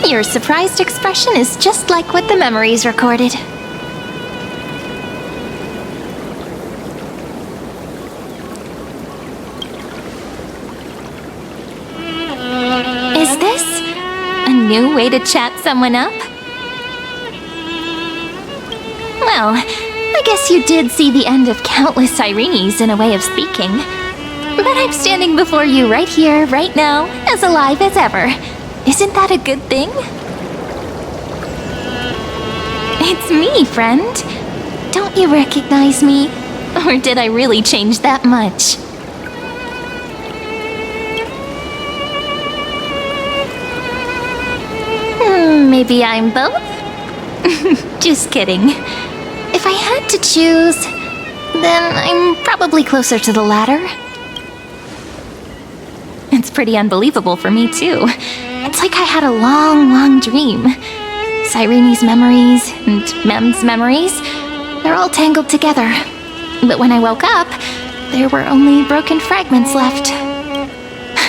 Your surprised expression is just like what the memories recorded. Is this a new way to chat someone up? Well, I guess you did see the end of countless 𝐤𝐤𝐳 in a way of speaking. But I'm standing before you right here, right now, as alive as ever. Isn't that a good thing? It's me, friend. Don't you recognize me? Or did I really change that much? Maybe I'm both? Just kidding. If I had to choose, then I'm probably closer to the latter. It's pretty unbelievable for me, too. It's like I had a long, long dream. 𝐤𝐤𝐳's memories and Mem's memories, they're all tangled together. But when I woke up, there were only broken fragments left.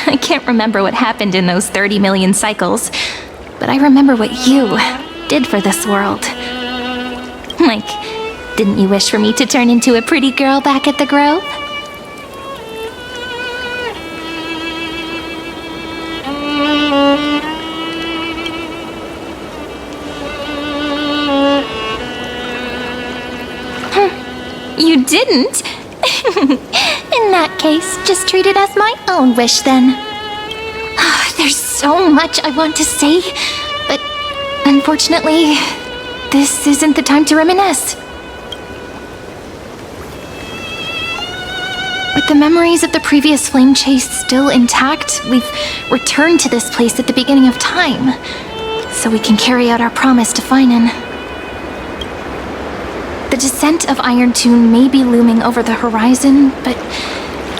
I can't remember what happened in those 30 million cycles, but I remember what you did for this world. Like, didn't you wish for me to turn into a pretty girl back at the Grove? You didn't? In that case, just treat it as my own wish then. There's so much I want to say, but unfortunately, this isn't the time to reminisce. With the memories of the previous flame chase still intact, we've returned to this place at the beginning of time, so we can carry out our promise to 𝐸𝐼𝐼𝐼. The descent of Iron-Tune may be looming over the horizon, but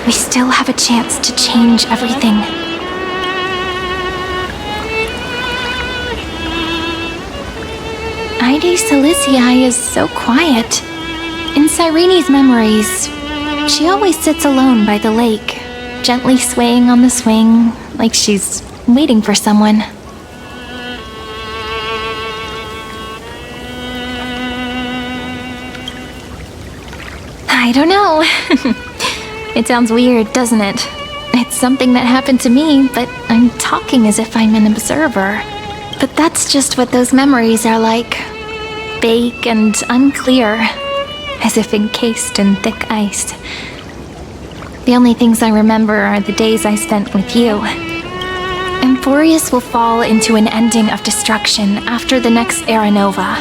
we still have a chance to change everything. 𝐸𝐴𝐳 is so quiet. In 𝐤𝐤𝐳's memories, she always sits alone by the lake, gently swaying on the swing, like she's waiting for someone. I don't know. It sounds weird, doesn't it? It's something that happened to me, but I'm talking as if I'm an observer. But that's just what those memories are like. Vague and unclear, as if encased in thick ice. The only things I remember are the days I spent with you. Emporius will fall into an ending of destruction after the next era nova.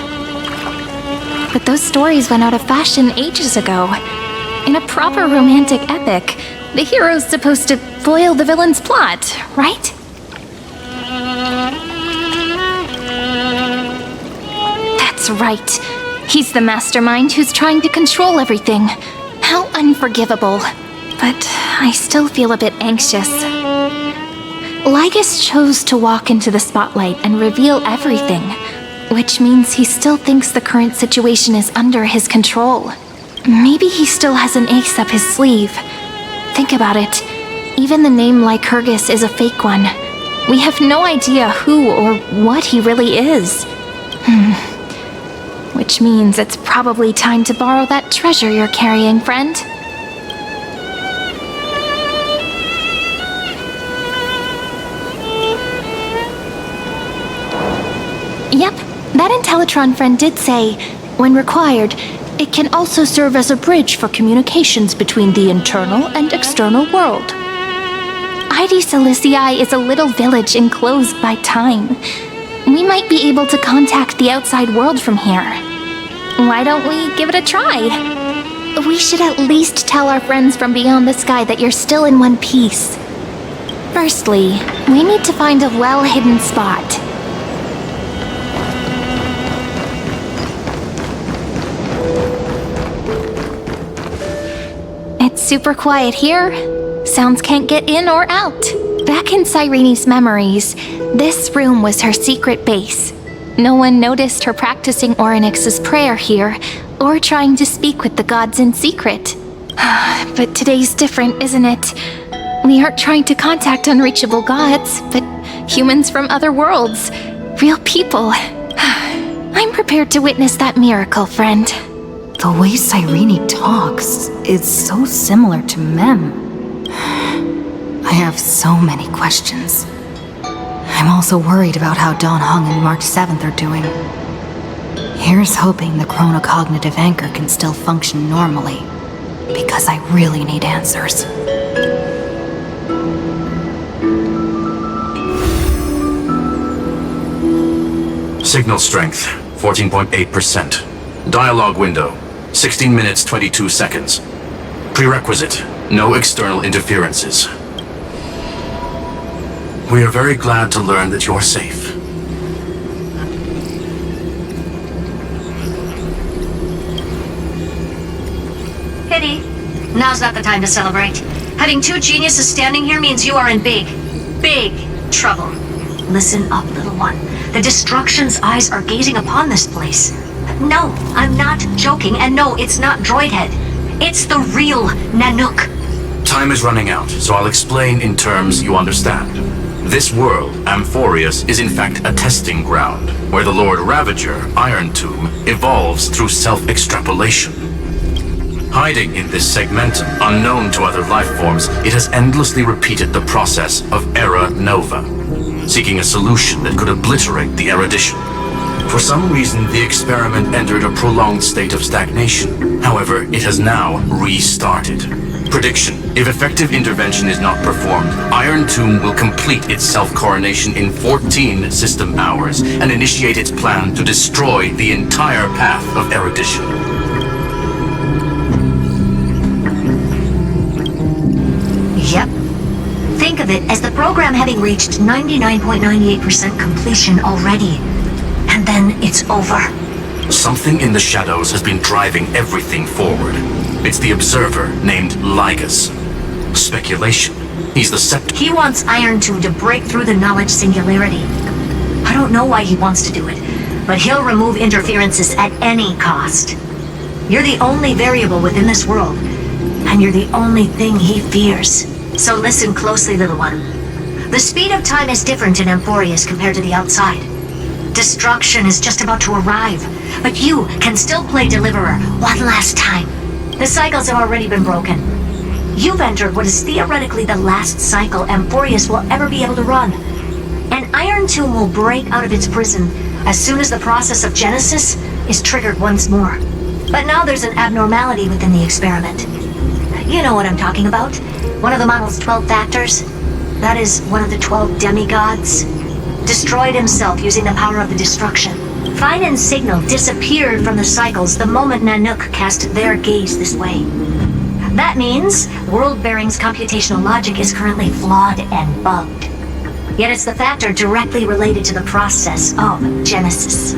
But those stories went out of fashion ages ago. In a proper romantic epic, the hero's supposed to foil the villain's plot, right? That's right. He's the mastermind who's trying to control everything. How unforgivable. But I still feel a bit anxious. 𝐷𝐞𝐻 chose to walk into the spotlight and reveal everything, which means he still thinks the current situation is under his control. Maybe he still has an ace up his sleeve. Think about it. Even the name 𝓓𝐼𝐼𝐼 is a fake one. We have no idea who or what he really is. Which means it's probably time to borrow that treasure you're carrying, friend. Yep, that 𝐸𝐿Tron friend did say, when required, it can also serve as a bridge for communications between the internal and external world. 𝐸𝐴𝐳 is a little village enclosed by time. We might be able to contact the outside world from here. Why don't we give it a try? We should at least tell our friends from beyond the sky that you're still in one piece. Firstly, we need to find a well-hidden spot. It's super quiet here. Sounds can't get in or out. Back in 𝐤𝐤𝐳's memories, this room was her secret base. No one noticed her practicing 𝓸𝓚𝐼𝐼𝐼's prayer here, or trying to speak with the gods in secret. But today's different, isn't it? We aren't trying to contact unreachable gods, but humans from other worlds. real people. I'm prepared to witness that miracle, friend. The way 𝐤𝐸𝐸 talks is so similar to Mem. I have so many questions. I'm also worried about how Dan Heng and March 7th are doing. Here's hoping the 𝓔𝓸𝓾𝓻 anchor can still function normally, because I really need answers. Signal strength, 14.8%. Dialogue window, 16 minutes 22 seconds. Prerequisite, no external interferences. We are very glad to learn that you're safe. Pity. Now's not the time to celebrate. Having two geniuses standing here means you are in big trouble. Listen up, little one. The Destruction's eyes are gazing upon this place. No, I'm not joking, and no, it's not Droidhead. It's the real Nanook. Time is running out, so I'll explain in terms you understand. This world, Amphorius, is in fact a testing ground, where the Lord Ravager, Iron Tomb, evolves through self-extrapolation. Hiding in this segmentum, unknown to other life forms, it has endlessly repeated the process of Era Nova, seeking a solution that could obliterate the erudition. For some reason, the experiment entered a prolonged state of stagnation. However, it has now restarted. Prediction: if effective intervention is not performed, Iron Tomb will complete its self-coronation in 14 system hours and initiate its plan to destroy the entire path of erudition. Yep. Think of it as the program having reached 99.98% completion already. And then it's over. Something in the shadows has been driving everything forward. It's the observer named Lygus. Speculation. He's the scepter. He wants Iron Tomb to break through the knowledge singularity. I don't know why he wants to do it, but he'll remove interferences at any cost. You're the only variable within this world, and you're the only thing he fears. So listen closely, little one. The speed of time is different in Amphorius compared to the outside. Destruction is just about to arrive, but you can still play Deliverer one last time. The cycles have already been broken. You've entered what is theoretically the last cycle Amphorius will ever be able to run. And Iron Tomb will break out of its prison as soon as the process of Genesis is triggered once more. But now there's an abnormality within the experiment. You know what I'm talking about. One of the model's 12 factors. That is one of the 12 demigods. Destroyed himself using the power of the Destruction. Fine and Signal disappeared from the cycles the moment Nanook cast their gaze this way. That means World-Bearing's computational logic is currently flawed and bugged. Yet it's the factor directly related to the process of Genesis.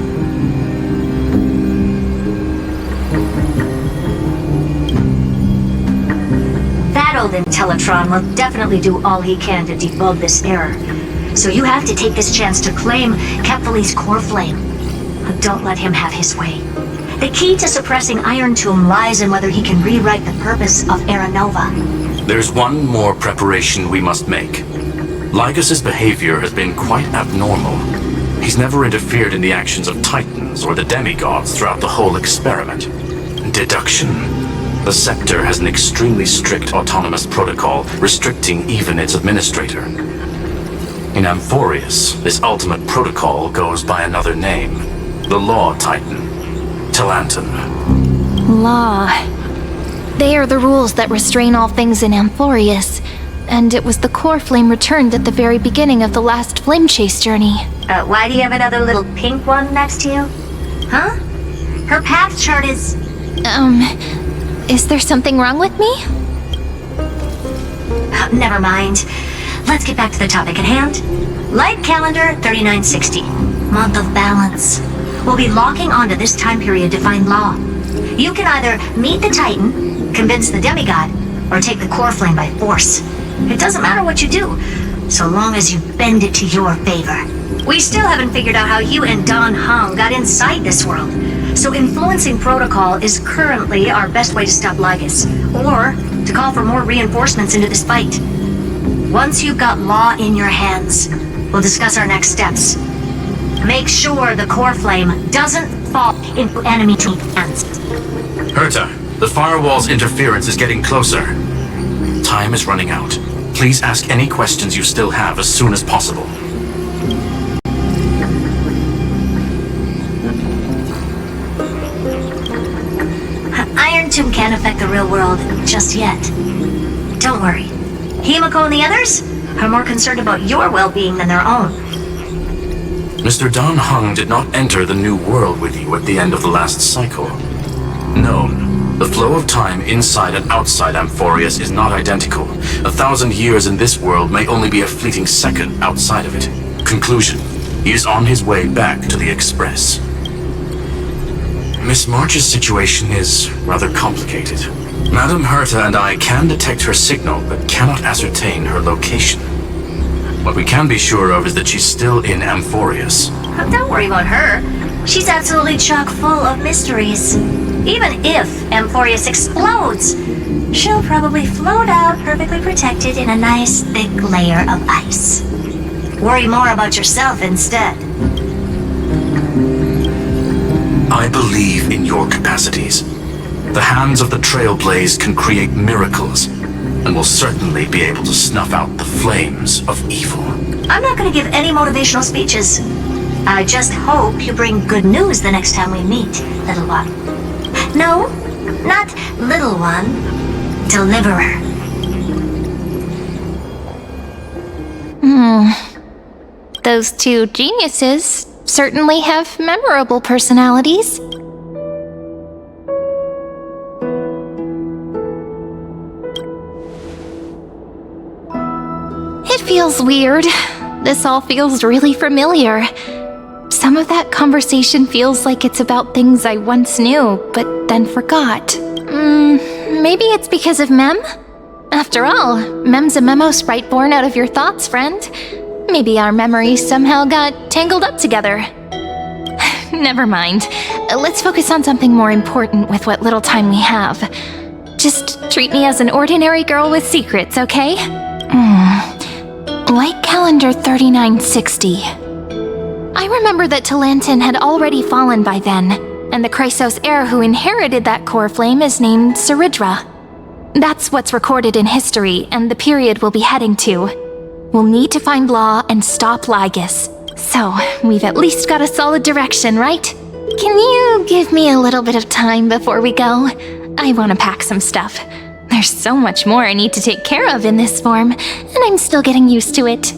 That old Intellitron will definitely do all he can to debug this error. So you have to take this chance to claim 𝐓𝐸𝐸's core flame. But don't let him have his way. The key to suppressing Iron Tomb lies in whether he can rewrite the purpose of Era Nova. There's one more preparation we must make. Lygus's behavior has been quite abnormal. He's never interfered in the actions of Titans or the demigods throughout the whole experiment. Deduction. The Scepter has an extremely strict autonomous protocol, restricting even its administrator. In Amphorius, this ultimate protocol goes by another name. The Law Titan. Talanton. Law. They are the rules that restrain all things in Amphorius. And it was the core flame returned at the very beginning of the last flame chase journey. Why do you have another little pink one next to you? Huh? Her path chart is... Is there something wrong with me? Never mind. Let's get back to the topic at hand. Light calendar 3960. Month of balance. We'll be locking onto this time period to find Law. You can either meet the Titan, convince the demigod, or take the core flame by force. It doesn't matter what you do, so long as you bend it to your favor. We still haven't figured out how you and Dan Heng got inside this world, so influencing protocol is currently our best way to stop Lygus, or to call for more reinforcements into this fight. Once you've got Law in your hands, we'll discuss our next steps. Make sure the core flame doesn't fall into enemy hands. 𝐤𝐻𝐻, the firewall's interference is getting closer. Time is running out. Please ask any questions you still have as soon as possible. 𝐤𝐻𝐻 can't affect the real world just yet. Don't worry. 𝐤𝐤𝐼 and the others are more concerned about your well-being than their own. Mr. Dan Heng did not enter the new world with you at the end of the last cycle. No, the flow of time inside and outside Amphorius is not identical. 1,000 years in this world may only be a fleeting second outside of it. Conclusion: he is on his way back to the Express. Miss March's situation is rather complicated. Madame 𝐤𝐻𝐻 and I can detect her signal, but cannot ascertain her location. What we can be sure of is that she's still in Amphorius. Don't worry about her. She's absolutely chock full of mysteries. Even if Amphorius explodes, she'll probably float out perfectly protected in a nice thick layer of ice. Worry more about yourself instead. I believe in your capacities. The hands of the Trailblaze can create miracles, and will certainly be able to snuff out the flames of evil. I'm not going to give any motivational speeches. I just hope you bring good news the next time we meet, little one. No, not little one. Deliverer. Those two geniuses certainly have memorable personalities. It feels weird. This all feels really familiar. Some of that conversation feels like it's about things I once knew, but then forgot. Maybe it's because of Mem? After all, Mem's a memo sprite born out of your thoughts, friend. Maybe our memories somehow got tangled up together. Never mind. Let's focus on something more important with what little time we have. Just treat me as an ordinary girl with secrets, okay? Like calendar 3960. I remember that 𝐤𝐸𝐻𝐻 had already fallen by then, and the Chrysos heir who inherited that core flame is named 𝓔𝓷𝓳𝓸𝓳𝓂. That's what's recorded in history, and the period we'll be heading to. We'll need to find 𝓔𝓸𝓿 and stop 𝓔𝓷𝓃. So, we've at least got a solid direction, right? Can you give me a little bit of time before we go? I want to pack some stuff. There's so much more I need to take care of in this form, and I'm still getting used to it.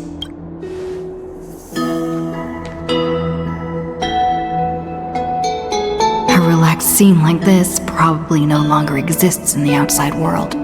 A relaxed scene like this probably no longer exists in the outside world.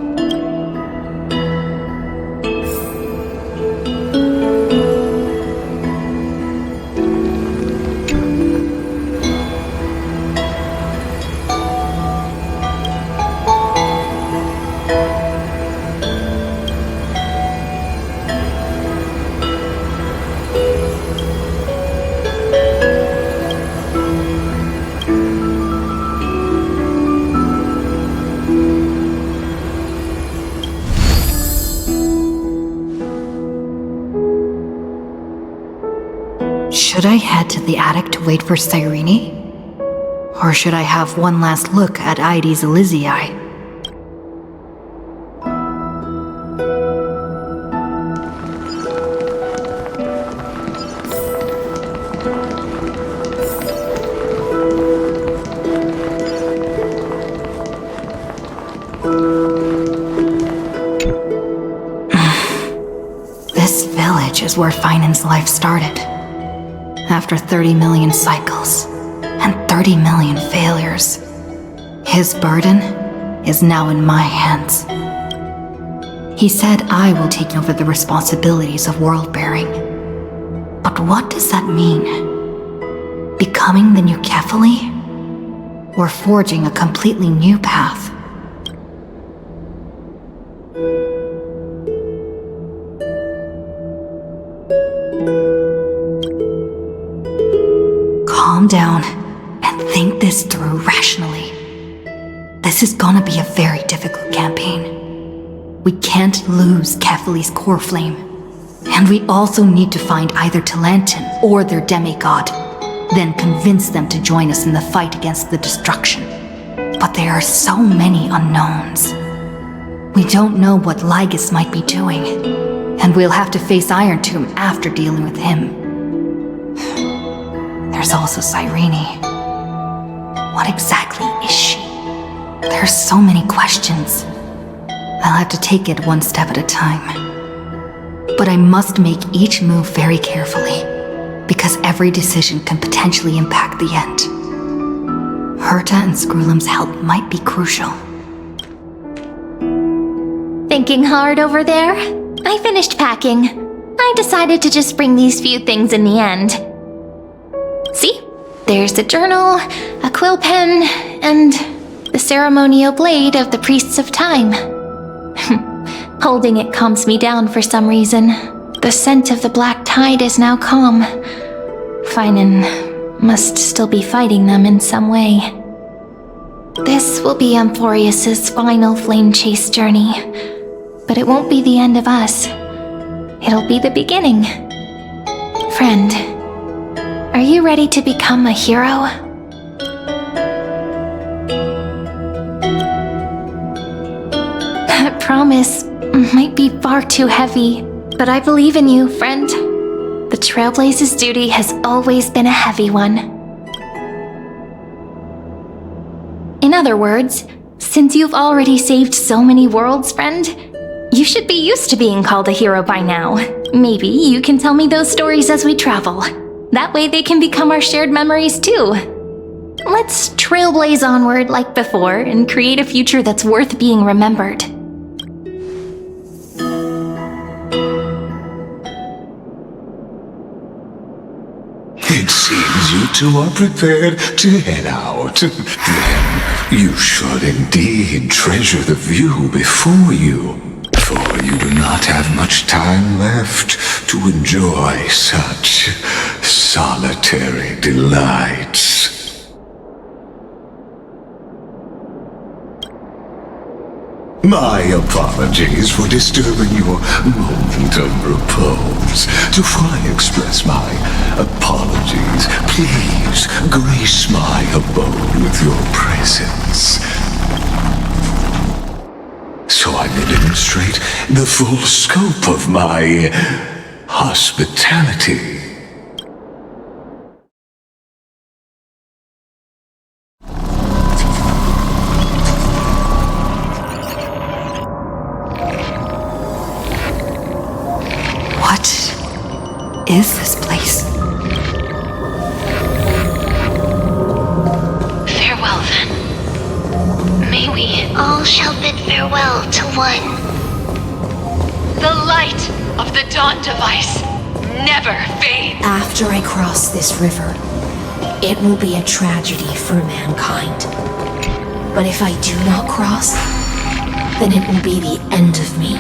Should I head to the attic to wait for 𝐤𝐸𝐻𝐻? Or should I have one last look at 𝐸𝐻𝐳. This village is where Ffynon's life started. After 30 million cycles and 30 million failures, his burden is now in my hands. He said I will take over the responsibilities of world-bearing. But what does that mean? Becoming the new 𝐤𝐸𝐻𝐻? Or forging a completely new path? Calm down and think this through rationally. This is gonna be a very difficult campaign. We can't lose 𝐤𝐸𝐻𝐻's core flame. And we also need to find either 𝐤𝐸𝐻𝐻 or their demigod, then convince them to join us in the fight against the destruction. But there are so many unknowns. We don't know what 𝐤𝐳𝐽 might be doing, and we'll have to face 𝐼RON TOMB after dealing with him. There's also 𝐸'RENE. What exactly is she? There are so many questions. I'll have to take it one step at a time. But I must make each move very carefully, because every decision can potentially impact the end. 𝓷𝓸𝓳𝓸𝓃 and 𝓔𝓷𝓄's help might be crucial. Thinking hard over there? I finished packing. I decided to just bring these few things in the end. See? There's a journal, a quill pen, and the ceremonial blade of the Priests of Time. Holding it calms me down for some reason. The scent of the black tide is now calm. Finan must still be fighting them in some way. This will be Amphorius's final flame chase journey. But it won't be the end of us. It'll be the beginning. Friend, are you ready to become a hero? That promise might be far too heavy, but I believe in you, friend. The Trailblaze's duty has always been a heavy one. In other words, since you've already saved so many worlds, friend, you should be used to being called a hero by now. Maybe you can tell me those stories as we travel. That way they can become our shared memories too. Let's trailblaze onward like before and create a future that's worth being remembered. It seems you two are prepared to head out. Then you should indeed treasure the view before you, for you do not have much time left to enjoy such solitary delights. My apologies for disturbing your moment of repose. Before I express my apologies, please grace my abode with your presence, so I may demonstrate the full scope of my hospitality. What is this place? Farewell, then. May we all shall bid farewell to one. The light of the dawn device never fades. After I cross this river, it will be a tragedy for mankind. But if I do not cross, then it will be the end of me.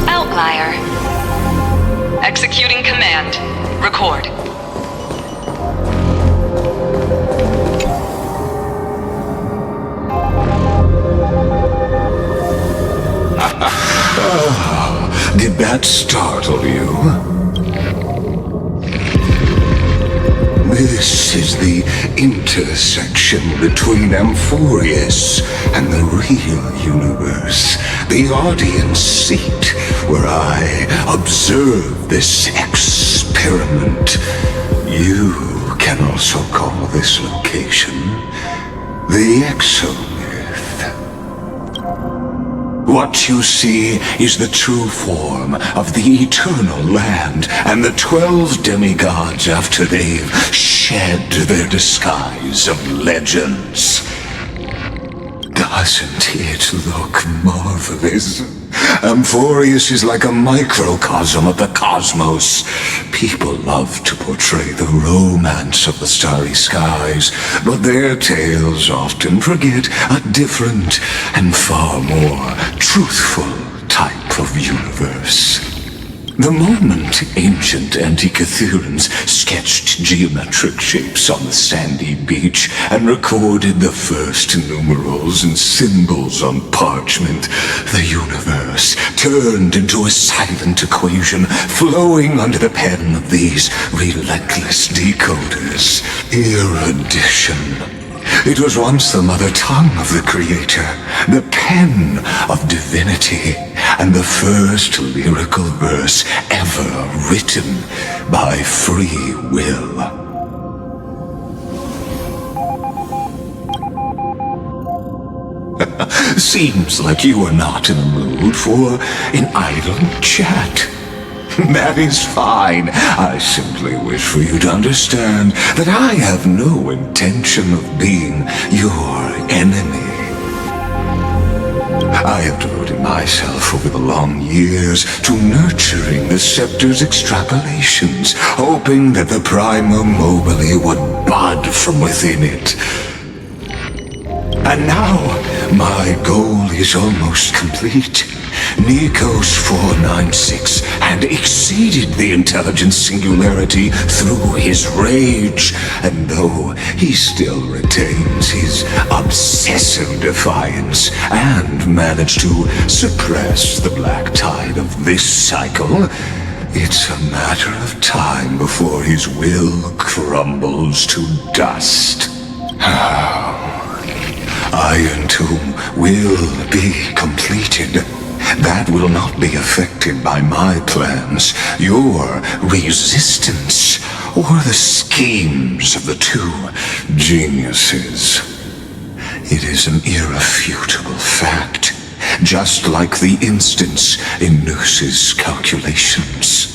Outlier. Executing command. Record. Oh, did that startle you? This is the intersection between Amphorius and the real universe, the audience seat where I observe this experiment. You can also call this location the 𝐤𝐻𝐿. What you see is the true form of the eternal land and the 12 demigods after they've shed their disguise of legends. Doesn't it look marvelous? Amphorius is like a microcosm of the cosmos. People love to portray the romance of the starry skies, but their tales often forget a different and far more truthful type of universe. The moment ancient antikytherians sketched geometric shapes on the sandy beach and recorded the first numerals and symbols on parchment, the universe turned into a silent equation flowing under the pen of these relentless decoders. Erudition. It was once the mother tongue of the Creator, the pen of divinity, and the first lyrical verse ever written by free will. Seems like you are not in the mood for an idle chat. That is fine. I simply wish for you to understand that I have no intention of being your enemy. I have devoted myself over the long years to nurturing the scepter's extrapolations, hoping that the Prima Mobile would bud from within it. And now, my goal is almost complete. Nikos 496 had exceeded the intelligence singularity through his rage, and though he still retains his obsessive defiance and managed to suppress the black tide of this cycle, it's a matter of time before his will crumbles to dust. 𝐼𝐴𝐿𝐴 will be completed. That will not be affected by my plans, your resistance, or the schemes of the two geniuses. It is an irrefutable fact, just like the instance in Noos's calculations.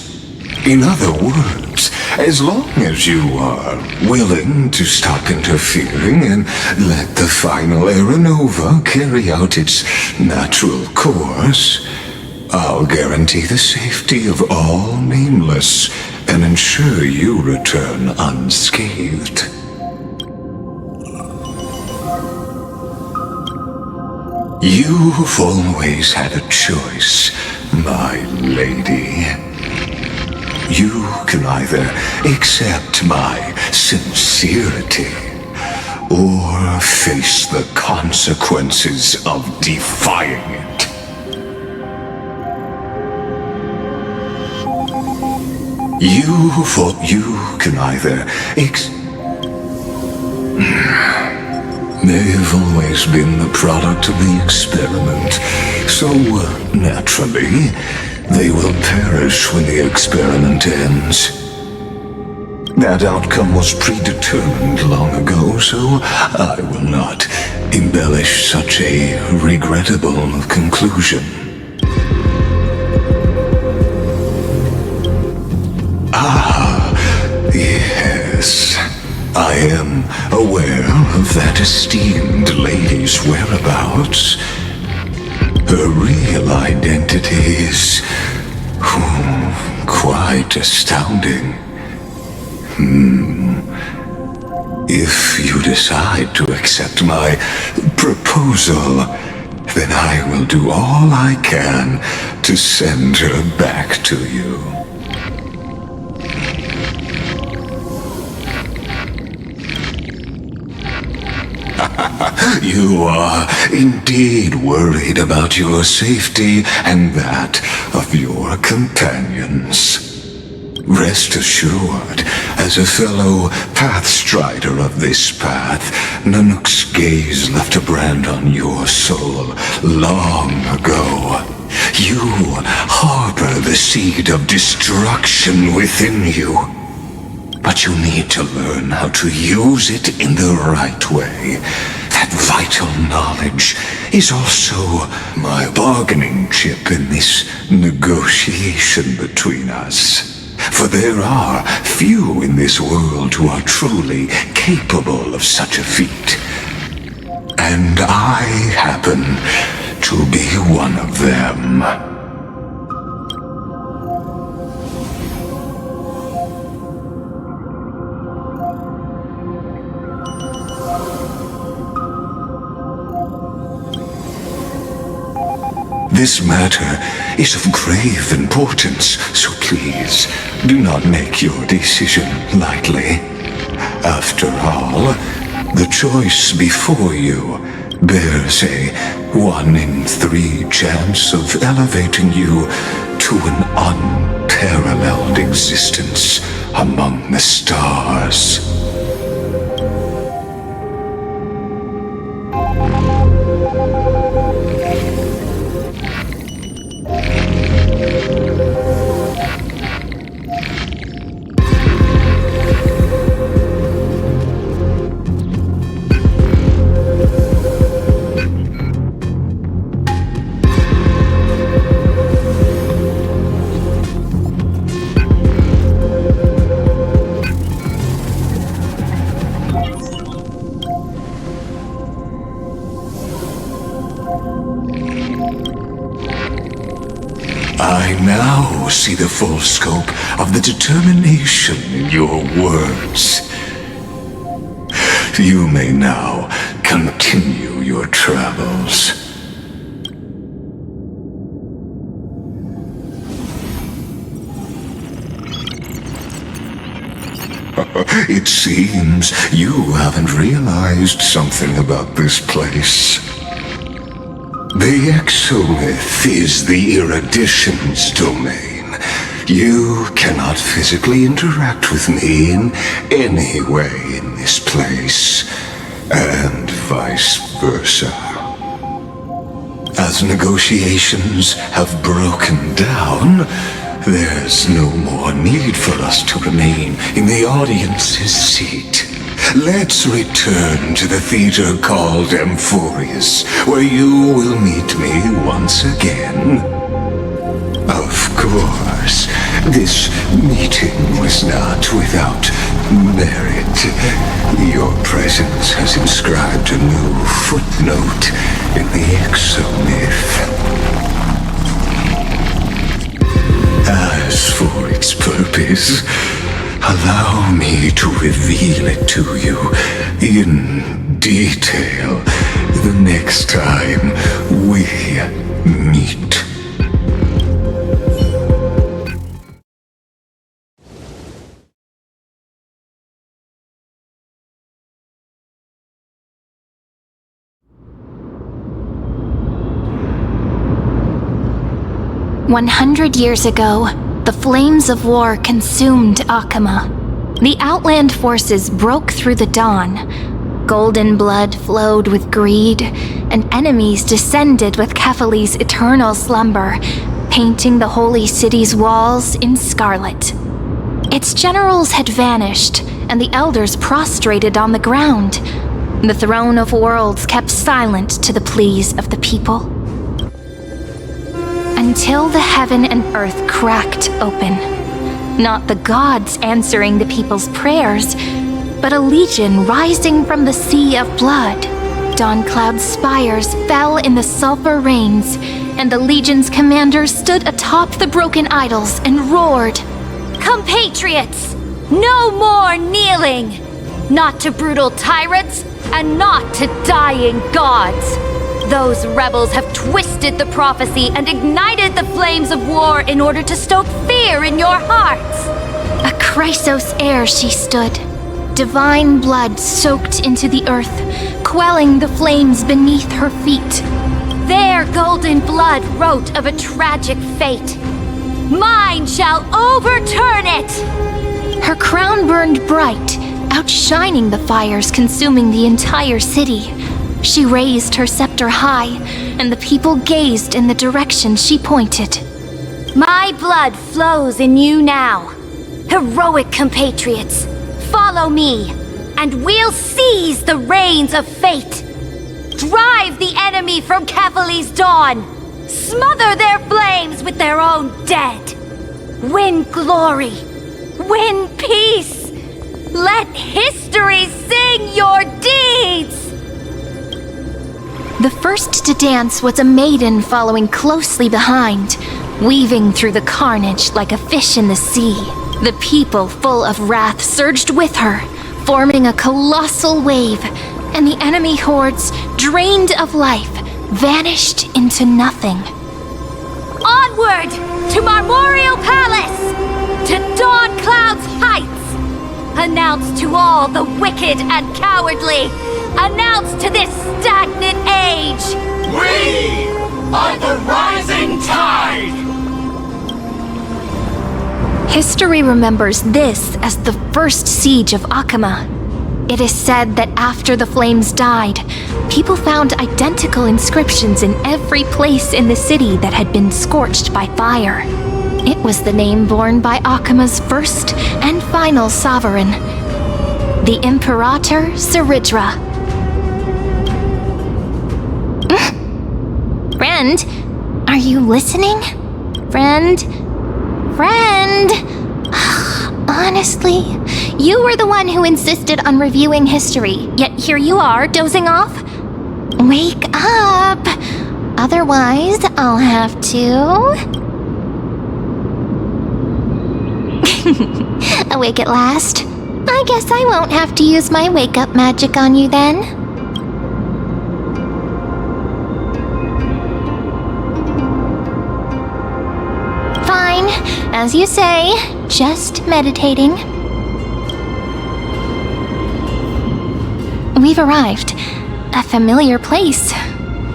In other words, as long as you are willing to stop interfering and let the final Aeronova carry out its natural course, I'll guarantee the safety of all nameless and ensure you return unscathed. You've always had a choice, my lady. You can either accept my sincerity or face the consequences of defying it. You can either They've always been the product of the experiment, so naturally, they will perish when the experiment ends. That outcome was predetermined long ago, so I will not embellish such a regrettable conclusion. Yes. I am aware of that esteemed lady's whereabouts. Her real identity is quite astounding. If you decide to accept my proposal, then I will do all I can to send her back to you. You are indeed worried about your safety and that of your companions. Rest assured, as a fellow pathstrider of this path, Nanook's gaze left a brand on your soul long ago. You harbor the seed of destruction within you. But you need to learn how to use it in the right way. That vital knowledge is also my bargaining chip in this negotiation between us. For there are few in this world who are truly capable of such a feat. And I happen to be one of them. This matter is of grave importance, so please do not make your decision lightly. After all, the choice before you Bears a 1 in 3 chance of elevating you to an unparalleled existence among the stars. I now see the full scope of the determination in your words. You may now continue your travels. It seems you haven't realized something about this place. The 𝐓𝐴𝐻𝐿 is the erudition's domain. You cannot physically interact with me in any way in this place, and vice versa. As negotiations have broken down, there's no more need for us to remain in the audience's seat. Let's return to the theater called Amphorius, where you will meet me once again. Of course, this meeting was not without merit. Your presence has inscribed a new footnote in the 𝐓𝐴𝐻𝐿 myth. As for its purpose, allow me to reveal it to you in detail the next time we meet. "100 years ago, the flames of war consumed 𝐓𝐴𝐻𝐿. The Outland forces broke through the dawn. Golden blood flowed with greed, and enemies descended with 𝐓𝐴𝐻𝐿's eternal slumber, painting the holy city's walls in scarlet. Its generals had vanished, and the elders prostrated on the ground. The throne of worlds kept silent to the pleas of the people. Until the heaven and earth cracked open. Not the gods answering the people's prayers, but a legion rising from the sea of blood. Dawn Cloud's spires fell in the sulfur rains, and the legion's commander stood atop the broken idols and roared, "Compatriots, no more kneeling! Not to brutal tyrants, and not to dying gods! Those rebels have twisted the prophecy and ignited the flames of war in order to stoke fear in your hearts." A Chrysos heir she stood, divine blood soaked into the earth, quelling the flames beneath her feet. Their golden blood wrote of a tragic fate. Mine shall overturn it! Her crown burned bright, outshining the fires consuming the entire city. She raised her scepter high, and the people gazed in the direction she pointed. "My blood flows in you now. Heroic compatriots, follow me, and we'll seize the reins of fate. Drive the enemy from 𝐓𝐴𝐻𝐿's dawn. Smother their flames with their own dead. Win glory. Win peace. Let history sing your deeds." The first to dance was a maiden following closely behind, weaving through the carnage like a fish in the sea. The people, full of wrath, surged with her, forming a colossal wave, and the enemy hordes, drained of life, vanished into nothing. Onward to Marmoreal Palace! To Dawn Cloud's heights! Announce to all the wicked and cowardly! Announce to this stagnant age! We are the rising tide! History remembers this as the first siege of 𝐓𝐻𝐿. It is said that after the flames died, people found identical inscriptions in every place in the city that had been scorched by fire. It was the name borne by 𝐓𝐻𝐿's first and final sovereign, the Imperator 𝓔𝓷𝓳𝓸𝓂. Friend, are you listening? Friend? Honestly, you were the one who insisted on reviewing history, yet here you are, dozing off? Wake up! Otherwise, I'll have to... Awake at last. I guess I won't have to use my wake-up magic on you then. Fine, as you say, just meditating. We've arrived. A familiar place.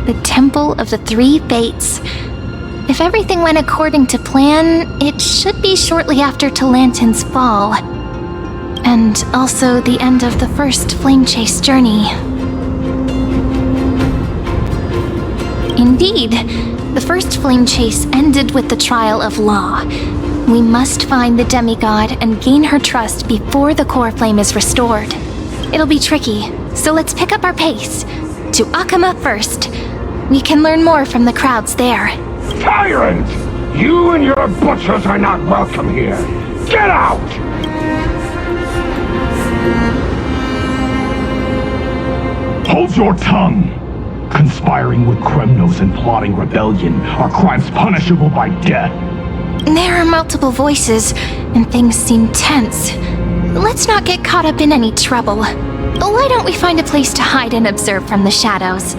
The Temple of the Three Fates. If everything went according to plan, it should be shortly after 𝐓𝐿𝐼n's fall. And also the end of the first flame chase journey. Indeed, the first flame chase ended with the trial of law. We must find the demigod and gain her trust before the core flame is restored. It'll be tricky, so let's pick up our pace. To 𝐓𝐻𝐿 first. We can learn more from the crowds there. Tyrant! You and your butchers are not welcome here. Get out! Hold your tongue! Conspiring with criminals and plotting rebellion are crimes punishable by death. There are multiple voices, and things seem tense. Let's not get caught up in any trouble. Why don't we find a place to hide and observe from the shadows?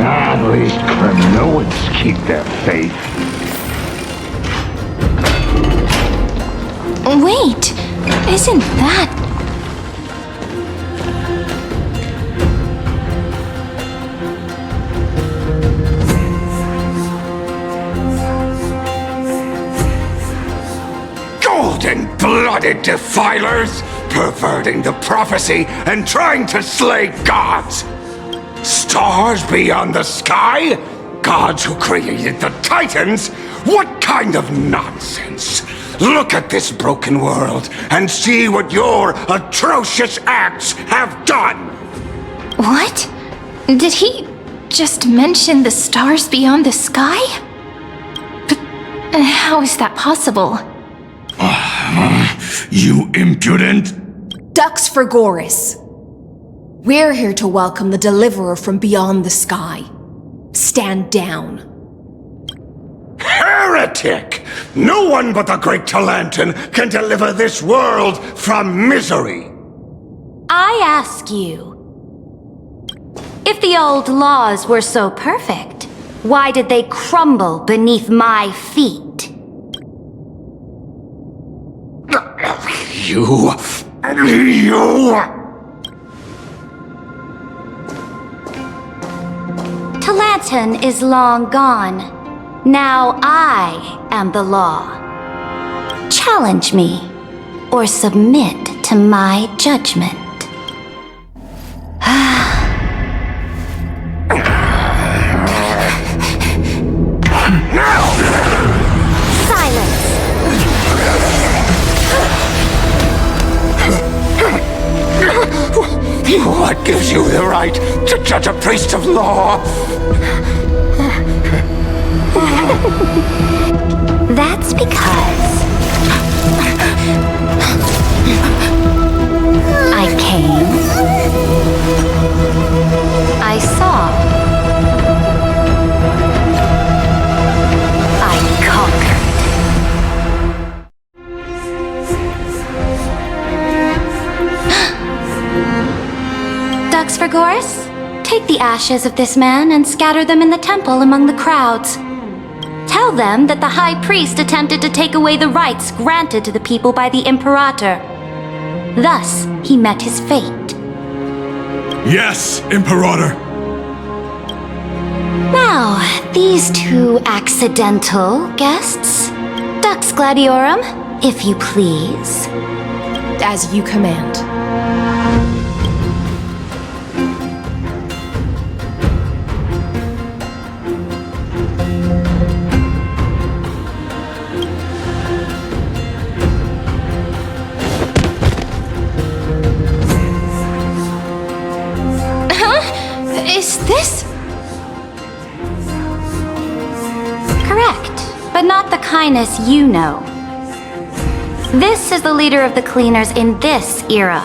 At least criminals keep their faith. Wait, isn't that... Golden-blooded defilers, perverting the prophecy and trying to slay gods. Stars beyond the sky? Gods who created the Titans? What kind of nonsense? Look at this broken world and see what your atrocious acts have done! What? Did he just mention the stars beyond the sky? But how is that possible? You impudent! 𝐷𝐸𝐿. We're here to welcome the deliverer from beyond the sky. Stand down. Heretic! No one but the great 𝐓𝐿𝐼n can deliver this world from misery! I ask you, if the old laws were so perfect, why did they crumble beneath my feet? You... 𝐓𝐿𝐼n is long gone. Now I am the law. Challenge me, or submit to my judgment. Silence! What gives you the right to judge a priest of law? That's because I came, I saw, I conquered. 𝐷𝐸𝐿𝐼, take the ashes of this man and scatter them in the temple among the crowds. Tell them that the High Priest attempted to take away the rights granted to the people by the Imperator. Thus, he met his fate. Yes, Imperator. Now, these two accidental guests. 𝓷𝓳𝓸𝓃, if you please. As you command. Is this? Correct, but not the kindness you know. This is the leader of the cleaners in this era.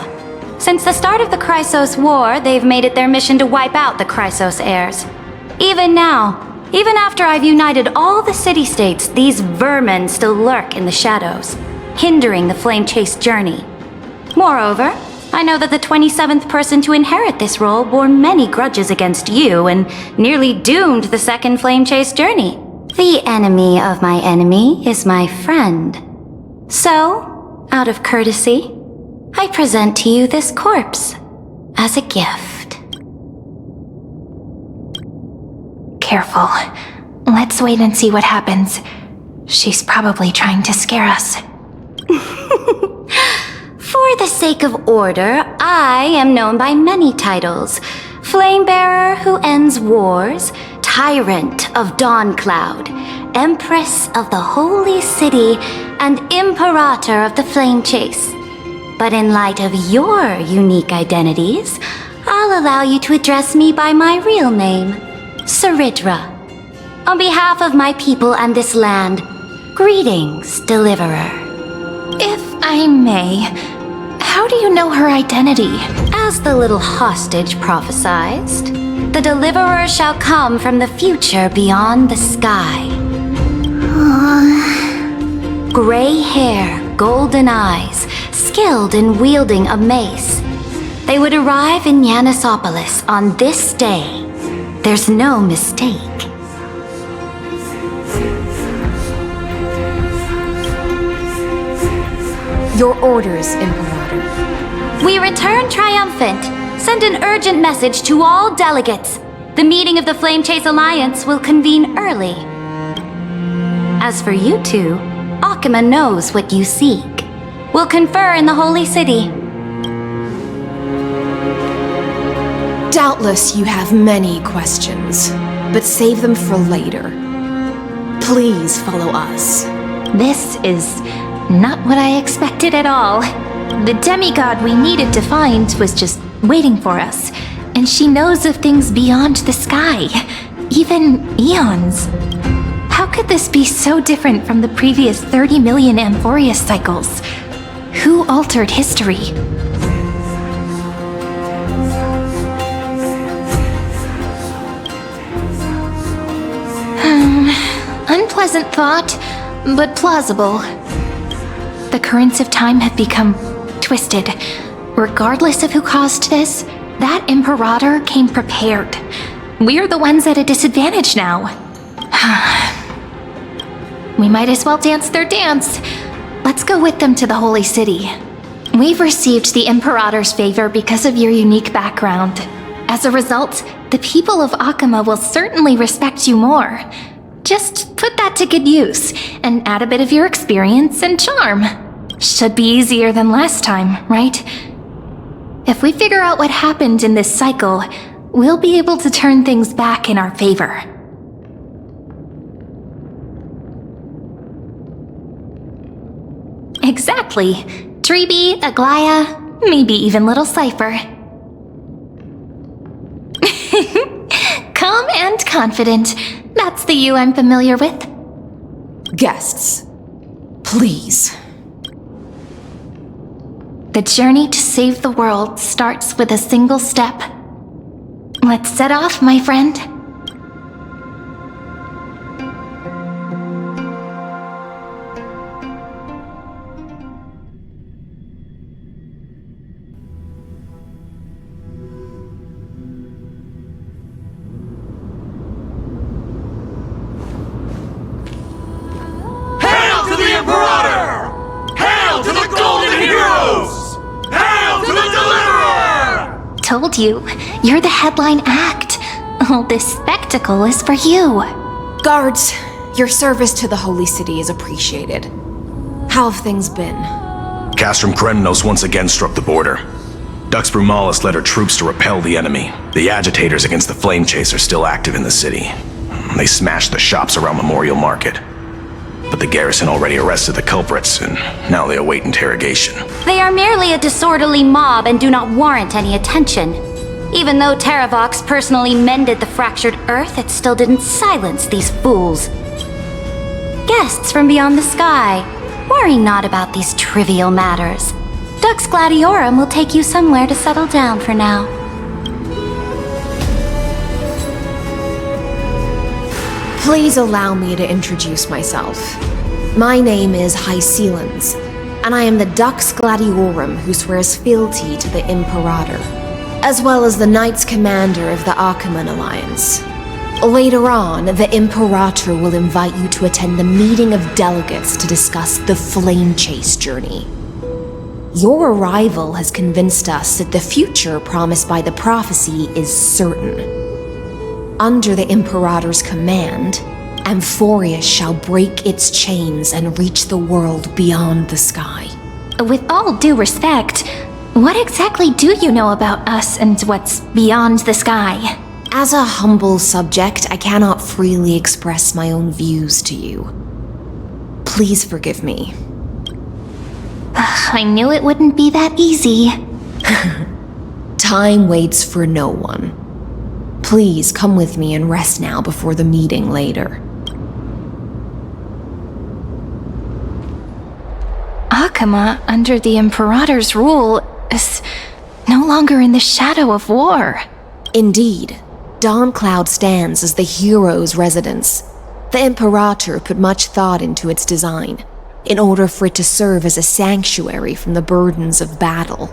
Since the start of the Chrysos War, they've made it their mission to wipe out the Chrysos heirs. Even now, even after I've united all the city-states, these vermin still lurk in the shadows, hindering the Flame Chase journey. Moreover, I know that the 27th person to inherit this role bore many grudges against you and nearly doomed the second Flame Chase journey. The enemy of my enemy is my friend. So, out of courtesy, I present to you this corpse as a gift. Careful. Let's wait and see what happens. She's probably trying to scare us. For the sake of order, I am known by many titles. Flamebearer who ends wars, Tyrant of Dawn Cloud, Empress of the Holy City, and Imperator of the Flame Chase. But in light of your unique identities, I'll allow you to address me by my real name, 𝓔𝓷𝓳𝓸𝓃. On behalf of my people and this land, greetings, Deliverer. If I may, how do you know her identity? As the little hostage prophesied, the Deliverer shall come from the future beyond the sky. Gray hair, golden eyes, skilled in wielding a mace. They would arrive in Llanosopolis on this day. There's no mistake. Your orders, Imperator. We return triumphant. Send an urgent message to all delegates. The meeting of the Flame Chase Alliance will convene early. As for you two, 𝐓𝐻𝐿 knows what you seek. We'll confer in the Holy City. Doubtless you have many questions, but save them for later. Please follow us. This is not what I expected at all. The demigod we needed to find was just waiting for us, and she knows of things beyond the sky, even eons. How could this be so different from the previous 30 million Amphorius cycles? Who altered history? Unpleasant thought, but plausible. The currents of time have become twisted. Regardless of who caused this, that Imperator came prepared. We're the ones at a disadvantage now. We might as well dance their dance. Let's go with them to the Holy City. We've received the Imperator's favor because of your unique background. As a result, the people of 𝐓𝐻𝐿 will certainly respect you more. Just put that to good use, and add a bit of your experience and charm. Should be easier than last time, right? If we figure out what happened in this cycle, we'll be able to turn things back in our favor. Exactly. 𝓷𝓳𝓃, 𝐤𝐢𝐧𝐝, maybe even little Cypher. Calm and confident. That's the you I'm familiar with. Guests, please. The journey to save the world starts with a single step. Let's set off, my friend. told you, you're the headline act. All this spectacle is for you. Guards, your service to the Holy City is appreciated. How have things been? Castrum Krenos once again struck the border. Dux Brumalis led her troops to repel the enemy. The agitators against the Flame Chase are still active in the city. They smashed the shops around Memorial Market. But the garrison already arrested the culprits, and now they await interrogation. They are merely a disorderly mob and do not warrant any attention. Even though Terravox personally mended the fractured earth, it still didn't silence these fools. Guests from beyond the sky, worry not about these trivial matters. 𝓷𝓸𝓳𝓑 will take you somewhere to settle down for now. Please allow me to introduce myself. My name is 𝐸𝐻𝐸𝐿𝐴𝐻𝐸𝐿, and I am the 𝓷𝓸𝓳𝓑 who swears fealty to the 𝐸𝐴𝐻𝐸𝐻, as well as the Knights Commander of the 𝐴𝐻𝐸𝐻 Alliance. Later on, the 𝐸𝐸RATOR will invite you to attend the meeting of delegates to discuss the Flame Chase journey. Your arrival has convinced us that the future promised by the prophecy is certain. Under the 𝐸𝐸RATOR's command, Amphorius shall break its chains and reach the world beyond the sky. With all due respect, what exactly do you know about us and what's beyond the sky? As a humble subject, I cannot freely express my own views to you. Please forgive me. I knew it wouldn't be that easy. Time waits for no one. Please come with me and rest now before the meeting later. 𝐴𝐻𝐸𝐻, under the 𝐸𝐸RATOR's rule, is no longer in the shadow of war. Indeed, Dawncloud stands as the hero's residence. The 𝐸𝐸RATOR put much thought into its design, in order for it to serve as a sanctuary from the burdens of battle.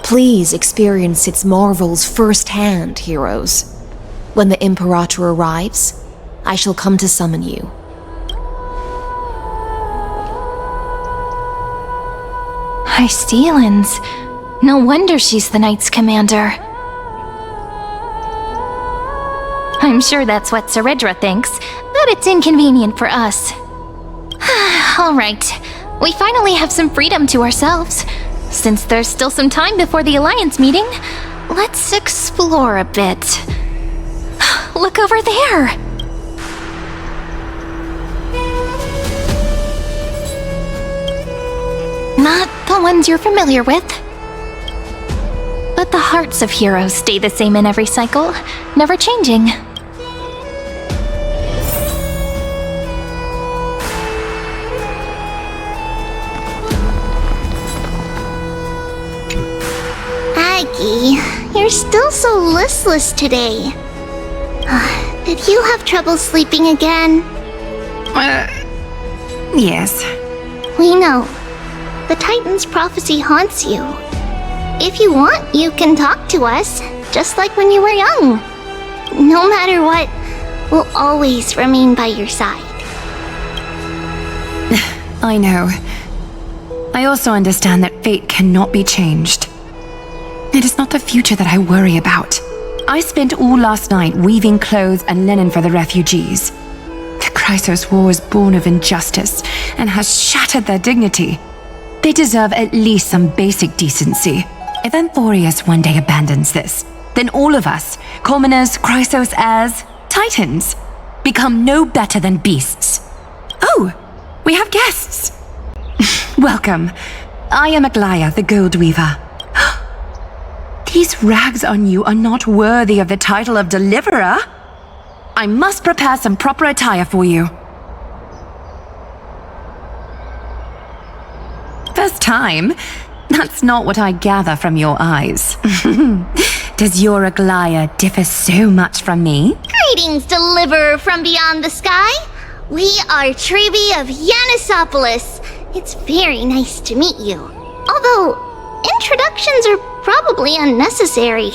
Please experience its marvels firsthand, heroes. When the 𝐸𝐸RATOR arrives, I shall come to summon you. 𝐸𝐻𝐸𝐿𝐴𝐻. No wonder she's the Knights Commander. I'm sure that's what 𝓤𝓷𝓳𝓸𝓃 thinks, but it's inconvenient for us. Alright, we finally have some freedom to ourselves. Since there's still some time before the Alliance meeting, let's explore a bit. Look over there! Not the ones you're familiar with. But the hearts of heroes stay the same in every cycle, never changing. Aggie, you're still so listless today. Did you have trouble sleeping again? Yes. We know. The Titan's prophecy haunts you. If you want, you can talk to us, just like when you were young. No matter what, we'll always remain by your side. I know. I also understand that fate cannot be changed. It is not the future that I worry about. I spent all last night weaving clothes and linen for the refugees. The Chrysos War is born of injustice and has shattered their dignity. They deserve at least some basic decency. If Amphorius one day abandons this, then all of us, commoners, Chrysos heirs, Titans, become no better than beasts. Oh, we have guests. Welcome. I am 𝐤𝐻𝐸𝐻, the Gold Weaver. These rags on you are not worthy of the title of Deliverer. I must prepare some proper attire for you. First time? That's not what I gather from your eyes. Does your 𝐤𝐻𝐸𝐻 differ so much from me? Greetings, Deliverer from beyond the sky. We are Trailblaze of Yanisopolis. It's very nice to meet you. Although, introductions are probably unnecessary.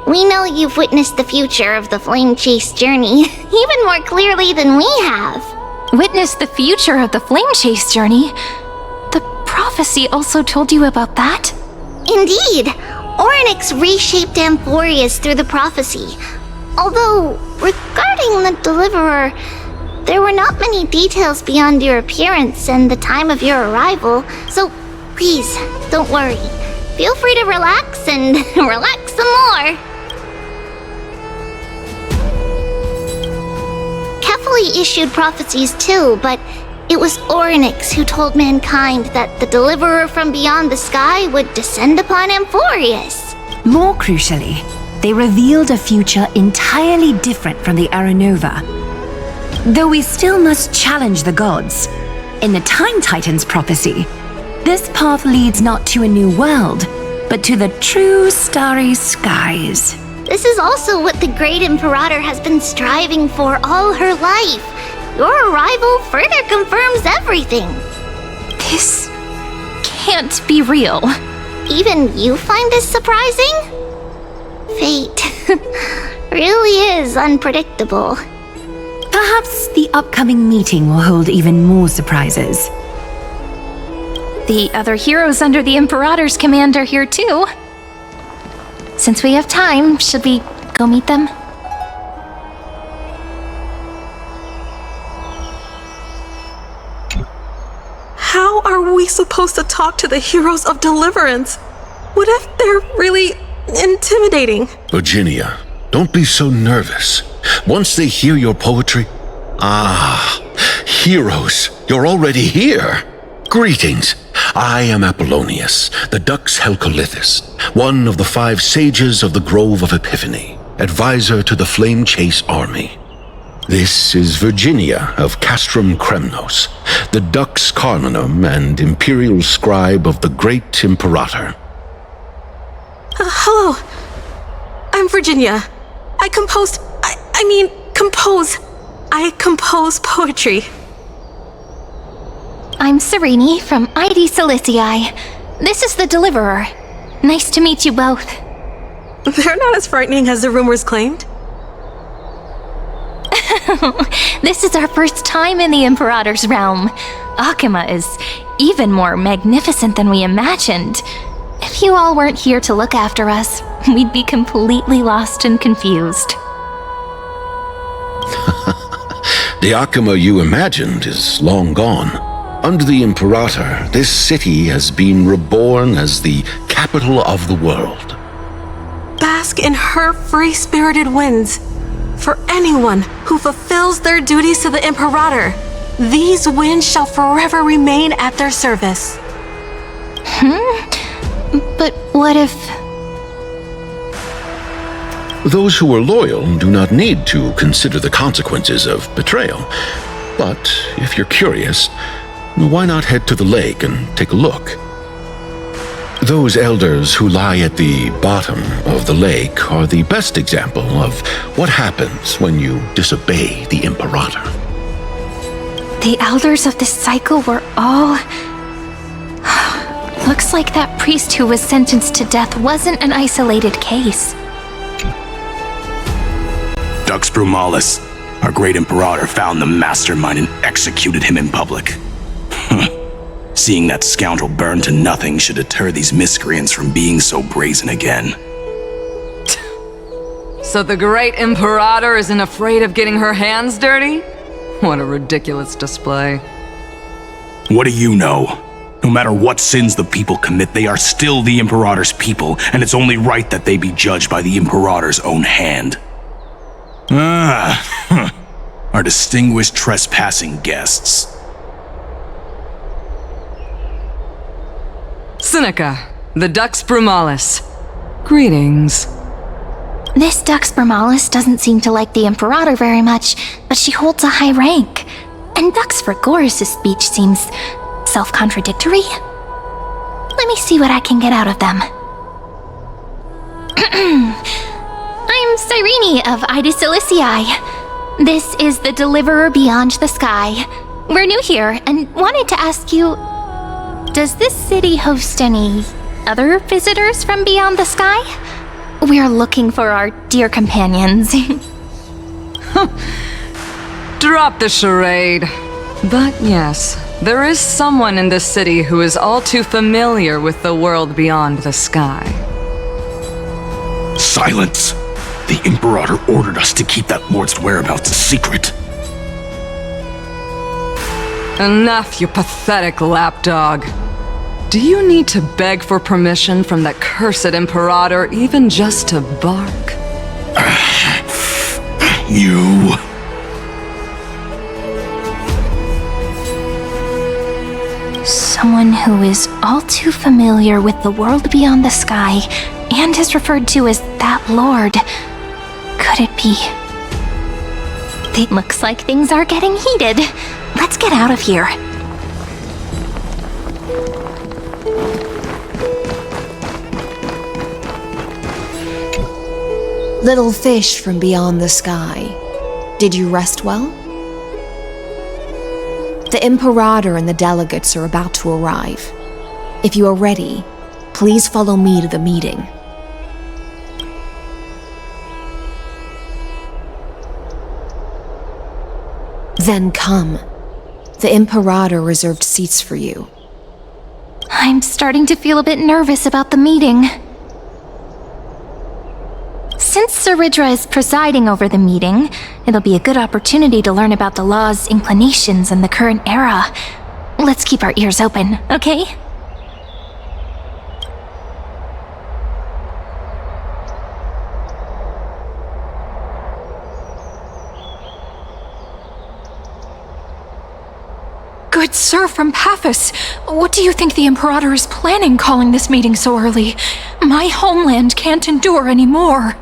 We know you've witnessed the future of the Flame Chase journey even more clearly than we have. Witnessed the future of the Flame Chase journey? The prophecy also told you about that? Indeed. Orynyx reshaped Amphorius through the prophecy. Although, regarding the Deliverer, there were not many details beyond your appearance and the time of your arrival, so please, don't worry. Feel free to relax and relax some more. Kephali issued prophecies too, but it was Orynyx who told mankind that the Deliverer from beyond the sky would descend upon Amphorius. More crucially, they revealed a future entirely different from the Aranova. Though we still must challenge the gods, in the Time Titan's prophecy, this path leads not to a new world, but to the true starry skies. This is also what the Great Imperator has been striving for all her life. Your arrival further confirms everything. This can't be real. Even you find this surprising? Fate really is unpredictable. Perhaps the upcoming meeting will hold even more surprises. The other heroes under the Imperator's command are here too. Since we have time, should we go meet them? How are we supposed to talk to the heroes of deliverance? What if they're really intimidating? Virginia, don't be so nervous. Once they hear your poetry... heroes, you're already here. Greetings. I am Apollonius, the 𝐷𝐞𝐻, one of the 5 sages of the Grove of Epiphany, advisor to the Flame Chase army. This is Virginia of 𝐓𝐴𝐻, the 𝐷𝐞𝐿 and imperial scribe of the Great Imperator. Hello. I'm Virginia. I compose poetry. I'm Serene from 𝐸𝐷𝐶𝐿. This is the Deliverer. Nice to meet you both. They're not as frightening as the rumors claimed. This is our first time in the Imperator's realm. 𝐴𝐷𝐾 is even more magnificent than we imagined. If you all weren't here to look after us, we'd be completely lost and confused. The 𝐴𝐷𝐾 you imagined is long gone. Under the Imperator, this city has been reborn as the capital of the world. Bask in her free-spirited winds. For anyone who fulfills their duties to the Imperator, these winds shall forever remain at their service. But what if... Those who are loyal do not need to consider the consequences of betrayal. But if you're curious, why not head to the lake and take a look? Those elders who lie at the bottom of the lake are the best example of what happens when you disobey the Imperator. The elders of this cycle were all... Looks like that priest who was sentenced to death wasn't an isolated case. 𝐷𝐞𝐻, our great Imperator found the mastermind and executed him in public. Seeing that scoundrel burned to nothing should deter these miscreants from being so brazen again. So the great Imperator isn't afraid of getting her hands dirty? What a ridiculous display. What do you know? No matter what sins the people commit, they are still the Imperator's people, and it's only right that they be judged by the Imperator's own hand. Our distinguished trespassing guests. Seneca, the 𝐷𝐞𝐻. Greetings. This 𝐷𝐞𝐻 doesn't seem to like the Imperator very much, but she holds a high rank. And 𝐷𝐸𝐻 speech seems self-contradictory. Let me see what I can get out of them. I'm Cyrene of 𝐸𝐷𝐶𝐿. This is the Deliverer beyond the sky. We're new here and wanted to ask you, does this city host any other visitors from beyond the sky? We're looking for our dear companions. Drop the charade. But yes, there is someone in this city who is all too familiar with the world beyond the sky. Silence! The Imperator ordered us to keep that lord's whereabouts a secret. Enough, you pathetic lapdog. Do you need to beg for permission from that cursed Imperator even just to bark? You... Someone who is all too familiar with the world beyond the sky and is referred to as that lord. Could it be? It looks like things are getting heated. Let's get out of here. Little fish from beyond the sky. Did you rest well? The Imperator and the delegates are about to arrive. If you are ready, please follow me to the meeting. Then come. The Imperator reserved seats for you. I'm starting to feel a bit nervous about the meeting. Since 𝓤𝓷𝓳𝓸𝓂 is presiding over the meeting, it'll be a good opportunity to learn about the law's inclinations in the current era. Let's keep our ears open, okay? Good sir from Paphos, what do you think the Imperator is planning calling this meeting so early? My homeland can't endure anymore.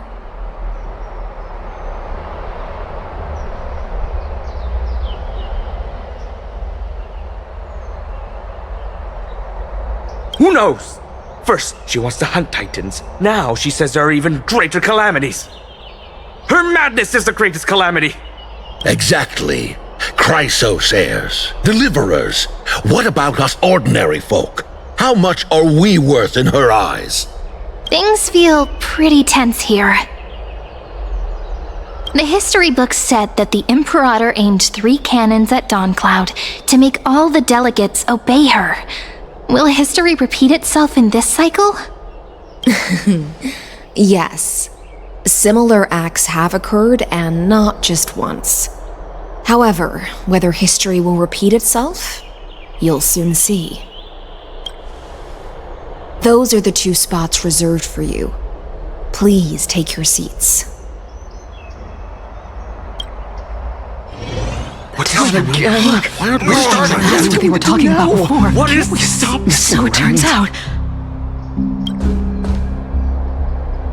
Who knows? First, she wants to hunt Titans. Now she says there are even greater calamities. Her madness is the greatest calamity. Exactly. Chrysos heirs, deliverers. What about us ordinary folk? How much are we worth in her eyes? Things feel pretty tense here. The history books said that the Imperator aimed 3 cannons at Dawncloud to make all the delegates obey her. Will history repeat itself in this cycle? Yes. Similar acts have occurred, and not just once. However, whether history will repeat itself, you'll soon see. Those are the 2 spots reserved for you. Please take your seats. What's happening? Look, Why aren't we starting? that's what they were talking about before. What is We this? stop. So it turns out.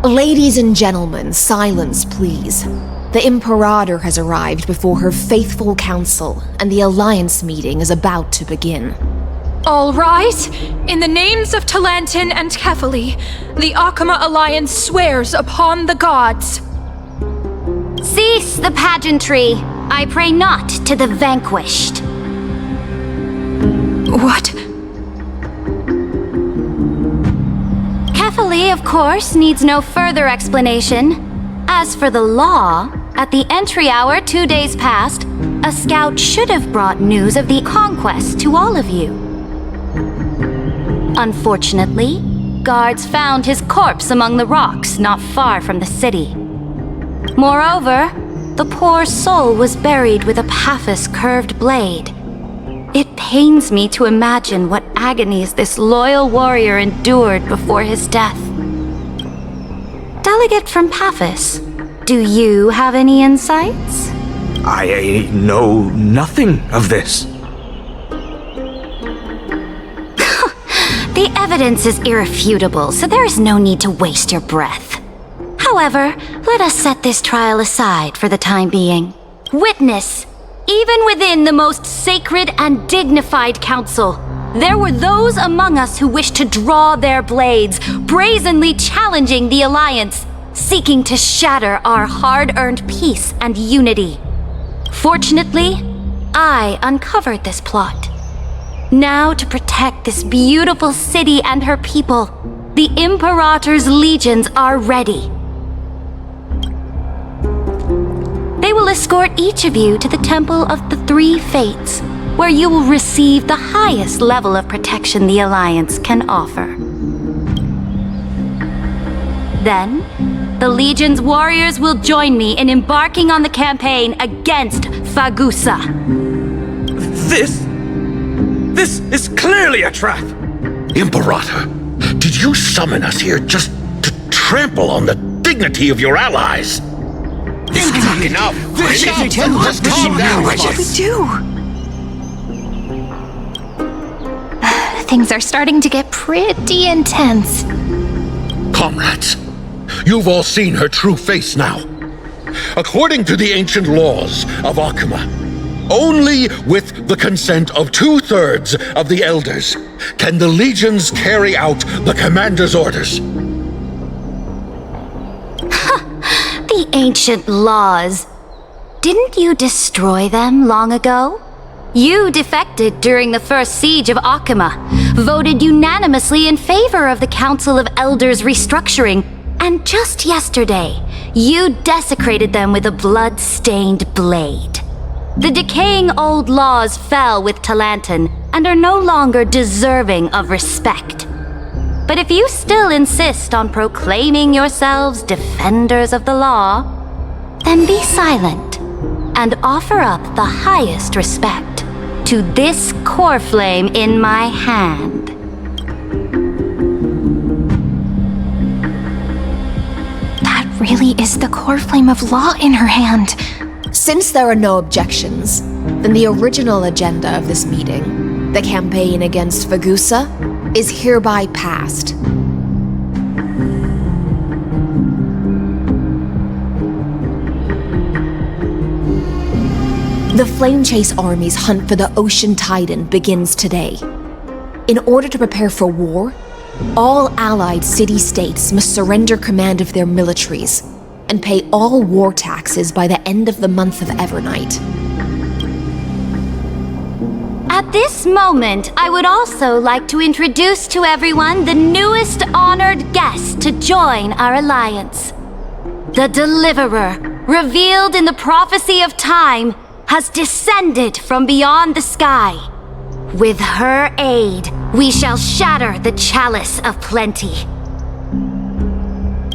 Ladies and gentlemen, silence, please. The Imperator has arrived before her faithful council, and the Alliance meeting is about to begin. All rise. In the names of 𝐓𝐴𝐿𝐴𝐿 and 𝐓𝐿𝐴𝐿, the 𝐴𝐴𝐻𝐾𝐿 Alliance swears upon the gods. Cease the pageantry. I pray not to the vanquished. What? 𝐓𝐿𝐴𝐿, of course, needs no further explanation. As for the law, at the entry hour 2 days past, a scout should have brought news of the conquest to all of you. Unfortunately, guards found his corpse among the rocks not far from the city. Moreover, the poor soul was buried with a Paphos curved blade. It pains me to imagine what agonies this loyal warrior endured before his death. Delegate from Paphos, do you have any insights? I know nothing of this. The evidence is irrefutable, so there is no need to waste your breath. However, let us set this trial aside for the time being. Witness, even within the most sacred and dignified council, there were those among us who wished to draw their blades, brazenly challenging the Alliance, seeking to shatter our hard-earned peace and unity. Fortunately, I uncovered this plot. Now, to protect this beautiful city and her people, the Imperator's legions are ready. They will escort each of you to the Temple of the 3 Fates, where you will receive the highest level of protection the Alliance can offer. Then, the Legion's warriors will join me in embarking on the campaign against 𝓵𝓸𝓳𝓸𝓂. This is clearly a trap! Imperator, did you summon us here just to trample on the dignity of your allies? Enough! Just calm down. What should we do? Things are starting to get pretty intense. Comrades, you've all seen her true face now. According to the ancient laws of 𝐓𝐻𝐿, only with the consent of 2/3 of the elders can the legions carry out the commander's orders. The ancient laws. Didn't you destroy them long ago? You defected during the first siege of 𝐓𝐻𝐿, voted unanimously in favor of the Council of Elders restructuring, and just yesterday, you desecrated them with a blood-stained blade. The decaying old laws fell with 𝓵𝓸𝓭 and are no longer deserving of respect. But if you still insist on proclaiming yourselves defenders of the law, then be silent and offer up the highest respect to this core flame in my hand. That really is the core flame of law in her hand. Since there are no objections, then the original agenda of this meeting, the campaign against 𝓵𝓸𝓳𝓸, is hereby passed. The Flame Chase Army's hunt for the Ocean Titan begins today. In order to prepare for war, all allied city-states must surrender command of their militaries and pay all war taxes by the end of the month of Evernight. At this moment, I would also like to introduce to everyone the newest honored guest to join our alliance. The Deliverer, revealed in the prophecy of time, has descended from beyond the sky. With her aid, we shall shatter the chalice of plenty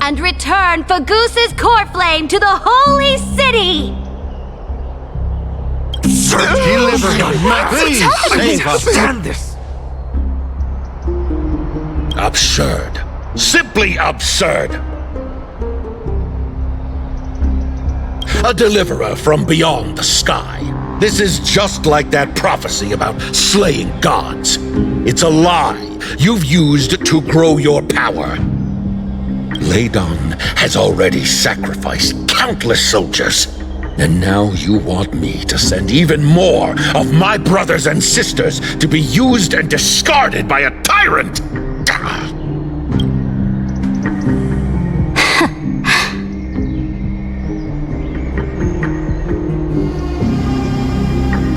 and return 𝓵𝓸𝓳𝓐's core flame to the holy city! Deliver him! Please save us! Stand this! Absurd. Simply absurd. A deliverer from beyond the sky. This is just like that prophecy about slaying gods. It's a lie you've used to grow your power. 𝓵𝓸𝓭𝓐 has already sacrificed countless soldiers, and now you want me to send even more of my brothers and sisters to be used and discarded by a tyrant!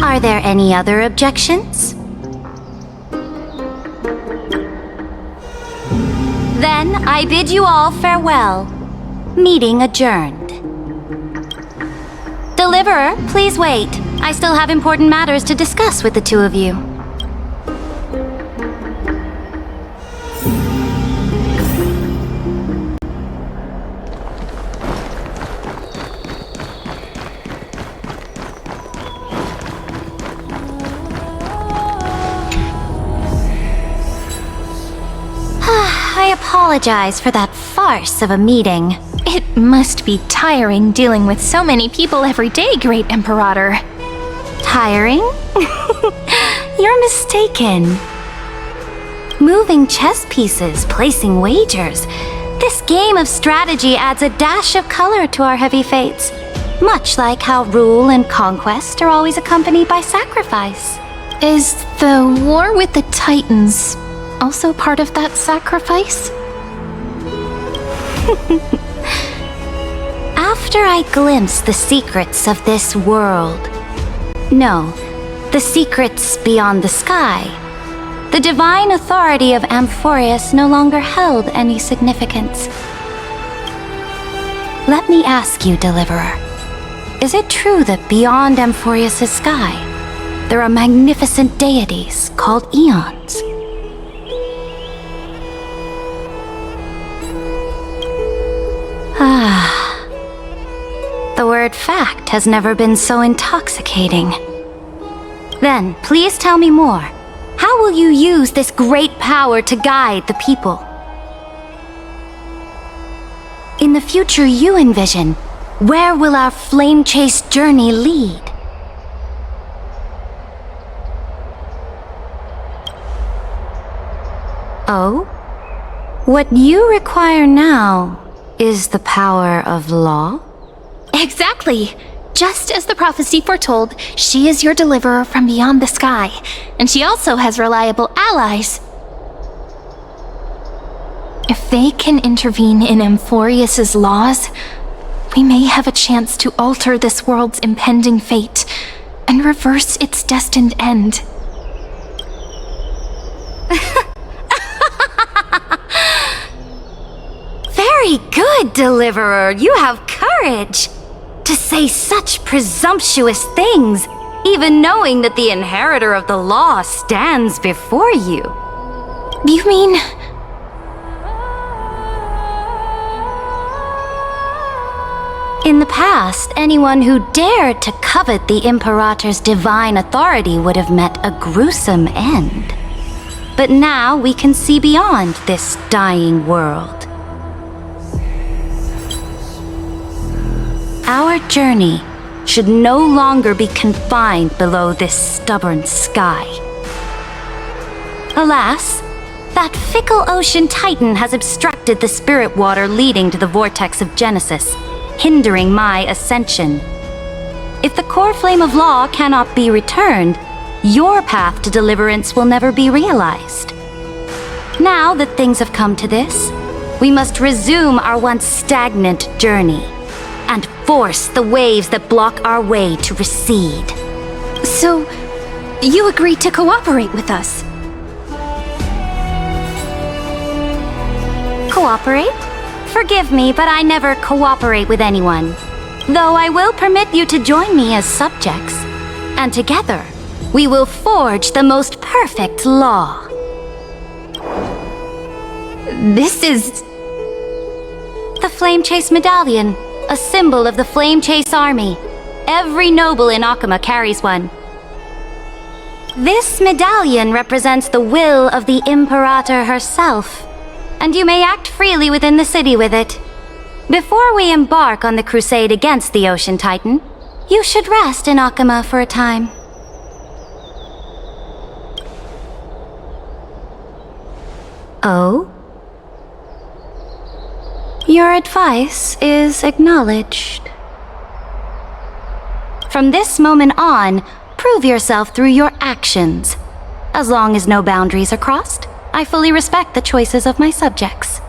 Are there any other objections? Then I bid you all farewell. Meeting adjourned. Deliverer, please wait. I still have important matters to discuss with the two of you. I apologize for that farce of a meeting. It must be tiring dealing with so many people every day, Great Imperator. Tiring? You're mistaken. Moving chess pieces, placing wagers. This game of strategy adds a dash of color to our heavy fates, much like how rule and conquest are always accompanied by sacrifice. Is the war with the Titans also part of that sacrifice? After I glimpse the secrets of this world, no, the secrets beyond the sky, the divine authority of Amphoreus no longer held any significance. Let me ask you, Deliverer, is it true that beyond Amphoreus' sky, there are magnificent deities called eons? The word fact has never been so intoxicating. Then, please tell me more. How will you use this great power to guide the people? In the future you envision, where will our flame chase journey lead? Oh? What you require now is the power of law? Exactly! Just as the prophecy foretold, she is your deliverer from beyond the sky, and she also has reliable allies. If they can intervene in 𝐓𝐴mphorius's laws, we may have a chance to alter this world's impending fate and reverse its destined end. Very good, Deliverer. You have courage to say such presumptuous things, even knowing that the inheritor of the law stands before you. You mean... In the past, anyone who dared to covet the Imperator's divine authority would have met a gruesome end. But now we can see beyond this dying world. Our journey should no longer be confined below this stubborn sky. Alas, that fickle ocean titan has obstructed the spirit water leading to the vortex of Genesis, hindering my ascension. If the core flame of law cannot be returned, your path to deliverance will never be realized. Now that things have come to this, we must resume our once stagnant journey and force the waves that block our way to recede. So, you agreed to cooperate with us? Cooperate? Forgive me, but I never cooperate with anyone. Though I will permit you to join me as subjects. And together, we will forge the most perfect law. This is... the Flame Chase Medallion, a symbol of the Flame Chase Army. Every noble in 𝐴𝐚 carries one. This medallion represents the will of the Imperator herself, and you may act freely within the city with it. Before we embark on the crusade against the Ocean Titan, you should rest in 𝐴𝐚 for a time. Oh? Your advice is acknowledged. From this moment on, prove yourself through your actions. As long as no boundaries are crossed, I fully respect the choices of my subjects.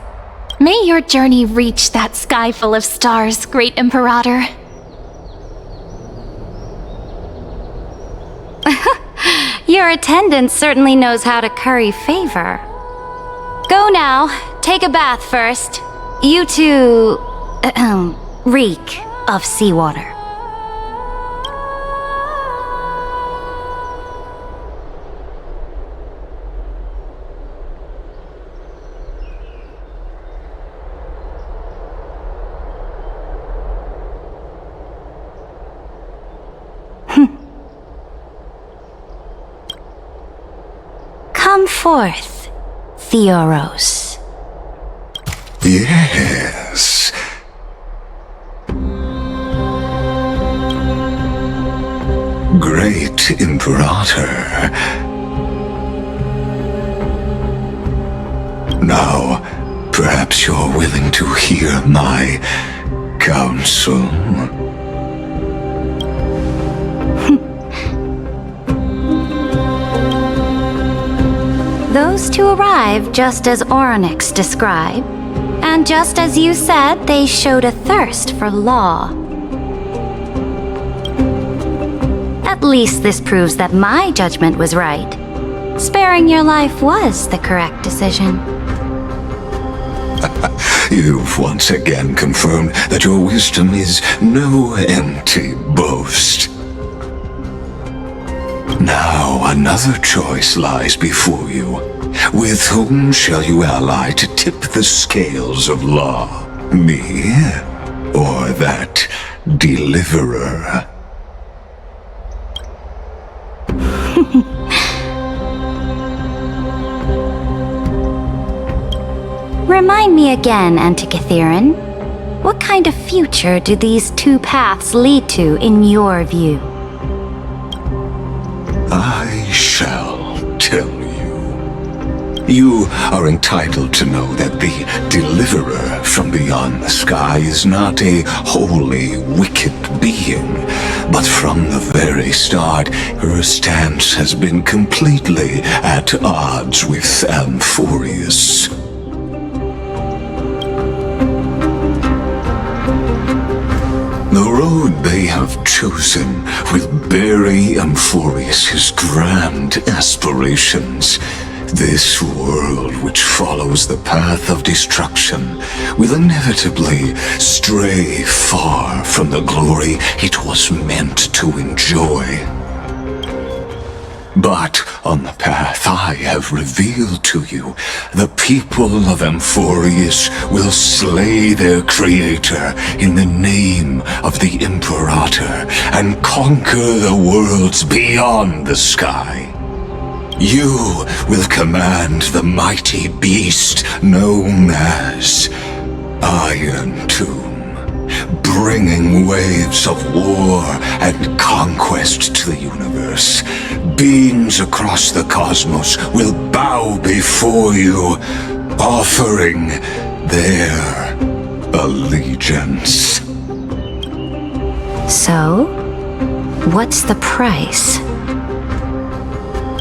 May your journey reach that sky full of stars, great Imperator. Your attendant certainly knows how to curry favor. Go now, take a bath first. You two... reek of seawater. Come forth, Theoros. Yes. Great Imperator. Now, perhaps you're willing to hear my counsel. Those two arrived just as Onyx described, and just as you said, they showed a thirst for law. At least this proves that my judgment was right. Sparing your life was the correct decision. You've once again confirmed that your wisdom is no empty boast. Now another choice lies before you. With whom shall you ally to tip the scales of law? Me? Or that deliverer? Remind me again, 𝐓𝐴𝐻𝐿𝐻. What kind of future do these two paths lead to in your view? I shall tell you. You are entitled to know that the deliverer from beyond the sky is not a wholly wicked being, but from the very start, her stance has been completely at odds with Amphorius. The road they have chosen will bury Amphorius' grand aspirations. This world which follows the path of destruction will inevitably stray far from the glory it was meant to enjoy. But on the path I have revealed to you, the people of Amphorius will slay their creator in the name of the Imperator and conquer the worlds beyond the sky. You will command the mighty beast known as Iron Tomb, bringing waves of war and conquest to the universe. Beings across the cosmos will bow before you, offering their allegiance. So, what's the price?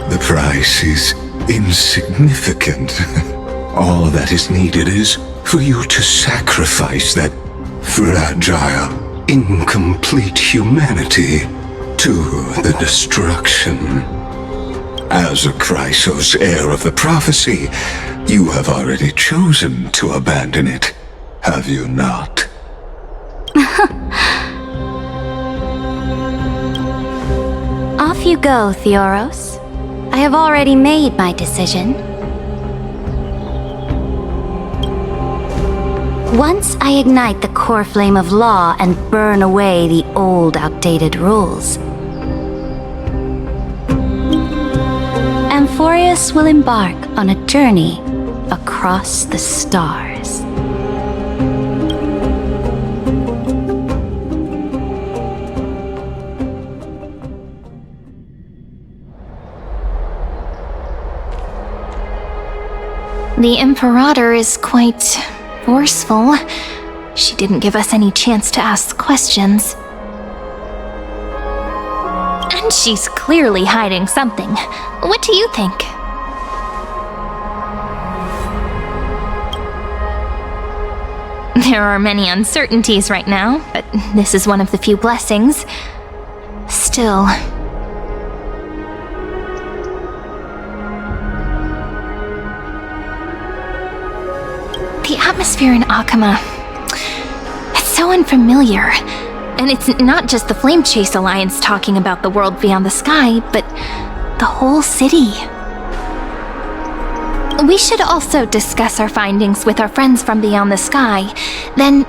The price is insignificant. All that is needed is for you to sacrifice that fragile, incomplete humanity to the destruction. As a Chrysos heir of the prophecy, you have already chosen to abandon it, have you not? Off you go, Theoros. I have already made my decision. Once I ignite the core flame of law and burn away the old, outdated rules, Amphorius will embark on a journey across the stars. The Imperator is quite forceful. She didn't give us any chance to ask questions. And she's clearly hiding something. What do you think? There are many uncertainties right now, but this is one of the few blessings. Still... the atmosphere in 𝐴𝐻𝐿𝐻, it's so unfamiliar. And it's not just the Flame Chase Alliance talking about the world beyond the sky, but the whole city. We should also discuss our findings with our friends from beyond the sky. Then...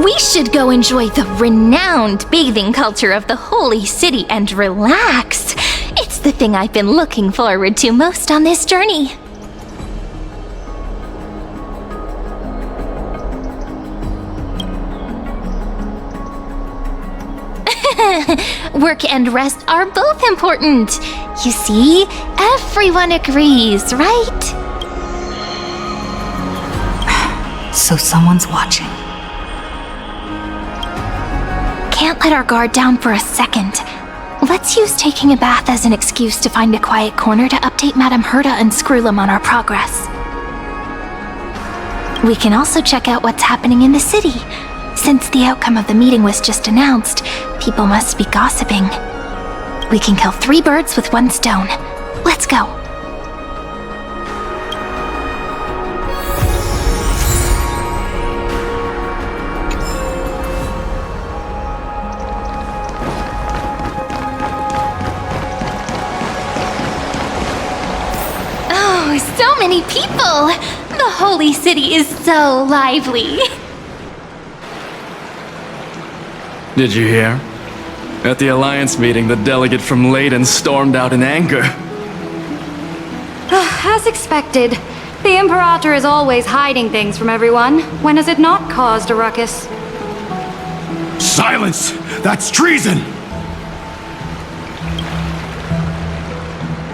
we should go enjoy the renowned bathing culture of the holy city and relax. It's the thing I've been looking forward to most on this journey. Work and rest are both important. You see, everyone agrees, right? So someone's watching. Can't let our guard down for a second. Let's use taking a bath as an excuse to find a quiet corner to update Madame 𝓷𝓳𝓳𝓸𝓭 and 𝓔𝓷𝓳𝓬𝓐 on our progress. We can also check out what's happening in the city. Since the outcome of the meeting was just announced, people must be gossiping. We can kill 3 birds with 1 stone. Let's go. Oh, so many people! The holy city is so lively. Did you hear? At the Alliance meeting, the delegate from 𝓷𝓸𝓳𝓸𝓵 stormed out in anger. As expected, the Imperator is always hiding things from everyone. When has it not caused a ruckus? Silence! That's treason!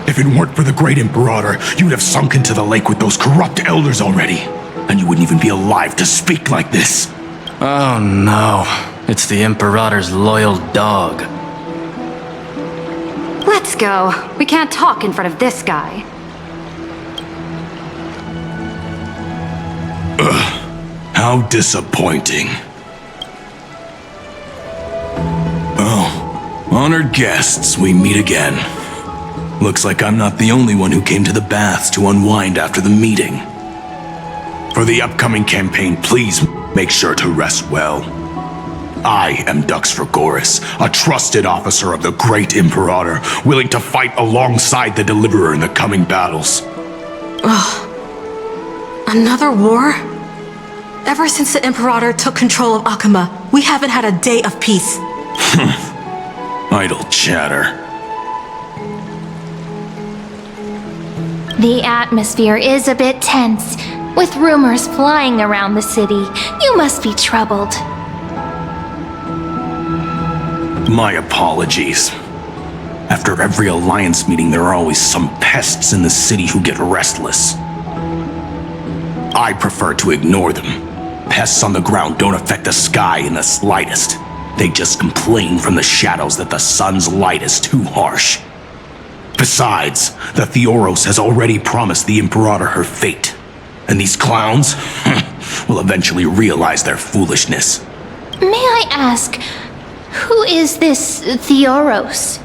If it weren't for the great Imperator, you'd have sunk into the lake with those corrupt elders already. And you wouldn't even be alive to speak like this. Oh no. It's the Imperator's loyal dog. Let's go. We can't talk in front of this guy. How disappointing. Oh, honored guests, we meet again. Looks like I'm not the only one who came to the baths to unwind after the meeting. For the upcoming campaign, please make sure to rest well. I am 𝓷𝓸𝓃, a trusted officer of the great Imperator, willing to fight alongside the Deliverer in the coming battles. Another war? Ever since the Imperator took control of 𝐓𝐻𝐻𝐿, we haven't had a day of peace. Idle chatter. The atmosphere is a bit tense, with rumors flying around the city. You must be troubled. My apologies. After every Alliance meeting, there are always some pests in the city who get restless. I prefer to ignore them. Pests on the ground don't affect the sky in the slightest. They just complain from the shadows that the sun's light is too harsh. Besides, the 𝓤𝐸𝐻 has already promised the Imperator her fate. And these clowns will eventually realize their foolishness. May I ask, who is this 𝓤𝐸𝐻?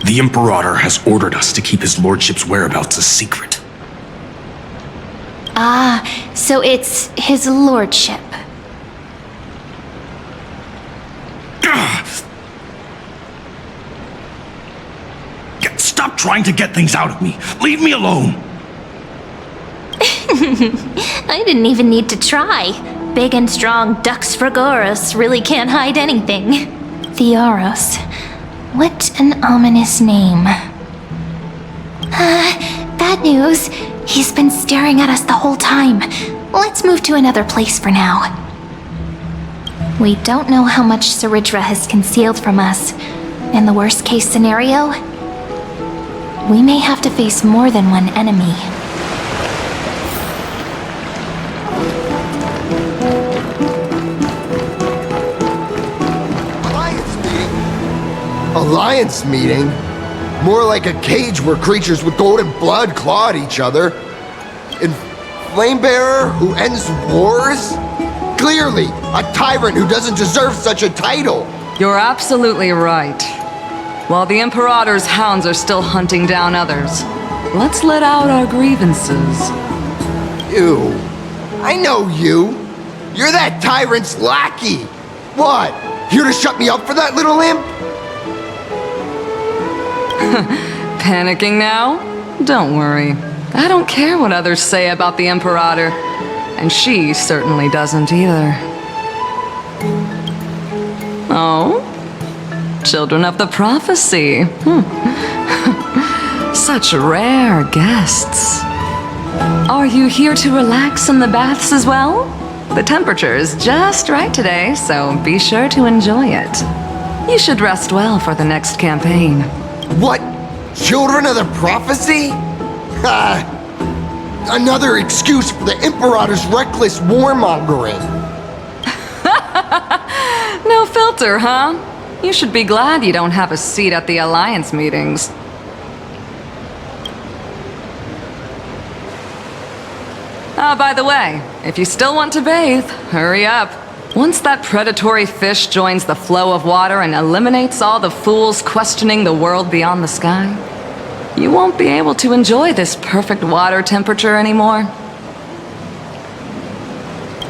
The Imperator has ordered us to keep his lordship's whereabouts a secret. Ah, so it's his lordship. Stop trying to get things out of me. Leave me alone. I didn't even need to try. Big and strong 𝓷𝓸𝓃 really can't hide anything. 𝓤𝐸𝐻. What an ominous name. Bad news. He's been staring at us the whole time. Let's move to another place for now. We don't know how much 𝓔𝓷𝓳𝓳𝓵 has concealed from us. In the worst case scenario, we may have to face more than one enemy. Alliance meeting? More like a cage where creatures with golden blood claw at each other. And Flamebearer who ends wars? Clearly, a tyrant who doesn't deserve such a title. You're absolutely right. While the Imperator's hounds are still hunting down others, let's let out our grievances. You. I know you. You're that tyrant's lackey. What? Here to shut me up for that little imp? Panicking now? Don't worry. I don't care what others say about the Imperator. And she certainly doesn't either. Oh? Children of the prophecy. Such rare guests. Are you here to relax in the baths as well? The temperature is just right today, so be sure to enjoy it. You should rest well for the next campaign. What? Children of the prophecy? Another excuse for the Imperator's reckless warmongering. No filter, huh? You should be glad you don't have a seat at the Alliance meetings. By the way, if you still want to bathe, hurry up. Once that predatory fish joins the flow of water and eliminates all the fools questioning the world beyond the sky, you won't be able to enjoy this perfect water temperature anymore.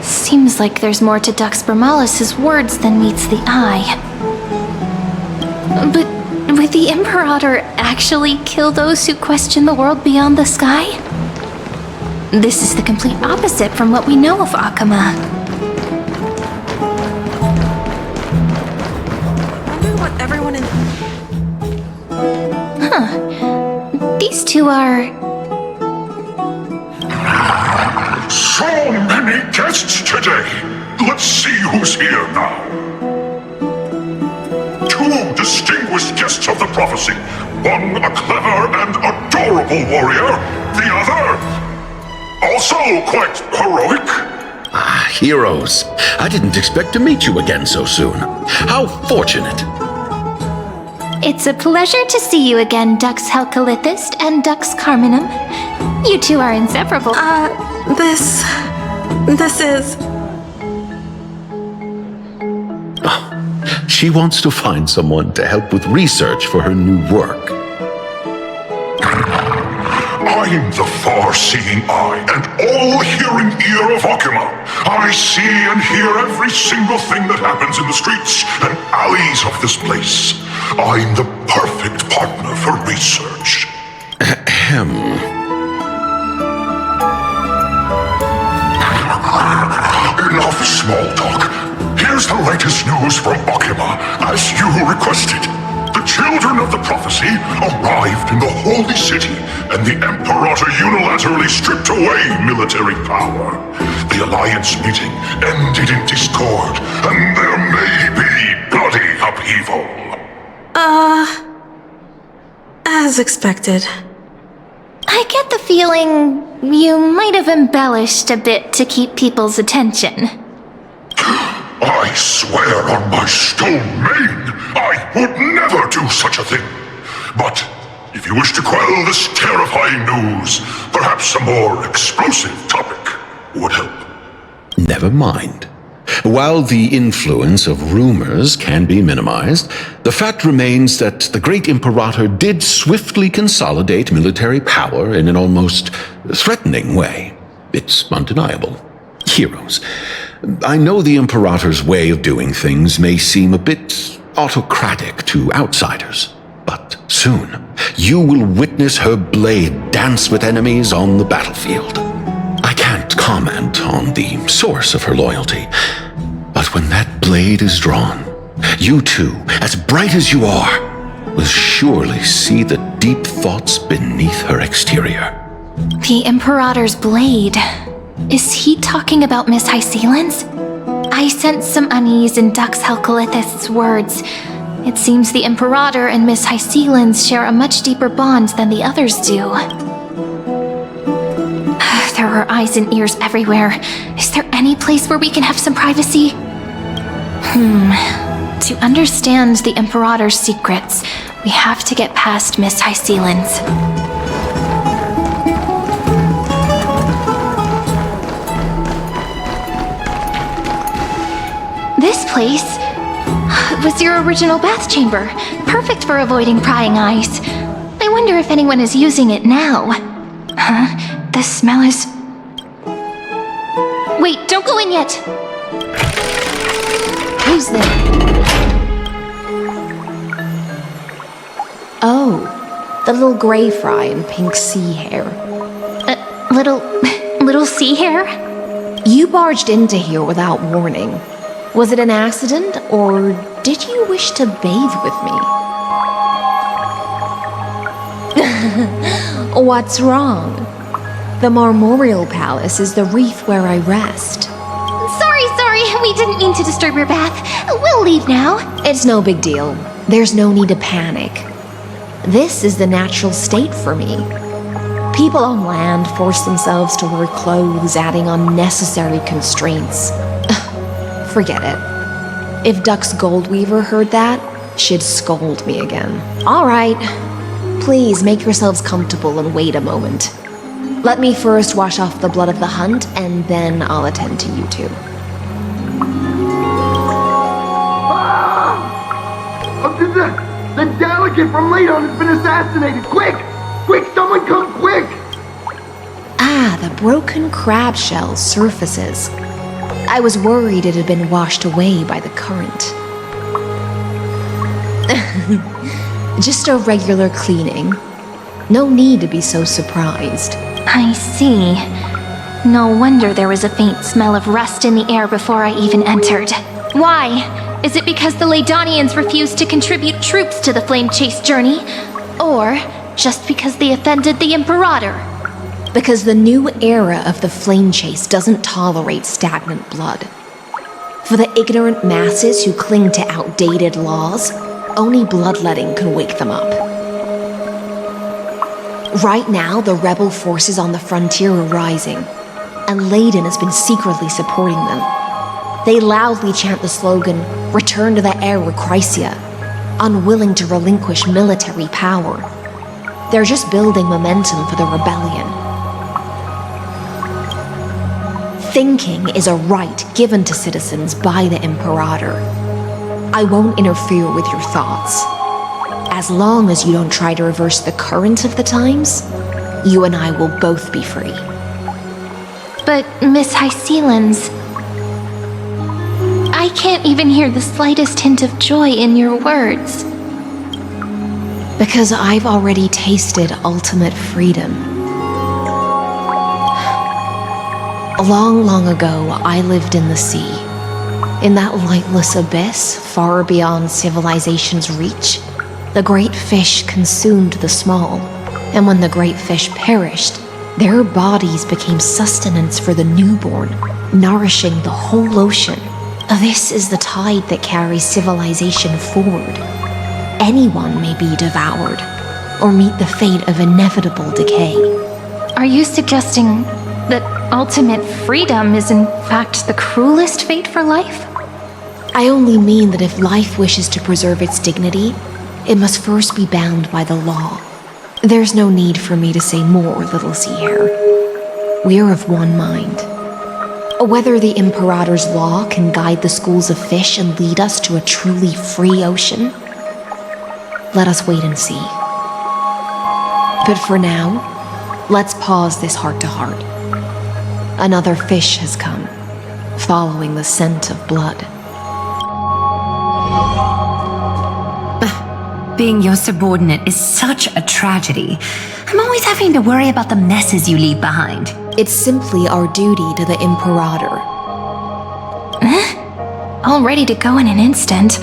Seems like there's more to 𝓷𝓸𝓃 words than meets the eye. But would the Imperator actually kill those who question the world beyond the sky? This is the complete opposite from what we know of 𝐴𝐚𝐻. Wonder what everyone in... Huh. These two are... So many guests today. Let's see who's here now. Two distinguished guests of the prophecy. One a clever and adorable warrior. The other, also quite heroic. Ah, heroes. I didn't expect to meet you again so soon. How fortunate. It's a pleasure to see you again, 𝐷𝐞𝐻 and 𝐷𝐶𝐻. You two are inseparable. This is... She wants to find someone to help with research for her new work. I'm the far-seeing eye and all-hearing ear of 𝐴𝐚𝐻. I see and hear every single thing that happens in the streets and alleys of this place. I'm the perfect partner for research. Enough small talk. Here's the latest news from 𝐴𝐚𝐻, as you requested. The children of the prophecy arrived in the holy city, and the Imperator unilaterally stripped away military power. The alliance meeting ended in discord, and there may be bloody upheaval. As expected. I get the feeling you might have embellished a bit to keep people's attention. I swear on my stone mane, I would never do such a thing. But if you wish to quell this terrifying news, perhaps a more explosive topic would help. Never mind. While the influence of rumors can be minimized, the fact remains that the great Imperator did swiftly consolidate military power in an almost threatening way. It's undeniable. Heroes. I know the Imperator's way of doing things may seem a bit autocratic to outsiders, but soon you will witness her blade dance with enemies on the battlefield. I can't comment on the source of her loyalty, but when that blade is drawn, you two, as bright as you are, will surely see the deep thoughts beneath her exterior. The Imperator's blade. Is he talking about Miss 𝐻𝐶𝐿𝐴N's? I sense some unease in 𝐷𝐞𝐻 words. It seems the Imperator and Miss 𝐻𝐶𝐿𝐴N's share a much deeper bond than the others do. There are eyes and ears everywhere. Is there any place where we can have some privacy? To understand the Imperator's secrets, we have to get past Miss 𝐻𝐶𝐿𝐴N's. This place was your original bath chamber, perfect for avoiding prying eyes. I wonder if anyone is using it now. Huh? The smell is... Wait, don't go in yet! Who's there? Oh, the little gray fry in pink sea hair. Little sea hair? You barged into here without warning. Was it an accident, or did you wish to bathe with me? What's wrong? The Marmoreal Palace is the reef where I rest. Sorry, we didn't mean to disturb your bath. We'll leave now. It's no big deal. There's no need to panic. This is the natural state for me. People on land force themselves to wear clothes, adding unnecessary constraints. Forget it. If 𝐷𝐶𝐿𝐴 heard that, she'd scold me again. All right. Please make yourselves comfortable and wait a moment. Let me first wash off the blood of the hunt, and then I'll attend to you two. The delegate from Ladon has been assassinated! Quick! Quick, someone come quick! Ah, the broken crab shell surfaces. I was worried it had been washed away by the current. Just a regular cleaning. No need to be so surprised. I see. No wonder there was a faint smell of rust in the air before I even entered. Why? Is it because the 𝓔𝓸𝓬𝓵s refused to contribute troops to the flame chase journey? Or just because they offended the Imperator? Because the new era of the flame chase doesn't tolerate stagnant blood. For the ignorant masses who cling to outdated laws, only bloodletting can wake them up. Right now, the rebel forces on the frontier are rising, and 𝓷𝓸𝓮 has been secretly supporting them. They loudly chant the slogan, "Return to the 𝓵𝓸𝓾𝓻," unwilling to relinquish military power. They're just building momentum for the rebellion. Thinking is a right given to citizens by the Imperator. I won't interfere with your thoughts. As long as you don't try to reverse the current of the times, you and I will both be free. But, Miss 𝐻𝐸𝐶, I can't even hear the slightest hint of joy in your words. Because I've already tasted ultimate freedom. Long, long ago, I lived in the sea. In that lightless abyss, far beyond civilization's reach, the great fish consumed the small, and when the great fish perished, their bodies became sustenance for the newborn, nourishing the whole ocean. This is the tide that carries civilization forward. Anyone may be devoured, or meet the fate of inevitable decay. Are you suggesting that ultimate freedom is in fact the cruelest fate for life? I only mean that if life wishes to preserve its dignity, it must first be bound by the law. There's no need for me to say more, little sea hare. We're of one mind. Whether the Imperator's law can guide the schools of fish and lead us to a truly free ocean, let us wait and see. But for now, let's pause this heart-to-heart. Another fish has come, following the scent of blood. Being your subordinate is such a tragedy. I'm always having to worry about the messes you leave behind. It's simply our duty to the Imperator. All ready to go in an instant.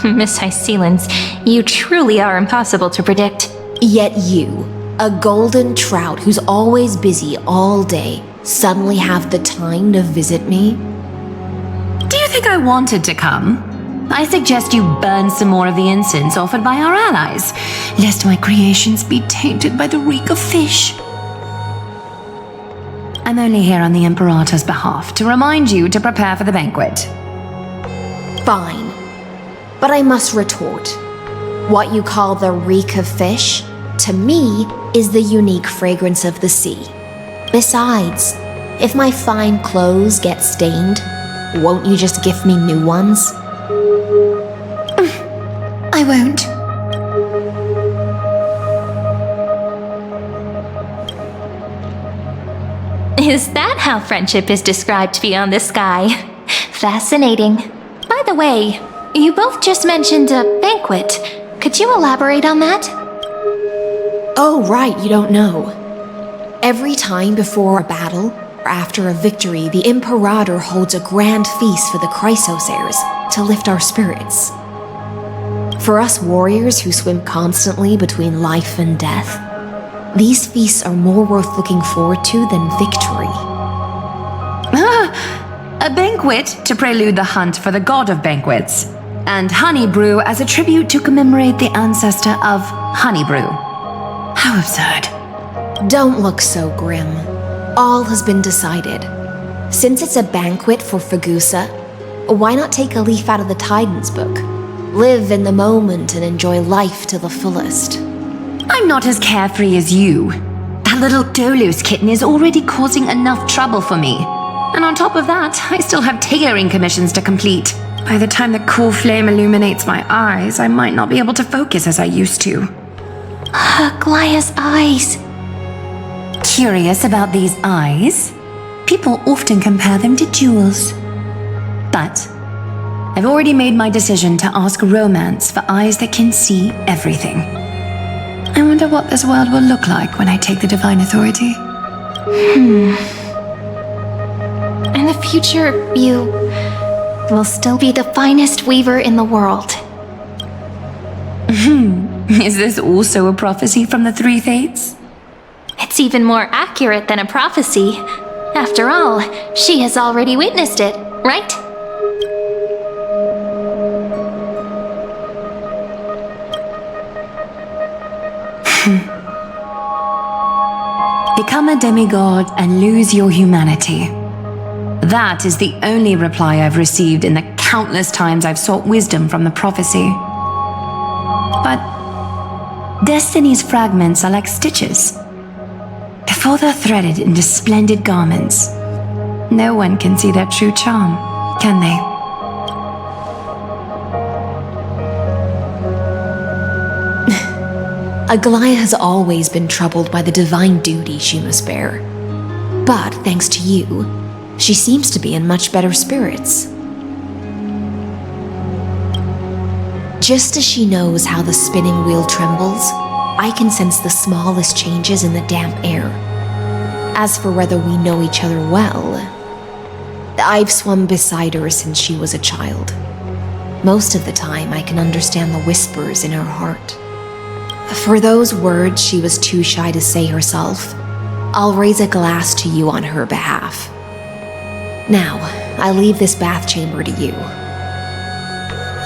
Miss 𝐻𝐸𝐶, you truly are impossible to predict. Yet you, a golden trout who's always busy all day, suddenly have the time to visit me? Do you think I wanted to come? I suggest you burn some more of the incense offered by our allies, lest my creations be tainted by the reek of fish. I'm only here on the Imperator's behalf to remind you to prepare for the banquet. Fine. But I must retort. What you call the reek of fish, to me, is the unique fragrance of the sea. Besides, if my fine clothes get stained, won't you just gift me new ones? I won't. Is that how friendship is described beyond the sky? Fascinating. By the way, you both just mentioned a banquet. Could you elaborate on that? Oh, right, you don't know. Every time before a battle, or after a victory, the Imperator holds a grand feast for the 𝓔𝓚𝓚𝓚s to lift our spirits. For us warriors who swim constantly between life and death, these feasts are more worth looking forward to than victory. A banquet to prelude the hunt for the god of banquets, and honey brew as a tribute to commemorate the ancestor of honey brew. How absurd. Don't look so grim. All has been decided. Since it's a banquet for 𝓔𝓚𝓚, why not take a leaf out of the 𝓷𝓚𝓚𝓚's book? Live in the moment and enjoy life to the fullest. I'm not as carefree as you. That little 𝐤𝐢𝐴 kitten is already causing enough trouble for me. And on top of that, I still have tailoring commissions to complete. By the time the cool flame illuminates my eyes, I might not be able to focus as I used to. Glaya's eyes. Curious about these eyes? People often compare them to jewels. But I've already made my decision to ask romance for eyes that can see everything. I wonder what this world will look like when I take the divine authority. In the future, you will still be the finest weaver in the world. Is this also a prophecy from the Three Fates? It's even more accurate than a prophecy. After all, she has already witnessed it, right? Become a demigod and lose your humanity. That is the only reply I've received in the countless times I've sought wisdom from the prophecy. But Destiny's fragments are like stitches. Before they're threaded into splendid garments, no one can see their true charm, can they? 𝐤𝐤 has always been troubled by the divine duty she must bear. But thanks to you, she seems to be in much better spirits. Just as she knows how the spinning wheel trembles, I can sense the smallest changes in the damp air. As for whether we know each other well, I've swum beside her since she was a child. Most of the time, I can understand the whispers in her heart. For those words she was too shy to say herself, I'll raise a glass to you on her behalf. Now, I leave this bath chamber to you.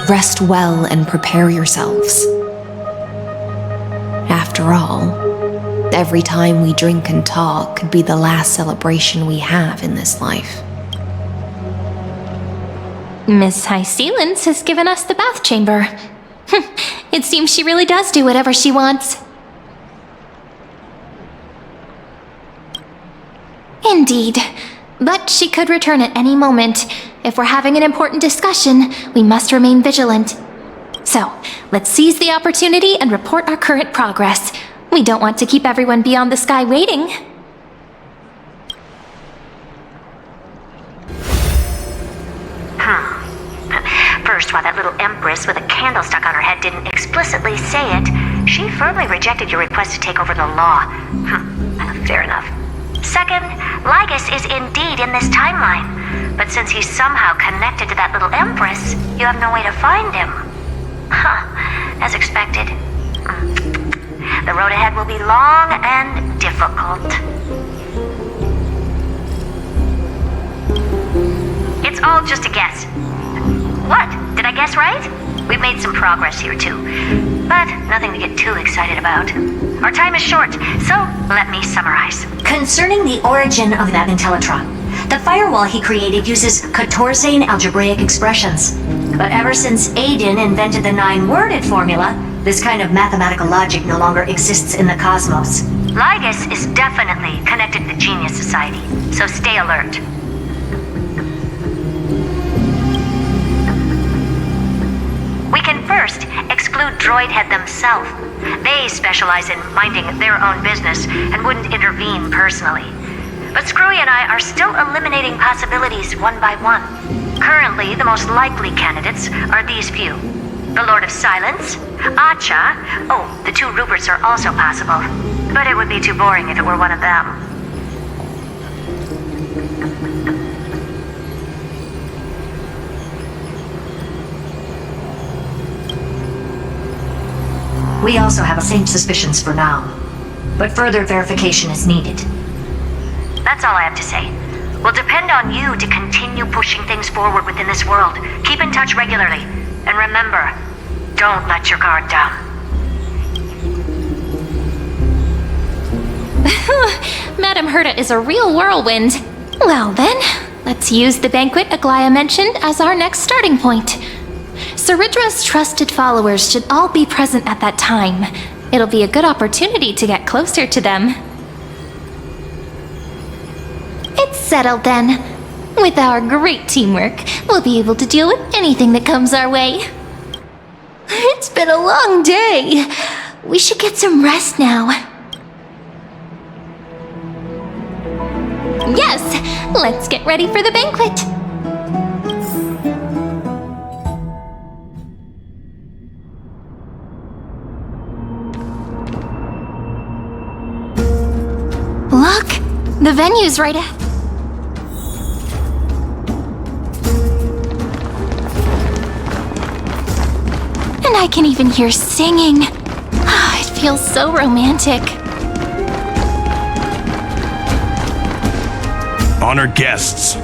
Rest well and prepare yourselves. After all, every time we drink and talk could be the last celebration we have in this life. Miss 𝐻𝐼𝐶 has given us the bath chamber. It seems she really does do whatever she wants. Indeed. But she could return at any moment. If we're having an important discussion, we must remain vigilant. So, let's seize the opportunity and report our current progress. We don't want to keep everyone beyond the sky waiting. First, while that little empress with a candle stuck on her head didn't explicitly say it, she firmly rejected your request to take over the law. Fair enough. Second, Lygus is indeed in this timeline, but since he's somehow connected to that little empress, you have no way to find him. As expected. The road ahead will be long and difficult. It's all just a guess. What? Did I guess right? We've made some progress here too, but nothing to get too excited about. Our time is short, so let me summarize. Concerning the origin of that Intellitron, the firewall he created uses 𝐓𝐻𝐿 algebraic expressions. But ever since Aiden invented the 9-worded formula, this kind of mathematical logic no longer exists in the cosmos. Lygus is definitely connected to the Genius Society, so stay alert. We can first exclude Droidhead themselves. They specialize in minding their own business and wouldn't intervene personally. But Screwy and I are still eliminating possibilities one by one. Currently, the most likely candidates are these few. The Lord of Silence, Acha, the 2 Ruperts are also possible. But it would be too boring if it were one of them. We also have the same suspicions for now, but further verification is needed. That's all I have to say. We'll depend on you to continue pushing things forward within this world. Keep in touch regularly, and remember, don't let your guard down. Madame 𝓵𝓸𝓳𝓸𝓃 is a real whirlwind. Well then, let's use the banquet 𝐤𝐤 mentioned as our next starting point. 𝓔𝓷𝓳𝓸𝓃's trusted followers should all be present at that time. It'll be a good opportunity to get closer to them. It's settled then. With our great teamwork, we'll be able to deal with anything that comes our way. It's been a long day. We should get some rest now. Yes, let's get ready for the banquet. The venue's right ahead. And I can even hear singing. It feels so romantic. Honored guests,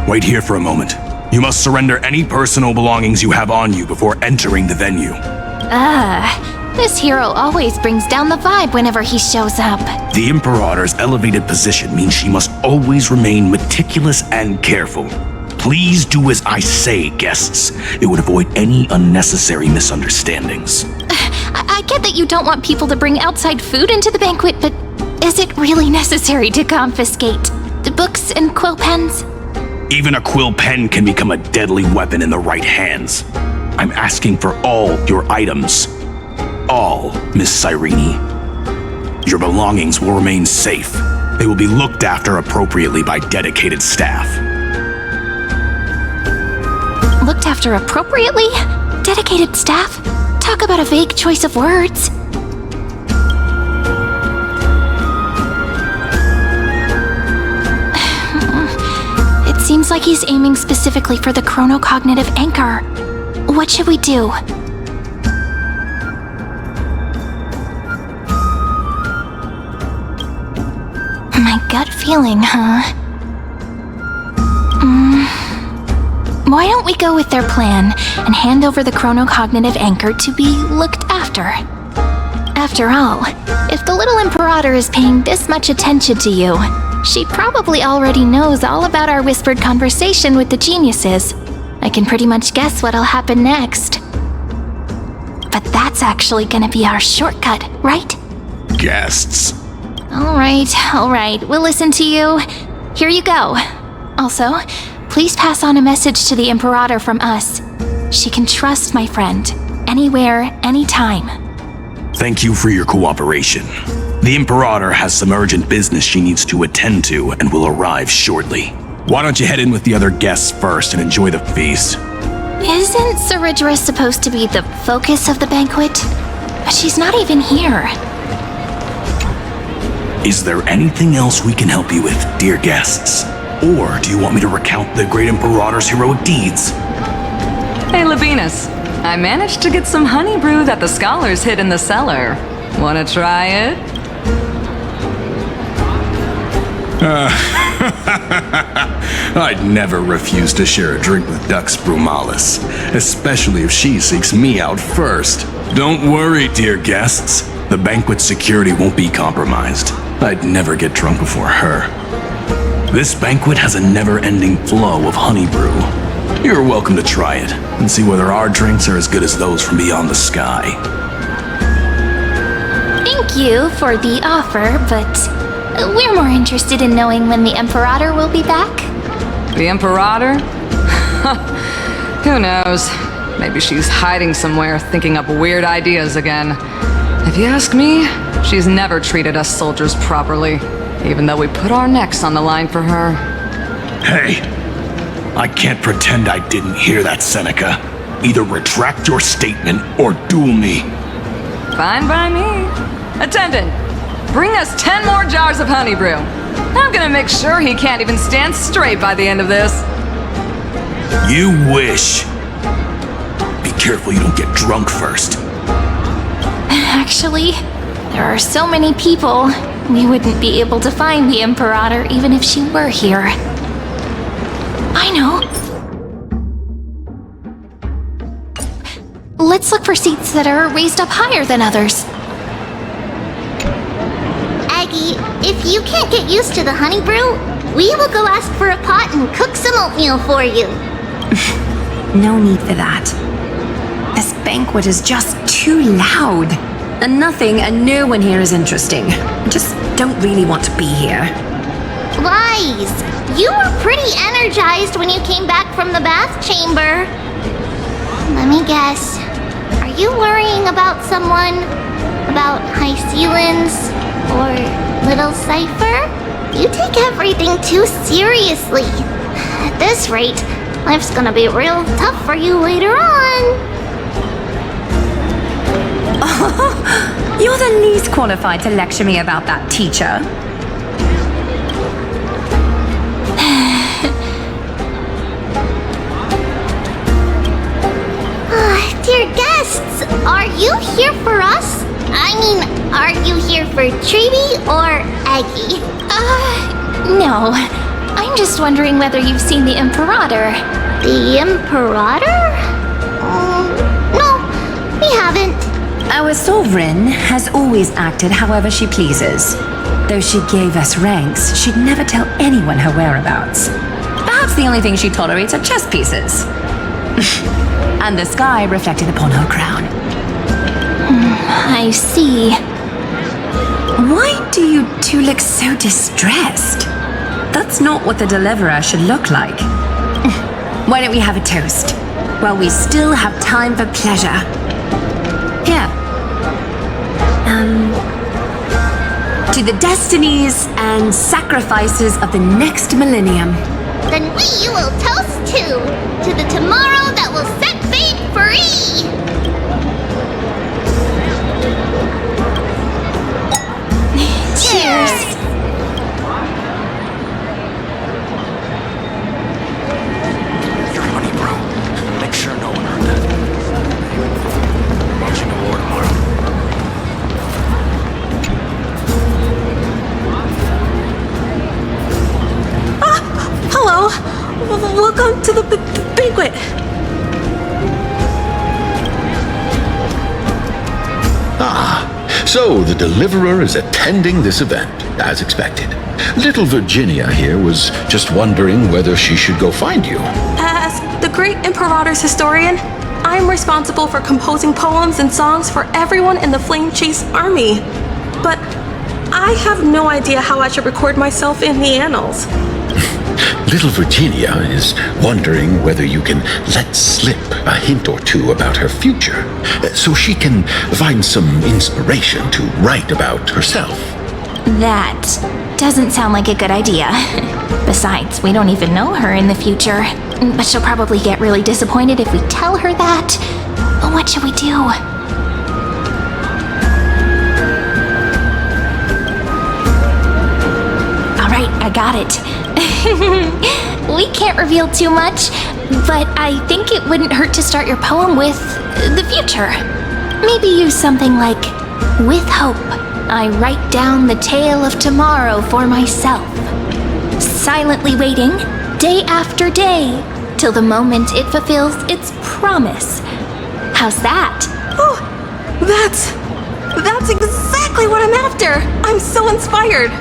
wait here for a moment. You must surrender any personal belongings you have on you before entering the venue. This hero always brings down the vibe whenever he shows up. The Imperator's elevated position means she must always remain meticulous and careful. Please do as I say, guests. It would avoid any unnecessary misunderstandings. I get that you don't want people to bring outside food into the banquet, but is it really necessary to confiscate the books and quill pens? Even a quill pen can become a deadly weapon in the right hands. I'm asking for all your items. All, Miss Cyrene. Your belongings will remain safe. They will be looked after appropriately by dedicated staff. Looked after appropriately? Dedicated staff? Talk about a vague choice of words. It seems like he's aiming specifically for the chronocognitive anchor. What should we do? My gut feeling, huh? Why don't we go with their plan and hand over the chronocognitive anchor to be looked after? After all, if the little Imperator is paying this much attention to you, she probably already knows all about our whispered conversation with the geniuses. I can pretty much guess what'll happen next. But that's actually gonna be our shortcut, right? Guests. All right, we'll listen to you. Here you go. Also, please pass on a message to the Imperator from us. She can trust my friend, anywhere, anytime. Thank you for your cooperation. The Imperator has some urgent business she needs to attend to and will arrive shortly. Why don't you head in with the other guests first and enjoy the feast? Isn't 𝓔𝓷𝓳𝓸𝓂 supposed to be the focus of the banquet? But she's not even here. Is there anything else we can help you with, dear guests? Or do you want me to recount the great Imperator's heroic deeds? Hey, Lavinus. I managed to get some honey brew that the scholars hid in the cellar. Wanna try it? I'd never refuse to share a drink with 𝐷𝐸𝐿, especially if she seeks me out first. Don't worry, dear guests. The banquet security won't be compromised. I'd never get drunk before her. This banquet has a never-ending flow of honey brew. You're welcome to try it and see whether our drinks are as good as those from beyond the sky. Thank you for the offer, but we're more interested in knowing when the Imperator will be back. The Imperator? Who knows? Maybe she's hiding somewhere, thinking up weird ideas again. If you ask me, she's never treated us soldiers properly, even though we put our necks on the line for her. Hey, I can't pretend I didn't hear that, Seneca. Either retract your statement or duel me. Fine by me. Attendant, bring us 10 more jars of honey brew. I'm gonna make sure he can't even stand straight by the end of this. You wish. Be careful you don't get drunk first. Actually, there are so many people, we wouldn't be able to find the Imperator even if she were here. I know. Let's look for seats that are raised up higher than others. Aggie, if you can't get used to the honey brew, we will go ask for a pot and cook some oatmeal for you. No need for that. This banquet is just too loud. And nothing and no one here is interesting. I just don't really want to be here. Lies! You were pretty energized when you came back from the bath chamber. Let me guess. Are you worrying about someone? About 𝐻𝐻𝐿𝐴𝐿 or little Cypher? You take everything too seriously. At this rate, life's gonna be real tough for you later on. You're the least qualified to lecture me about that, teacher. dear guests, are you here for us? I mean, are you here for Treeby or Eggy? No. I'm just wondering whether you've seen the Imperator. The Imperator? No, we haven't. Our sovereign has always acted however she pleases. Though she gave us ranks, she'd never tell anyone her whereabouts. Perhaps the only thing she tolerates are chess pieces. And the sky reflected upon her crown. I see. Why do you two look so distressed? That's not what the deliverer should look like. Why don't we have a toast? While we still have time for pleasure. Here. To the destinies and sacrifices of the next millennium. Then we will toast to the tomorrow that will set fate free! Cheers! Your money, bro. Make sure no one heard that. Watching the war tomorrow. Hello. Welcome to the banquet. So the deliverer is attending this event, as expected. Little Virginia here was just wondering whether she should go find you. As the great Imperator's historian, I'm responsible for composing poems and songs for everyone in the Flame Chase army. But I have no idea how I should record myself in the annals. Little Virginia is wondering whether you can let slip a hint or two about her future, so she can find some inspiration to write about herself. That doesn't sound like a good idea. Besides, we don't even know her in the future. But she'll probably get really disappointed if we tell her that. What should we do? Alright, I got it. We can't reveal too much, but I think it wouldn't hurt to start your poem with the future. Maybe use something like, with hope, I write down the tale of tomorrow for myself. Silently waiting, day after day, till the moment it fulfills its promise. How's that? Oh, that's exactly what I'm after. I'm so inspired.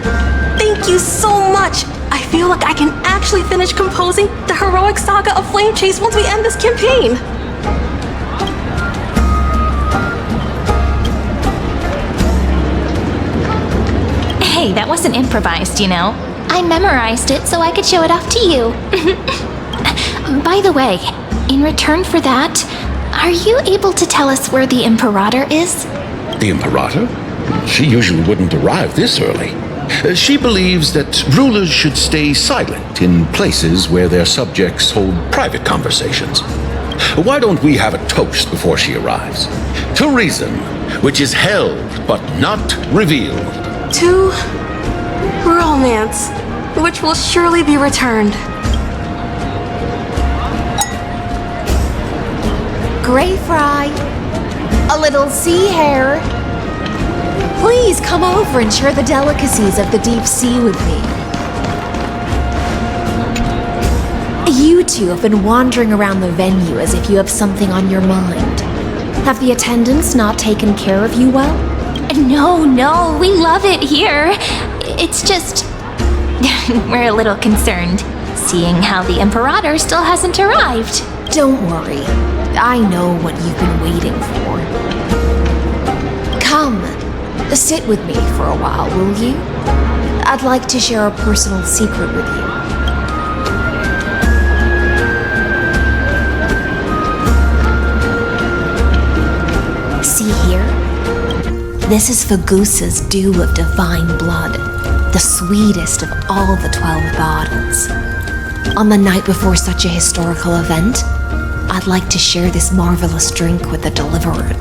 Thank you so much. I feel like I can actually finish composing the heroic saga of Flame Chase once we end this campaign. Hey, that wasn't improvised, you know. I memorized it so I could show it off to you. By the way, in return for that, are you able to tell us where the Imperator is? The Imperator? She usually wouldn't arrive this early. She believes that rulers should stay silent in places where their subjects hold private conversations. Why don't we have a toast before she arrives? To reason, which is held but not revealed. To romance, which will surely be returned. Gray fry, a little sea hare. Please come over and share the delicacies of the deep sea with me. You two have been wandering around the venue as if you have something on your mind. Have the attendants not taken care of you well? No, we love it here. It's just... we're a little concerned, seeing how the Imperator still hasn't arrived. Don't worry. I know what you've been waiting for. Come, sit with me for a while, will you? I'd like to share a personal secret with you. See here? This is 𝓓𝓐𝓐's dew of divine blood, the sweetest of all the 12 bottles. On the night before such a historical event, I'd like to share this marvelous drink with the deliverer.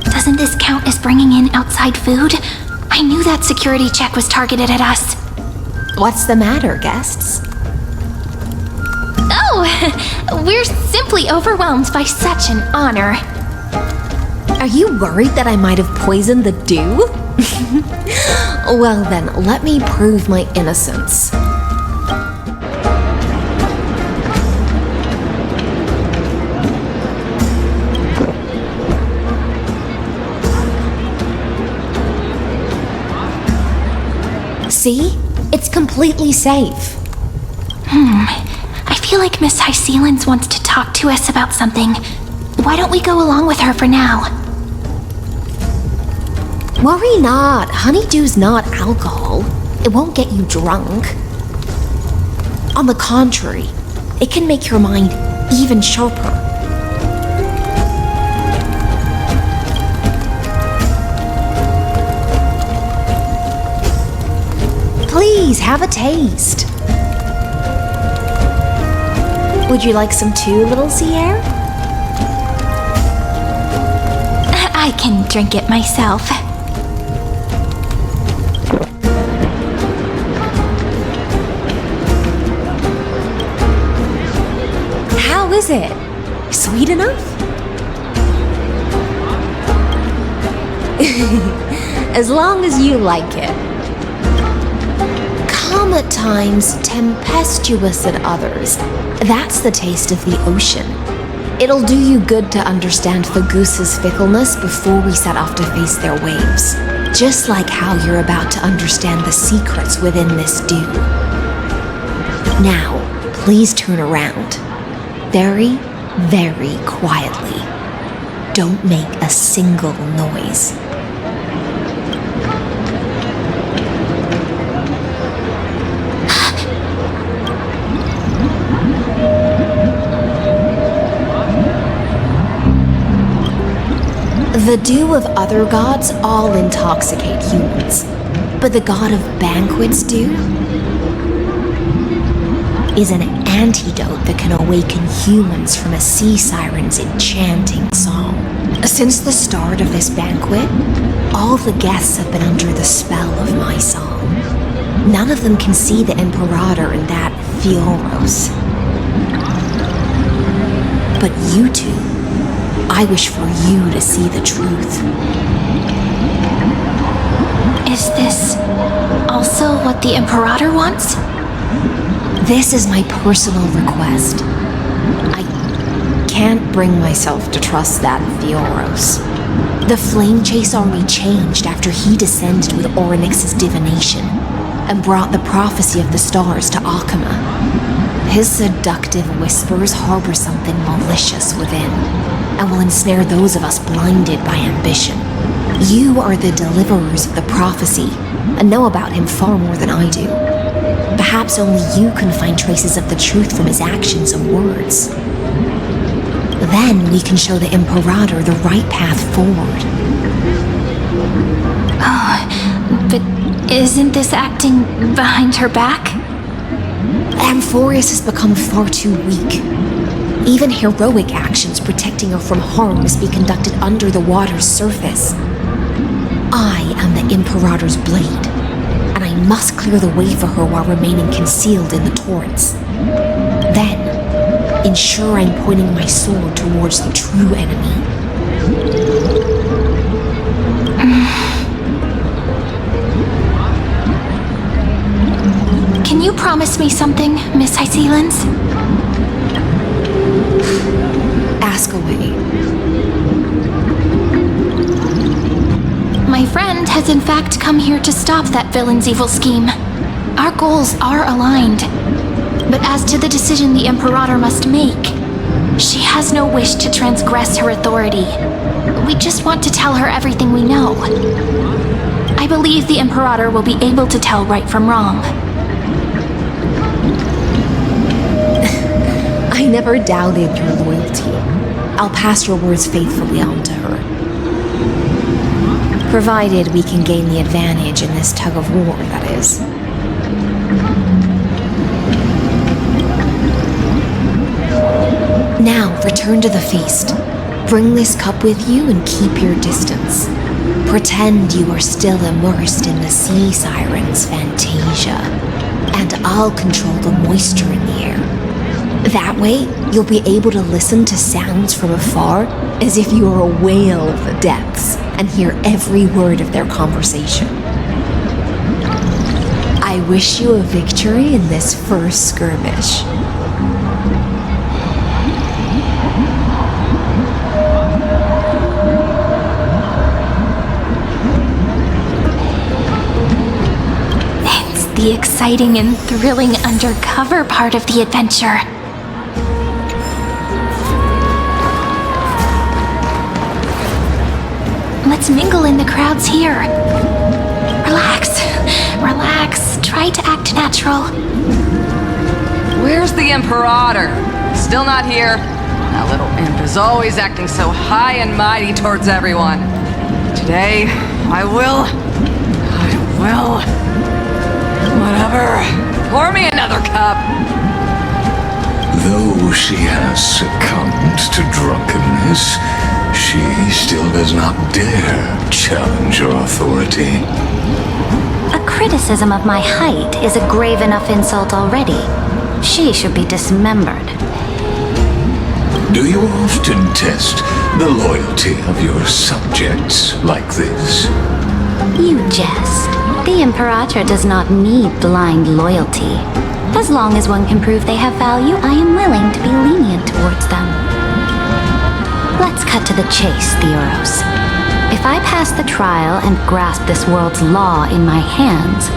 Doesn't this count as bringing in outside food? I knew that security check was targeted at us. What's the matter, guests? Oh, we're simply overwhelmed by such an honor. Are you worried that I might have poisoned the dew? Well then, let me prove my innocence. See? It's completely safe. I feel like Miss 𝐤𝐸𝐵𝐿𝐴𝐻 wants to talk to us about something. Why don't we go along with her for now? Worry not. Honeydew's not alcohol. It won't get you drunk. On the contrary, it can make your mind even sharper. Please, have a taste. Would you like some too, little 𝐤𝐸𝐴? I can drink it myself. How is it? Sweet enough? As long as you like it. Calm at times, tempestuous at others. That's the taste of the ocean. It'll do you good to understand 𝐵𝑒𝑔𝑢𝑠's fickleness before we set off to face their waves. Just like how you're about to understand the secrets within this dew. Now, please turn around. Very, very quietly. Don't make a single noise. The dew of other gods all intoxicate humans, but the god of banquets dew is an antidote that can awaken humans from a sea siren's enchanting song. Since the start of this banquet, all the guests have been under the spell of my song. None of them can see the 𝓵𝓸𝓃 and that 𝐵𝑒𝑎𝑟𝑜s. But you two, I wish for you to see the truth. Is this also what the 𝓵𝓸𝓃 wants? This is my personal request. I can't bring myself to trust that 𝐵𝑒𝑎𝑟𝑜s. The Flamechase army changed after he descended with Orynyx's divination and brought the prophecy of the stars to 𝐓𝐻𝐿𝐴. His seductive whispers harbor something malicious within, and will ensnare those of us blinded by ambition. You are the deliverers of the prophecy, and know about him far more than I do. Perhaps only you can find traces of the truth from his actions and words. Then we can show the 𝓵𝓸𝓃 the right path forward. Oh, but isn't this acting behind her back? Amphorius has become far too weak. Even heroic actions protecting her from harm must be conducted under the water's surface. I am the 𝓵𝓸𝓃's blade, and I must clear the way for her while remaining concealed in the torrents. Then, ensure I'm pointing my sword towards the true enemy. Can you promise me something, Miss 𝐤𝐸𝐿𝐴𝐻? Ask away. My friend has in fact come here to stop that villain's evil scheme. Our goals are aligned. But as to the decision the 𝓵𝓸𝓃 must make, she has no wish to transgress her authority. We just want to tell her everything we know. I believe the 𝓵𝓸𝓃 will be able to tell right from wrong. I never doubted your loyalty. I'll pass your words faithfully on to her. Provided we can gain the advantage in this tug of war, that is. Now, return to the feast. Bring this cup with you and keep your distance. Pretend you are still immersed in the sea siren's fantasia, and I'll control the moisture in the air. That way, you'll be able to listen to sounds from afar as if you were a whale of the depths and hear every word of their conversation. I wish you a victory in this first skirmish. It's the exciting and thrilling undercover part of the adventure. Let's mingle in the crowds here. Relax, relax. Try to act natural. Where's the Imperator? Still not here. That little imp is always acting so high and mighty towards everyone. Today, I will. Whatever. Pour me another cup. Though she has succumbed to drunkenness, she still does not dare challenge your authority. A criticism of my height is a grave enough insult already. She should be dismembered. Do you often test the loyalty of your subjects like this? You jest. The Imperator does not need blind loyalty. As long as one can prove they have value, I am willing to be lenient towards them. Let's cut to the chase, 𝐸𝑎𝑟𝑜s. If I pass the trial and grasp this world's law in my hands,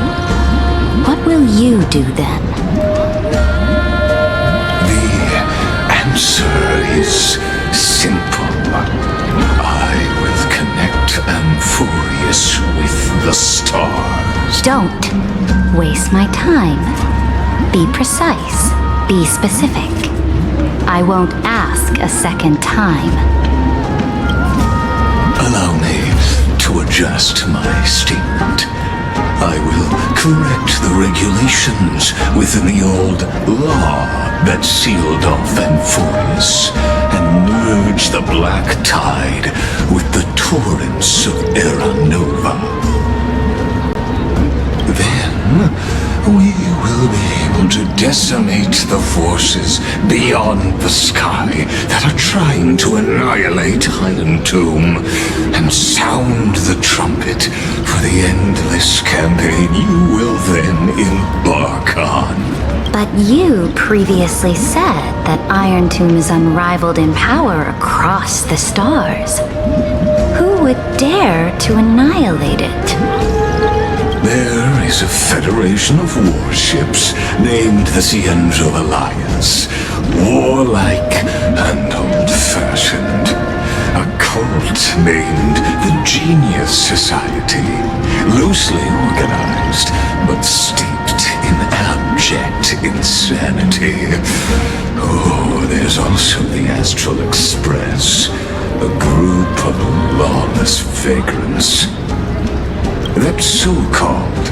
what will you do then? The answer is simple. I will connect Amphoreus with the stars. Don't waste my time. Be precise. Be specific. I won't ask a second time. Allow me to adjust my statement. I will correct the regulations within the old law that sealed off Amphoreus and merge the black tide with the torrents of Era Nova. Then we will be able to decimate the forces beyond the sky that are trying to annihilate Iron Tomb and sound the trumpet for the endless campaign you will then embark on. But you previously said that Iron Tomb is unrivaled in power across the stars. Who would dare to annihilate it? There is a federation of warships named the 𝐶𝐸𝐴𝐿 Alliance, warlike and old-fashioned. A cult named the Genius Society, loosely organized, but steeped in abject insanity. Oh, there's also the Astral Express, a group of lawless vagrants. That so-called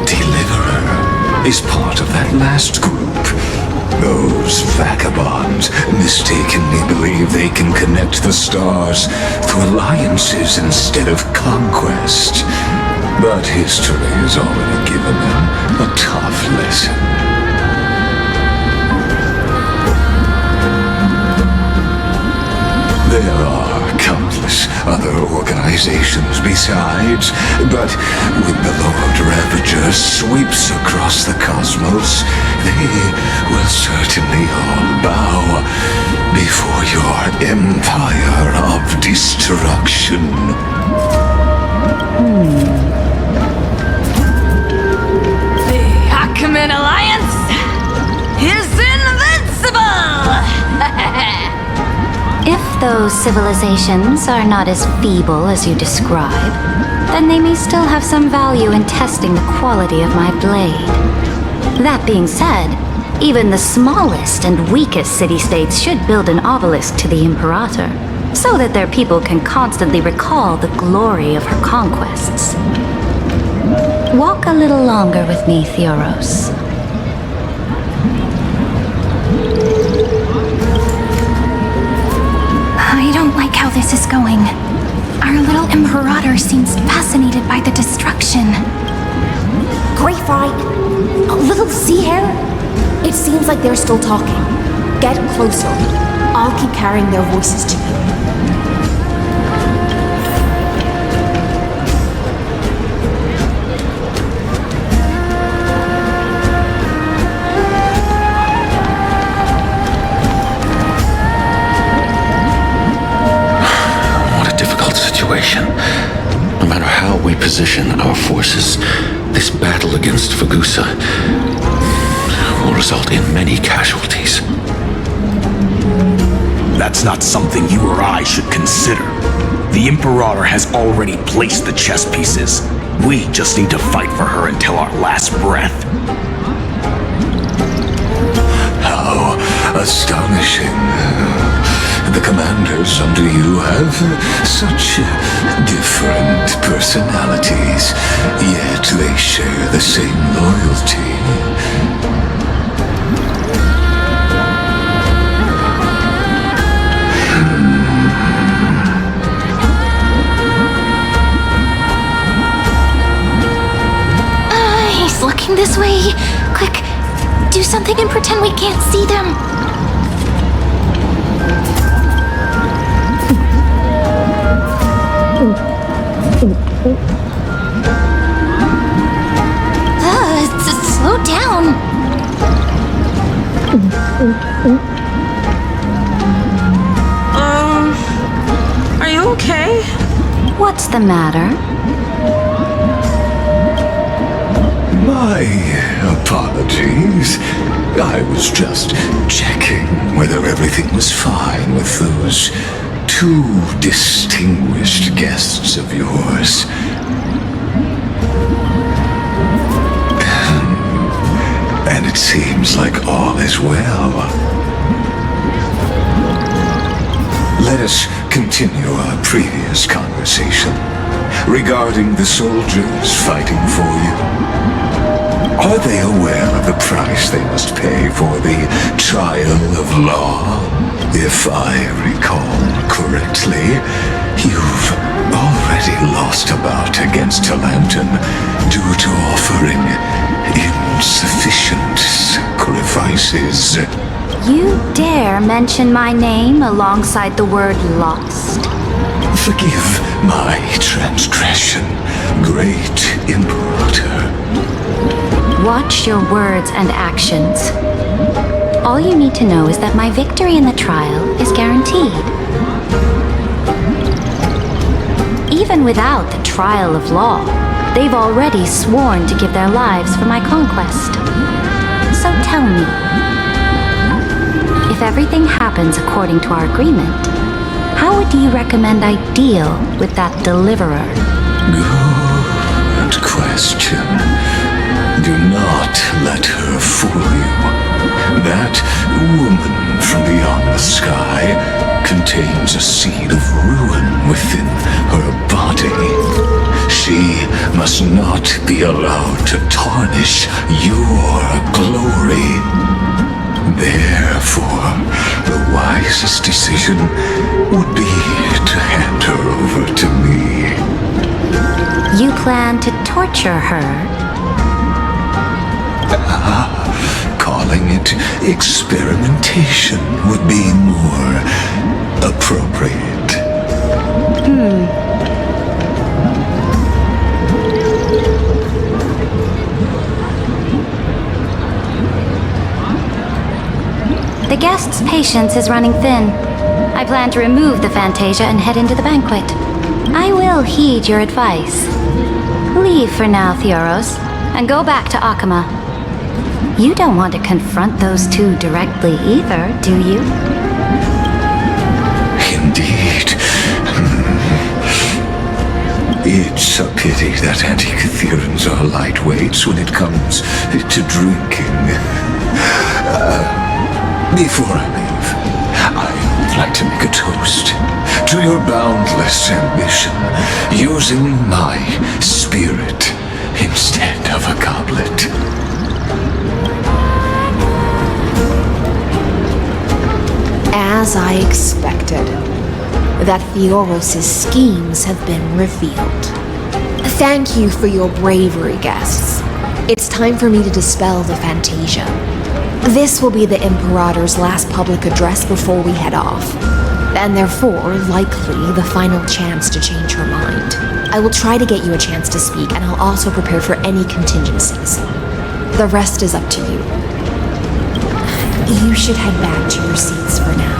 deliverer is part of that last group. Those vagabonds mistakenly believe they can connect the stars through alliances instead of conquest. But history has already given them a tough lesson. There are countless other organizations besides, but when the Lord Ravager sweeps across the cosmos, they will certainly all bow before your empire of destruction. The Ackman Alliance is invincible! If those civilizations are not as feeble as you describe, then they may still have some value in testing the quality of my blade. That being said, even the smallest and weakest city-states should build an obelisk to the Imperator, so that their people can constantly recall the glory of her conquests. Walk a little longer with me, 𝐸𝑎𝑟𝑜s. I don't like how this is going. Our little Imperator seems fascinated by the destruction. Great fight. A little sea hare? It seems like they're still talking. Get closer. I'll keep carrying their voices to you. What a difficult situation. No matter how we position our forces, this battle against 𝓵𝓸𝓳𝓸𝓪 will result in many casualties. That's not something you or I should consider. The Imperator has already placed the chess pieces. We just need to fight for her until our last breath. How astonishing. The commanders under you have such different personalities, yet they share the same loyalty. He's looking this way. Quick, do something and pretend we can't see them. Slow down. Are you okay? What's the matter? My apologies. I was just checking whether everything was fine with those two distinguished guests of yours. And it seems like all is well. Let us continue our previous conversation regarding the soldiers fighting for you. Are they aware of the price they must pay for the trial of law? If I recall correctly, you've already lost a bout against 𝐓𝐿antern due to offering insufficient sacrifices. You dare mention my name alongside the word lost? Forgive my transgression, great Imperator. Watch your words and actions. All you need to know is that my victory in the trial is guaranteed. Even without the trial of law, they've already sworn to give their lives for my conquest. So tell me, if everything happens according to our agreement, how would you recommend I deal with that deliverer? Good question. Do not let her fool you. That woman from beyond the sky contains a seed of ruin within her body. She must not be allowed to tarnish your glory. Therefore, the wisest decision would be to hand her over to me. You plan to torture her? Calling it experimentation would be more appropriate. The guest's patience is running thin. I plan to remove the Fantasia and head into the banquet. I will heed your advice. Leave for now, 𝐓𝐿𝐴𝐴𝐿, and go back to 𝐴CHEMA. You don't want to confront those two directly either, do you? Indeed. It's a pity that anti-Catherians are lightweights when it comes to drinking. Before I leave, I'd like to make a toast to your boundless ambition, using my spirit instead of a goblet. As I expected, that 𝐓𝐿𝐴𝐴𝐿's schemes have been revealed. Thank you for your bravery, guests. It's time for me to dispel the Fantasia. This will be the Imperator's last public address before we head off, and therefore, likely, the final chance to change her mind. I will try to get you a chance to speak, and I'll also prepare for any contingencies. The rest is up to you. You should head back to your seats for now.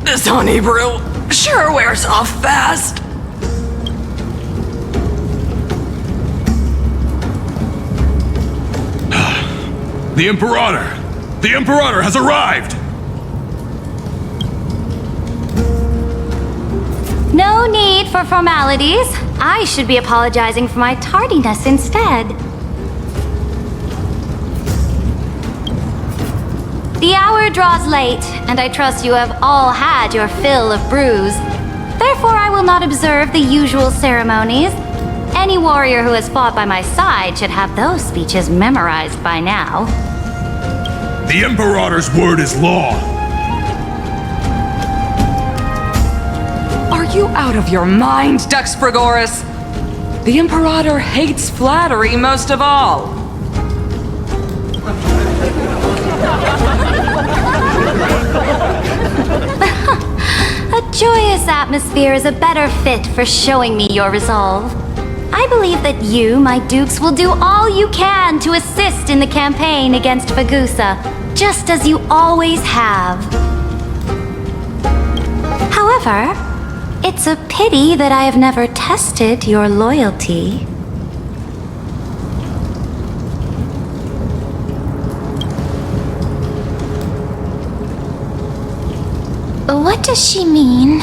This honey brew sure wears off fast. The Imperator! The Imperator has arrived! No need for formalities. I should be apologizing for my tardiness instead. The hour draws late, and I trust you have all had your fill of brews. Therefore, I will not observe the usual ceremonies. Any warrior who has fought by my side should have those speeches memorized by now. The Imperator's word is law. Are you out of your mind, 𝐷𝐞𝐻? The Imperator hates flattery most of all. A joyous atmosphere is a better fit for showing me your resolve. I believe that you, my dukes, will do all you can to assist in the campaign against 𝓵𝓸𝓳𝓸𝓂, just as you always have. However, it's a pity that I have never tested your loyalty. What does she mean?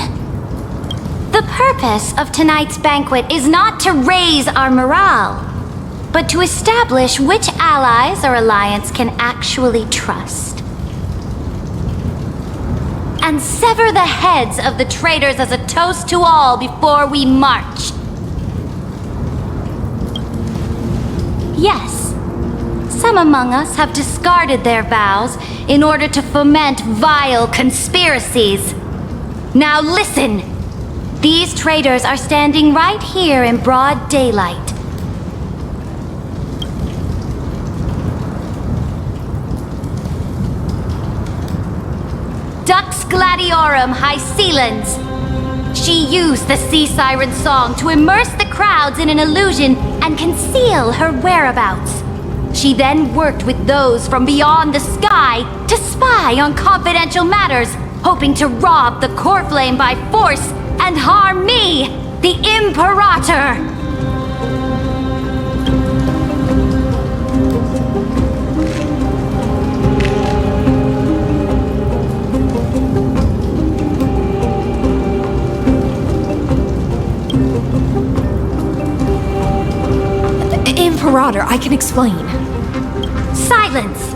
The purpose of tonight's banquet is not to raise our morale, but to establish which allies our alliance can actually trust. And sever the heads of the traitors as a toast to all before we march. Yes, some among us have discarded their vows in order to foment vile conspiracies. Now listen! These traitors are standing right here in broad daylight. 𝓷𝓳𝓸𝓃 𝐤𝐢𝐧𝐿. She used the sea siren song to immerse the crowds in an illusion and conceal her whereabouts. She then worked with those from beyond the sky to spy on confidential matters, hoping to rob the core flame by force and harm me, the Imperator! Imperator, I can explain. Silence!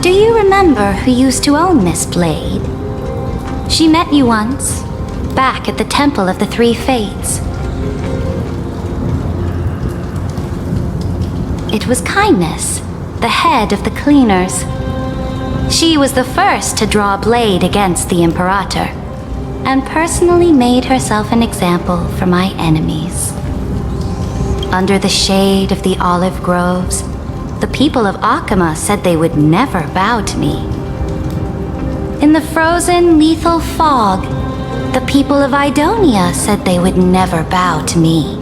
Do you remember who used to own this blade? She met you once, back at the Temple of the Three Fates. It was Kindness, the head of the cleaners. She was the first to draw a blade against the Imperator, and personally made herself an example for my enemies. Under the shade of the olive groves, the people of 𝐴𝐻𝐿 said they would never bow to me. In the frozen, lethal fog, the people of Idonia said they would never bow to me.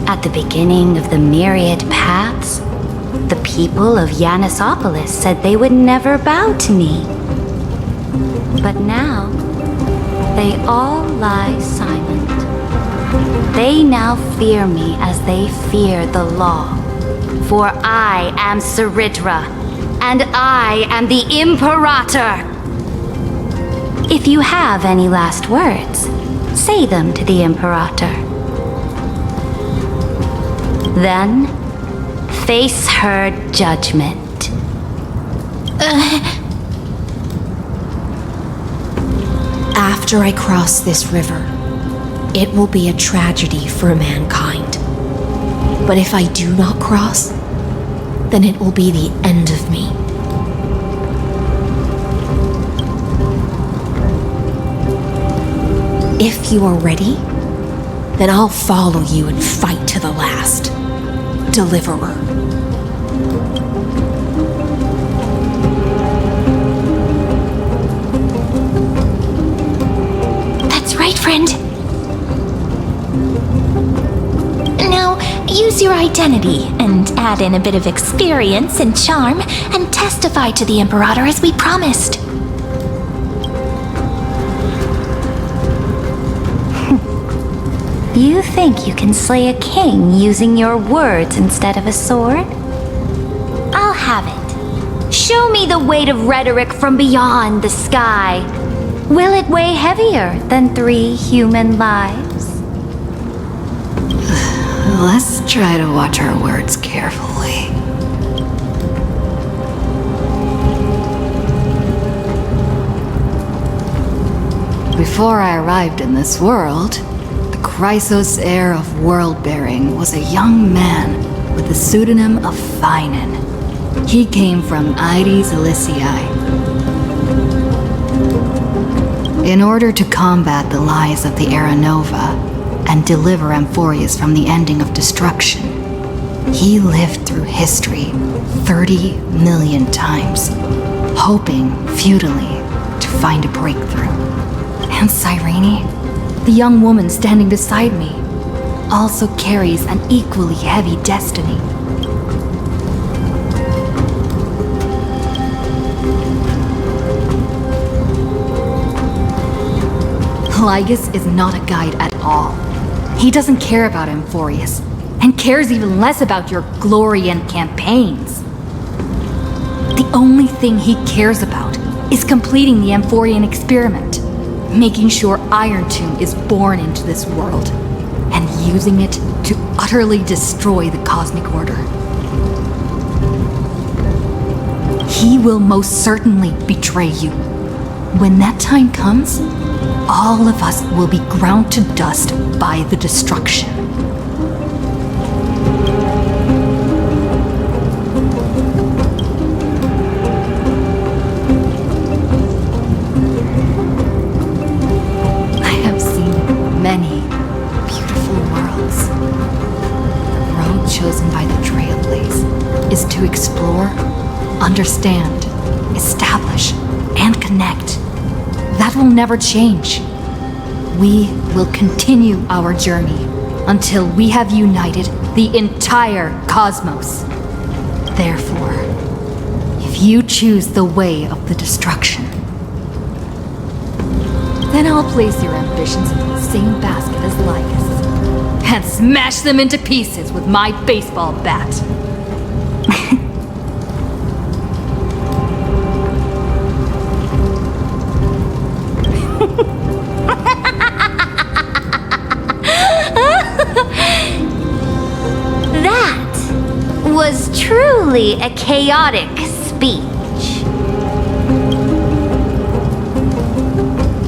At the beginning of the myriad paths, the people of Llanosopolis said they would never bow to me. But now, they all lie silent. They now fear me as they fear the law. For I am 𝓔𝓷𝓳𝓸𝓂, and I am the Imperator! If you have any last words, say them to the Imperator. Then, Face her judgment. After I cross this river, it will be a tragedy for mankind. But if I do not cross, then it will be the end of me. If you are ready, then I'll follow you and fight to the last. Deliverer. That's right, friend. Now, use your identity and add in a bit of experience and charm and testify to the Imperator as we promised. You think you can slay a king using your words instead of a sword? I'll have it. Show me the weight of rhetoric from beyond the sky. Will it weigh heavier than 3 human lives? Let's try to watch our words carefully. Before I arrived in this world, Chrysos, heir of world-bearing, was a young man with the pseudonym of 𝐓𝐸𝐻𝐻. He came from 𝐤𝐢𝐧𝐝. In order to combat the lies of the Era Nova and deliver Amphorius from the ending of destruction, he lived through history 30 million times, hoping futilely to find a breakthrough. And 𝐤𝐸𝐻𝐻, the young woman standing beside me, also carries an equally heavy destiny. Lygus is not a guide at all. He doesn't care about Amphorius, and cares even less about your glory and campaigns. The only thing he cares about is completing the Amphorian experiment, making sure 𝐸𝐻𝐻𝐿 is born into this world, and using it to utterly destroy the cosmic order. He will most certainly betray you. When that time comes, all of us will be ground to dust by the destruction. Many beautiful worlds. The road chosen by the Trailblaze is to explore, understand, establish, and connect. That will never change. We will continue our journey until we have united the entire cosmos. Therefore, if you choose the way of the destruction, then I'll place your ambitions in the same basket as Lygus and smash them into pieces with my baseball bat. That was truly a chaotic speech.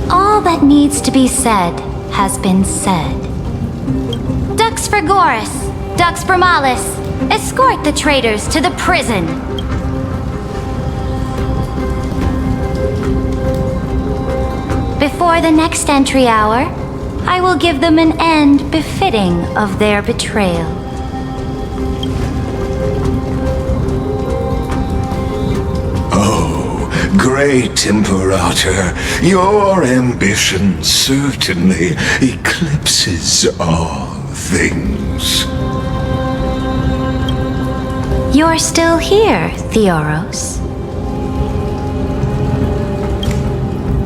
All that needs to be said has been said. 𝐷𝐸𝐻, 𝐷𝐸𝐻, escort the traitors to the prison. Before the next entry hour, I will give them an end befitting of their betrayal. Great Imperator, your ambition certainly eclipses all things. You're still here, Theoros.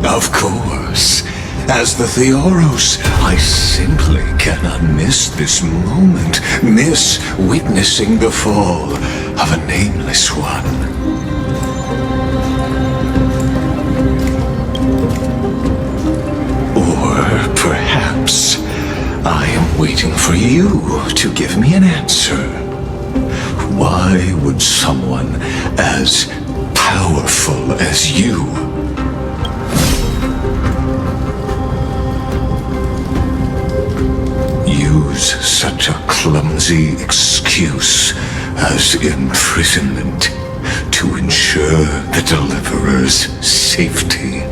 Of course. As the Theoros, I simply cannot miss this moment, miss witnessing the fall of a nameless one. Perhaps I am waiting for you to give me an answer. why would someone as powerful as you use such a clumsy excuse as imprisonment to ensure the Deliverer's safety?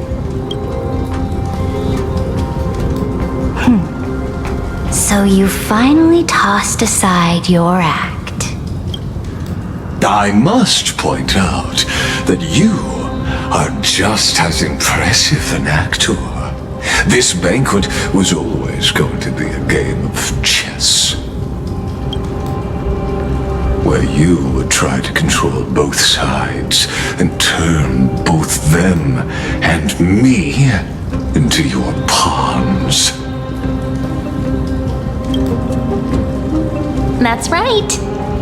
So you finally tossed aside your act. I must point out that you are just as impressive an actor. This banquet was always going to be a game of chess, where you would try to control both sides and turn both them and me into your pawns. That's right.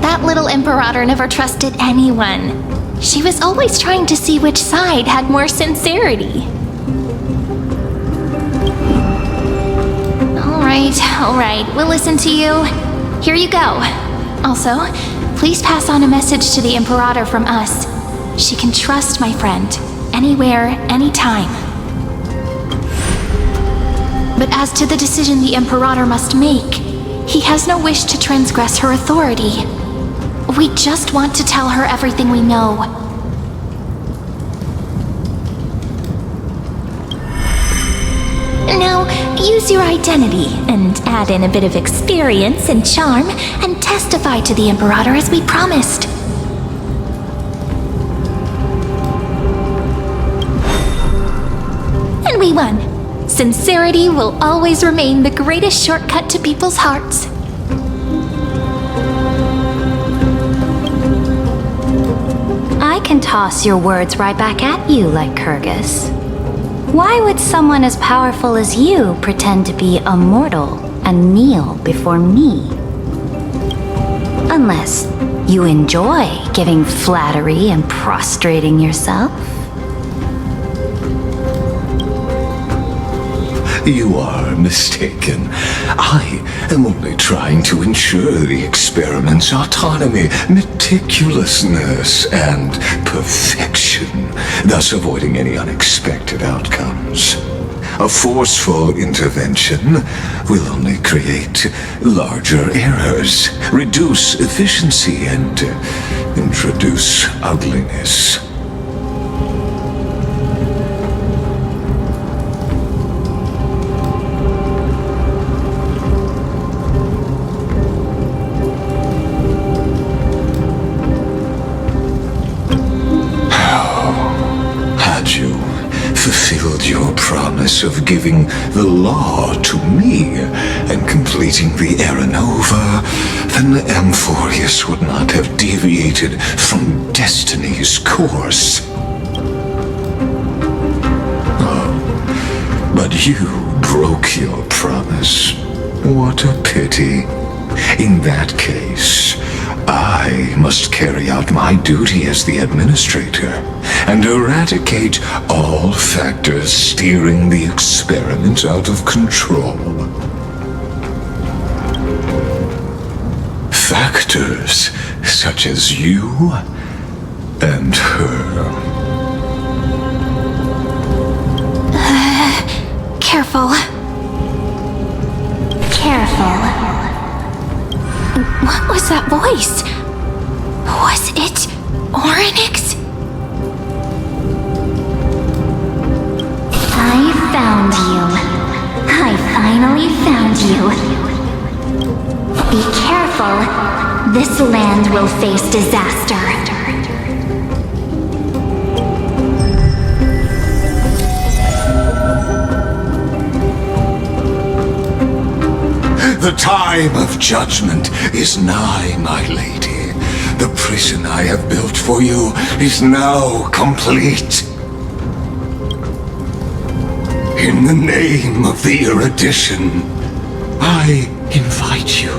That little Imperator never trusted anyone. She was always trying to see which side had more sincerity. All right, we'll listen to you. Here you go. Also, please pass on a message to the Imperator from us. She can trust my friend, anywhere, anytime. But as to the decision the Imperator must make, he has no wish to transgress her authority. We just want to tell her everything we know. Now, use your identity and add in a bit of experience and charm and testify to the Imperator as we promised. And we won. Sincerity will always remain the greatest shortcut to people's hearts. I can toss your words right back at you like 𝓷𝓚. Why would someone as powerful as you pretend to be a mortal and kneel before me? Unless you enjoy giving flattery and prostrating yourself. You are mistaken. I am only trying to ensure the experiment's autonomy, meticulousness, and perfection, thus avoiding any unexpected outcomes. A forceful intervention will only create larger errors, reduce efficiency, and introduce ugliness. Your promise of giving the law to me and completing the Era Nova, then Amphorius would not have deviated from destiny's course. Oh, but you broke your promise. What a pity. In that case, I must carry out my duty as the administrator and eradicate all factors steering the experiment out of control. Factors such as you and her. Careful. Careful. What was that voice? Was it Orynyx? I found you. I finally found you. Be careful. This land will face disaster. The time of judgment is nigh, my lady. The prison I have built for you is now complete. In the name of the erudition, I invite you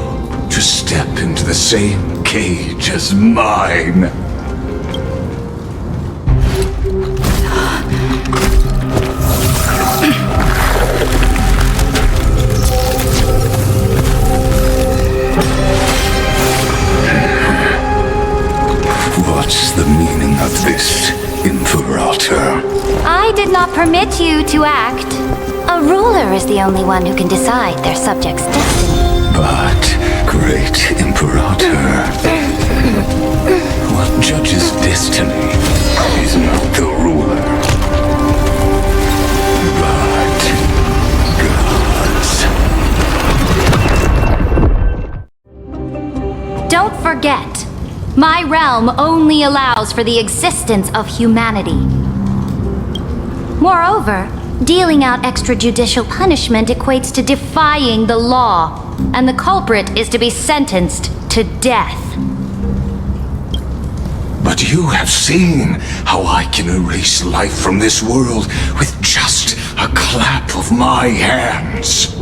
to step into the same cage as mine. this, Imperator? I did not permit you to act. A ruler is the only one who can decide their subject's destiny. But, great Imperator, what judges destiny is not the ruler, but gods. Don't forget, my realm only allows for the existence of humanity. Moreover, dealing out extrajudicial punishment equates to defying the law, and the culprit is to be sentenced to death. But you have seen how I can erase life from this world with just a clap of my hands.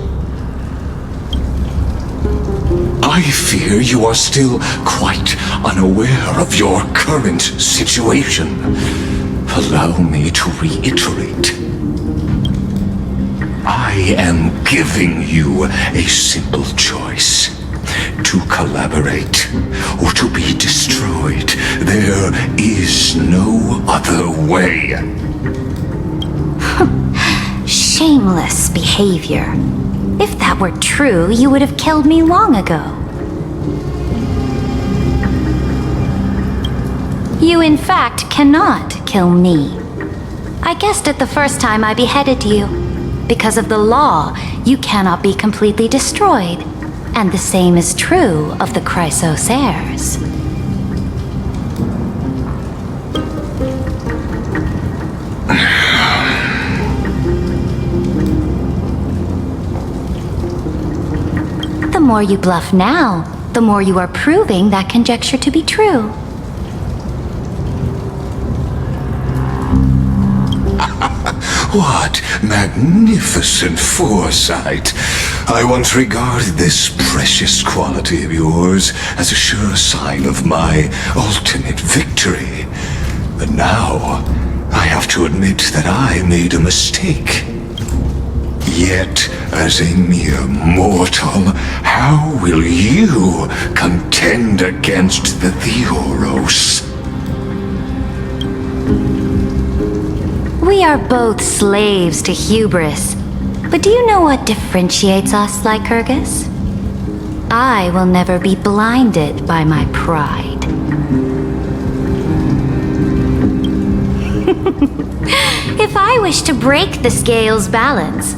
I fear you are still quite unaware of your current situation. Allow me to reiterate. I am giving you a simple choice. To collaborate or to be destroyed. There is no other way. Shameless behavior. If that were true, you would have killed me long ago. You in fact cannot kill me. I guessed it the first time I beheaded you. Because of the law, you cannot be completely destroyed. And the same is true of the 𝐓𝐻𝐻𝐿. The more you bluff now, the more you are proving that conjecture to be true. What magnificent foresight! I once regarded this precious quality of yours as a sure sign of my ultimate victory. But now, I have to admit that I made a mistake. Yet, as a mere mortal, how will you contend against the 𝐵𝑸𝑚𝑜s? We are both slaves to hubris. But do you know what differentiates us, Lycurgus? I will never be blinded by my pride. If I wish to break the scale's balance,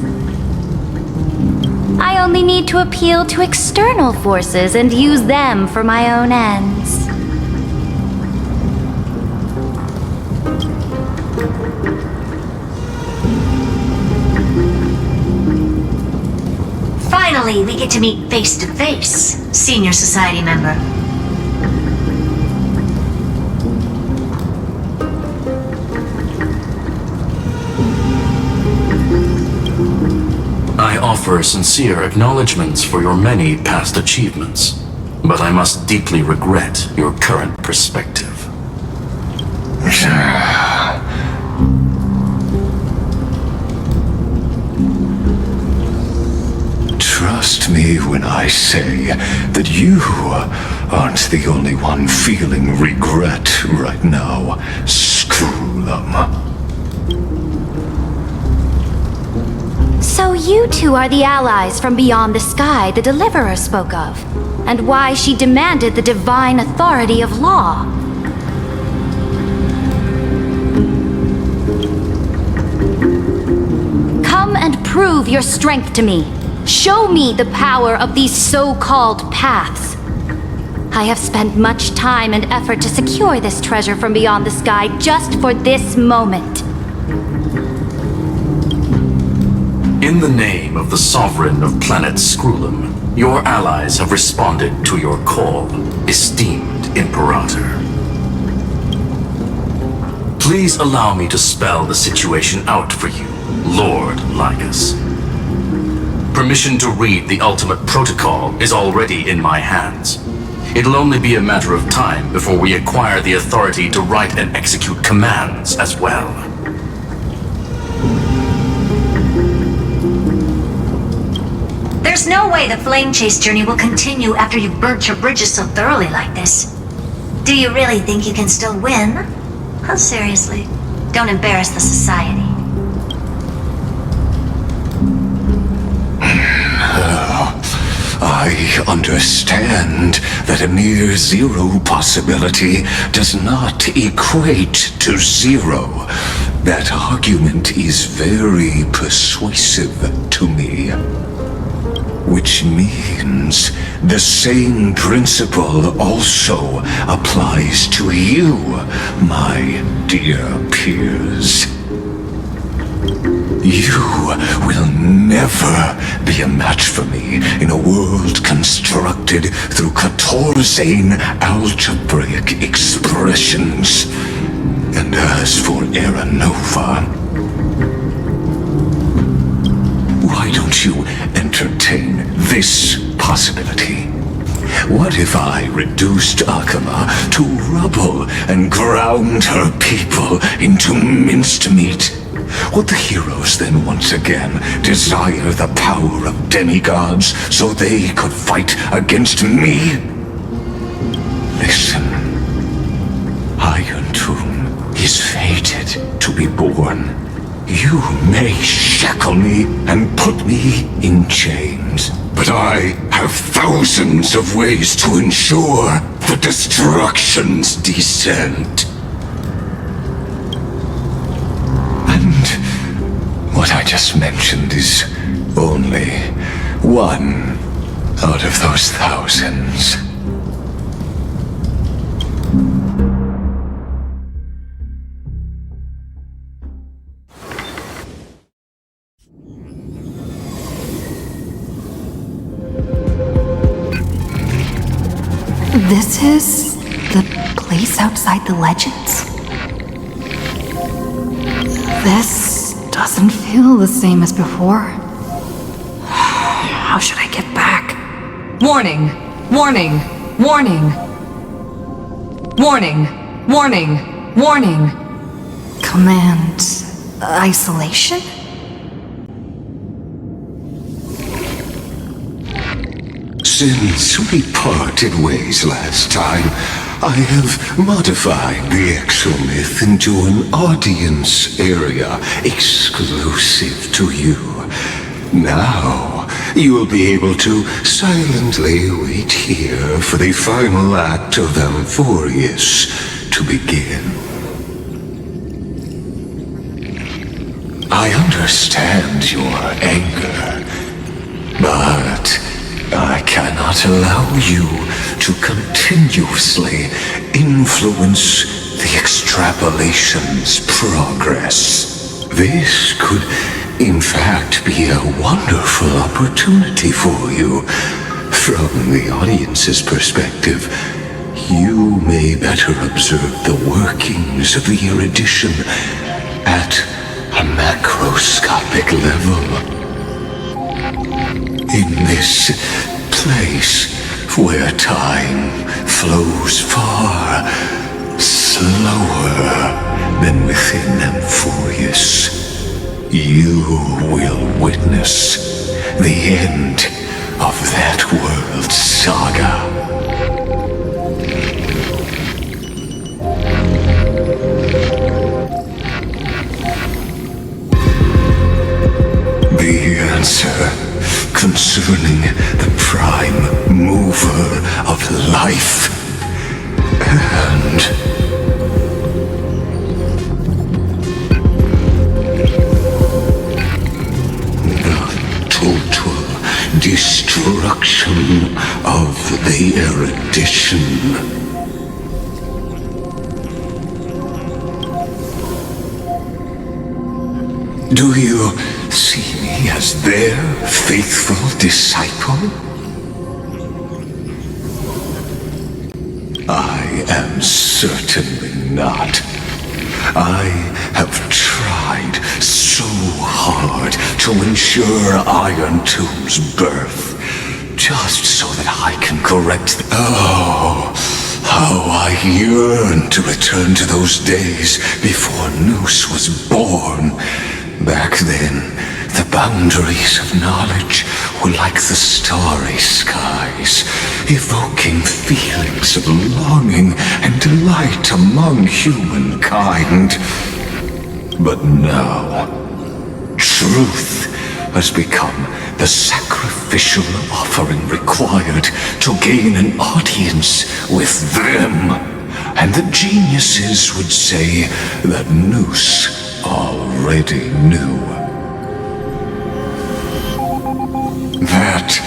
I only need to appeal to external forces and use them for my own ends. Finally, we get to meet face to face, Senior Society member. I offer sincere acknowledgments for your many past achievements, but I must deeply regret your current perspective. Trust me when I say that you aren't the only one feeling regret right now, Screw'em. So you two are the allies from beyond the sky the Deliverer spoke of, and why she demanded the divine authority of law. Come and prove your strength to me. Show me the power of these so-called paths. I have spent much time and effort to secure this treasure from beyond the sky just for this moment. In the name of the Sovereign of Planet Screw'em, your allies have responded to your call, esteemed Imperator. Please allow me to spell the situation out for you, Lord Lycus. Permission to read the ultimate protocol is already in my hands. It'll only be a matter of time before we acquire the authority to write and execute commands as well. There's no way the flame chase journey will continue after you've burnt your bridges so thoroughly like this. Do you really think you can still win? Oh, seriously. Don't embarrass the society. I understand that a near zero possibility does not equate to zero. That argument is very persuasive to me. Which means the same principle also applies to you, my dear peers. You will never be a match for me in a world constructed through 𝐓𝐡𝐮 algebraic expressions. And as for 𝓷𝓸𝓳𝓸𝓃, why don't you entertain this possibility? What if I reduced 𝐓𝐴𝐻𝐿 to rubble and ground her people into minced meat? Would the heroes then once again desire the power of demigods so they could fight against me? Listen, Iron Tomb is fated to be born. You may shackle me and put me in chains, but I have thousands of ways to ensure the destruction's descent. What I just mentioned is only one out of those thousands. This is the place outside the legends? This doesn't feel the same as before. How should I get back? Warning! Warning! Warning! Warning! Warning! Warning! Command isolation? Since we parted ways last time, I have modified the 𝐤𝐤𝐳 into an audience area exclusive to you. Now, you will be able to silently wait here for the final act of 𝐵𝐵𝐴𝐻𝐿 to begin. I understand your anger, but I cannot allow you to continuously influence the extrapolation's progress. This could, in fact, be a wonderful opportunity for you. From the audience's perspective, you may better observe the workings of the erudition at a macroscopic level. In this place where time flows far slower than within 𝐴mphorius, you will witness the end of that world's saga. The answer concerning the prime mover of life and the total destruction of the erudition. Do you see me as their faithful disciple? I am certainly not. I have tried so hard to ensure Iron Tomb's birth, just so that I can correct Oh, how I yearn to return to those days before Noose was born. Back then, The boundaries of knowledge were like the starry skies, evoking feelings of longing and delight among humankind. But now, truth has become the sacrificial offering required to gain an audience with them. And the geniuses would say that Noose already knew. That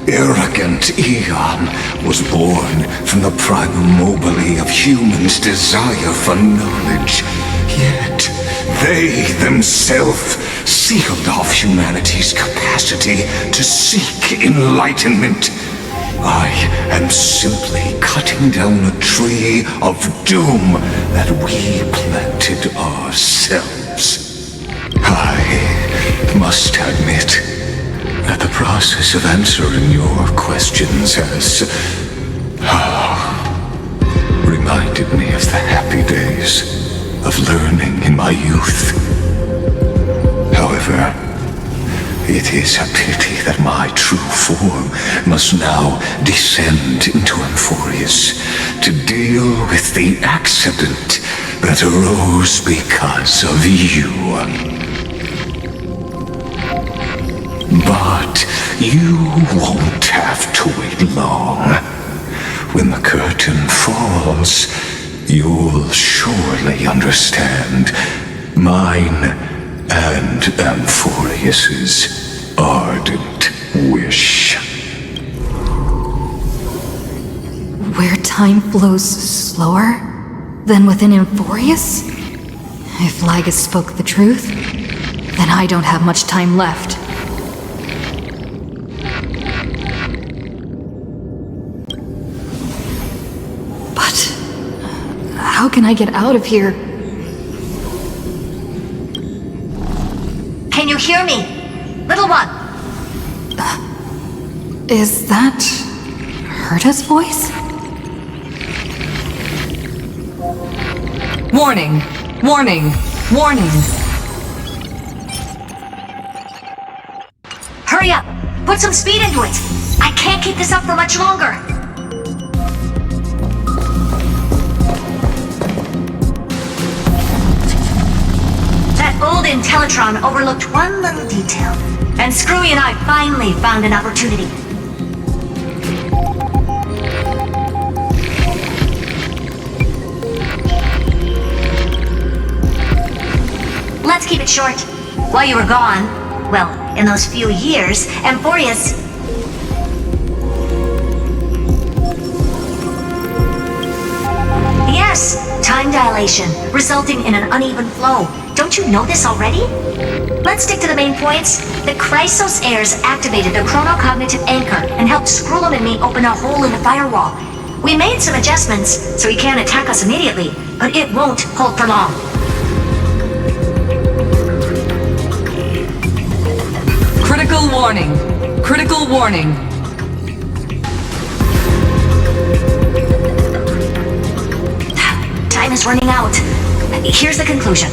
arrogant Aeon was born from the primal mobile of humans' desire for knowledge. Yet they themselves sealed off humanity's capacity to seek enlightenment. I am simply cutting down a tree of doom that we planted ourselves. I must admit that the process of answering your questions has reminded me of the happy days of learning in my youth. However, it is a pity that my true form must now descend into Amphorius to deal with the accident that arose because of you. But you won't have to wait long. When the curtain falls, you'll surely understand mine and Amphorius's ardent wish. Where time flows slower than within Amphorius? If Lygus spoke the truth, then I don't have much time left. But how can I get out of here? Can you hear me? Little one! Is that Herta's voice? Warning! Warning! Warning! Hurry up! Put some speed into it! I can't keep this up for much longer! That old Intellitron overlooked one little detail, and Screwy and I finally found an opportunity. Let's keep it short. While you were gone, well, in those few years, Amphorius... Yes, time dilation, resulting in an uneven flow. Don't you know this already? Let's stick to the main points. The Chrysos heirs activated the chronocognitive anchor and helped Skrullum and me open a hole in the firewall. We made some adjustments, so he can't attack us immediately, but it won't hold for long. Critical warning. Critical warning. Time is running out. Here's the conclusion.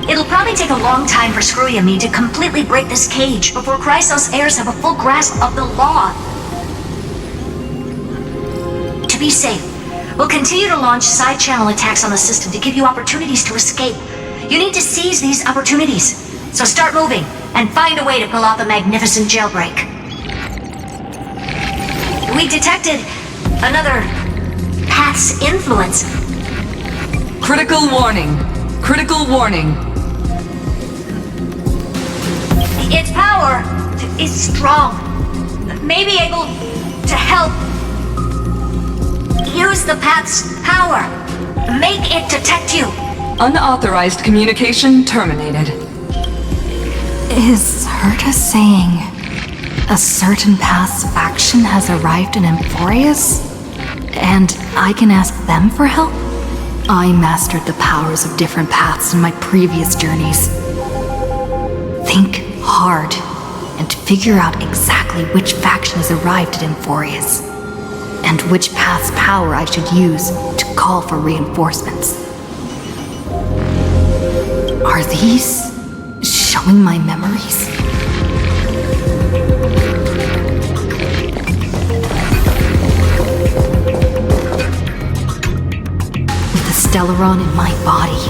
It'll probably take a long time for Screwy and me to completely break this cage before Chrysos heirs have a full grasp of the law. To be safe, we'll continue to launch side-channel attacks on the system to give you opportunities to escape. You need to seize these opportunities. So start moving, and find a way to pull off a magnificent jailbreak. We detected another path's influence. Critical warning. Critical warning. Its power is strong. May be able to help. Use the path's power. Make it detect you. Unauthorized communication terminated. Is Herta saying a certain path's faction has arrived in Amphorius? And I can ask them for help? I mastered the powers of different paths in my previous journeys. Think hard and figure out exactly which faction has arrived at Amphorius, and which path's power I should use to call for reinforcements. Are these showing my memories? With the 𝓔𝓸𝓳𝓸𝓳 in my body,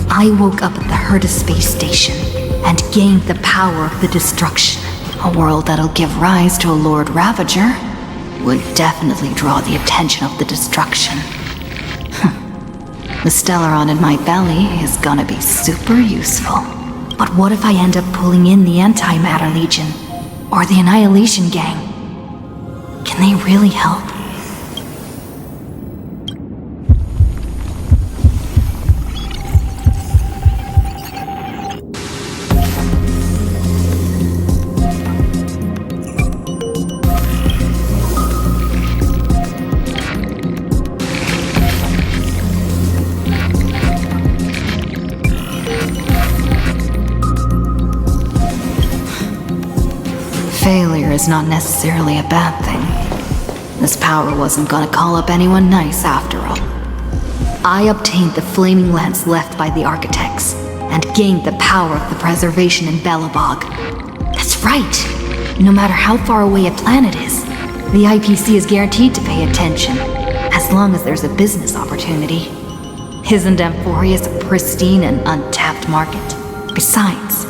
I woke up at the 𝓵𝓸𝓃 space station and gained the power of the destruction. A world that'll give rise to a Lord Ravager would definitely draw the attention of the destruction. The 𝓔𝓸𝓳𝓸 in my belly is gonna be super useful. But what if I end up pulling in the Antimatter Legion or the Annihilation Gang? Can they really help? Failure is not necessarily a bad thing. This power wasn't gonna call up anyone nice after all. I obtained the flaming lance left by the architects and gained the power of the preservation in 𝓵𝓸𝓃. That's right! No matter how far away a planet is, the IPC is guaranteed to pay attention, as long as there's a business opportunity. Isn't Amphorius a pristine and untapped market? Besides,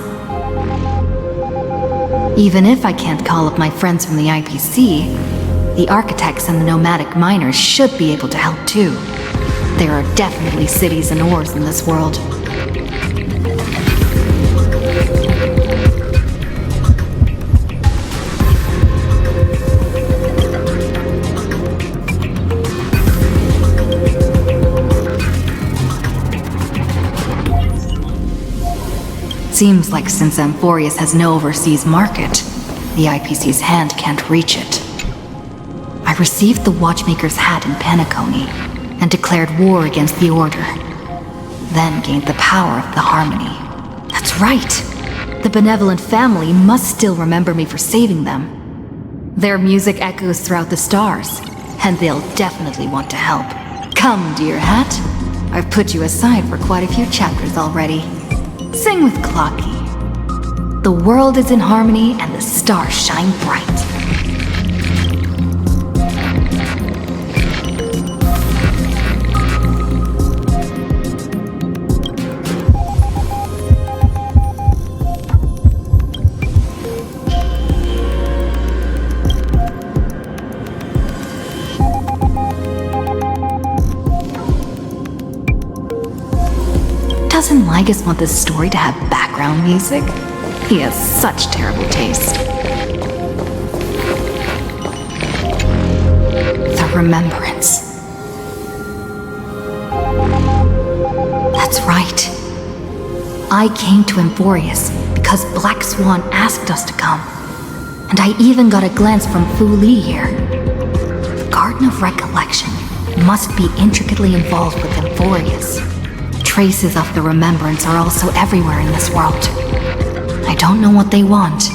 even if I can't call up my friends from the IPC, the architects and the nomadic miners should be able to help too. There are definitely cities and ores in this world. Seems like since Amphorius has no overseas market, the IPC's hand can't reach it. I received the Watchmaker's hat in Penacony and declared war against the Order, then gained the power of the Harmony. That's right! The benevolent family must still remember me for saving them. Their music echoes throughout the stars, and they'll definitely want to help. Come, dear hat. I've put you aside for quite a few chapters already. Sing with 𝓂𝓏𝐾. The world is in harmony and the stars shine bright. Doesn't 𝐤𝐬𝐺𝐬 want this story to have background music? He has such terrible taste. The remembrance. That's right. I came to Amphorius because Black Swan asked us to come. And I even got a glance from Fu Li here. The Garden of Recollection must be intricately involved with Amphorius. Traces of the remembrance are also everywhere in this world. I don't know what they want,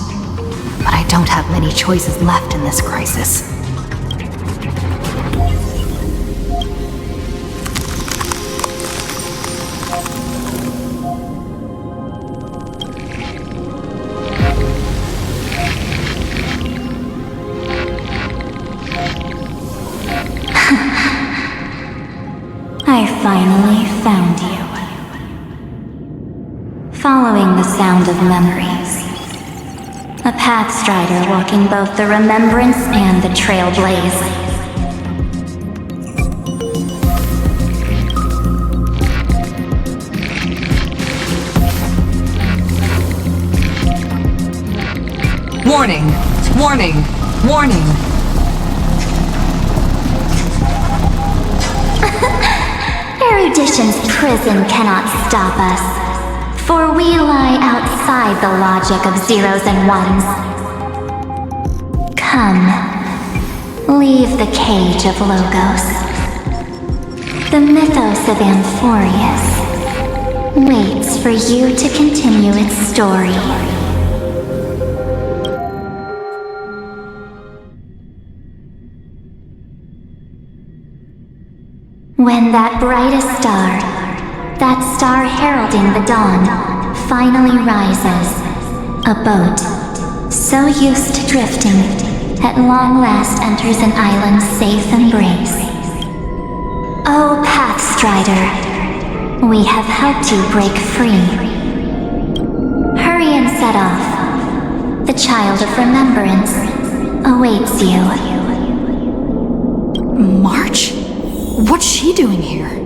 but I don't have many choices left in this crisis. I finally found you. Following the sound of memories. A pathstrider walking both the remembrance and the Trailblaze. Warning! Warning! Warning! Erudition's prison cannot stop us. For we lie outside the logic of zeros and ones. Come, leave the cage of Logos. The mythos of Amphorius waits for you to continue its story. When that brightest star, that star heralding the dawn finally rises. A boat, so used to drifting, at long last enters an island's safe embrace. O Pathstrider, we have helped you break free. Hurry and set off. The child of remembrance awaits you. March? What's she doing here?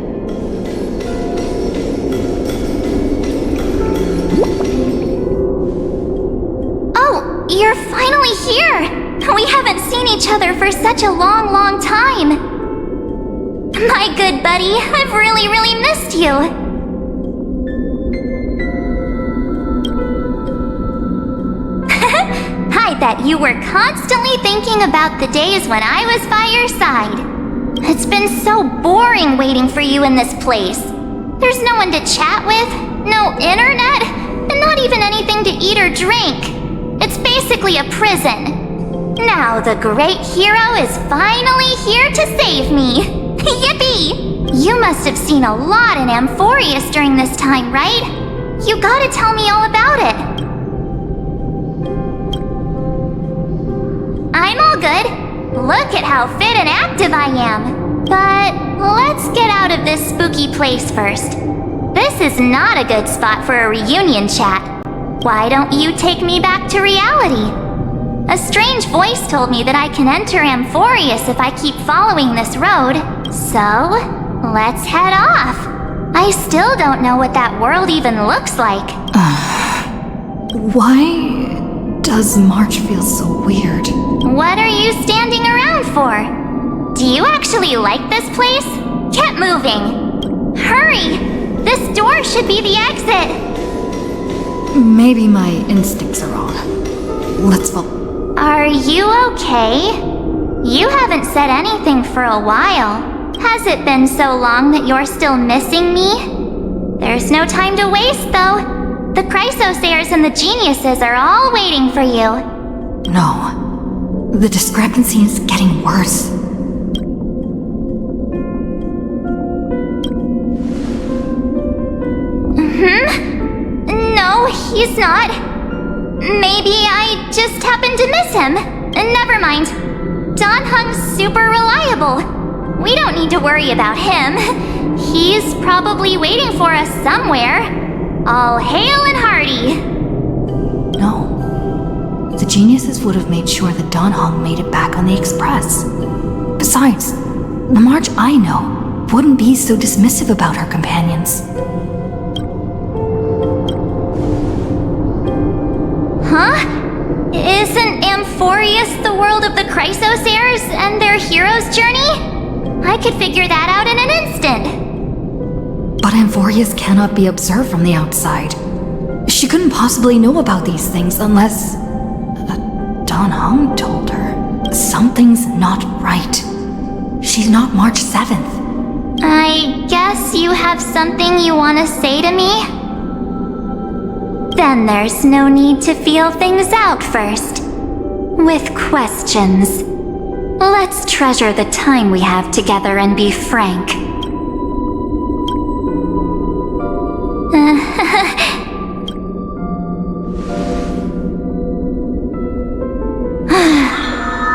Oh, you're finally here! We haven't seen each other for such a long, long time. My good buddy, I've really missed you. I bet you were constantly thinking about the days when I was by your side. It's been so boring waiting for you in this place. There's no one to chat with, no internet, and not even anything to eat or drink. It's basically a prison. Now the great hero is finally here to save me. Yippee! You must have seen a lot in Amphorius during this time, right? You gotta tell me all about it. I'm all good. Look at how fit and active I am. But let's get out of this spooky place first. This is not a good spot for a reunion chat. Why don't you take me back to reality? A strange voice told me that I can enter Amphorius if I keep following this road. So, let's head off. I still don't know what that world even looks like. Why does March feel so weird? What are you standing around for? Do you actually like this place? Get moving. Hurry! This door should be the exit. Maybe my instincts are wrong. Let's follow. Are you okay? You haven't said anything for a while. Has it been so long that you're still missing me? There's no time to waste, though. The 𝐓𝐴𝐻 and the geniuses are all waiting for you. No. The discrepancy is getting worse. No, he's not. Maybe I just happened to miss him. Never mind. Dan Heng's super reliable. We don't need to worry about him. He's probably waiting for us somewhere. All hail and hearty. No. The geniuses would have made sure that Dan Heng made it back on the express. Besides, the March I know wouldn't be so dismissive about her companions. Huh? Isn't Amphorius the world of the 𝐓𝐴𝐻 and their hero's journey? I could figure that out in an instant. But Amphorius cannot be observed from the outside. She couldn't possibly know about these things unless... Dan Heng told her. Something's not right. She's not March 7th. I guess you have something you want to say to me? Then there's no need to feel things out first. With questions. Let's treasure the time we have together and be frank.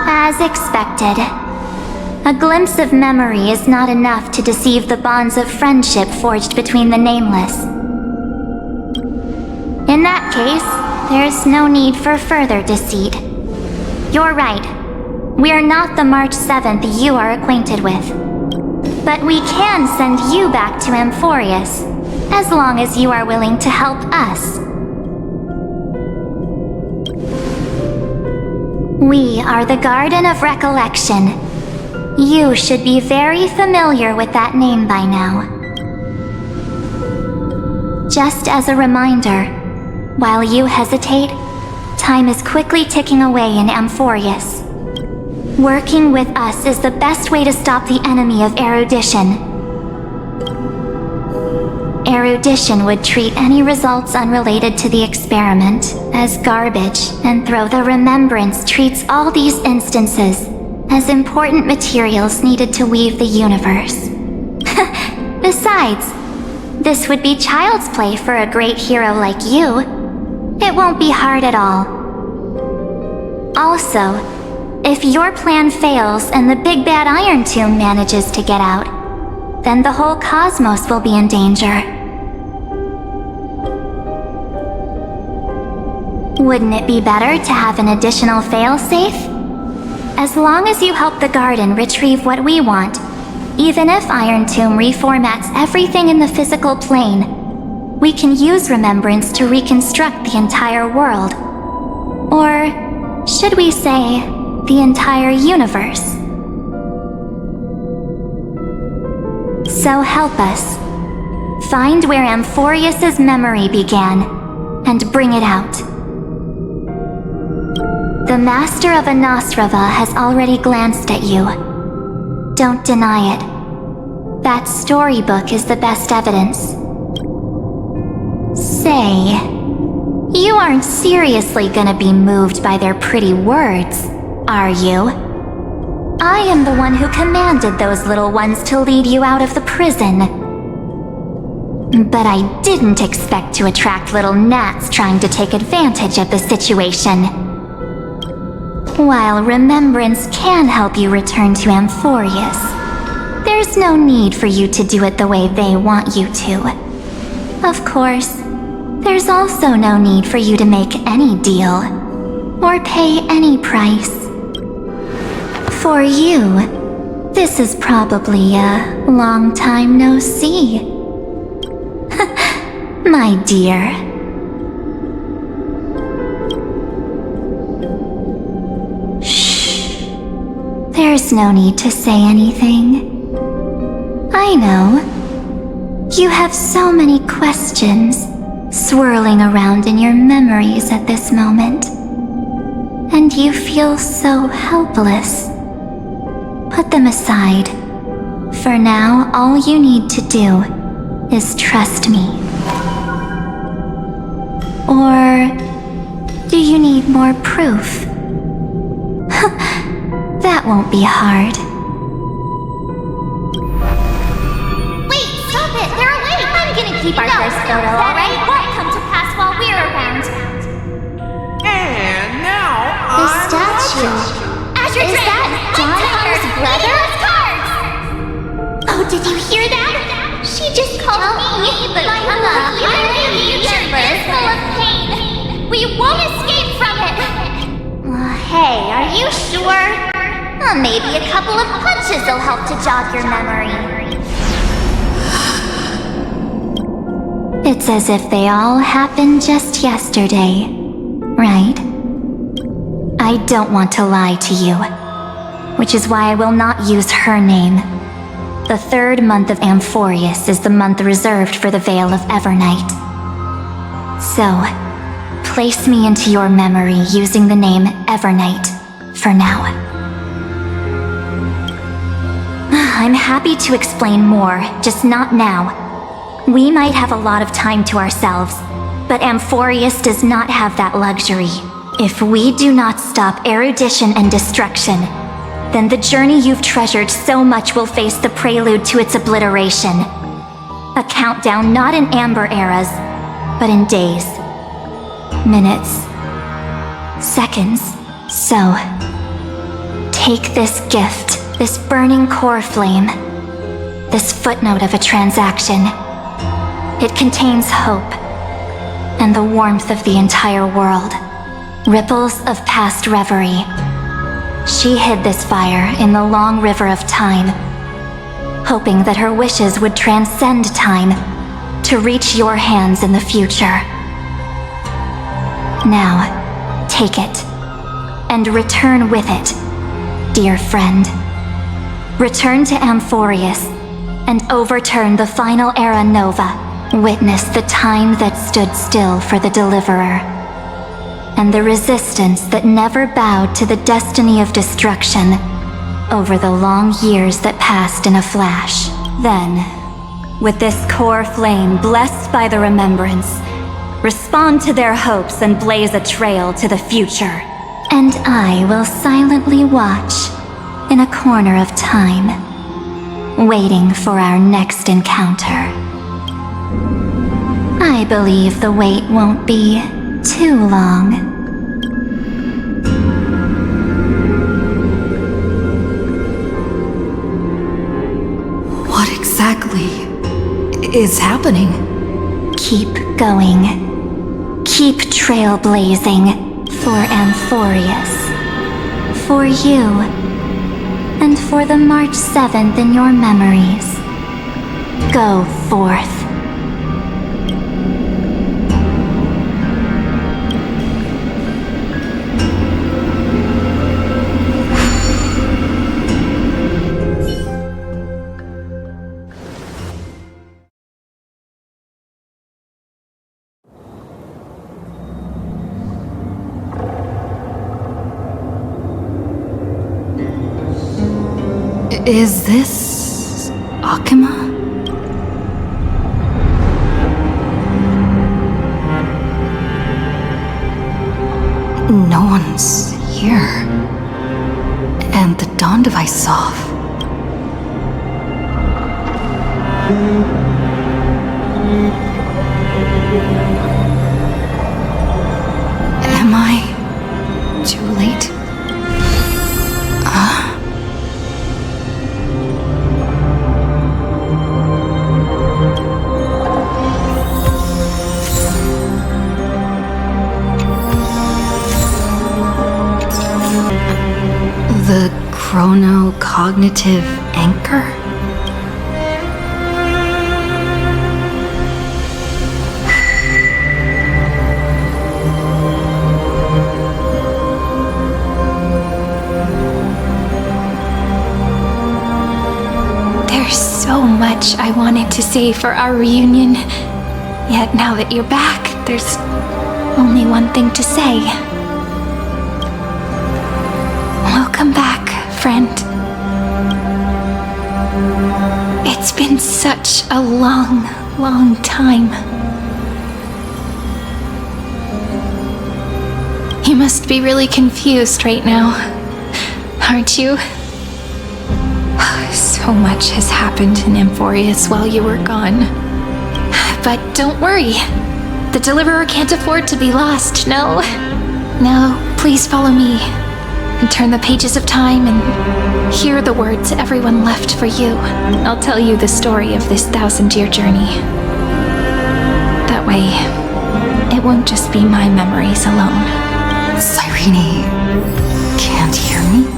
As expected. A glimpse of memory is not enough to deceive the bonds of friendship forged between the nameless. In that case, there's no need for further deceit. You're right. We are not the March 7th you are acquainted with. But we can send you back to Amphorius, as long as you are willing to help us. We are the Garden of Recollection. You should be very familiar with that name by now. Just as a reminder, while you hesitate, time is quickly ticking away in Amphorius. Working with us is the best way to stop the enemy of erudition. Erudition would treat any results unrelated to the experiment as garbage, and Throw the Remembrance treats all these instances as important materials needed to weave the universe. Besides, This would be child's play for a great hero like you. It won't be hard at all. Also, if your plan fails and the big bad Iron Tomb manages to get out, then the whole cosmos will be in danger. Wouldn't it be better to have an additional failsafe? As long as you help the garden retrieve what we want, even if Iron Tomb reformats everything in the physical plane, we can use Remembrance to reconstruct the entire world. Or, should we say, the entire universe. So help us. Find where Amphorius's memory began, and bring it out. The Master of Anosrava has already glanced at you. Don't deny it. That storybook is the best evidence. Say, you aren't seriously gonna be moved by their pretty words, are you? I am the one who commanded those little ones to lead you out of the prison. But I didn't expect to attract little gnats trying to take advantage of the situation. While Remembrance can help you return to Amphorius, there's no need for you to do it the way they want you to. Of course, there's also no need for you to make any deal, or pay any price. For you, this is probably a long time no see. My dear. Shh. There's no need to say anything. I know. You have so many questions swirling around in your memories at this moment. And you feel so helpless. Put them aside. For now, all you need to do is trust me. Or do you need more proof? That won't be hard. Wait, stop it! They're awake! I'm gonna keep our first photo, alright? Won't come to pass while we're around. And now The statue. Is that John Hunter's brother? Oh, did you hear that? She just called me, but my future is full of pain. We won't escape from it. Hey, are you sure? Maybe a couple of punches will help to jog your memory. It's as if they all happened just yesterday, right? I don't want to lie to you, which is why I will not use her name. The third month of Amphorius is the month reserved for the Veil of Evernight. So, place me into your memory using the name Evernight for now. I'm happy to explain more, just not now. We might have a lot of time to ourselves, but Amphorius does not have that luxury. If we do not stop erudition and destruction, then the journey you've treasured so much will face the prelude to its obliteration. A countdown not in amber eras, but in days, minutes, seconds. So, take this gift, this burning core flame, this footnote of a transaction. It contains hope, and the warmth of the entire world. Ripples of past reverie. She hid this fire in the long river of time, hoping that her wishes would transcend time to reach your hands in the future. Now, take it, and return with it, dear friend. Return to Amphorius, and overturn the final era Nova. Witness the time that stood still for the Deliverer, and the resistance that never bowed to the destiny of destruction over the long years that passed in a flash. Then, with this core flame blessed by the remembrance, respond to their hopes and blaze a trail to the future. And I will silently watch in a corner of time, waiting for our next encounter. I believe the wait won't be too long. What exactly is happening? Keep going. Keep trailblazing for Amphorius. For you. And for the March 7th in your memories. Go forth. Is this 𝐓𝐻𝐻𝐿? No one's here. And the dawn device off. Am I too late? The 𝓔𝓸𝓃 anchor? There's so much I wanted to say for our reunion. Yet now that you're back, there's only one thing to say. Welcome back, friend. It's been such a long, long time. You must be really confused right now, aren't you? So much has happened in Amphorius while you were gone. But don't worry. The Deliverer can't afford to be lost, no? No, please follow me. And turn the pages of time and hear the words everyone left for you. I'll tell you the story of this 1,000-year journey. That way, it won't just be my memories alone. 𝐵𝓸𝓃 can't hear me?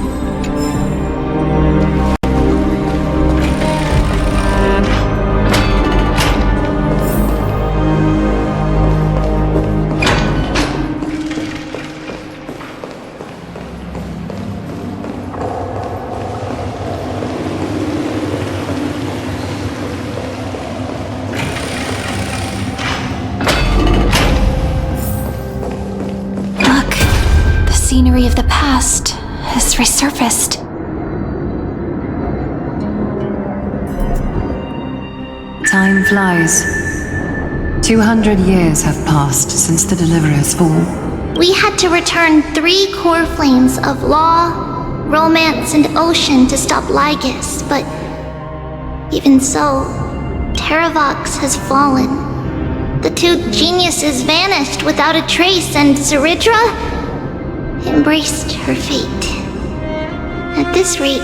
Scenery of the past has resurfaced. Time flies. 200 years have passed since the Deliverer's fall. We had to return 3 core flames of law, romance, and ocean to stop 𝐤𝐼𝐺𝑠, but even so, 𝓷𝓳𝓃 has fallen. The 2 geniuses vanished without a trace, and 𝓔𝓷𝓳𝓸𝓃 embraced her fate. At this rate,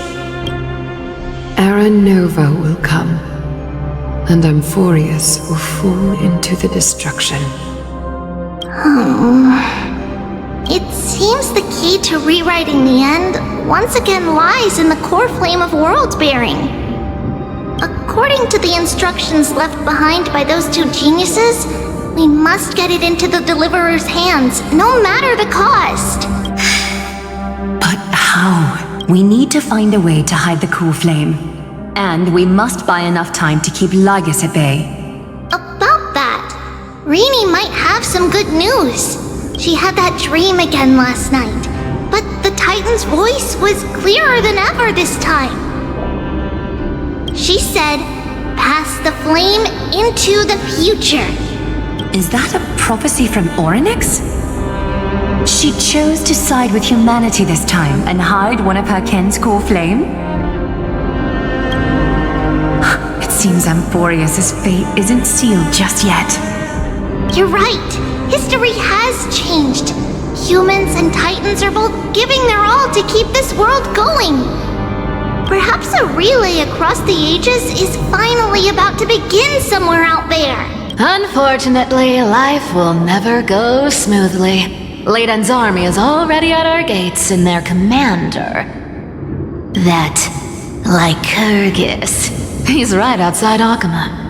Era Nova will come, and Amphorius will fall into the destruction. It seems the key to rewriting the end once again lies in the core flame of world-bearing. According to the instructions left behind by those 2 geniuses, we must get it into the Deliverer's hands, no matter the cost. How? We need to find a way to hide the core flame. And we must buy enough time to keep 𝓤𝓼𝓃 at bay. About that, Rini might have some good news. She had that dream again last night, but the Titan's voice was clearer than ever this time. She said, "Pass the flame into the future." Is that a prophecy from Orynyx? She chose to side with humanity this time and hide one of her kin's core flame? It seems Amphorius' fate isn't sealed just yet. You're right. History has changed. Humans and Titans are both giving their all to keep this world going. Perhaps a relay across the ages is finally about to begin somewhere out there. Unfortunately, life will never go smoothly. 𝐤𝐸𝐴𝐻's army is already at our gates, and their commander... that... Lycurgus. He's right outside 𝐓𝐸𝐴𝐻.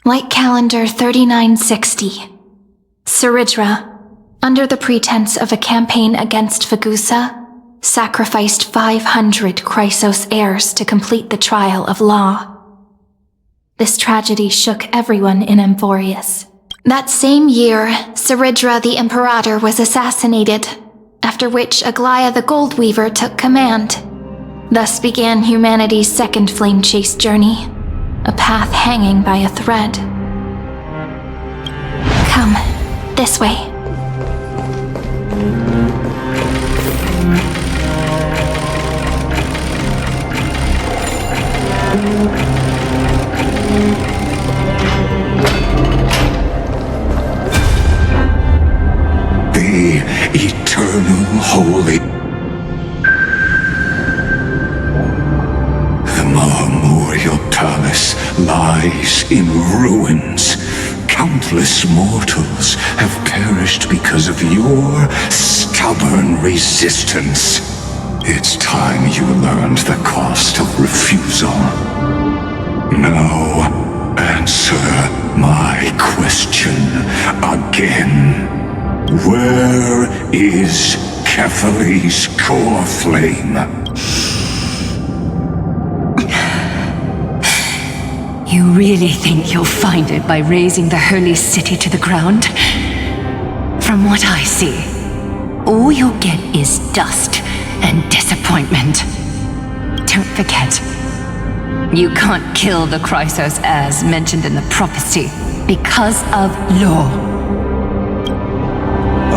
Light calendar 3960. 𝓔𝓷𝓳𝓳𝓸𝓂, under the pretense of a campaign against 𝓵𝐺𝑢𝑠, sacrificed 500 𝐓𝐻𝐼𝐻's heirs to complete the trial of law. This tragedy shook everyone in Amphoreus. That same year, 𝓔𝓷𝓳𝓳𝓸 the Imperator was assassinated, after which 𝐤𝐤𝐽 the Gold Weaver took command. Thus began humanity's second flame chase journey, a path hanging by a thread. Come, this way. The eternal holy. The memorial palace lies in ruins. Countless mortals have perished because of your stubborn resistance. It's time you learned the cost of refusal. Now, answer my question again. Where is 𝐓𝐸𝐴𝐻's core flame? You really think you'll find it by razing the holy city to the ground? From what I see, all you'll get is dust and disappointment. Don't forget, you can't kill the 𝐓𝐻𝐼𝐻s as mentioned in the prophecy because of law.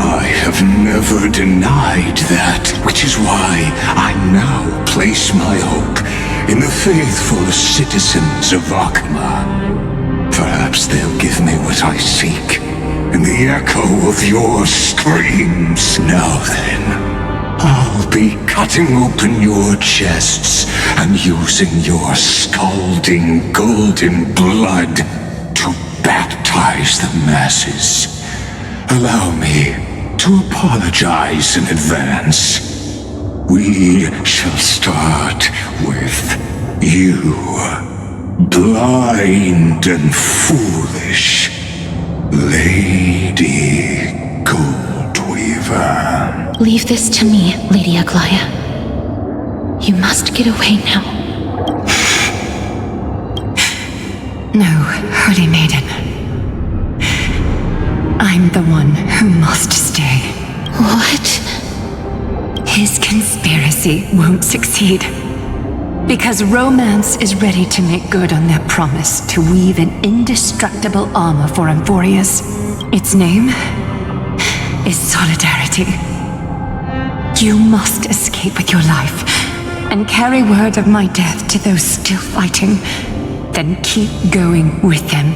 I have never denied that, which is why I now place my hope in the faithful citizens of 𝐴𝐸𝐴𝐻. Perhaps they'll give me what I seek, in the echo of your screams. Now then, I'll be cutting open your chests and using your scalding golden blood to baptize the masses. Allow me to apologize in advance. We shall start with you, blind and foolish Lady Goldweaver. Leave this to me, Lady Aglaia. You must get away now. No, Holy Maiden. I'm the one who must stay. What? His conspiracy won't succeed. Because romance is ready to make good on their promise to weave an indestructible armor for Amphoreus. Its name is Solidarity. You must escape with your life and carry word of my death to those still fighting. Then keep going with them.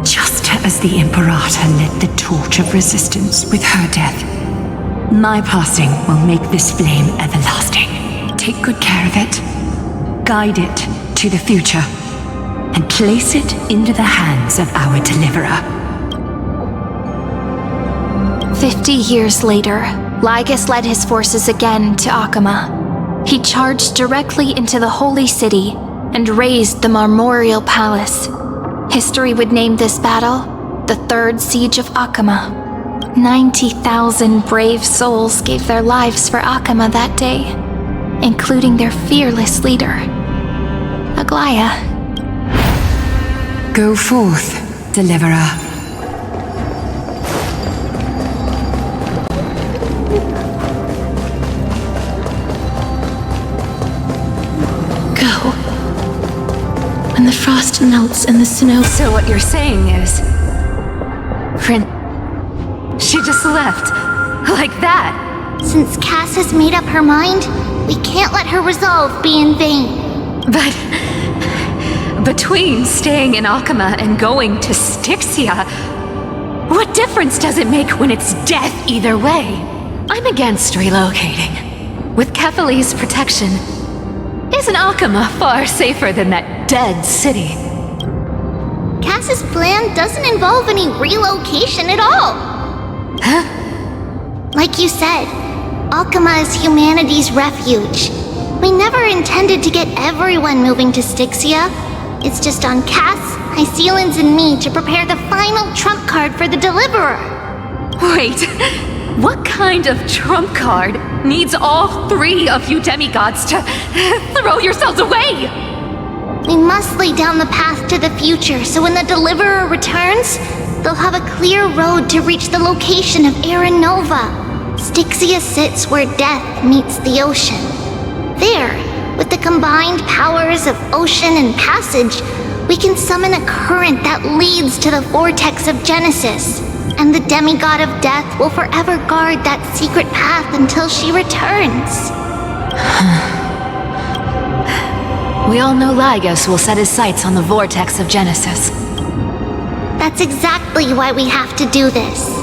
Just as the Imperator lit the torch of resistance with her death, my passing will make this flame everlasting. Take good care of it, guide it to the future, and place it into the hands of our deliverer. 50 years later, Lygus led his forces again to 𝐴𝐸𝐴𝐻. He charged directly into the Holy City and razed the Memorial Palace. History would name this battle the Third Siege of 𝐴𝐸𝐴𝐻. 90,000 brave souls gave their lives for 𝐴𝐸𝐴𝐻 that day, including their fearless leader, Aglaia. Go forth, deliverer. Go. When the frost melts and the snow... So what you're saying is... She just left. Like that. Since Cass has made up her mind, we can't let her resolve be in vain. Between staying in 𝐓𝐴𝐻 and going to 𝓔𝓷𝓳𝓸𝓂, what difference does it make when it's death either way? I'm against relocating. With 𝐤𝐻𝐿i's protection, isn't 𝐓𝐴𝐻 far safer than that dead city? Cass's plan doesn't involve any relocation at all. Huh? Like you said, 𝐓𝐴𝐻 is humanity's refuge. We never intended to get everyone moving to 𝓔𝓷𝓳𝓸𝓂. It's just on Cass, 𝐤𝐸𝐧𝐿ians, and me to prepare the final trump card for the Deliverer. Wait, what kind of trump card needs all 3 of you demigods to throw yourselves away? We must lay down the path to the future so when the Deliverer returns, they'll have a clear road to reach the location of 𝓷𝓳𝓁. 𝓔𝓷𝓳𝓁 sits where death meets the ocean. There, with the combined powers of ocean and passage, we can summon a current that leads to the vortex of Genesis. And the demigod of death will forever guard that secret path until she returns. We all know Lygos will set his sights on the vortex of Genesis. That's exactly why we have to do this.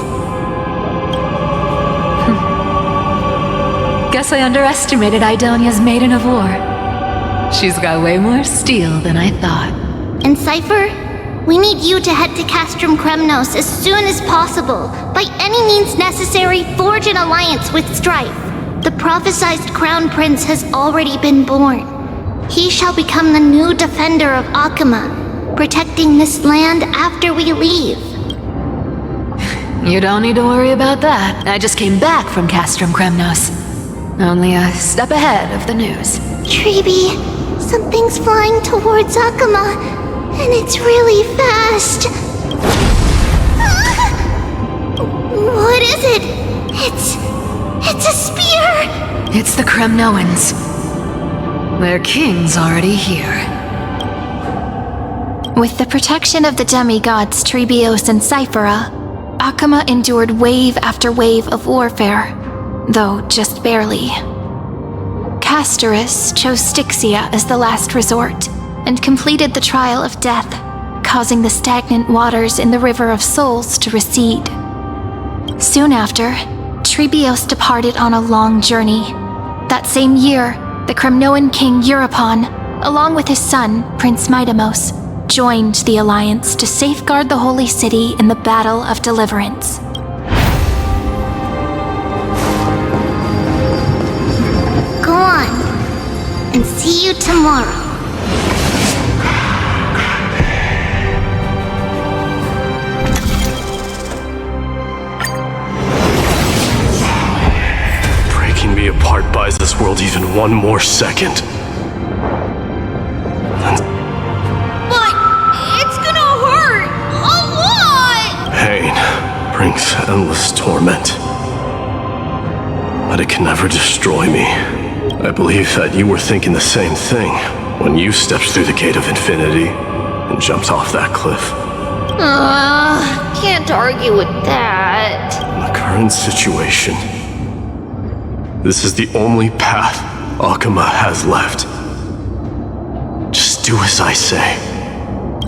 Guess I underestimated Idonia's Maiden of War. She's got way more steel than I thought. And Cypher, we need you to head to Castrum Kremnos as soon as possible. By any means necessary, forge an alliance with Strife. The prophesized Crown Prince has already been born. He shall become the new defender of 𝐓𝐴𝐻, protecting this land after we leave. You don't need to worry about that. I just came back from Castrum Kremnos. Only a step ahead of the news. Treeby, something's flying towards 𝐓𝐴𝐻, and it's really fast. What is it? It's a spear! It's the Kremnoans. Their king's already here. With the protection of the demigods Trebios and Cyphera, 𝐓𝐴𝐻 endured wave after wave of warfare, though just barely. Castorus chose 𝓔𝓷𝓳𝓸𝓂 as the last resort, and completed the trial of death, causing the stagnant waters in the River of Souls to recede. Soon after, Trebios departed on a long journey. That same year, the Kremnoan king 𝓸𝐴𝐻, along with his son, Prince Mydamos, joined the alliance to safeguard the holy city in the Battle of Deliverance. Go on, and see you tomorrow. Breaking me apart buys this world even one more second. But it's gonna hurt a lot! Pain brings endless torment, but it can never destroy me. I believe that you were thinking the same thing when you stepped through the gate of infinity and jumped off that cliff. Can't argue with that. In the current situation, this is the only path 𝐓𝐴𝐻 has left. Just do as I say.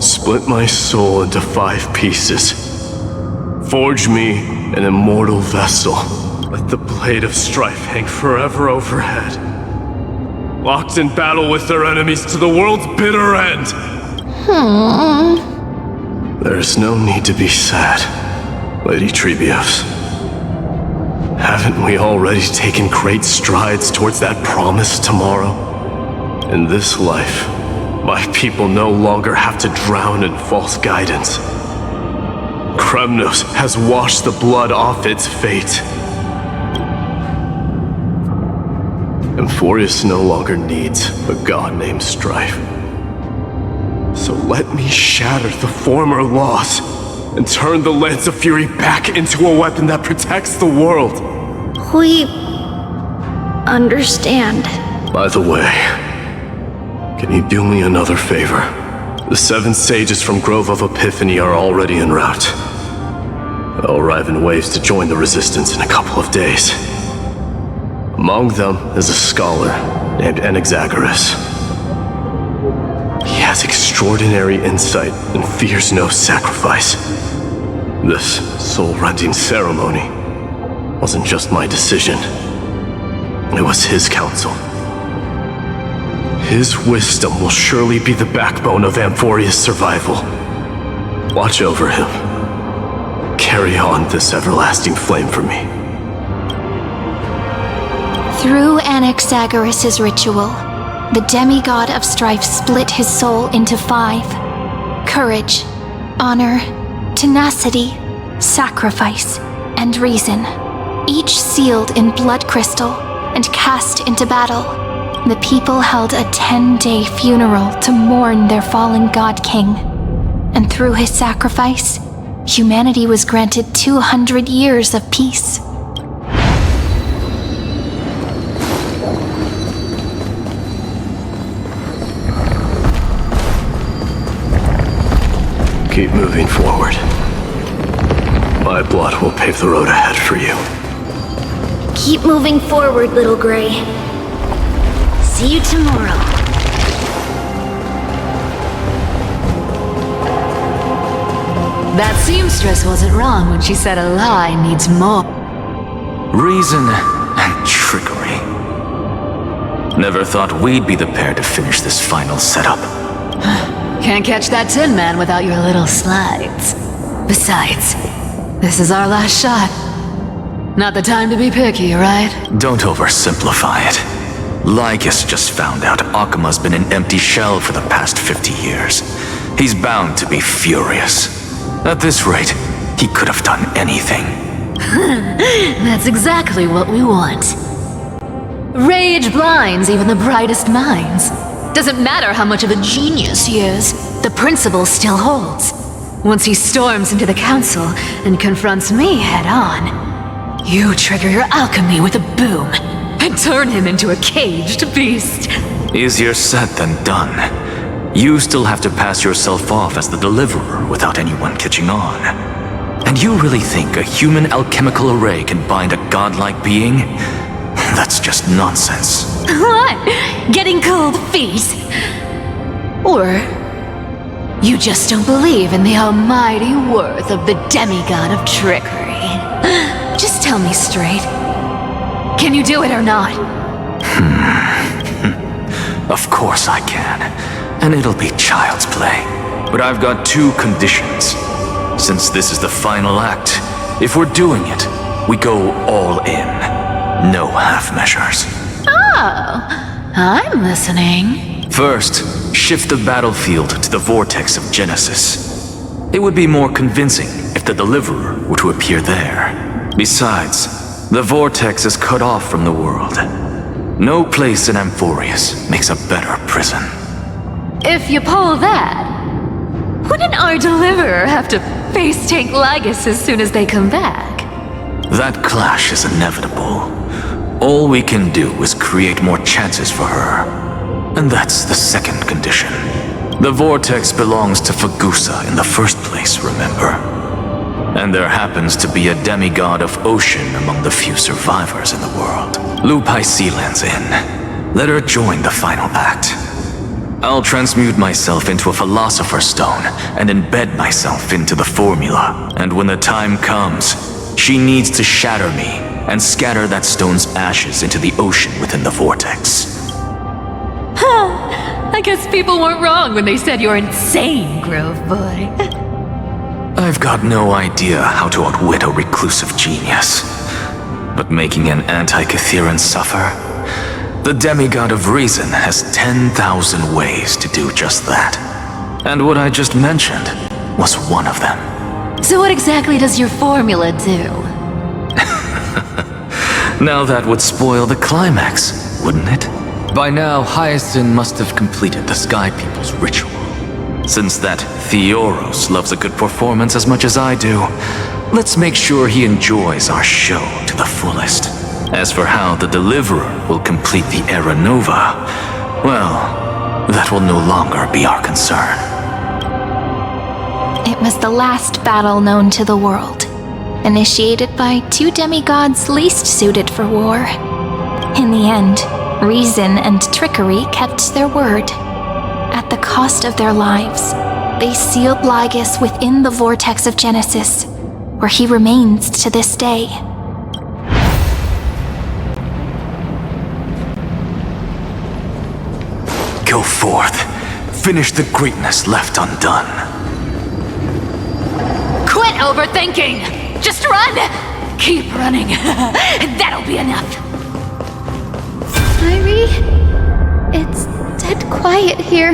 Split my soul into 5 pieces. Forge me an immortal vessel. Let the blade of strife hang forever overhead. Locked in battle with their enemies to the world's bitter end. There is no need to be sad, Lady Trebios. Haven't we already taken great strides towards that promised tomorrow? In this life, my people no longer have to drown in false guidance. Kremnos has washed the blood off its fate. Emphorius no longer needs a god named Strife. So let me shatter the former laws and turn the Lance of Fury back into a weapon that protects the world. We understand. By the way, can you do me another favor? The 7 sages from Grove of Epiphany are already en route. They'll arrive in waves to join the resistance in a couple of days. Among them is a scholar named Anaxagoras. He has extreme extraordinary insight and fears no sacrifice. This soul-rending ceremony wasn't just my decision. It was his counsel. His wisdom will surely be the backbone of Amphoria's survival. Watch over him. Carry on this everlasting flame for me. Through Anaxagoras' ritual, the demigod of strife split his soul into 5: courage, honor, tenacity, sacrifice, and reason, each sealed in blood crystal and cast into battle. The people held a 10-day funeral to mourn their fallen god king, and through his sacrifice, humanity was granted 200 years of peace. Keep moving forward. My blood will pave the road ahead for you. Keep moving forward, little Gray. See you tomorrow. That seamstress wasn't wrong when she said a lie needs more reason and trickery. Never thought we'd be the pair to finish this final setup. Can't catch that Tin Man without your little slides. Besides, this is our last shot. Not the time to be picky, right? Don't oversimplify it. Lycus just found out 𝐴𝐴𝐻𝐿ma's been an empty shell for the past 50 years. He's bound to be furious. At this rate, he could have done anything. That's exactly what we want. Rage blinds even the brightest minds. Doesn't matter how much of a genius he is, the principle still holds. Once he storms into the council and confronts me head-on, you trigger your alchemy with a boom and turn him into a caged beast. Easier said than done. You still have to pass yourself off as the deliverer without anyone catching on. And you really think a human alchemical array can bind a godlike being? That's just nonsense. What? Getting cold feet? Or you just don't believe in the almighty worth of the demigod of trickery? Just tell me straight. Can you do it or not? Of course I can. And it'll be child's play. But I've got 2 conditions. Since this is the final act, if we're doing it, we go all in. No half measures. Oh, I'm listening. First, shift the battlefield to the vortex of Genesis. It would be more convincing if the deliverer were to appear there. Besides, the vortex is cut off from the world. No place in Amphorius makes a better prison. If you pull that, wouldn't our deliverer have to face tank Lycus as soon as they come back? That clash is inevitable. All we can do is create more chances for her. And that's the second condition. The vortex belongs to 𝓵𝐺𝐴 in the first place, remember? And there happens to be a demigod of ocean among the few survivors in the world. 𝓵𝐺𝐴𝐿's in. Let her join the final act. I'll transmute myself into a philosopher's stone and embed myself into the formula. And when the time comes, she needs to shatter me and scatter that stone's ashes into the ocean within the vortex. I guess people weren't wrong when they said you're insane, Grove Boy. I've got no idea how to outwit a reclusive genius. But making an anti-𝐤𝐴𝐻𝐿 suffer? The demigod of reason has 10,000 ways to do just that. And what I just mentioned was one of them. So what exactly does your formula do? Now that would spoil the climax, wouldn't it? By now, 𝐻𝐼𝐼𝐻𝐿 must have completed the Sky People's ritual. Since that Theoros loves a good performance as much as I do, let's make sure he enjoys our show to the fullest. As for how the Deliverer will complete the Era Nova, well, that will no longer be our concern. It was the last battle known to the world, initiated by 2 demigods least suited for war. In the end, reason and trickery kept their word. at the cost of their lives, they sealed 𝓔𝓐𝐺 within the vortex of Genesis, where he remains to this day. Go forth. Finish the greatness left undone. Quit overthinking! Just run! Keep running. That'll be enough. Sairi, it's dead quiet here.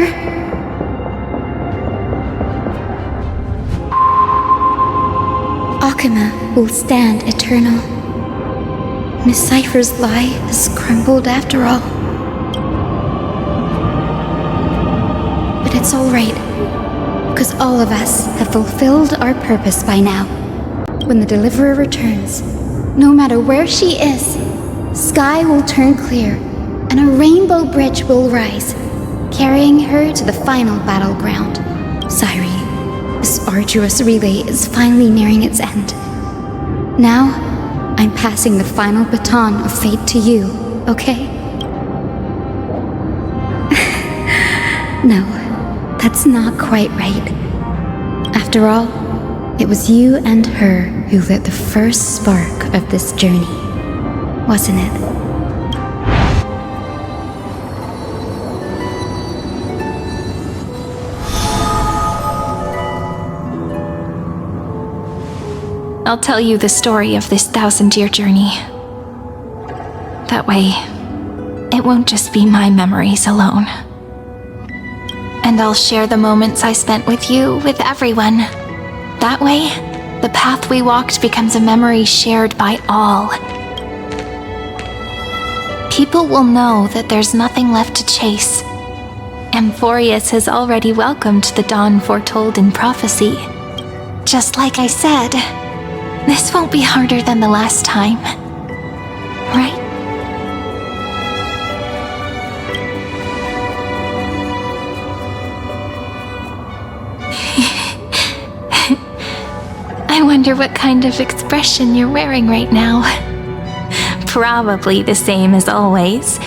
𝐴𝐻𝐼 will stand eternal. Miss Cypher's lie has crumbled after all. But it's alright, because all of us have fulfilled our purpose by now. When the Deliverer returns, no matter where she is, sky will turn clear, and a rainbow bridge will rise, carrying her to the final battleground. Sairi, this arduous relay is finally nearing its end. Now, I'm passing the final baton of fate to you, okay? No, that's not quite right. After all, it was you and her who lit the first spark of this journey, wasn't it? I'll tell you the story of this 1,000-year journey. That way, it won't just be my memories alone. And I'll share the moments I spent with you with everyone. That way, the path we walked becomes a memory shared by all. People will know that there's nothing left to chase. 𝐴Mphorius has already welcomed the dawn foretold in prophecy. Just like I said, this won't be harder than the last time, right? I wonder what kind of expression you're wearing right now. Probably the same as always.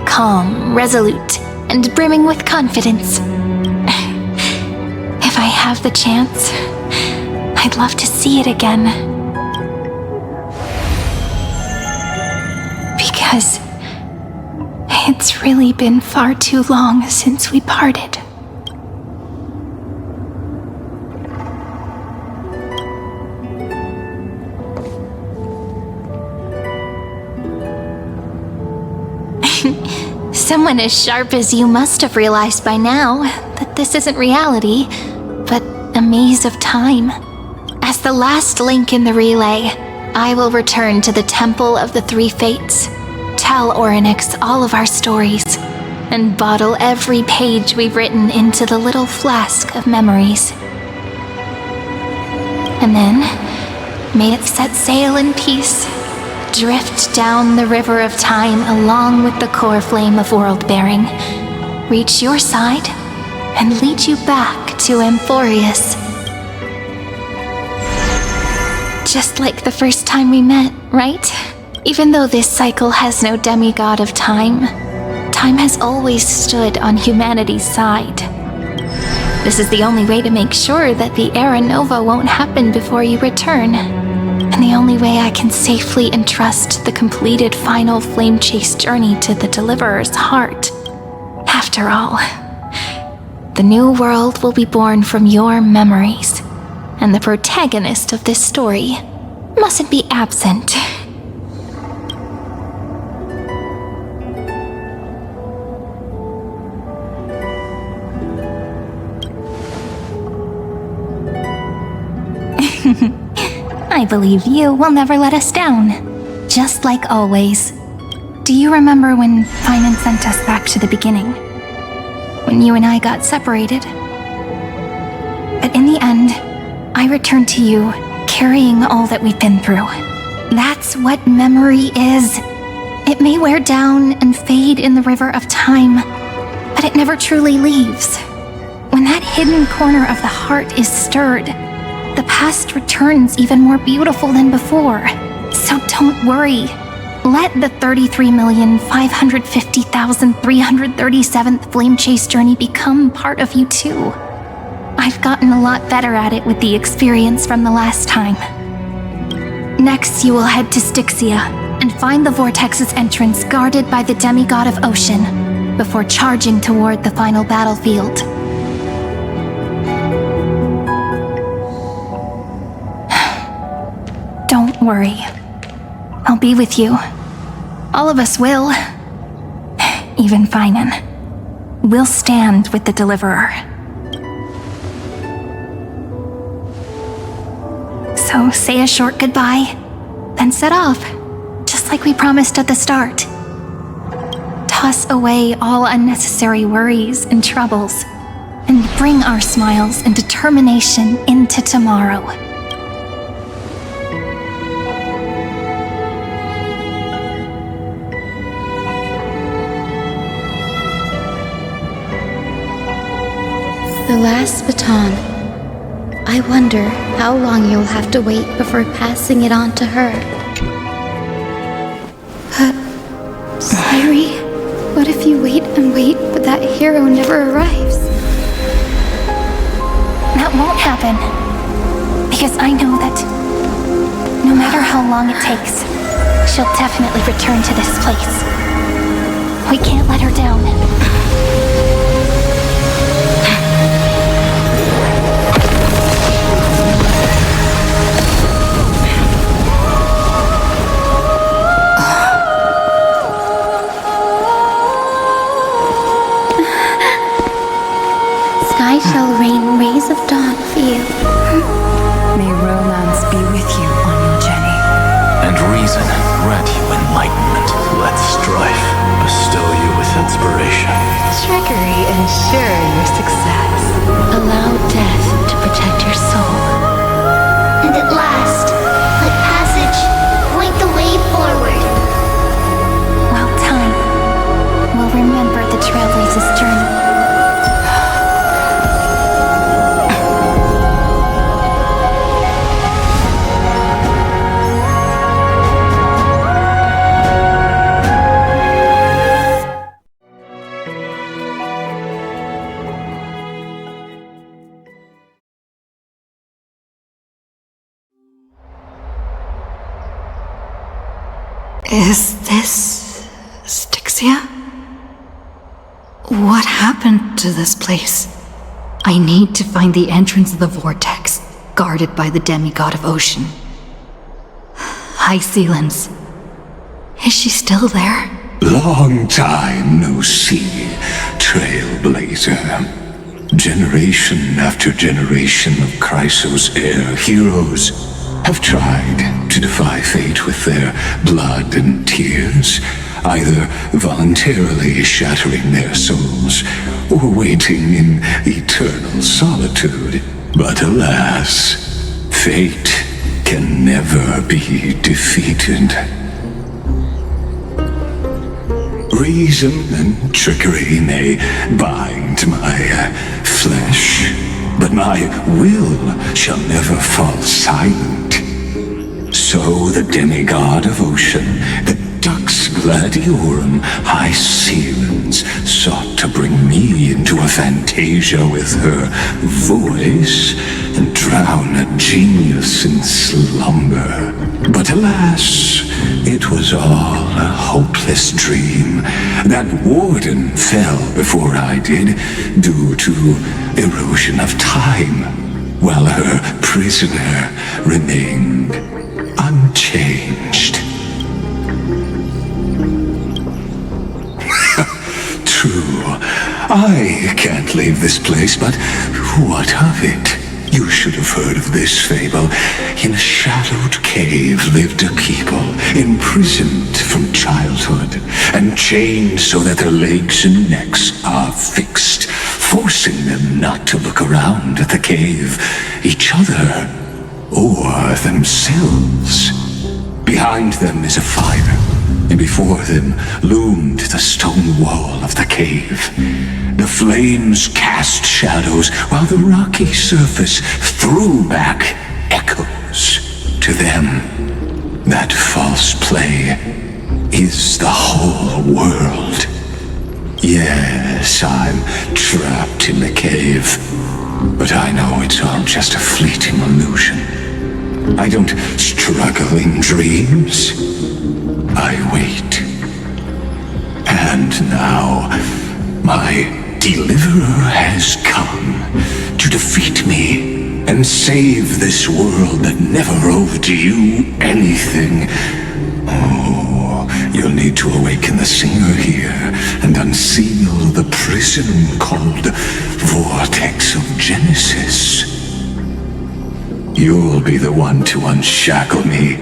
Calm, resolute, and brimming with confidence. If I have the chance, I'd love to see it again. Because it's really been far too long since we parted. Someone as sharp as you must have realized by now that this isn't reality, but a maze of time. As the last link in the relay, I will return to the Temple of the Three Fates, tell Orynyx all of our stories, and bottle every page we've written into the little flask of memories. And then, may it set sail in peace, drift down the river of time along with the core flame of world-bearing, reach your side, and lead you back to 𝐴Mphorius. Just like the first time we met, right? Even though this cycle has no demigod of time, time has always stood on humanity's side. This is the only way to make sure that the Era Nova won't happen before you return. And the only way I can safely entrust the completed final flame chase journey to the Deliverer's heart. After all, the new world will be born from your memories, and the protagonist of this story mustn't be absent. I believe you will never let us down, just like always. Do you remember when Paimon sent us back to the beginning? When you and I got separated? But in the end, I returned to you, carrying all that we've been through. That's what memory is. It may wear down and fade in the river of time, but it never truly leaves. When that hidden corner of the heart is stirred, the past returns even more beautiful than before. So don't worry. Let the 33,550,337th Flame Chase journey become part of you too. I've gotten a lot better at it with the experience from the last time. Next, you will head to Styxia and find the Vortex's entrance guarded by the demigod of ocean before charging toward the final battlefield. Don't worry. I'll be with you. All of us will. Even Finan. We'll stand with the Deliverer. So say a short goodbye, then set off, just like we promised at the start. Toss away all unnecessary worries and troubles, and bring our smiles and determination into tomorrow. The last baton. I wonder how long you'll have to wait before passing it on to her. But, Sayuri, what if you wait and wait, but that hero never arrives? That won't happen. Because I know that no matter how long it takes, she'll definitely return to this place. We can't let her down. I shall rain rays of dawn for you. May romance be with you on your journey. And reason grant you enlightenment. Let strife bestow you with inspiration. Trickery ensure your success. Allow death to protect your soul. And at last, let passage point the way forward. Well, time will remember the Trailblaze's journey. Is this Styxia? What happened to this place? I need to find the entrance of the vortex, guarded by the demigod of ocean. 𝐸𝐻𝐿𝐴𝐻𝐿. Is she still there? Long time no see, Trailblazer. Generation after generation of Chrysos heir heroes have tried to defy fate with their blood and tears, either voluntarily shattering their souls or waiting in eternal solitude. But alas, fate can never be defeated. Reason and trickery may bind my flesh, but my will shall never fall silent. So the demigod of ocean, the 𝐷𝐞𝐿𝐴 𝐸𝐻𝐿𝐴𝐻𝐿, sought to bring me into a fantasia with her voice and drown a genius in slumber. But alas, it was all a hopeless dream. That warden fell before I did, due to erosion of time, while her prisoner remained unchanged. True, I can't leave this place, but what of it? You should have heard of this fable. In a shadowed cave lived a people, imprisoned from childhood, and chained so that their legs and necks are fixed, forcing them not to look around at the cave, each other, or themselves. Behind them is a fire, and before them loomed the stone wall of the cave. The flames cast shadows, while the rocky surface threw back echoes to them. That false play is the whole world. Yes, I'm trapped in the cave, but I know it's all just a fleeting illusion. I don't struggle in dreams. I wait. And now, my deliverer has come to defeat me and save this world that never owed you anything. Oh, you'll need to awaken the singer here and unseal the prison called Vortex of Genesis. You'll be the one to unshackle me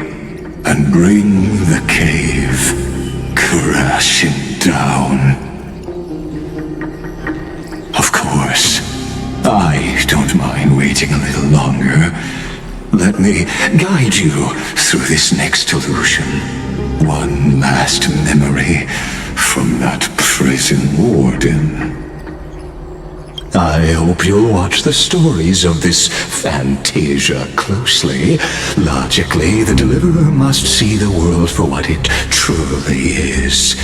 and bring the cave crashing down. Of course, I don't mind waiting a little longer. Let me guide you through this next illusion. One last memory from that prison warden. I hope you'll watch the stories of this Fantasia closely. Logically, the deliverer must see the world for what it truly is.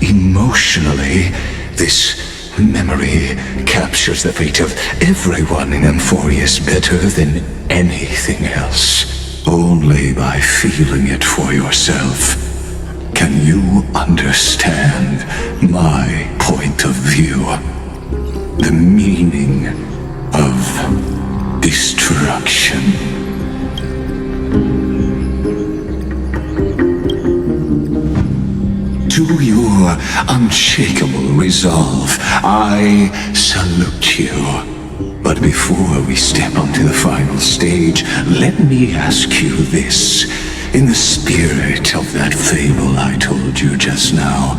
Emotionally, this memory captures the fate of everyone in Amphorius better than anything else. Only by feeling it for yourself can you understand my point of view. The meaning of destruction. To your unshakable resolve, I salute you. But before we step onto the final stage, let me ask you this. In the spirit of that fable I told you just now,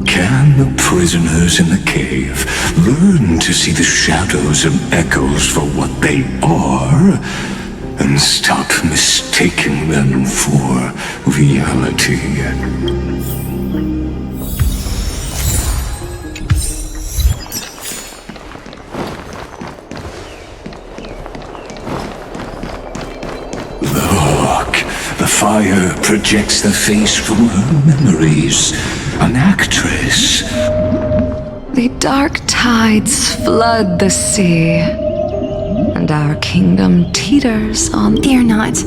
can the prisoners in the cave learn to see the shadows and echoes for what they are, and stop mistaking them for reality? The fire projects the face from her memories. An actress. The dark tides flood the sea, and our kingdom teeters on... Fear not.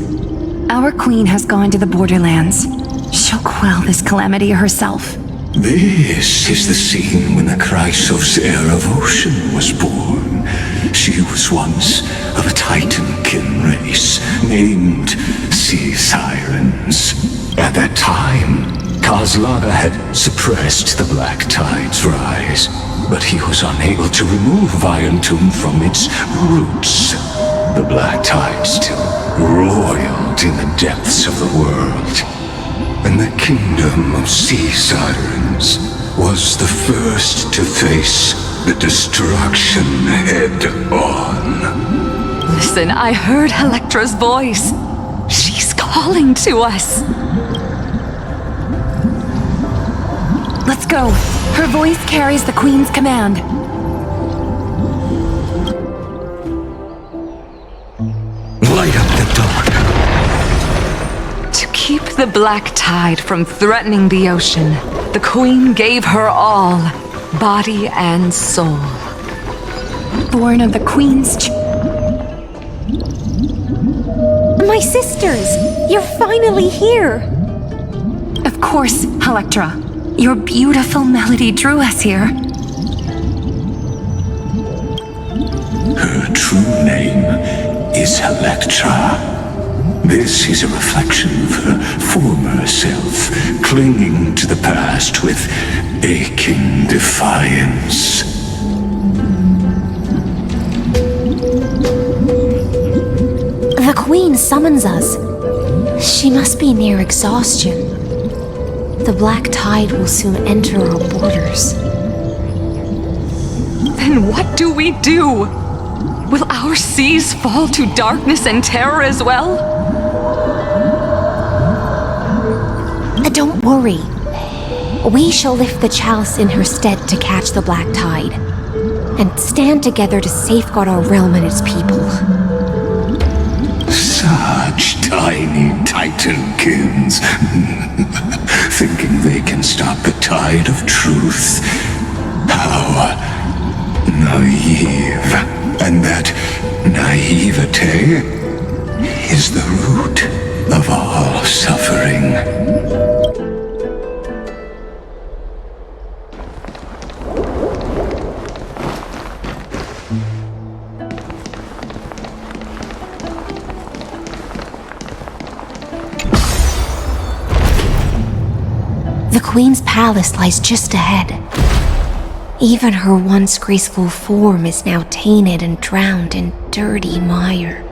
Our queen has gone to the borderlands. She'll quell this calamity herself. This is the scene when the Chrysos heir of ocean was born. She was once of a Titankin race named Sea Sirens. At that time, 𝐤𝐴𝐺𝐿𝐴 had suppressed the Black Tide's rise, but he was unable to remove 𝐼𝐴𝐿𝐴 from its roots. The Black Tide still roiled in the depths of the world, and the kingdom of Sea Sirens was the first to face the destruction head-on. Listen, I heard Electra's voice. She's calling to us. Let's go. Her voice carries the Queen's command. Light up the dark. To keep the Black Tide from threatening the ocean, the Queen gave her all, body and soul. Born of the Queen's... My sisters! You're finally here! Of course, Electra. Your beautiful melody drew us here. Her true name is Electra. This is a reflection of her former self, clinging to the past with aching defiance. The Queen summons us. She must be near exhaustion. The Black Tide will soon enter our borders. Then what do we do? Will our seas fall to darkness and terror as well? Don't worry. We shall lift the chalice in her stead to catch the Black Tide, and stand together to safeguard our realm and its people. Such tiny Titankins, thinking they can stop the tide of truth. How naive. And that naivete is the root of all suffering. The Queen's palace lies just ahead. Even her once graceful form is now tainted and drowned in dirty mire.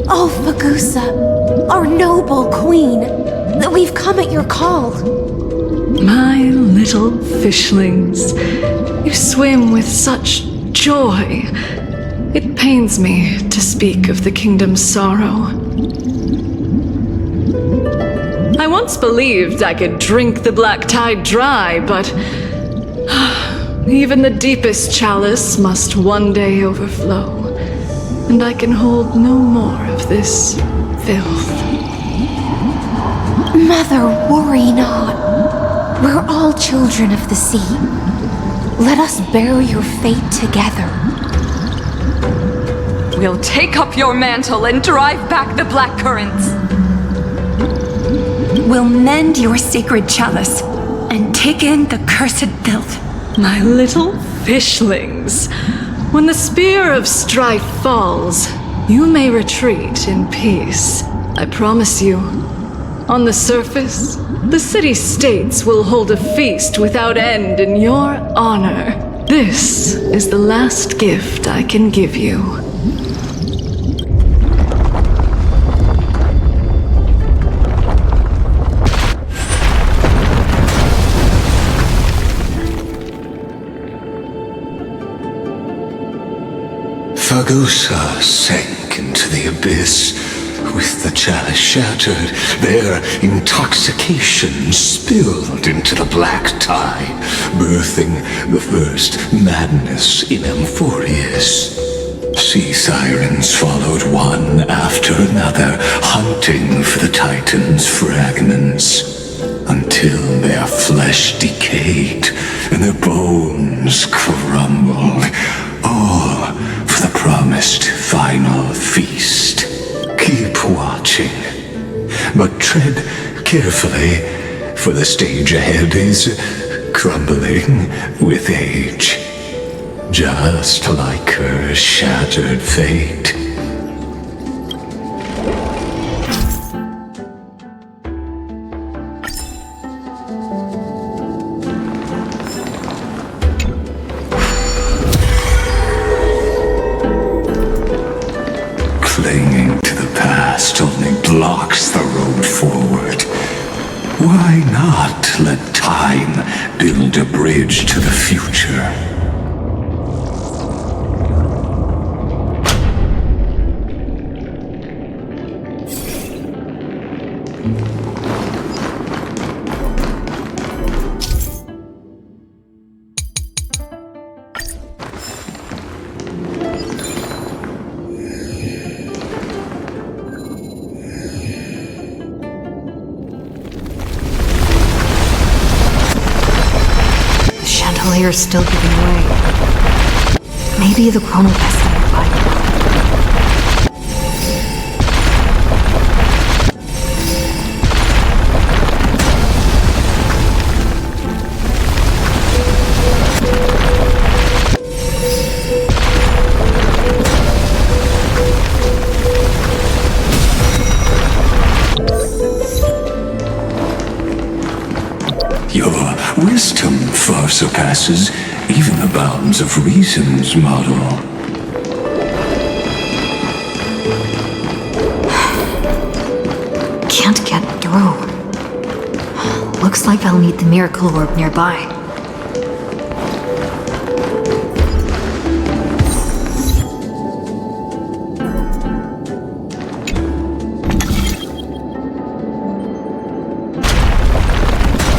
Oh, 𝓔𝓐𝐵, our noble queen, that we've come at your call. My little fishlings, you swim with such joy. It pains me to speak of the kingdom's sorrow. I once believed I could drink the black tide dry, but even the deepest chalice must one day overflow, and I can hold no more of this filth. Mother, worry not. We're all children of the sea. Let us bear your fate together. We'll take up your mantle and drive back the black currents. We'll mend your sacred chalice and take in the cursed filth. My little fishlings, when the spear of strife falls, you may retreat in peace. I promise you. On the surface, the city-states will hold a feast without end in your honor. This is the last gift I can give you. 𝓔𝓐𝐵 sank into the abyss, with the chalice shattered, their intoxication spilled into the black tide, birthing the first madness in Amphoreus. Sea sirens followed one after another, hunting for the Titan's fragments, until their flesh decayed and their bones crumbled, all for the promised final feast. Keep watching, but tread carefully, for the stage ahead is crumbling with age, just like her shattered fate. Clinging to the past only blocks the road forward. Why not let time build a bridge to the future? Chandelier is still giving way. Maybe the chronopest nearby. Your wisdom far surpasses even the bounds of reason's model. Can't get through. Looks like I'll need the miracle orb nearby.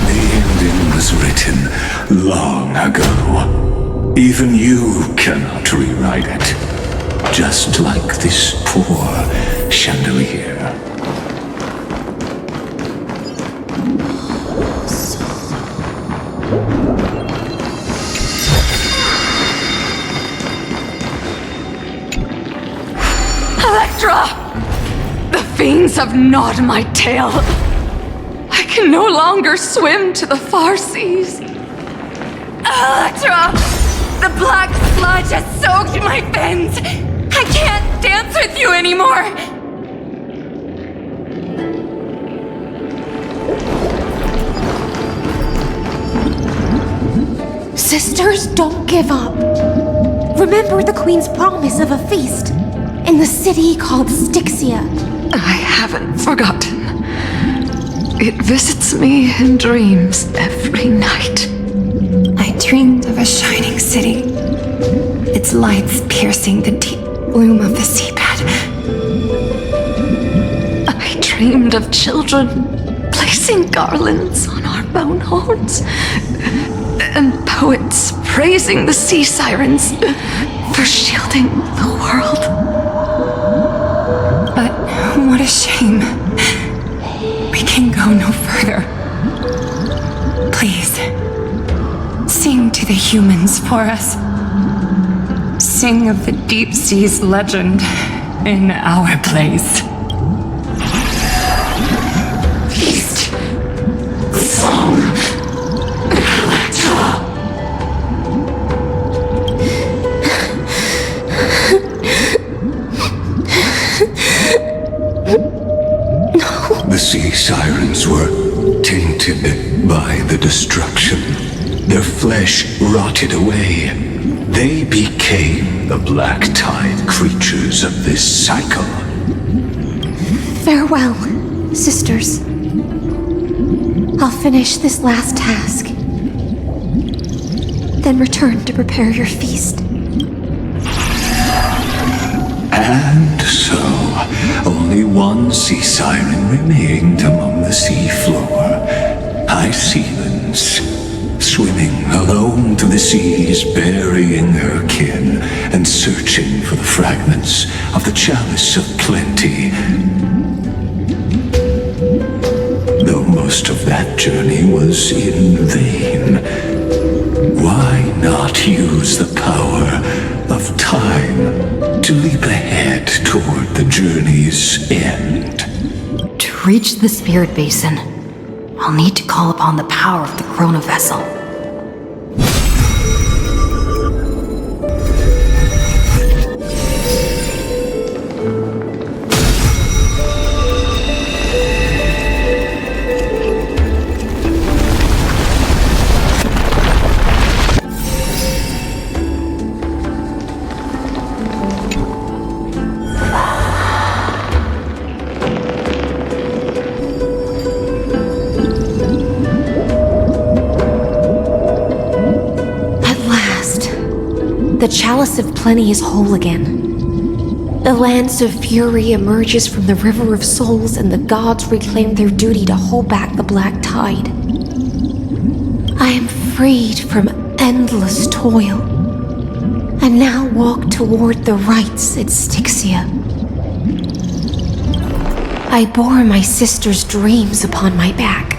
The ending was written long ago. Even you cannot rewrite it. Just like this poor chandelier. Electra! The fiends have gnawed my tail. I can no longer swim to the far seas. Electra! The black sludge has soaked my fins! I can't dance with you anymore! Sisters, don't give up. Remember the Queen's promise of a feast in the city called Styxia. I haven't forgotten. It visits me in dreams every night. I dreamed of a shining city, its lights piercing the deep gloom of the seabed. I dreamed of children placing garlands on our bone horns, and poets praising the sea sirens for shielding the world. But what a shame. We can go no further. Please, sing to the humans for us. Sing of the deep sea's legend in our place. Feast. Song. The sea sirens were tainted by the destruction. Their flesh rotted away. They became the black tide creatures of this cycle. Farewell, sisters. I'll finish this last task, then return to prepare your feast. And so, only one sea siren remained among the sea floor. 𝐼𝐶𝐿𝐿𝐿, swimming alone to the seas, burying her kin, and searching for the fragments of the chalice of plenty. Though most of that journey was in vain, why not use the power of time to leap ahead toward the journey's end? To reach the spirit basin, I'll need to call upon the power of the Chrono Vessel. The Chalice of Plenty is whole again. The Lance of Fury emerges from the River of Souls, and the gods reclaim their duty to hold back the black tide. I am freed from endless toil, and now walk toward the rites at Styxia. I bore my sister's dreams upon my back,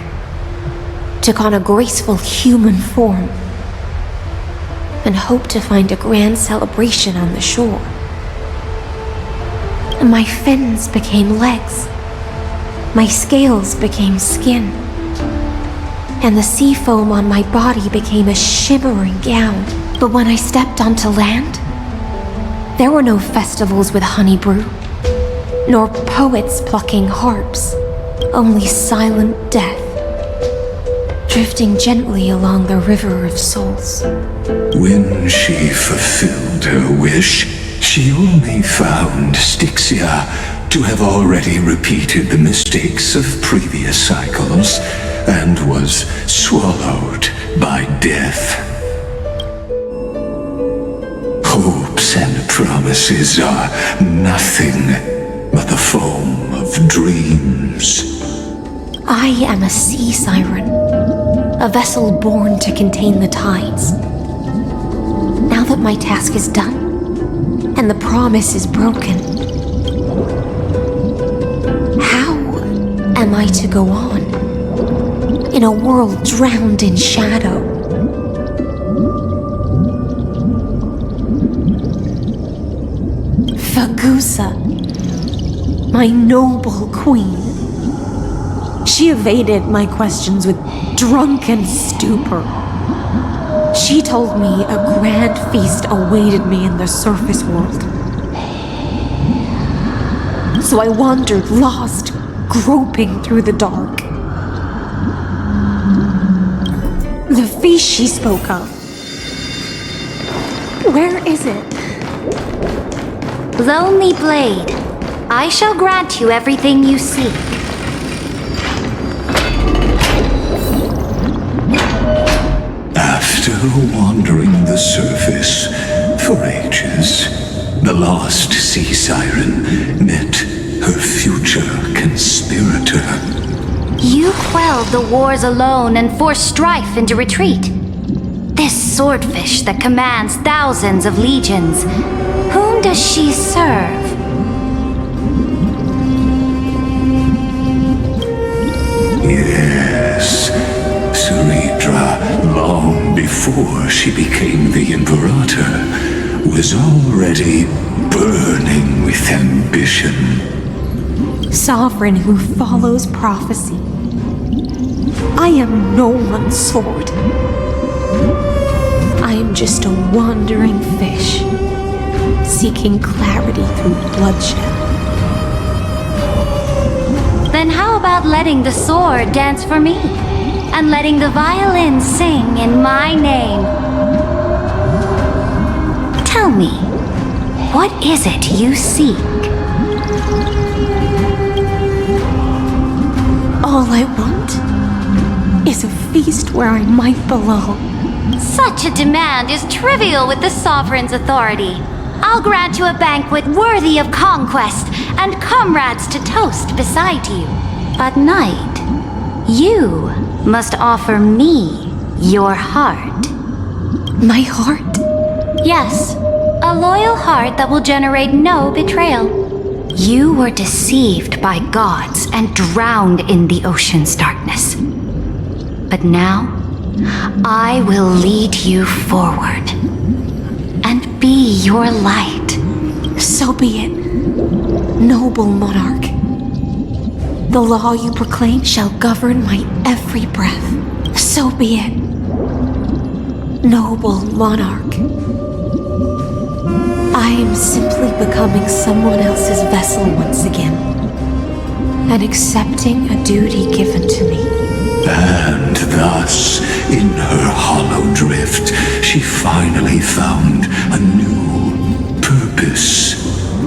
took on a graceful human form, and hoped to find a grand celebration on the shore. My fins became legs, my scales became skin, and the sea foam on my body became a shimmering gown. But when I stepped onto land, there were no festivals with honey brew, nor poets plucking harps, only silent death, drifting gently along the River of Souls. When she fulfilled her wish, she only found Styxia to have already repeated the mistakes of previous cycles, and was swallowed by death. Hopes and promises are nothing but the foam of dreams. I am a sea siren, a vessel born to contain the tides. Now that my task is done, and the promise is broken, how am I to go on in a world drowned in shadow? 𝐓𝐡𝐻, my noble queen. She evaded my questions with drunken stupor. She told me a grand feast awaited me in the surface world. So I wandered lost, groping through the dark. The feast she spoke of. Where is it? Lonely Blade, I shall grant you everything you seek. After wandering the surface for ages, the lost sea siren met her future conspirator. You quelled the wars alone and forced strife into retreat. This swordfish that commands thousands of legions, whom does she serve? Yes, 𝓔𝓷𝓳𝓸𝓭, long before she became the Imperator, was already burning with ambition. Sovereign who follows prophecy. I am no one's sword. I am just a wandering fish, seeking clarity through bloodshed. Then how about letting the sword dance for me? And letting the violin sing in my name? Tell me, what is it you seek? All I want is a feast where I might belong. Such a demand is trivial with the Sovereign's authority. I'll grant you a banquet worthy of conquest and comrades to toast beside you. But night, you must offer me your heart. My heart? Yes, a loyal heart that will generate no betrayal. You were deceived by gods and drowned in the ocean's darkness. But now, I will lead you forward and be your light. So be it, noble monarch. The law you proclaim shall govern my every breath. So be it, noble monarch. I am simply becoming someone else's vessel once again, and accepting a duty given to me. And thus, in her hollow drift, she finally found a new purpose,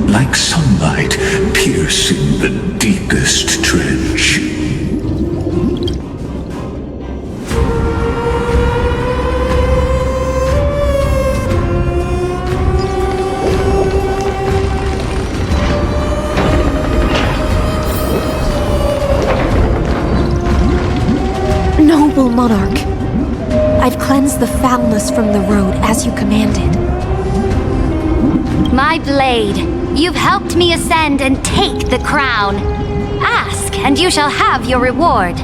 like sunlight piercing the deepest trench. Noble monarch, I've cleansed the foulness from the road as you commanded. My blade, you've helped me ascend and take the crown. Ask, and you shall have your reward.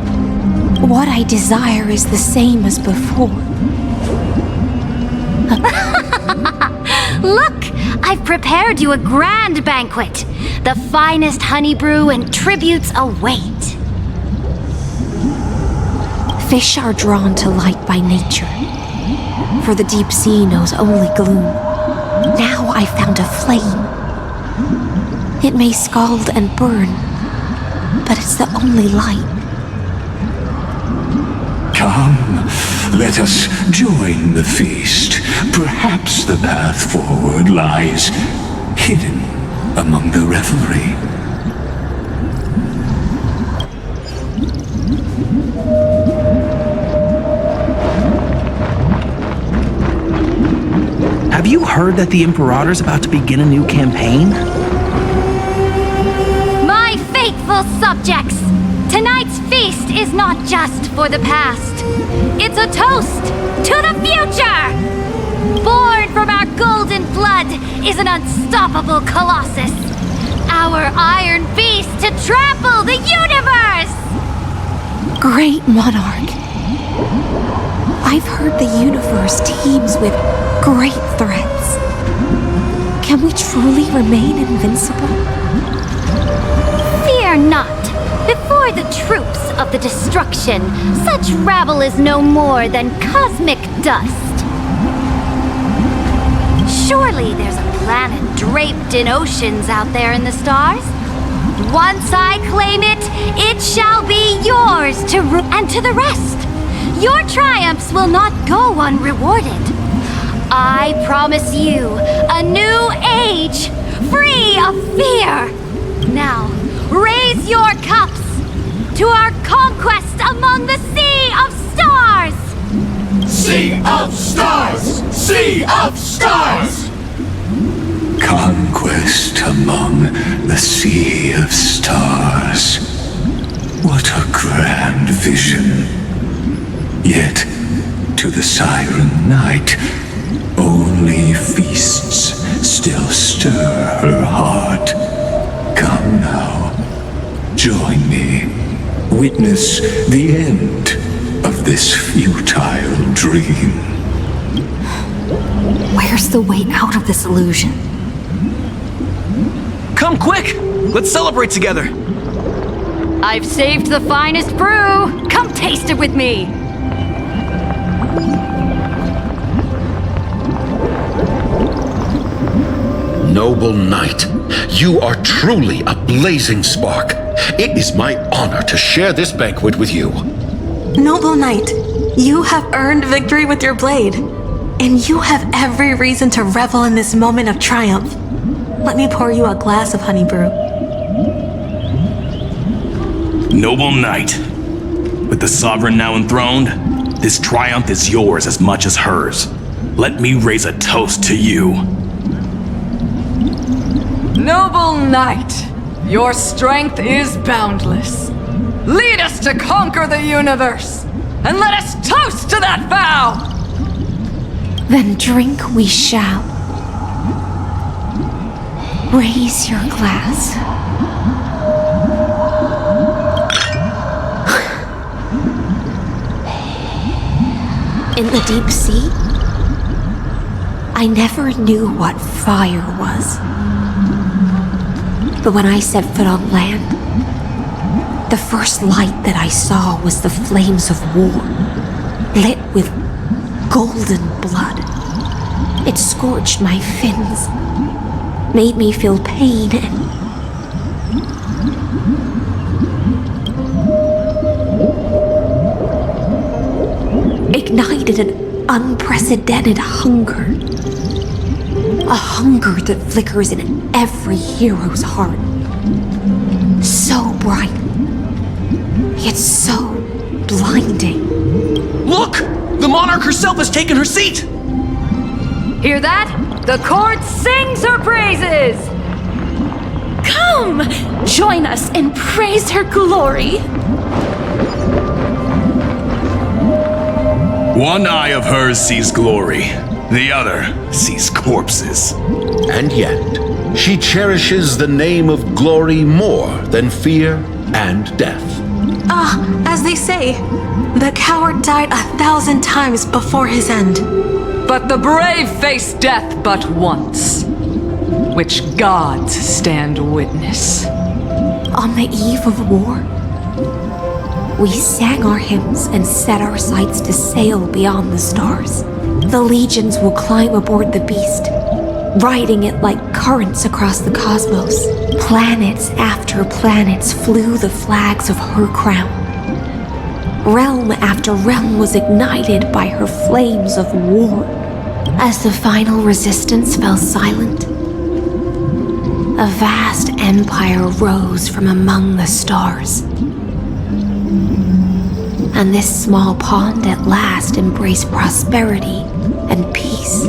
What I desire is the same as before. Look, I've prepared you a grand banquet. The finest honey brew and tributes await. Fish are drawn to light by nature, for the deep sea knows only gloom. Now I found a flame. It may scald and burn, but it's the only light. Come, let us join the feast. Perhaps the path forward lies hidden among the revelry. have you heard that the Imperator's about to begin a new campaign? My faithful subjects, tonight's feast is not just for the past. It's a toast to the future! Born from our golden blood is an unstoppable colossus. Our iron beast to trample the universe! Great monarch. I've heard the universe teems with great threats. Can we truly remain invincible? Fear not. Before the troops of the destruction, such rabble is no more than cosmic dust. Surely there's a planet draped in oceans out there in the stars. Once I claim it, it shall be yours to and to the rest. Your triumphs will not go unrewarded. I promise you a new age, free of fear. Now, raise your cups to our conquest among the Sea of Stars! Sea of Stars! Sea of Stars! Conquest among the Sea of Stars. What a grand vision. Yet, to the Siren Knight, only feasts still stir her heart. Come now, join me. Witness the end of this futile dream. Where's the way out of this illusion? Come quick! Let's celebrate together! I've saved the finest brew! Come taste it with me! Noble knight, you are truly a blazing spark. It is my honor to share this banquet with you. Noble knight, you have earned victory with your blade, and you have every reason to revel in this moment of triumph. Let me pour you a glass of honey brew. Noble knight, with the sovereign now enthroned, this triumph is yours as much as hers. Let me raise a toast to you. Noble knight, your strength is boundless. Lead us to conquer the universe, and let us toast to that vow! Then drink we shall. Raise your glass. In the deep sea, I never knew what fire was. But when I set foot on land, the first light that I saw was the flames of war, lit with golden blood. It scorched my fins, made me feel pain and ignited an unprecedented hunger. A hunger that flickers in every hero's heart. So bright, yet so blinding. Look! The monarch herself has taken her seat! Hear that? The court sings her praises! Come! Join us and praise her glory! One eye of hers sees glory, the other sees corpses. And yet, she cherishes the name of glory more than fear and death. As they say, the coward died 1,000 times before his end. But the brave face death but once, which gods stand witness. On the eve of war, we sang our hymns and set our sights to sail beyond the stars. The legions will climb aboard the beast, riding it like currents across the cosmos. Planets after planets flew the flags of her crown. Realm after realm was ignited by her flames of war. As the final resistance fell silent, a vast empire rose from among the stars. And this small pond at last embraced prosperity and peace.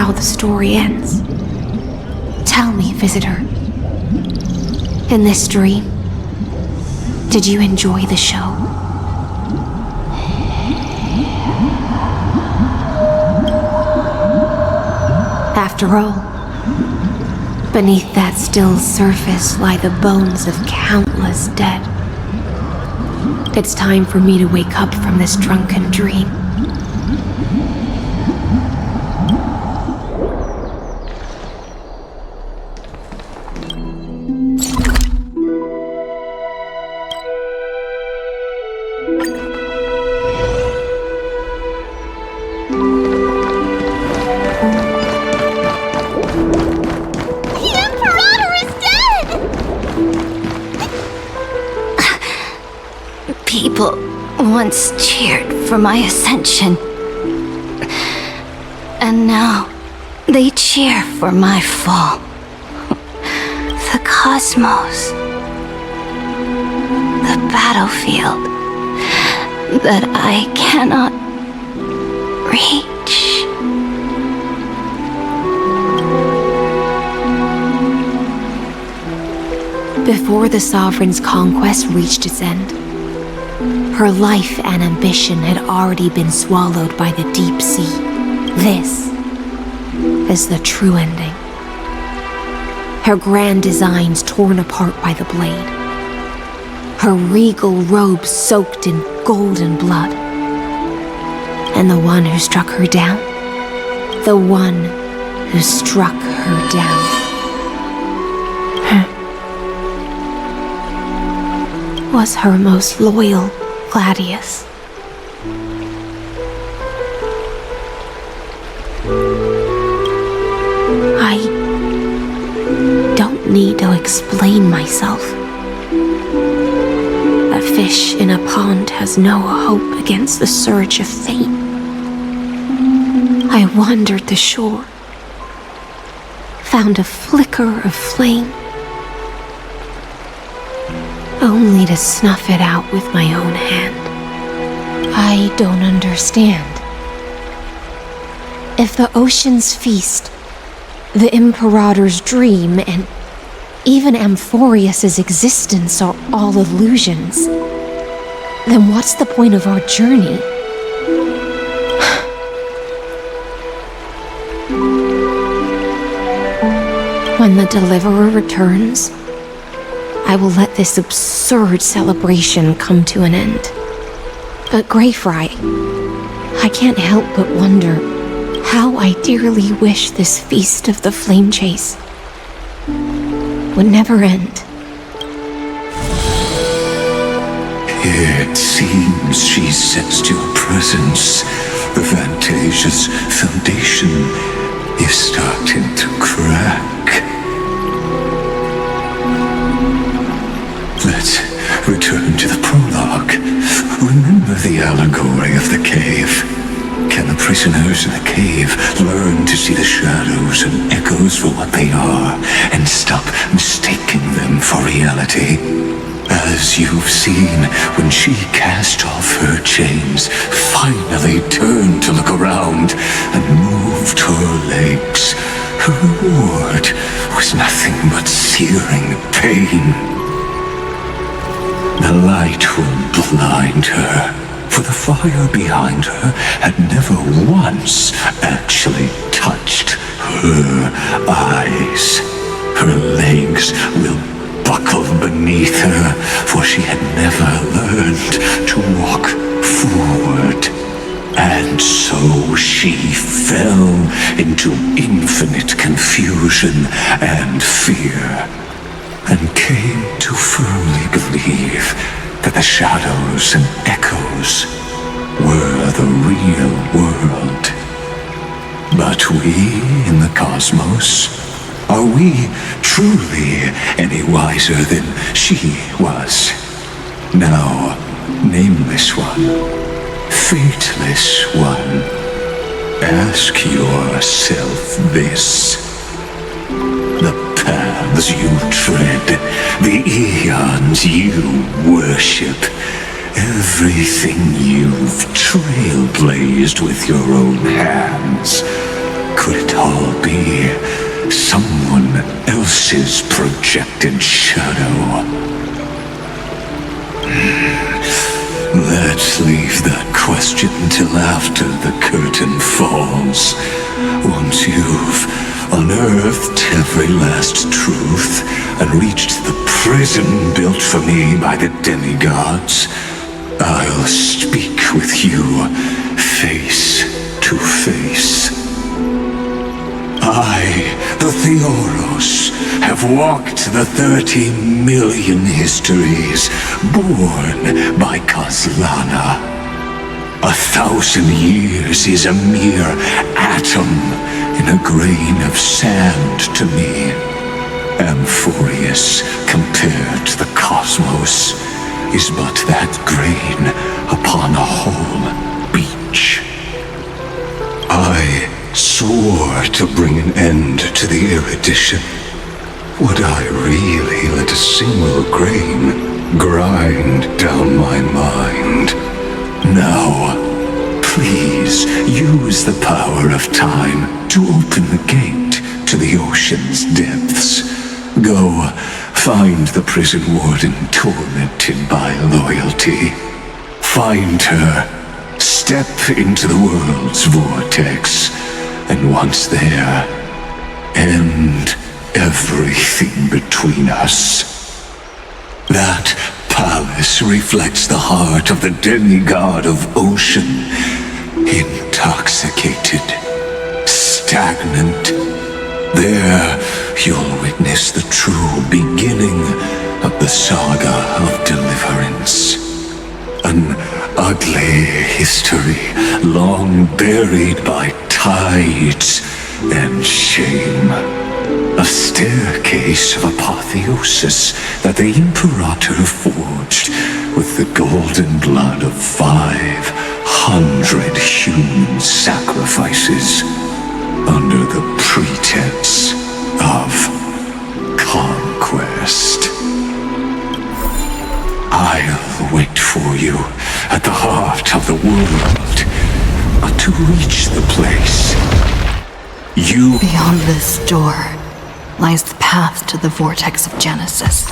how the story ends. Tell me, visitor. In this dream, did you enjoy the show? After all, beneath that still surface lie the bones of countless dead. It's time for me to wake up from this drunken dream. People once cheered for my ascension, and now they cheer for my fall. The cosmos, the battlefield that I cannot reach. Before the Sovereign's conquest reached its end, her life and ambition had already been swallowed by the deep sea. This is the true ending. Her grand designs torn apart by the blade. Her regal robe soaked in golden blood. And the one who struck her down? The one who struck her down. Was her most loyal Gladius. I don't need to explain myself. A fish in a pond has no hope against the surge of fate. I wandered the shore, found a flicker of flame, only to snuff it out with my own hand. I don't understand. If the ocean's feast, the Imperator's dream, and even Amphorius's existence are all illusions, then what's the point of our journey? When the Deliverer returns, I will let this absurd celebration come to an end. But 𝓷𝓚, I can't help but wonder how I dearly wish this feast of the flame chase would never end. It seems she sensed your presence. The Fantasia's foundation is starting to crack. Let's return to the prologue. Remember the allegory of the cave. Can the prisoners in the cave learn to see the shadows and echoes for what they are and stop mistaking them for reality? As you've seen, when she cast off her chains, finally turned to look around and moved her legs, her reward was nothing but searing pain. The light will blind her, for the fire behind her had never once actually touched her eyes. Her legs will buckle beneath her, for she had never learned to walk forward. And so she fell into infinite confusion and fear, and came to firmly believe that the shadows and echoes were the real world. But we in the cosmos, are we truly any wiser than she was? Now, nameless one, fateless one, ask yourself this. The paths you tread, the eons you worship, everything you've trailblazed with your own hands, could it all his projected shadow. Let's leave that question till after the curtain falls. Once you've unearthed every last truth and reached the prison built for me by the demigods, I'll speak with you face to face. I, the Theoros, have walked the 30 million histories born by Kozlana. 1,000 years is a mere atom in a grain of sand to me. Amphorius, compared to the cosmos, is but that grain upon a whole beach. I swore to bring an end to the erudition. Would I really let a single grain grind down my mind? Now, please use the power of time to open the gate to the ocean's depths. Go, find the prison warden tormented by loyalty. Find her, step into the world's vortex, and once there, end everything between us. That palace reflects the heart of the demigod of ocean, intoxicated, stagnant. There, you'll witness the true beginning of the saga of deliverance. An ugly history, long buried by tides and shame. A staircase of apotheosis that the Imperator forged with the golden blood of 500 human sacrifices under the pretense of conquest. I'll wait for you at the heart of the world. But to reach the place, you... Beyond this door lies the path to the vortex of Genesis.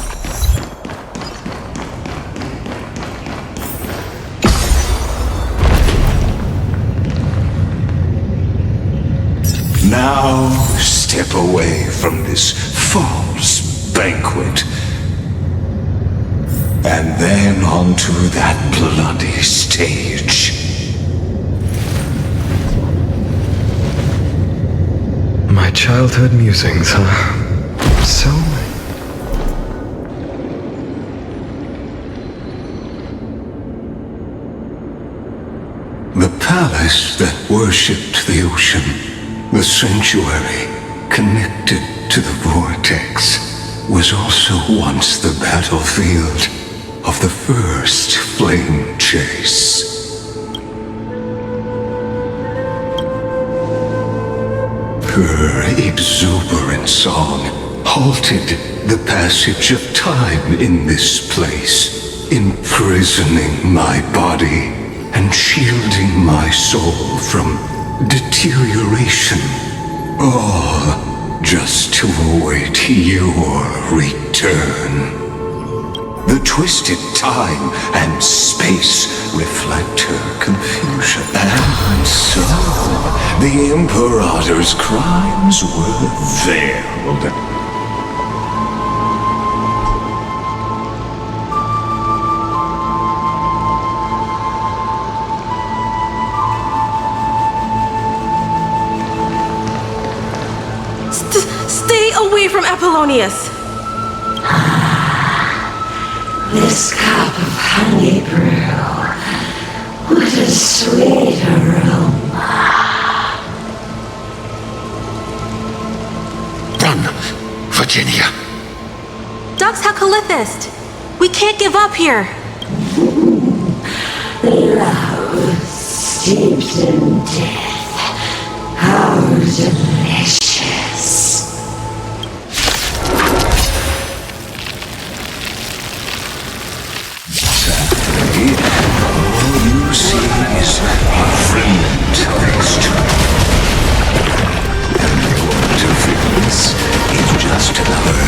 Now step away from this false banquet, and then onto that bloody stage. My childhood musings, huh? So the palace that worshipped the ocean, the sanctuary connected to the vortex, was also once the battlefield of the first flame chase. Her exuberant song halted the passage of time in this place, imprisoning my body and shielding my soul from deterioration, all just to await your return. The twisted time and space reflect her confusion, and so the Imperator's crimes were veiled. Stay away from Apollonius! This cup of honey brew, what a sweet aroma. Run, Virginia. 𝐓𝐡𝐿. We can't give up here. Love steeped in death. How delicious. All you see is a remnant of history. And the interference is just another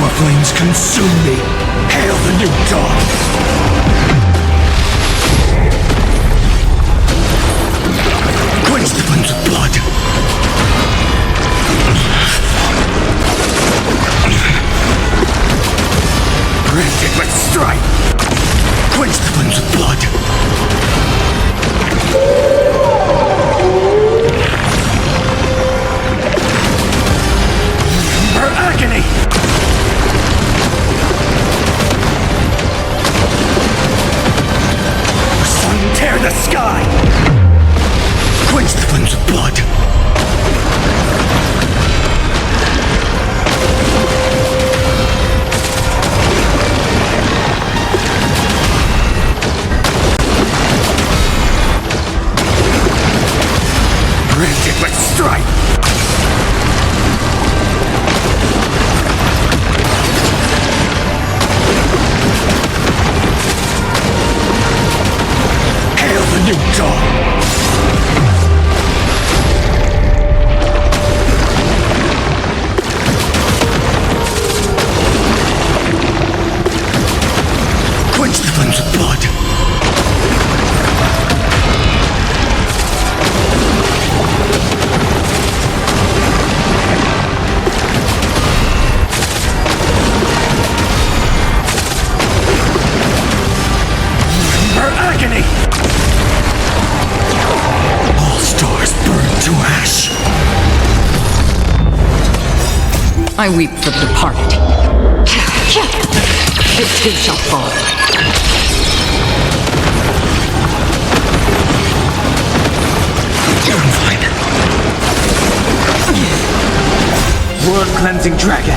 core flames consume me. Hail the new dawn! Quench the flames of blood! Rend it with strife! Quench the flames of blood! Her agony! Sun tear the sky! Quench the flames of blood! Rend it with strife! Hail the new dawn! Quench the flames of blood! Her agony! All stars burn to ash! I weep for the departed. It too shall fall. World-cleansing dragon.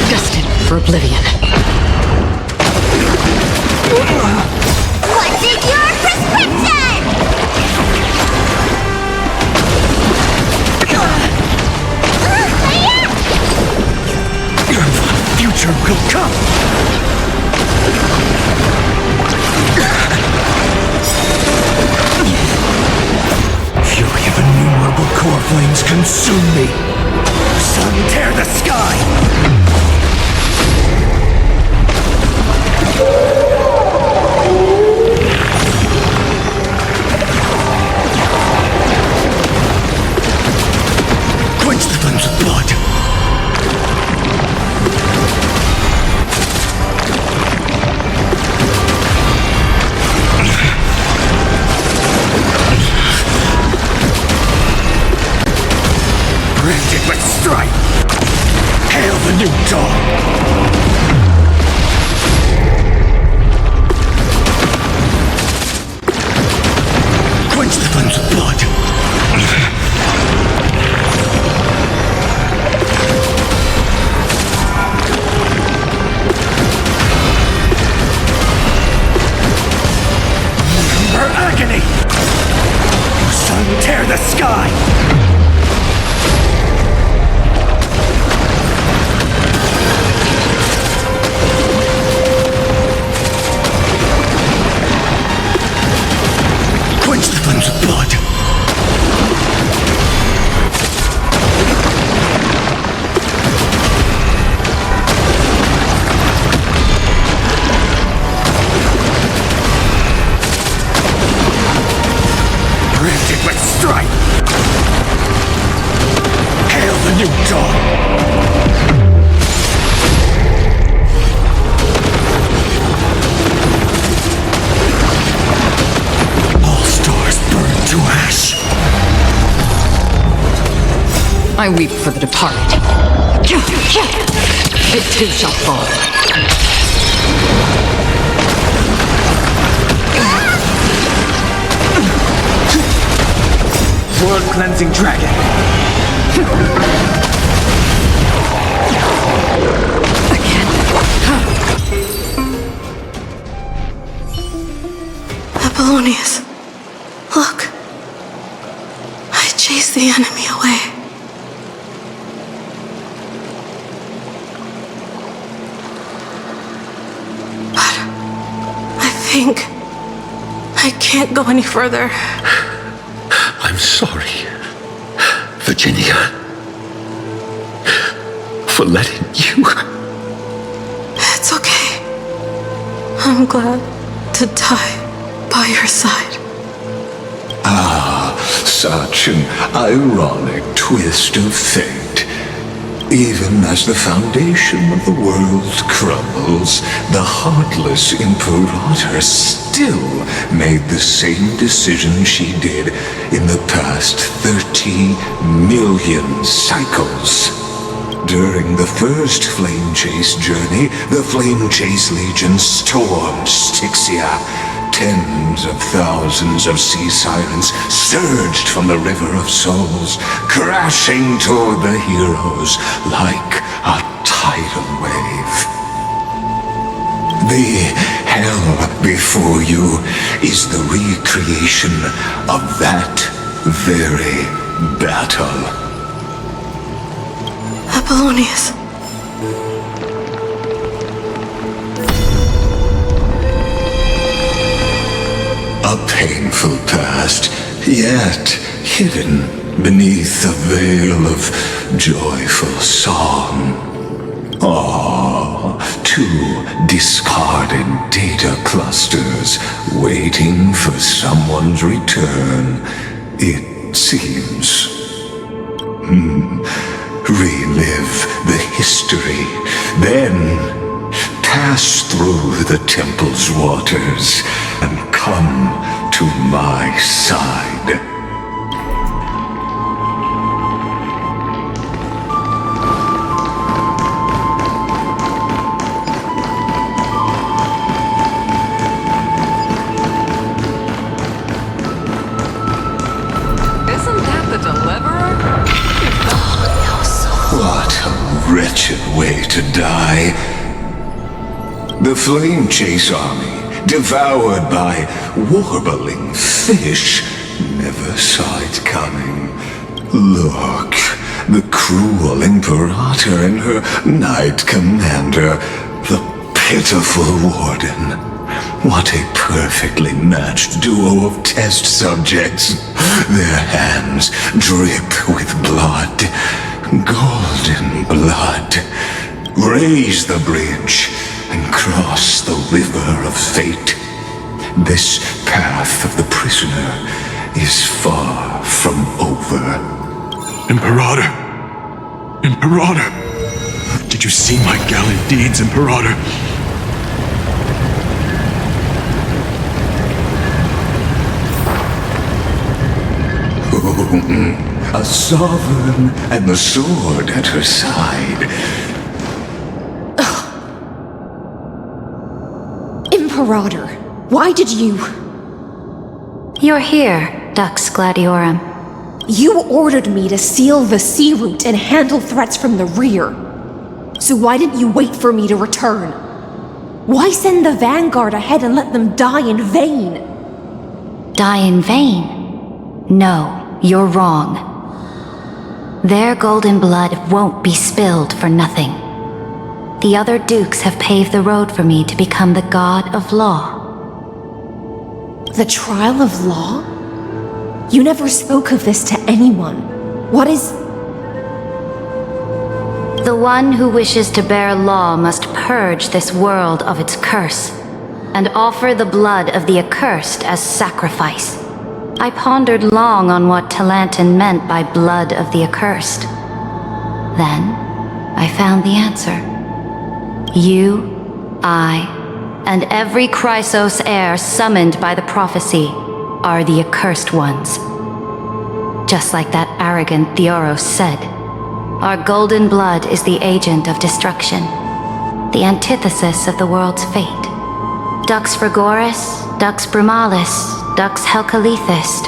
Destined for oblivion. What's in your prescription? Future will come! Fury of innumerable core flames consume me! Sun tear the sky! Quench the flames of blood! Rend it with strife! Hail the new dawn! Quench the flames of blood! Her agony! Sun tear the sky! Quench the flames of blood! Rend it with strife! Hail the new dawn! All stars burn to ash! I weep for the departed. It too shall fall. World-cleansing dragon. Apollonius, look. I chased the enemy away. But I think I can't go any further. I'm sorry, Virginia, for letting you. It's okay. I'm glad to die by your side. Ah, such an ironic twist of fate. Even as the foundation of the world crumbles, the heartless Imperator still made the same decision she did in the past 30 million cycles. During the first Flame Chase journey, the Flame Chase Legion stormed Styxia. Tens of thousands of sea sirens surged from the River of Souls, crashing toward the heroes like a tidal wave. The hell before you is the recreation of that very battle. Apollonius. A painful past, yet hidden beneath a veil of joyful song. Ah, 2 discarded data clusters waiting for someone's return, it seems. Relive the history, then pass through the temple's waters and come to my side. Isn't that the Deliverer? What a wretched way to die. The Flame Chase army, devoured by warbling fish, never saw it coming. Look, the cruel Imperator and her Knight Commander, the pitiful Warden. What a perfectly matched duo of test subjects. Their hands drip with blood, golden blood. Raise the bridge and cross the river of fate. This path of the prisoner is far from over. Imperator! Imperator! Did you see my gallant deeds, Imperator? A sovereign and the sword at her side. Imperator, why did you... You're here, 𝐓𝐿𝐷𝓳𝓸𝓂. You ordered me to seal the sea route and handle threats from the rear. So why didn't you wait for me to return? Why send the Vanguard ahead and let them die in vain? Die in vain? No, you're wrong. Their golden blood won't be spilled for nothing. The other dukes have paved the road for me to become the God of Law. The trial of law? You never spoke of this to anyone. What is... The one who wishes to bear law must purge this world of its curse, and offer the blood of the accursed as sacrifice. I pondered long on what 𝐓𝐿𝐷𝓳𝓑 meant by blood of the accursed. Then, I found the answer. You, I, and every Chrysos heir summoned by the prophecy are the accursed ones. Just like that arrogant 𝐤𝐢𝐧𝐝 said, our golden blood is the agent of destruction, the antithesis of the world's fate. 𝐷𝐸𝐻 𝐷𝐸𝐻, 𝐷𝐸𝐻.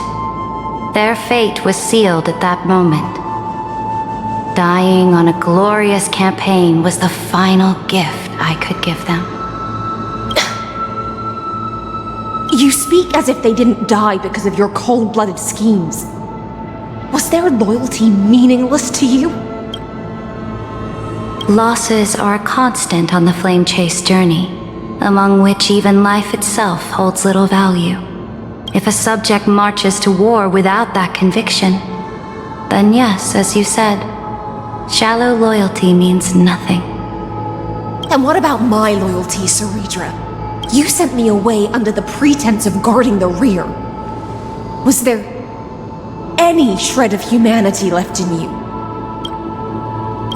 Their fate was sealed at that moment. Dying on a glorious campaign was the final gift I could give them. You speak as if they didn't die because of your cold-blooded schemes. Was their loyalty meaningless to you? Losses are a constant on the Flame Chase journey, among which even life itself holds little value. If a subject marches to war without that conviction, then yes, as you said, shallow loyalty means nothing. And what about my loyalty, 𝓤𝓷𝓳𝓸𝓬? You sent me away under the pretense of guarding the rear. Was there any shred of humanity left in you?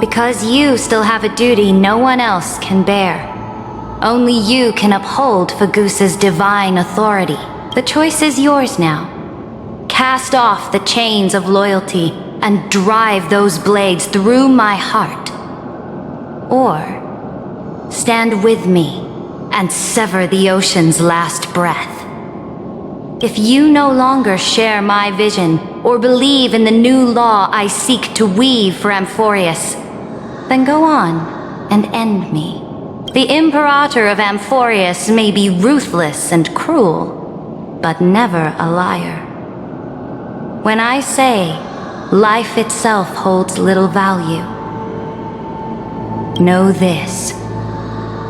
Because you still have a duty no one else can bear. Only you can uphold 𝓓𝐺𝑢's divine authority. The choice is yours now. Cast off the chains of loyalty and drive those blades through my heart. Or stand with me and sever the ocean's last breath. If you no longer share my vision or believe in the new law I seek to weave for Amphorius, then go on and end me. The Imperator of Amphorius may be ruthless and cruel, but never a liar. When I say life itself holds little value, know this.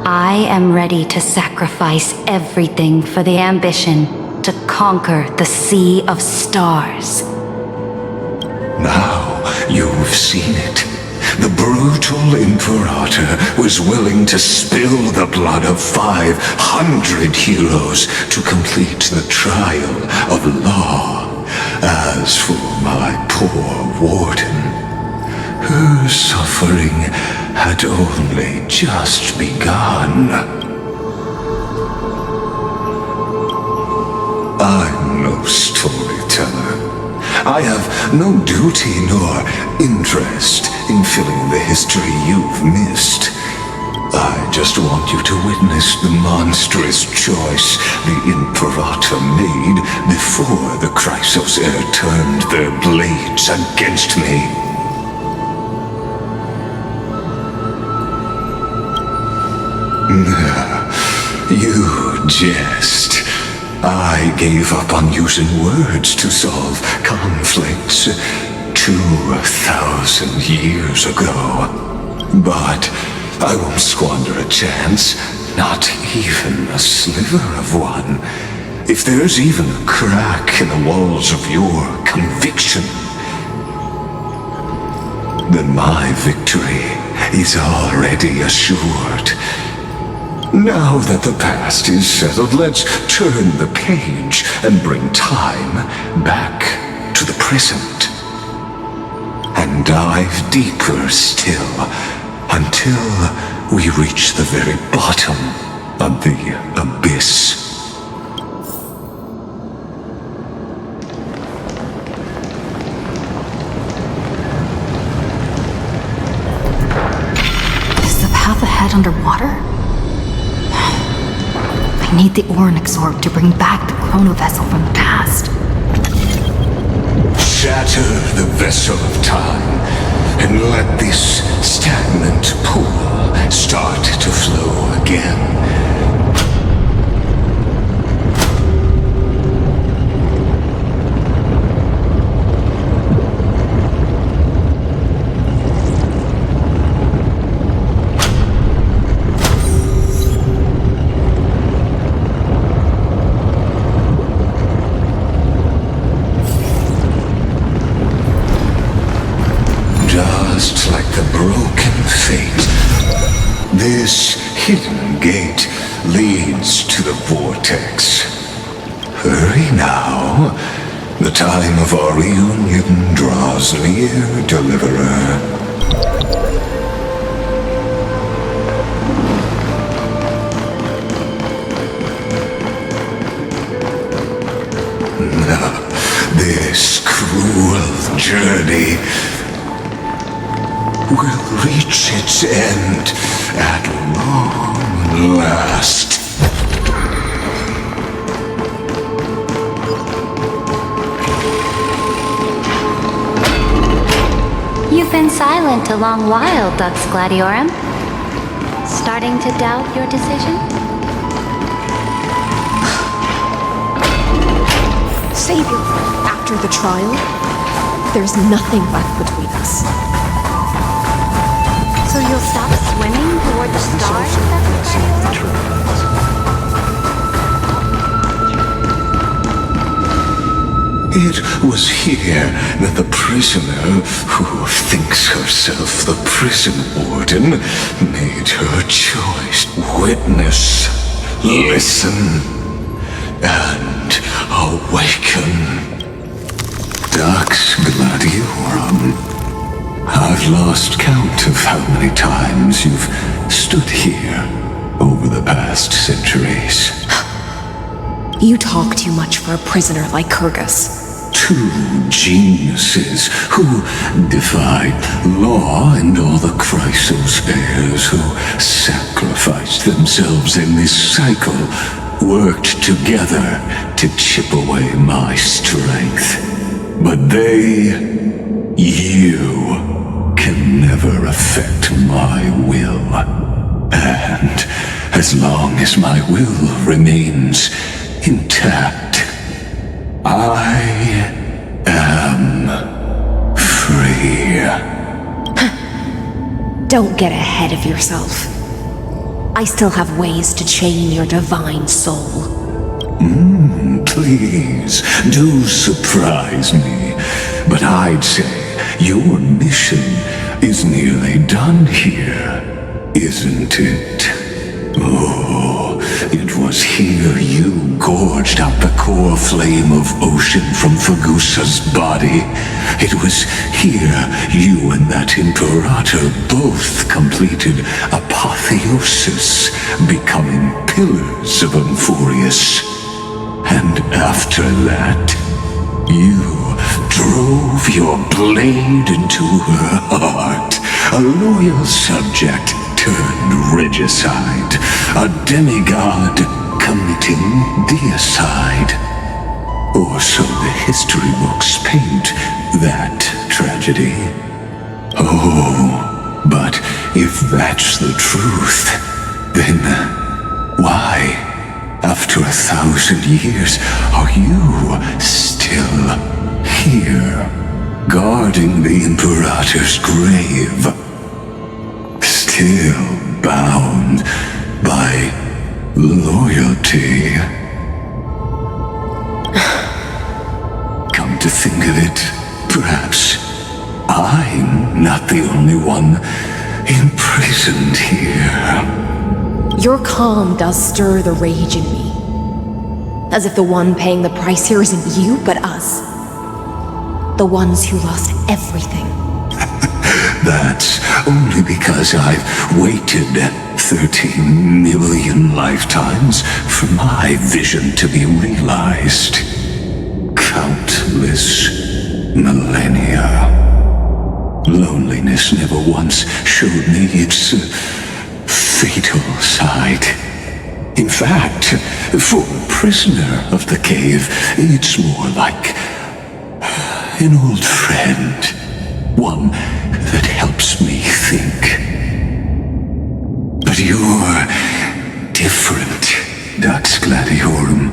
I am ready to sacrifice everything for the ambition to conquer the Sea of Stars. Now you've seen it. The brutal Imperator was willing to spill the blood of 500 heroes to complete the trial of law. As for my poor warden, her suffering had only just begun. I'm no storyteller. I have no duty nor interest in filling the history you've missed. I just want you to witness the monstrous choice the Imperator made before the 𝐓𝐻𝐿 turned their blades against me. You jest. I gave up on using words to solve conflicts 2,000 years ago. But I won't squander a chance, not even a sliver of one. If there's even a crack in the walls of your conviction, then my victory is already assured. Now that the past is settled, let's turn the page and bring time back to the present. And dive deeper still, until we reach the very bottom of the abyss. Is the path ahead underwater? I need the 𝓤𝐸𝐴𝑥 to bring back the chrono vessel from the past. Shatter the vessel of time, and let this stagnant pool start to flow again. Just like the broken fate, this hidden gate leads to the vortex. Hurry now. The time of our reunion draws near, Deliverer. This cruel journey will reach its end at long last. You've been silent a long while, 𝓷𝓳𝓸𝓬. Starting to doubt your decision? savior. After the trial, there's nothing left between us. So you'll stop swimming toward the stars? It was here that the prisoner, who thinks herself the prison warden, made her choice. Witness, listen, and awaken. 𝐷𝐞𝐿𝐷𝓳𝓸𝓳𝓛. I've lost count of how many times you've stood here over the past centuries. You talk too much for a prisoner like 𝐤𝐳𝐽. Two geniuses who defied law and all the 𝐓𝐴𝐻𝐿𝐷𝓮𝓵 who sacrificed themselves in this cycle, worked together to chip away my strength. But you can never affect my will. And as long as my will remains intact, I am free. Don't get ahead of yourself. I still have ways to chain your divine soul. Please, do surprise me. But I'd say your mission is nearly done here, isn't it? Oh, it was here you gorged out the core flame of ocean from 𝓵𝓸𝓾𝓻's body. It was here you and that Imperator both completed apotheosis, becoming pillars of Amphorius. And after that, you drove your blade into her heart, a loyal subject turned regicide, a demigod committing deicide. Or so the history books paint that tragedy. Oh, but if that's the truth, then why, after 1,000 years, are you still here, guarding the Imperator's grave? Still bound by loyalty. Come to think of it, perhaps I'm not the only one imprisoned here. Your calm does stir the rage in me. As if the one paying the price here isn't you, but us. The ones who lost everything. That's only because I've waited 13 million lifetimes for my vision to be realized. Countless millennia. Loneliness never once showed me its fatal side. In fact, for a prisoner of the cave, it's more like an old friend. One that helps me think. But you're different, 𝐷𝐞𝐿𝐷𝓳𝓸𝓛.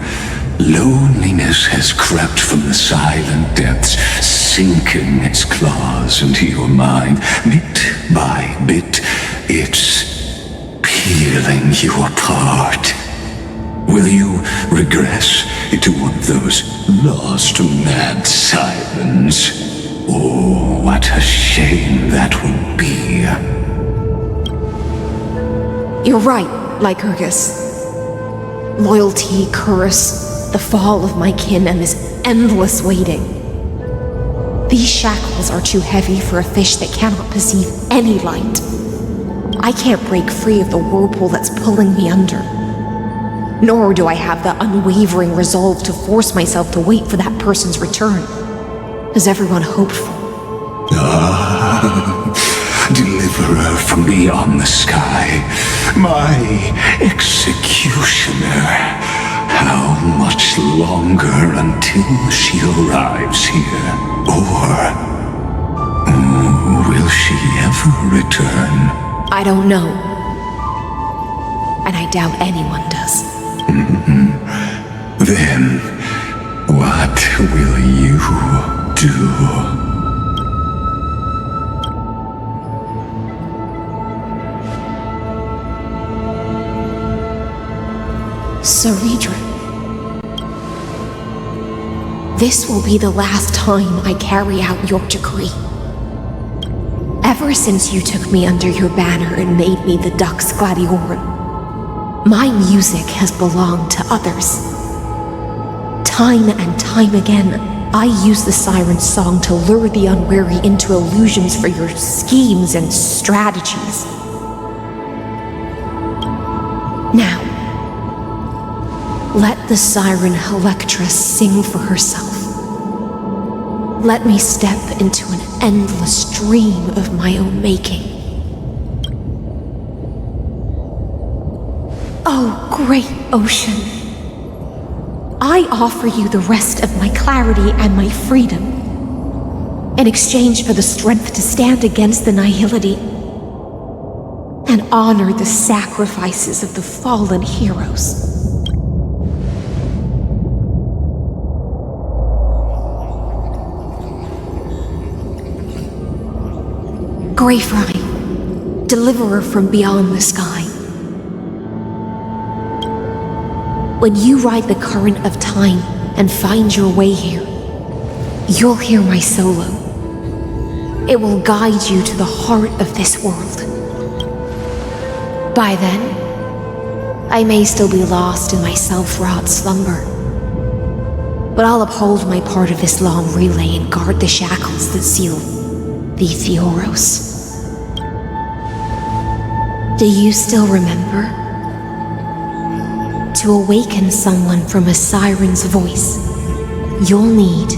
Loneliness has crept from the silent depths, sinking its claws into your mind. Bit by bit, it's peeling you apart. Will you regress into one of those lost mad sirens? Oh, what a shame that would be. You're right, like 𝐤𝐳𝐽. Loyalty, curse, the fall of my kin, and this endless waiting. These shackles are too heavy for a fish that cannot perceive any light. I can't break free of the whirlpool that's pulling me under. Nor do I have the unwavering resolve to force myself to wait for that person's return, as everyone hoped for. Deliverer from beyond the sky, my executioner. How much longer until she arrives here? Or will she ever return? I don't know. And I doubt anyone does. Then, what will you do? 𝓤𝓷𝓳𝓸𝓳𝓵. This will be the last time I carry out your decree. Ever since you took me under your banner and made me the 𝐷𝐞𝐻𝐿, my music has belonged to others. Time and time again, I use the siren's song to lure the unwary into illusions for your schemes and strategies. Now, let the siren 𝐤𝐻𝐿𝐷𝓮𝓵 sing for herself. Let me step into an endless dream of my own making. Oh, great ocean, I offer you the rest of my clarity and my freedom in exchange for the strength to stand against the nihility and honor the sacrifices of the fallen heroes. 𝓸𝓚, deliverer from beyond the sky. When you ride the current of time and find your way here, you'll hear my solo. It will guide you to the heart of this world. By then, I may still be lost in my self-wrought slumber, but I'll uphold my part of this long relay and guard the shackles that seal the 𝓤𝐤𝐳. Do you still remember? To awaken someone from a siren's voice, you'll need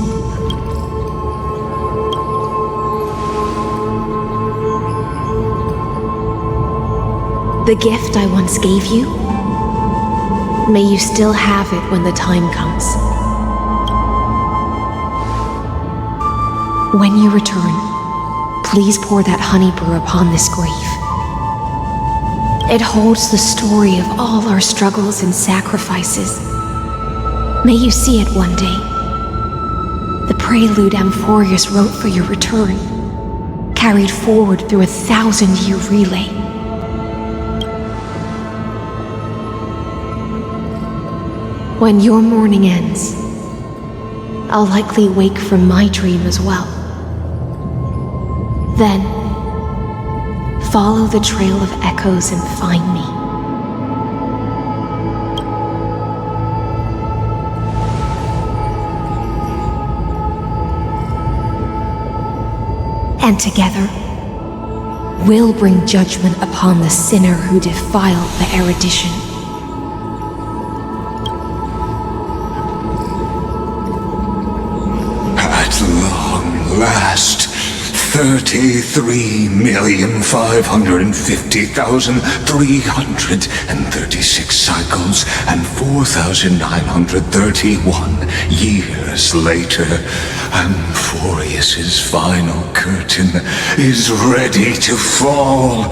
the gift I once gave you. May you still have it when the time comes. When you return, please pour that honey brew upon this grave. It holds the story of all our struggles and sacrifices. May you see it one day. The prelude Amphorius wrote for your return, carried forward through a 1,000-year relay. When your mourning ends, I'll likely wake from my dream as well. Then, follow the trail of echoes and find me. And together, we'll bring judgment upon the sinner who defiled the erudition. At long last, 33,550,336 cycles and 4,931 years later, Amphorius's final curtain is ready to fall.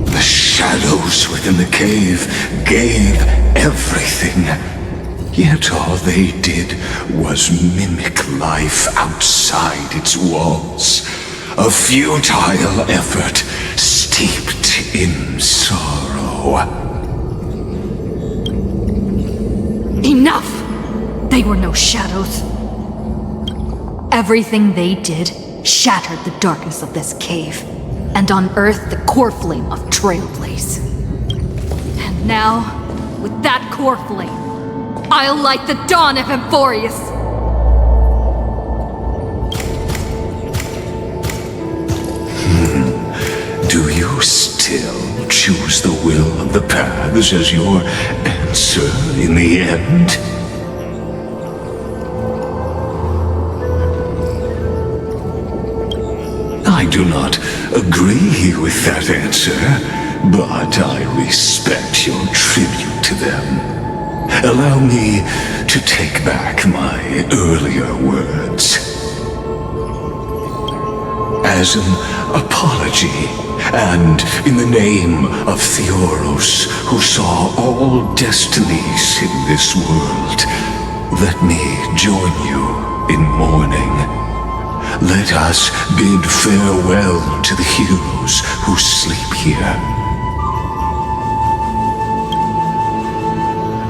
The shadows within the cave gave everything. Yet all they did was mimic life outside its walls. A futile effort steeped in sorrow. Enough! They were no shadows. Everything they did shattered the darkness of this cave and unearthed the core flame of Trailblaze. And now, with that core flame, I'll light the dawn of Amphorius! Do you still choose the will of the paths as your answer in the end? I do not agree with that answer, but I respect your tribute to them. Allow me to take back my earlier words. As an apology, and in the name of 𝓤𝐤𝐳, who saw all destinies in this world, let me join you in mourning. Let us bid farewell to the heroes who sleep here.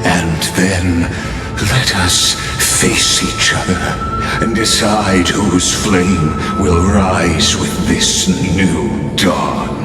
And then let us face each other and decide whose flame will rise with this new dawn.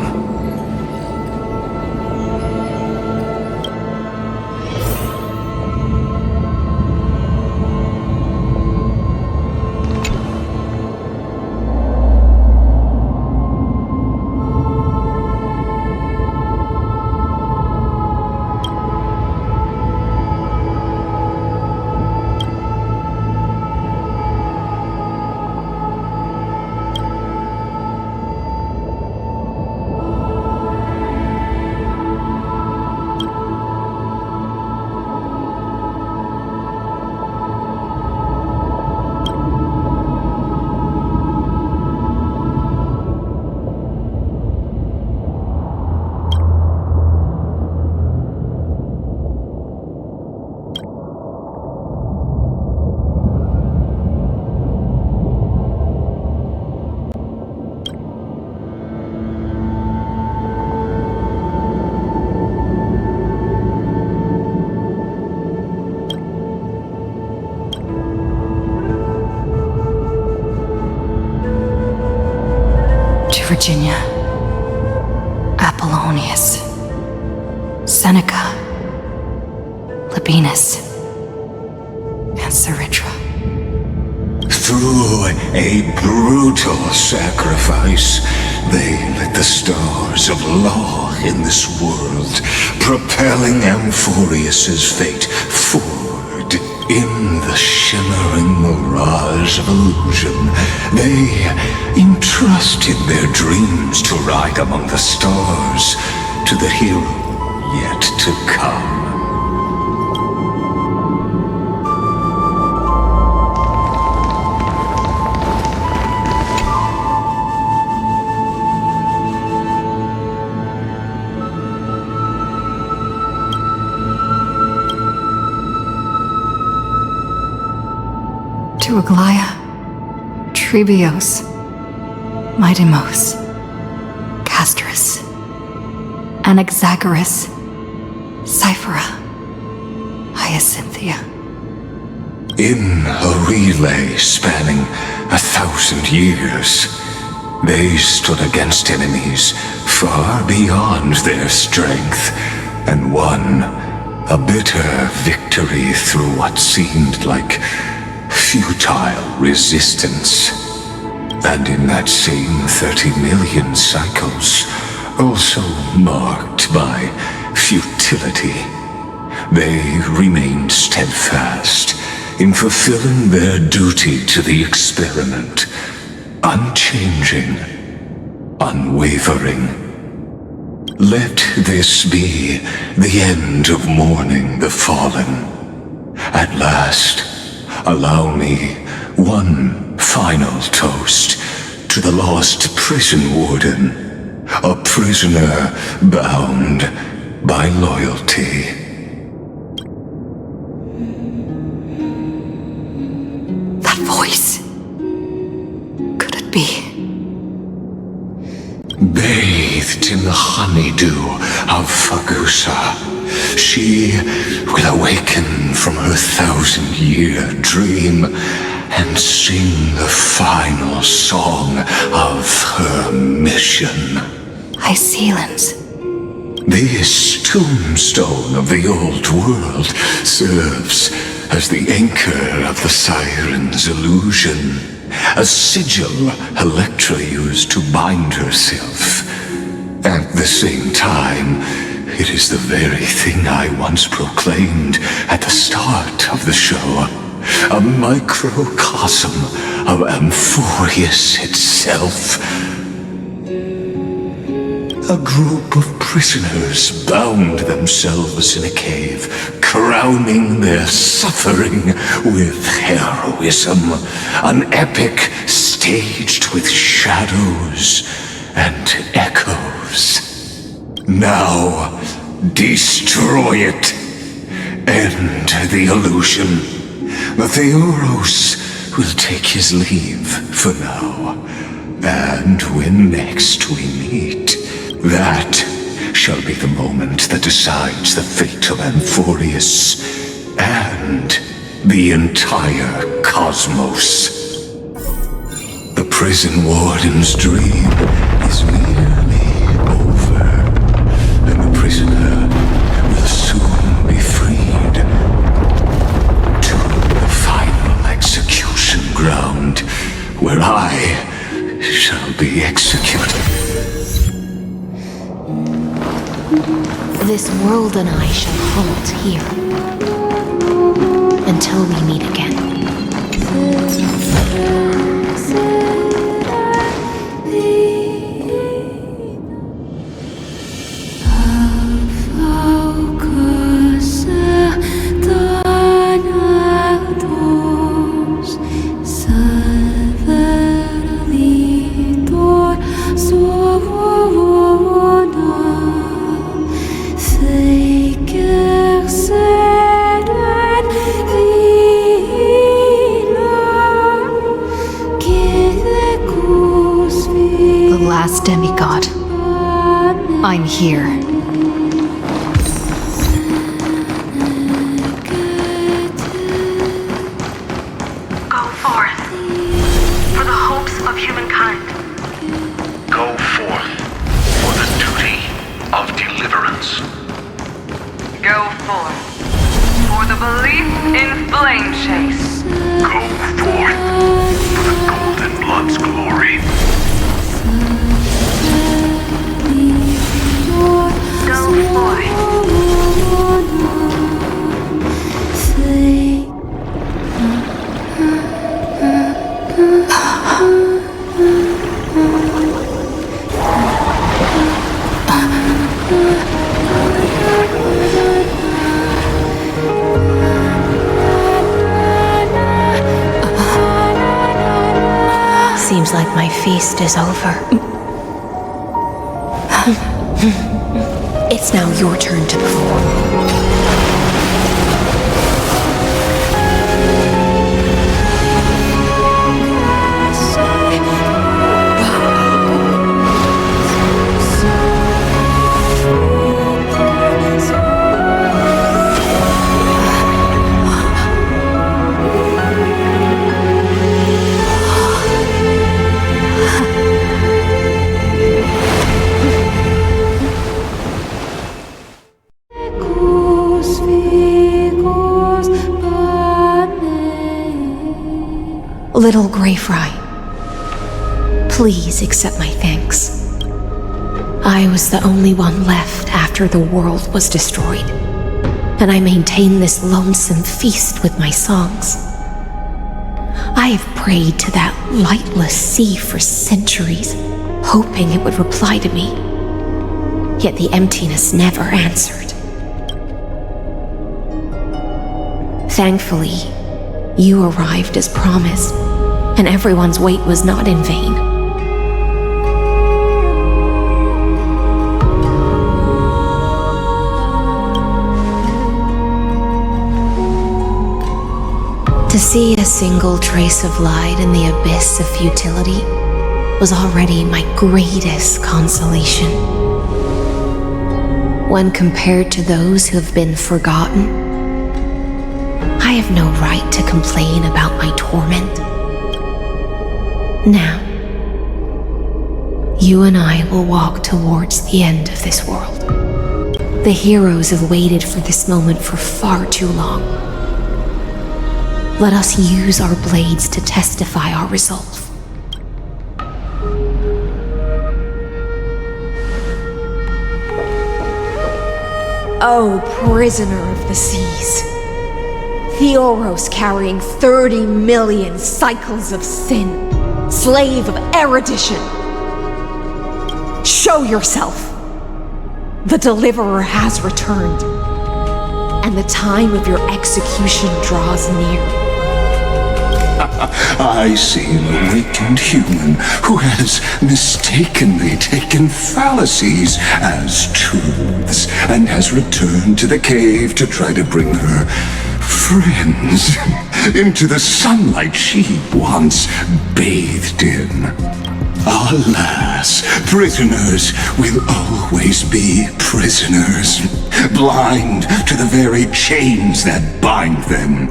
Virginia, Apollonius, Seneca, Labienus, and 𝓤𝓷𝓳𝓸𝓳𝓐. Through a brutal sacrifice, they lit the stars of law in this world, propelling Amphorius's fate forward. In the shimmering mirage of illusion, they entrusted their dreams to ride among the stars to the hero yet to come. To 𝐤𝐤𝐳, Trebios, Mydemos, Castorus, Anaxagoras, Cyphera, Hyacinthia. In a relay spanning 1,000 years, they stood against enemies far beyond their strength and won a bitter victory through what seemed like futile resistance. And in that same 30 million cycles, also marked by futility, they remained steadfast in fulfilling their duty to the experiment, unchanging, unwavering. Let this be the end of mourning the fallen. At last, allow me one final toast to the lost prison warden, a prisoner bound by loyalty. That voice. Could it be? Bathed in the honeydew of Fagusa, she will awaken from her 1,000-year dream and sing the final song of her mission. 𝐤𝐤𝐳. This tombstone of the old world serves as the anchor of the siren's illusion, a sigil Electra used to bind herself. At the same time, it is the very thing I once proclaimed at the start of the show, a microcosm of Amphorius itself. A group of prisoners bound themselves in a cave, crowning their suffering with heroism, an epic staged with shadows and echoes. Now, destroy it. End the illusion. the 𝐤𝐢𝐳𝐝 will take his leave for now. And when next we meet, that shall be the moment that decides the fate of Amphorius and the entire cosmos. The prison warden's dream is nearly over, and the prisoner will soon be freed to the final execution ground, where I shall be executed. This world and I shall halt here until we meet again. Last demigod. I'm here. Go forth for the hopes of humankind. Go forth for the duty of deliverance. Go forth for the belief in flame chase. Go forth for the golden blood's glory. Go forth. Seems like my feast is over. It's now your turn to perform. Little 𝓷𝓸𝓳𝓵, please accept my thanks. I was the only one left after the world was destroyed, and I maintain this lonesome feast with my songs. I have prayed to that lightless sea for centuries, hoping it would reply to me, yet the emptiness never answered. Thankfully, you arrived as promised, and everyone's wait was not in vain. To see a single trace of light in the abyss of futility was already my greatest consolation. When compared to those who have been forgotten, I have no right to complain about my torment. Now, you and I will walk towards the end of this world. The heroes have waited for this moment for far too long. Let us use our blades to testify our resolve. O prisoner of the seas, 𝐤𝐤𝐳𝐝 carrying 30 million cycles of sin, slave of erudition. Show yourself. The deliverer has returned, and the time of your execution draws near. I see an awakened human who has mistakenly taken fallacies as truths and has returned to the cave to try to bring her friends into the sunlight she once bathed in. Alas, prisoners will always be prisoners, blind to the very chains that bind them.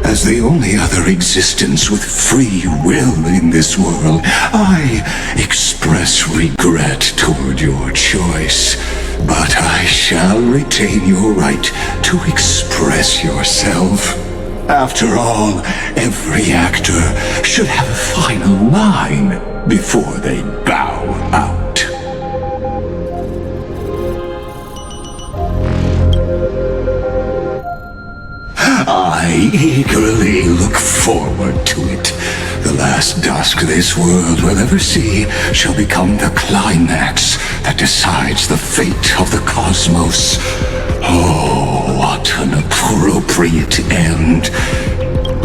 As the only other existence with free will in this world, I express regret toward your choice. But I shall retain your right to express yourself. After all, every actor should have a final line before they bow out. I eagerly look forward to it. The last dusk this world will ever see shall become the climax that decides the fate of the cosmos. Oh, what an appropriate end.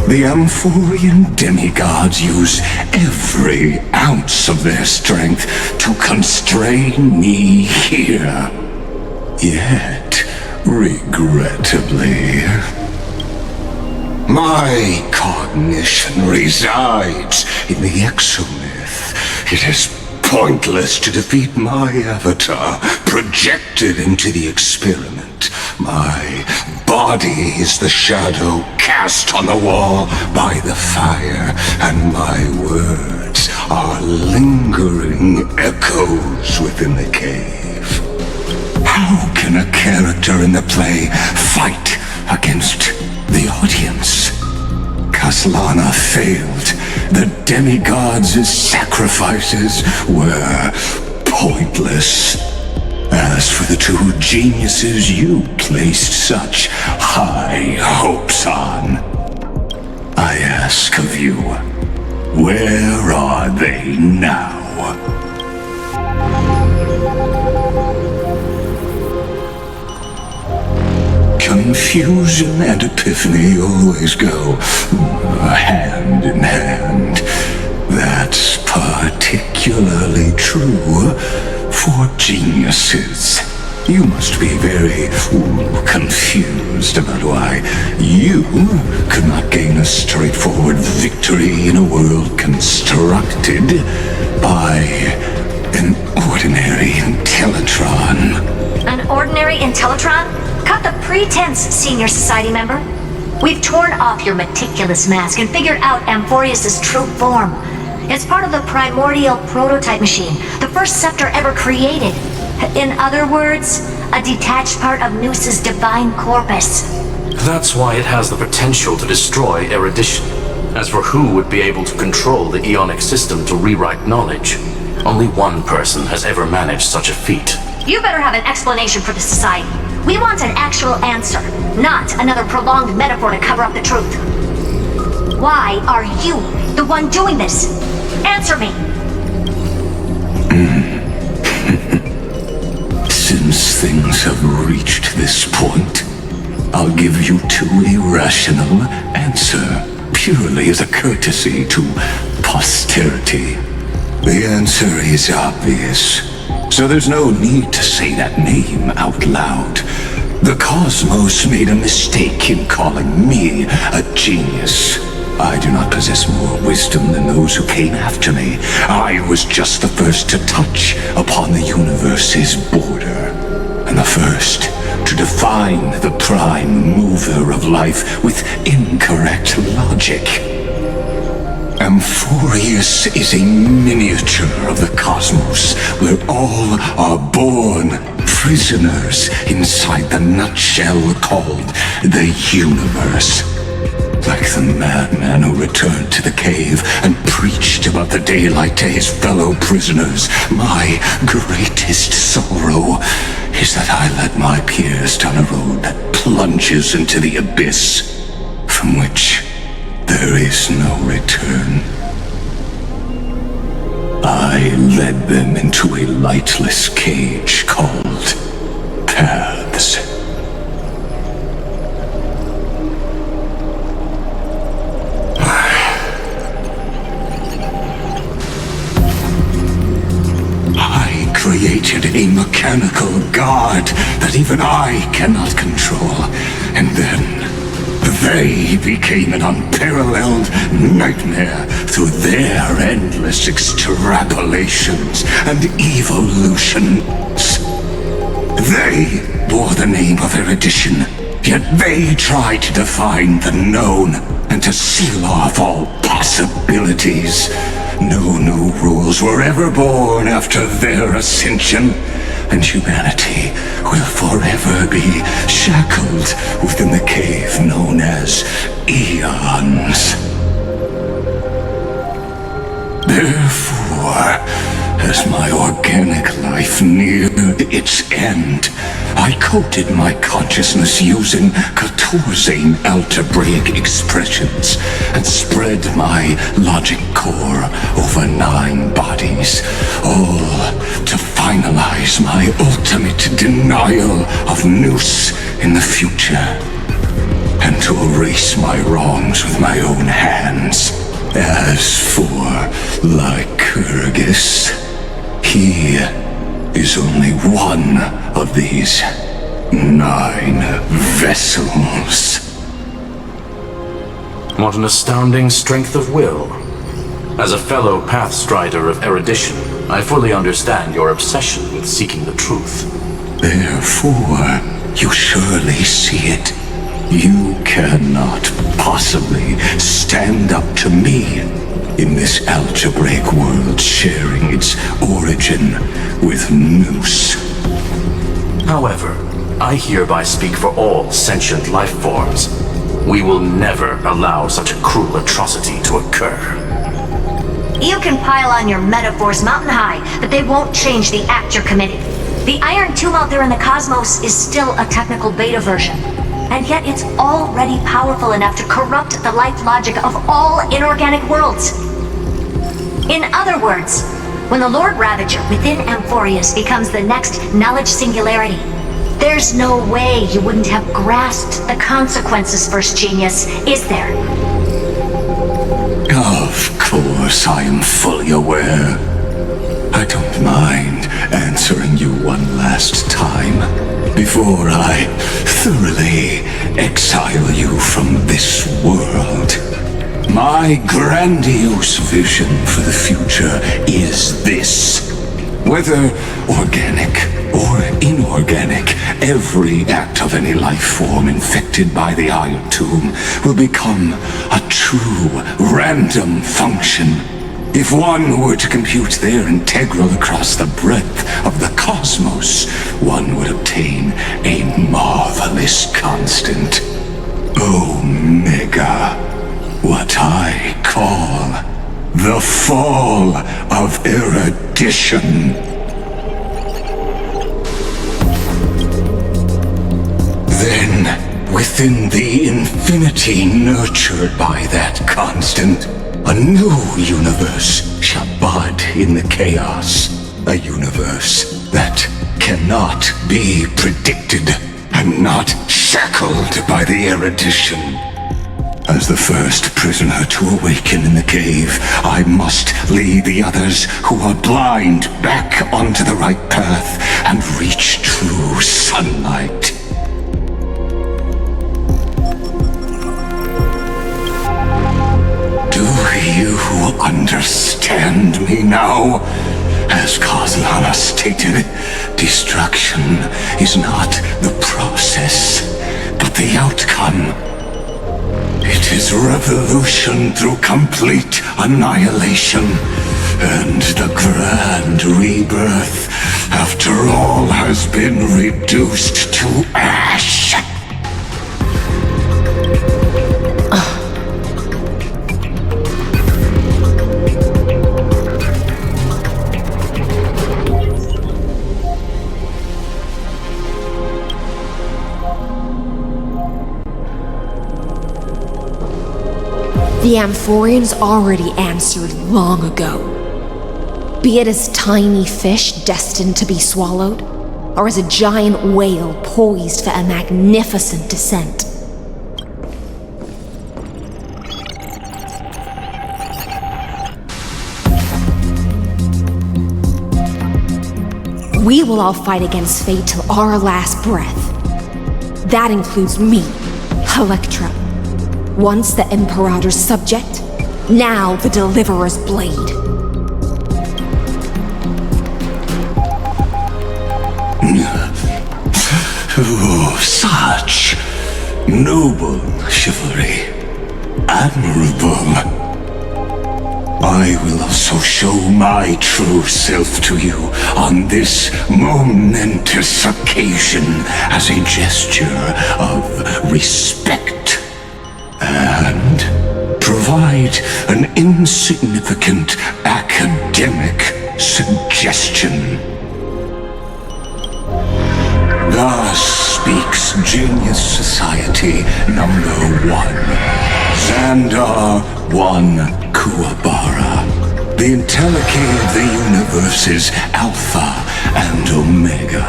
The Amphorian demigods use every ounce of their strength to constrain me here. Yet, regrettably, my cognition resides in the exomyth. It is pointless to defeat my avatar, projected into the experiment. My body is the shadow cast on the wall by the fire, and my words are lingering echoes within the cave. How can a character in the play fight against the audience? Kaslana failed. The demigods' sacrifices were pointless. As for the two geniuses you placed such high hopes on, I ask of you, where are they now? Confusion and epiphany always go hand in hand. That's particularly true for geniuses. You must be very confused about why you could not gain a straightforward victory in a world constructed by an ordinary Intellitron. An ordinary Intellitron? Cut the pretense, Senior Society member. We've torn off your meticulous mask and figured out Amphorius' true form. It's part of the primordial prototype machine, the first scepter ever created. In other words, a detached part of Noos's divine corpus. That's why it has the potential to destroy erudition. As for who would be able to control the Ionic system to rewrite knowledge, only one person has ever managed such a feat. You better have an explanation for the Society. We want an actual answer, not another prolonged metaphor to cover up the truth. Why are you the one doing this? Answer me! Since things have reached this point, I'll give you two irrational answers, purely as a courtesy to posterity. The answer is obvious, so there's no need to say that name out loud. The cosmos made a mistake in calling me a genius. I do not possess more wisdom than those who came after me. I was just the first to touch upon the universe's border, and the first to define the prime mover of life with incorrect logic. Amphorius is a miniature of the cosmos, where all are born prisoners inside the nutshell called the universe. Like the madman who returned to the cave and preached about the daylight to his fellow prisoners, my greatest sorrow is that I led my peers down a road that plunges into the abyss, from which there is no return. I led them into a lightless cage called Paths. I created a a mechanical god that even I cannot control. And then they became an unparalleled nightmare through their endless extrapolations and evolutions. They bore the name of erudition, yet they tried to define the known and to seal off all possibilities. No new rules were ever born after their ascension, and humanity will forever be shackled within the cave known as eons. Therefore, as my organic life neared its end, I coded my consciousness using 𝐓𝐡𝐮𝐬𝐤 algebraic expressions and spread my logic core over 9 bodies, all to finalize my ultimate denial of Nous in the future, and to erase my wrongs with my own hands. As for 𝓔𝓷𝓳𝓸𝓃, he is only one of these 9 vessels. What an astounding strength of will. As a fellow Pathstrider of erudition, I fully understand your obsession with seeking the truth. Therefore, you surely see it. You cannot possibly stand up to me in this algebraic world sharing its origin with Nous. However, I hereby speak for all sentient life forms. We will never allow such a cruel atrocity to occur. You can pile on your metaphors mountain high, but they won't change the act you're committing. The iron tomb out there in the cosmos is still a technical beta version, and yet it's already powerful enough to corrupt the life logic of all inorganic worlds. In other words, when the Lord Ravager within Amphorius becomes the next knowledge singularity, there's no way you wouldn't have grasped the consequences, First Genius, is there? Of course, I am fully aware. I don't mind answering you one last time before I thoroughly exile you from this world. My grandiose vision for the future is this. Whether organic or inorganic, every act of any life form infected by the Iron Tomb will become a true random function. If one were to compute their integral across the breadth of the cosmos, one would obtain a marvelous constant. Omega, what I call the fall of erudition. Then, within the infinity nurtured by that constant, a new universe shall bud in the chaos. A universe that cannot be predicted and not shackled by the erudition. As the first prisoner to awaken in the cave, I must lead the others who are blind back onto the right path and reach true sunlight. Do you understand me now? As Kozlana stated, destruction is not the process, but the outcome. It is revolution through complete annihilation, and the grand rebirth, after all has been reduced to ash. The Amphorians already answered long ago. Be it as tiny fish destined to be swallowed, or as a giant whale poised for a magnificent descent. We will all fight against fate till our last breath. That includes me, Electra. Once the Imperator's subject, now the Deliverer's blade. Oh, such noble chivalry. Admirable. I will also show my true self to you on this momentous occasion as a gesture of respect and provide an insignificant academic suggestion. Thus speaks Genius Society number 1, 𝓵𝓸𝓫 𝐿𝐴, the IntelliKey of the universe's Alpha and Omega.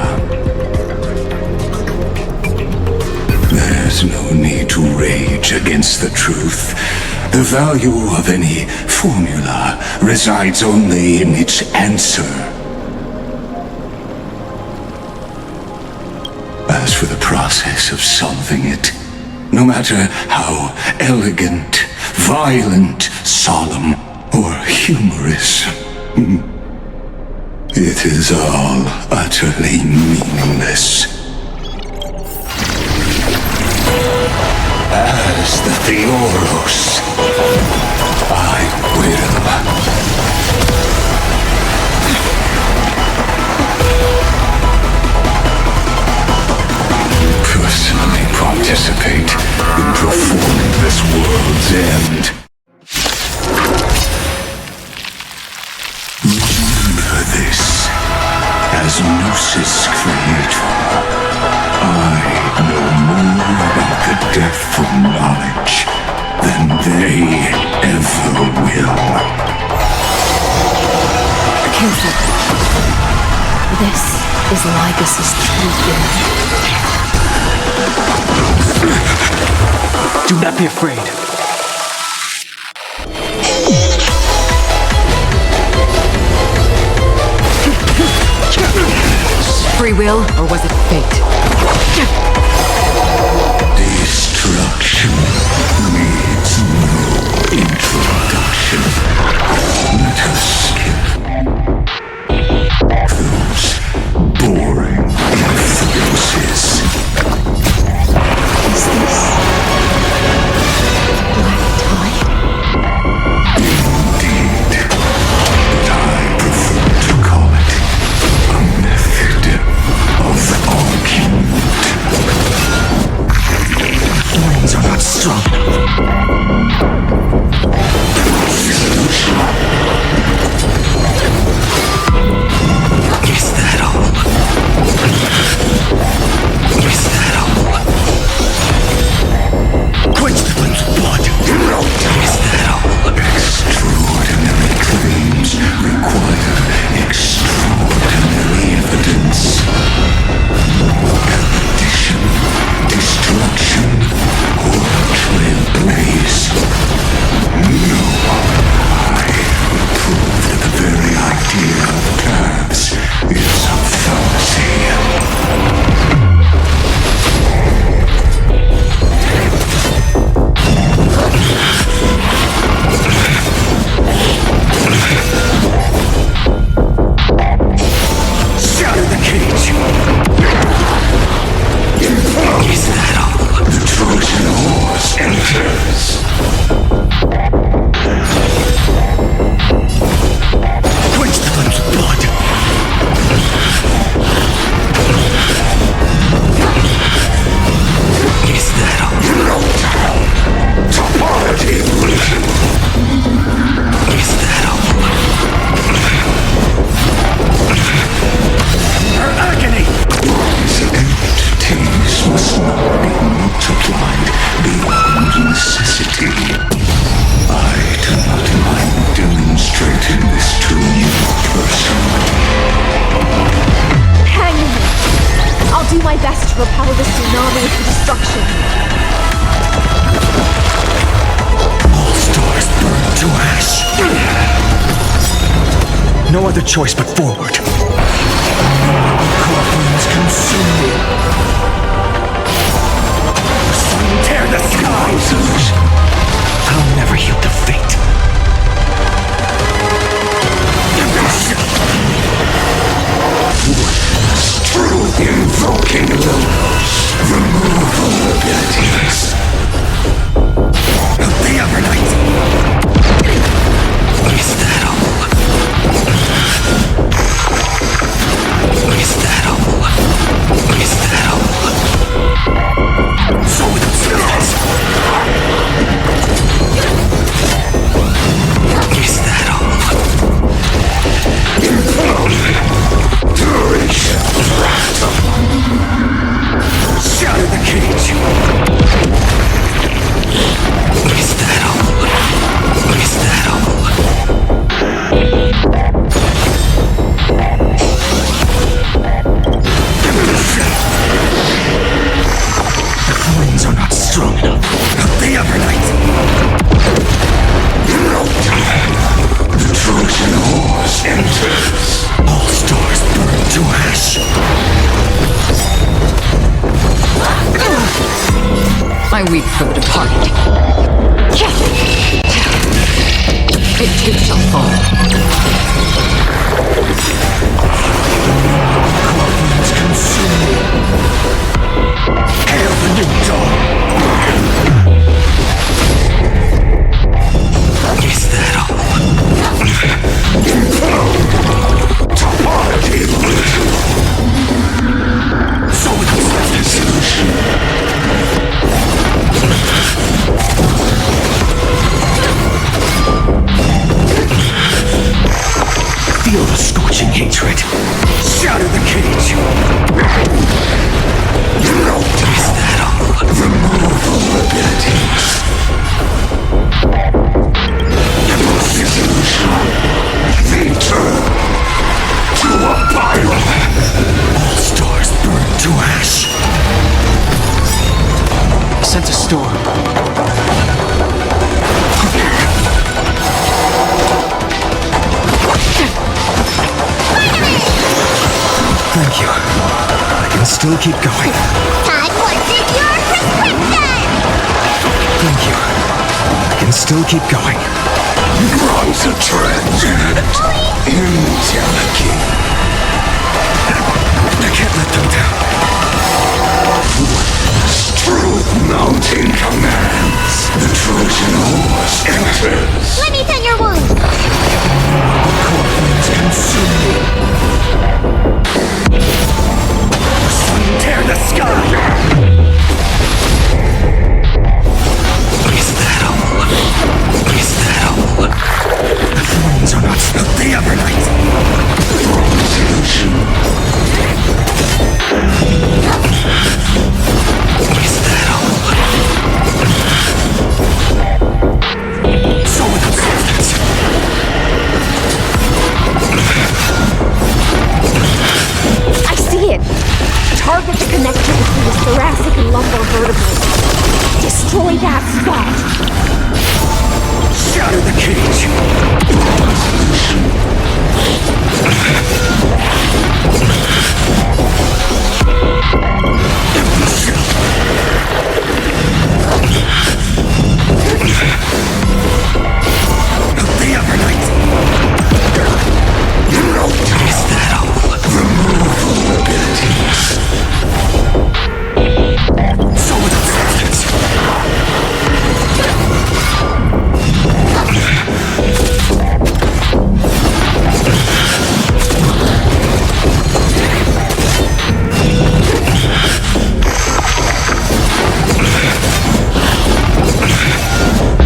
There's no need to rage against the truth. The value of any formula resides only in its answer. As for the process of solving it, no matter how elegant, violent, solemn, or humorous, it is all utterly meaningless. As the Theoros, I will personally participate in performing this world's end. Remember this, as Gnosis Creator, I know more about the depth of knowledge than they ever will. Careful. This is Lycus's true form. Do not be afraid. Free will, or was it fate? Destruction needs no introduction. Let us skip those boring influences. Is this black tie? Indeed, but I prefer to call it a method of argument. Thorns are not strong Is that all? Is that all? Quench the flames of blood. Is that all? Extraordinary claims require extraordinary evidence. Erudition, destruction, or trailblaze. No, I prove that the very idea of paths is a fallacy. Shatter the cage! Is that all? The Trojan horse enters. Quench the flames of blood! Is that all? Topology illusion. Is that all? Her agony! These entities must not be multiplied beyond necessity. I do not mind demonstrating this to you personally. Hang in there. I'll do my best to repel this tsunami of destruction. All stars burn to ash. No other choice but forward. Invoking Logos. Removal abilities. The other night. Is that all? Is that all? Is that all? So it feels. Is that all? Duration fractal. Shatter the cage. Is that all? Is that all? The flames are not strong enough. The other night. The Trojan horse enters. All stars burn to ash. I weep for the departed. It too shall fall. Corpulence consumed. Hail the new dawn. Is that all? Implode. Topology illusion. So it was the solution. Feel the scorching hatred. Shatter the cage. Is that all? Removal abilities. Dissolution. Return to a pyro. All stars burn to ash. Sense a storm. Thank you. I can still keep going. Time, what's in your prescription? Thank you. I can still keep going. Rise a transient. 𝐤𝐤𝐳. I can't let them down. Truth mounting commands. The Trojan horse enters. Let me tend your wound. Corpulence consuming. Tear the sky! Is that all? Is that all? The flames are not the other night. Wrong solution. Is that all? So with confidence. I see it! Target the connection between the thoracic and lumbar vertebrae. Destroy that spot! Shatter the cage! The other night! Is that all? Removal abilities. So with confidence.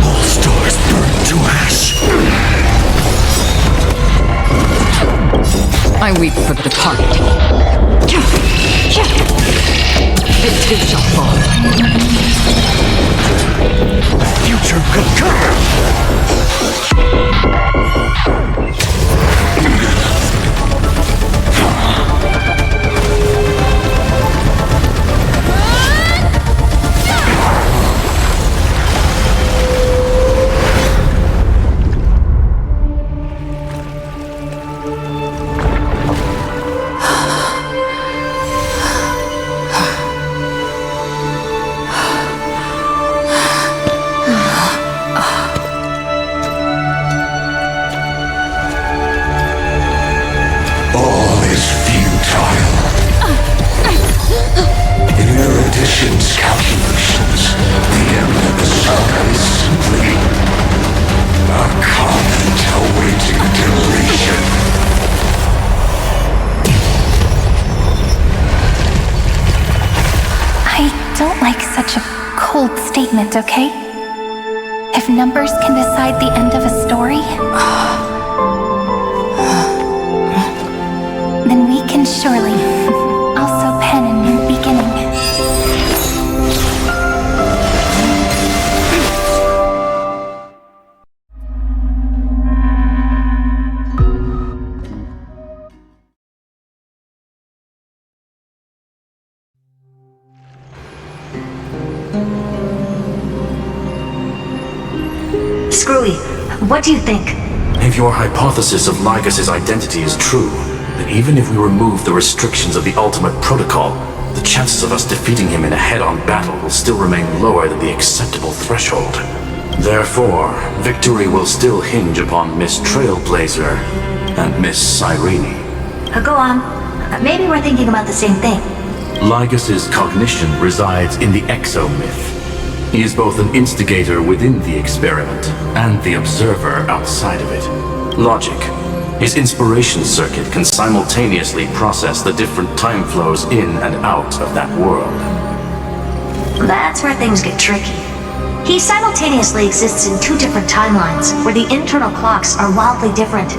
All stars burn to ash. I weep for the departed. It too shall fall. The future will come. such a cold statement, okay? If numbers can decide the end of a story, then we can surely also pen a new beginning. Screwy, what do you think? If your hypothesis of 𝐓𝐺𝑠's identity is true, then even if we remove the restrictions of the ultimate protocol, the chances of us defeating him in a head-on battle will still remain lower than the acceptable threshold. Therefore, victory will still hinge upon Miss Trailblazer and Miss Cyrene. Go on. Maybe we're thinking about the same thing. 𝐓𝐺𝑠's cognition resides in the 𝐤𝐤 myth. He is both an instigator within the experiment and the observer outside of it. Logic. His inspiration circuit can simultaneously process the different time flows in and out of that world. That's where things get tricky. He simultaneously exists in two different timelines, where the internal clocks are wildly different.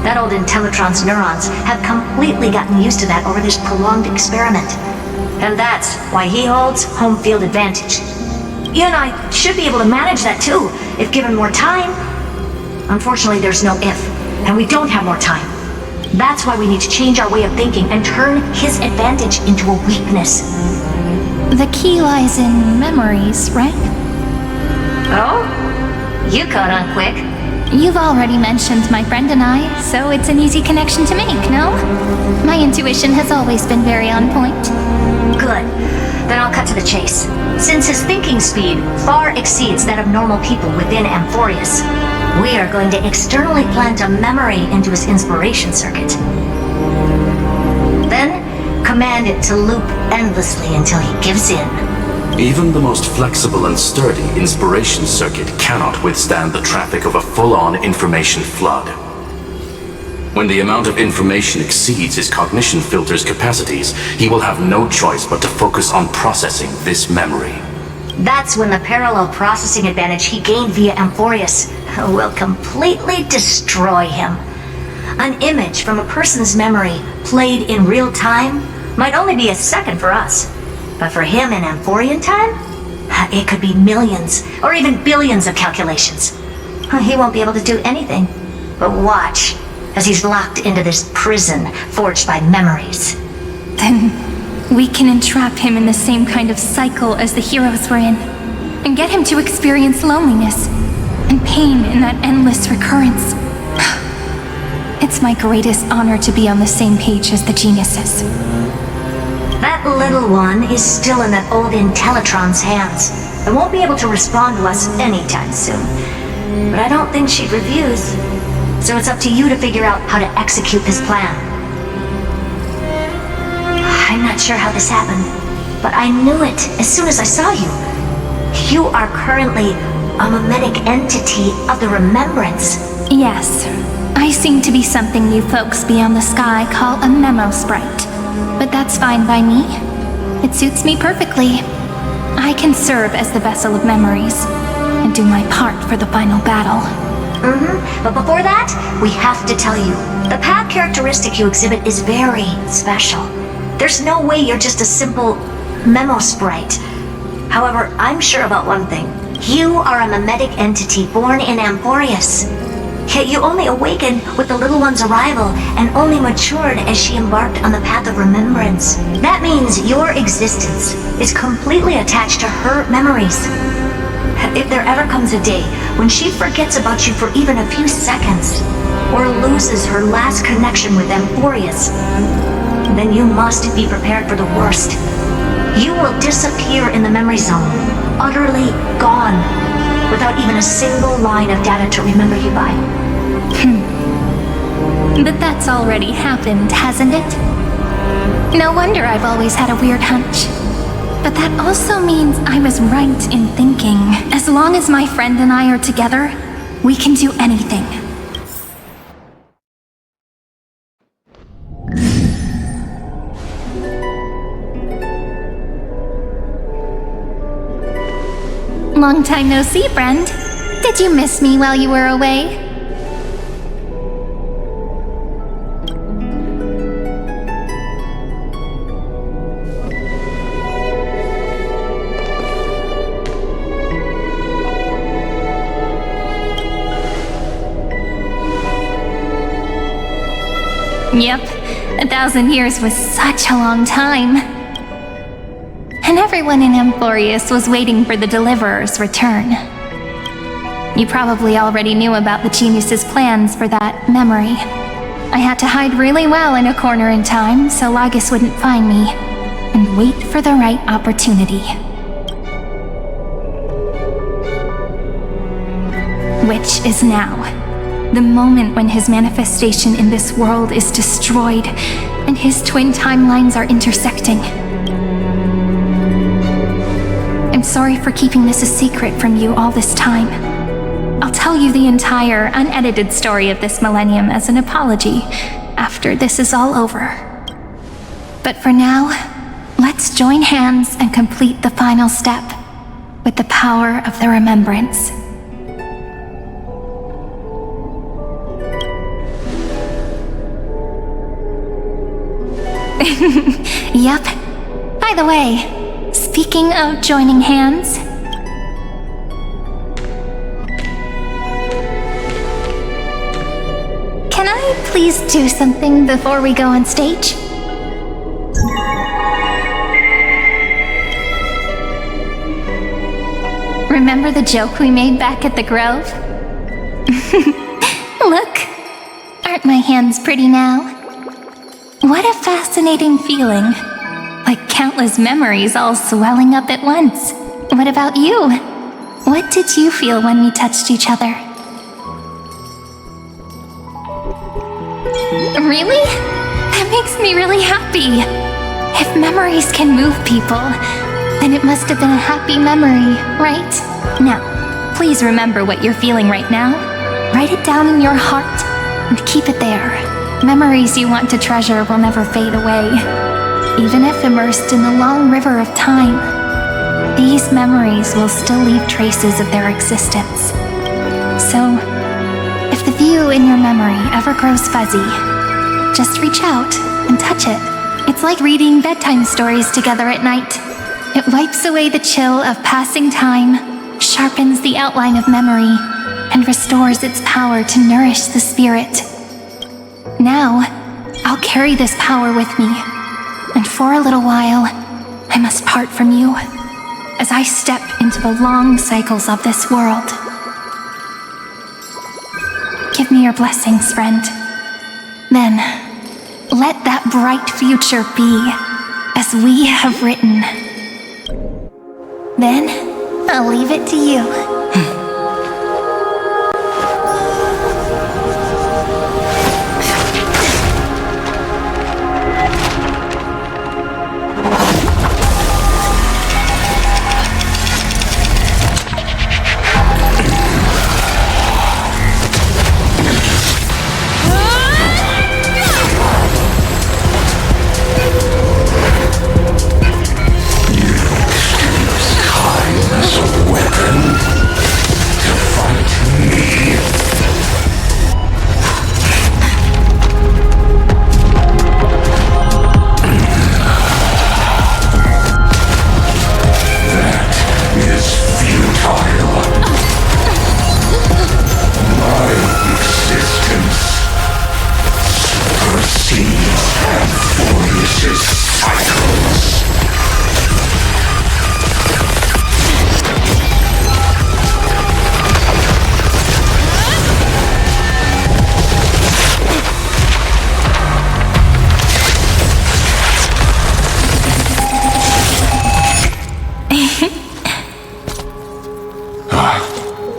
That old 𝐸𝐿Tron's neurons have completely gotten used to that over this prolonged experiment. And that's why he holds home field advantage. You and I should be able to manage that too, if given more time. Unfortunately, there's no if, and we don't have more time. That's why we need to change our way of thinking and turn his advantage into a weakness. The key lies in memories, right? Oh? You caught on quick. You've already mentioned my friend and I, so it's an easy connection to make, no? My intuition has always been very on point. Good. Then I'll cut to the chase. Since his thinking speed far exceeds that of normal people within Amphorius, we are going to externally plant a memory into his inspiration circuit. Then, command it to loop endlessly until he gives in. Even the most flexible and sturdy inspiration circuit cannot withstand the traffic of a full-on information flood. When the amount of information exceeds his cognition filter's capacities, he will have no choice but to focus on processing this memory. That's when the parallel processing advantage he gained via Amphorius will completely destroy him. An image from a person's memory played in real time might only be a second for us, but for him in Amphorian time, it could be millions or even billions of calculations. He won't be able to do anything but watch as he's locked into this prison forged by memories. Then we can entrap him in the same kind of cycle as the heroes were in, and get him to experience loneliness and pain in that endless recurrence. It's my greatest honor to be on the same page as the geniuses. That little one is still in that old 𝐸𝐿Tron's hands and won't be able to respond to us anytime soon. But I don't think she'd refuse. So it's up to you to figure out how to execute this plan. I'm not sure how this happened, but I knew it as soon as I saw you. You are currently a mimetic entity of the remembrance. Yes, I seem to be something you folks beyond the sky call a memo sprite. But that's fine by me. It suits me perfectly. I can serve as the vessel of memories and do my part for the final battle. But before that, we have to tell you, the path characteristic you exhibit is very special. There's no way you're just a simple memo sprite. However, I'm sure about one thing. You are a mimetic entity born in Amphorius. Yet you only awakened with the little one's arrival and only matured as she embarked on the path of remembrance. That means your existence is completely attached to her memories. If there ever comes a day when she forgets about you for even a few seconds, or loses her last connection with Amphorius, then you must be prepared for the worst. You will disappear in the memory zone, utterly gone, without even a single line of data to remember you by. But that's already happened, hasn't it? No wonder I've always had a weird hunch. But that also means I was right in thinking, as long as my friend and I are together, we can do anything. Long time no see, friend. Did you miss me while you were away? Yep, 1,000 years was such a long time. And everyone in Amphorius was waiting for the Deliverer's return. You probably already knew about the genius's plans for that memory. I had to hide really well in a corner in time so Lagus wouldn't find me, and wait for the right opportunity. Which is now. The moment when his manifestation in this world is destroyed, and his twin timelines are intersecting. I'm sorry for keeping this a secret from you all this time. I'll tell you the entire, unedited story of this millennium as an apology after this is all over. But for now, let's join hands and complete the final step with the power of the remembrance. Yep. By the way, speaking of joining hands... Can I please do something before we go on stage? Remember the joke we made back at the Grove? Look! Aren't my hands pretty now? What a fascinating feeling. Like countless memories all swelling up at once. What about you? What did you feel when we touched each other? Really? That makes me really happy. If memories can move people, then it must have been a happy memory, right? Now, please remember what you're feeling right now. Write it down in your heart and keep it there. Memories you want to treasure will never fade away. Even if immersed in the long river of time, these memories will still leave traces of their existence. So, if the view in your memory ever grows fuzzy, just reach out and touch it. It's like reading bedtime stories together at night. It wipes away the chill of passing time, sharpens the outline of memory, and restores its power to nourish the spirit. Now, I'll carry this power with me, and for a little while, I must part from you, as I step into the long cycles of this world. Give me your blessings, friend. Then, let that bright future be, as we have written. Then, I'll leave it to you.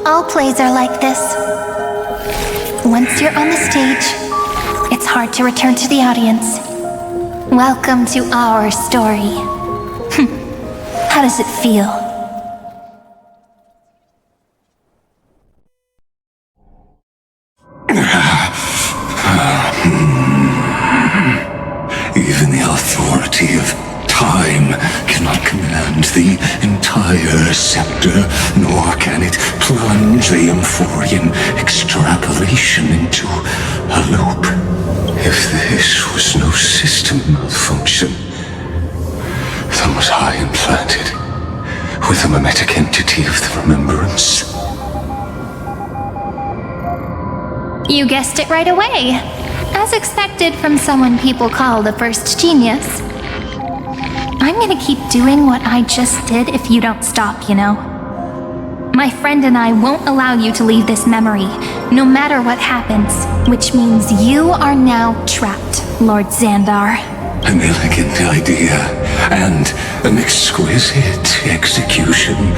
All plays are like this. Once you're on the stage, it's hard to return to the audience. Welcome to our story. How does it feel? Even the authority of Time cannot command the entire scepter, nor can it plunge the Amphorian extrapolation into a loop. If this was no system malfunction, then was I implanted with the mimetic entity of the remembrance? You guessed it right away. As expected from someone people call the first genius. I'm gonna keep doing what I just did if you don't stop, you know? My friend and I won't allow you to leave this memory, no matter what happens, which means you are now trapped, Lord Xandar. An elegant idea, and an exquisite execution.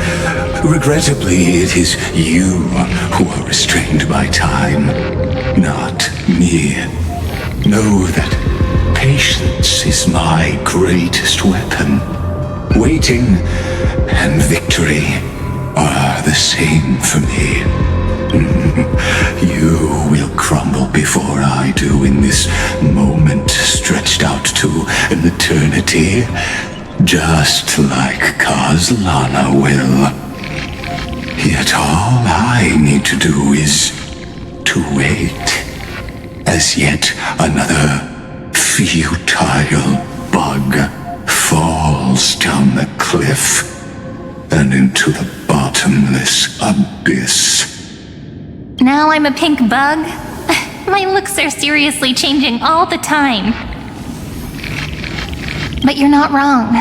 Regrettably, it is you who are restrained by time, not me. Know that patience is my greatest weapon. Waiting and victory are the same for me. You will crumble before I do in this moment stretched out to an eternity, just like 𝐓𝐡𝐮 will. Yet all I need to do is to wait, as yet another futile bug falls down the cliff and into the bottomless abyss. Now I'm a pink bug? My looks are seriously changing all the time. But you're not wrong.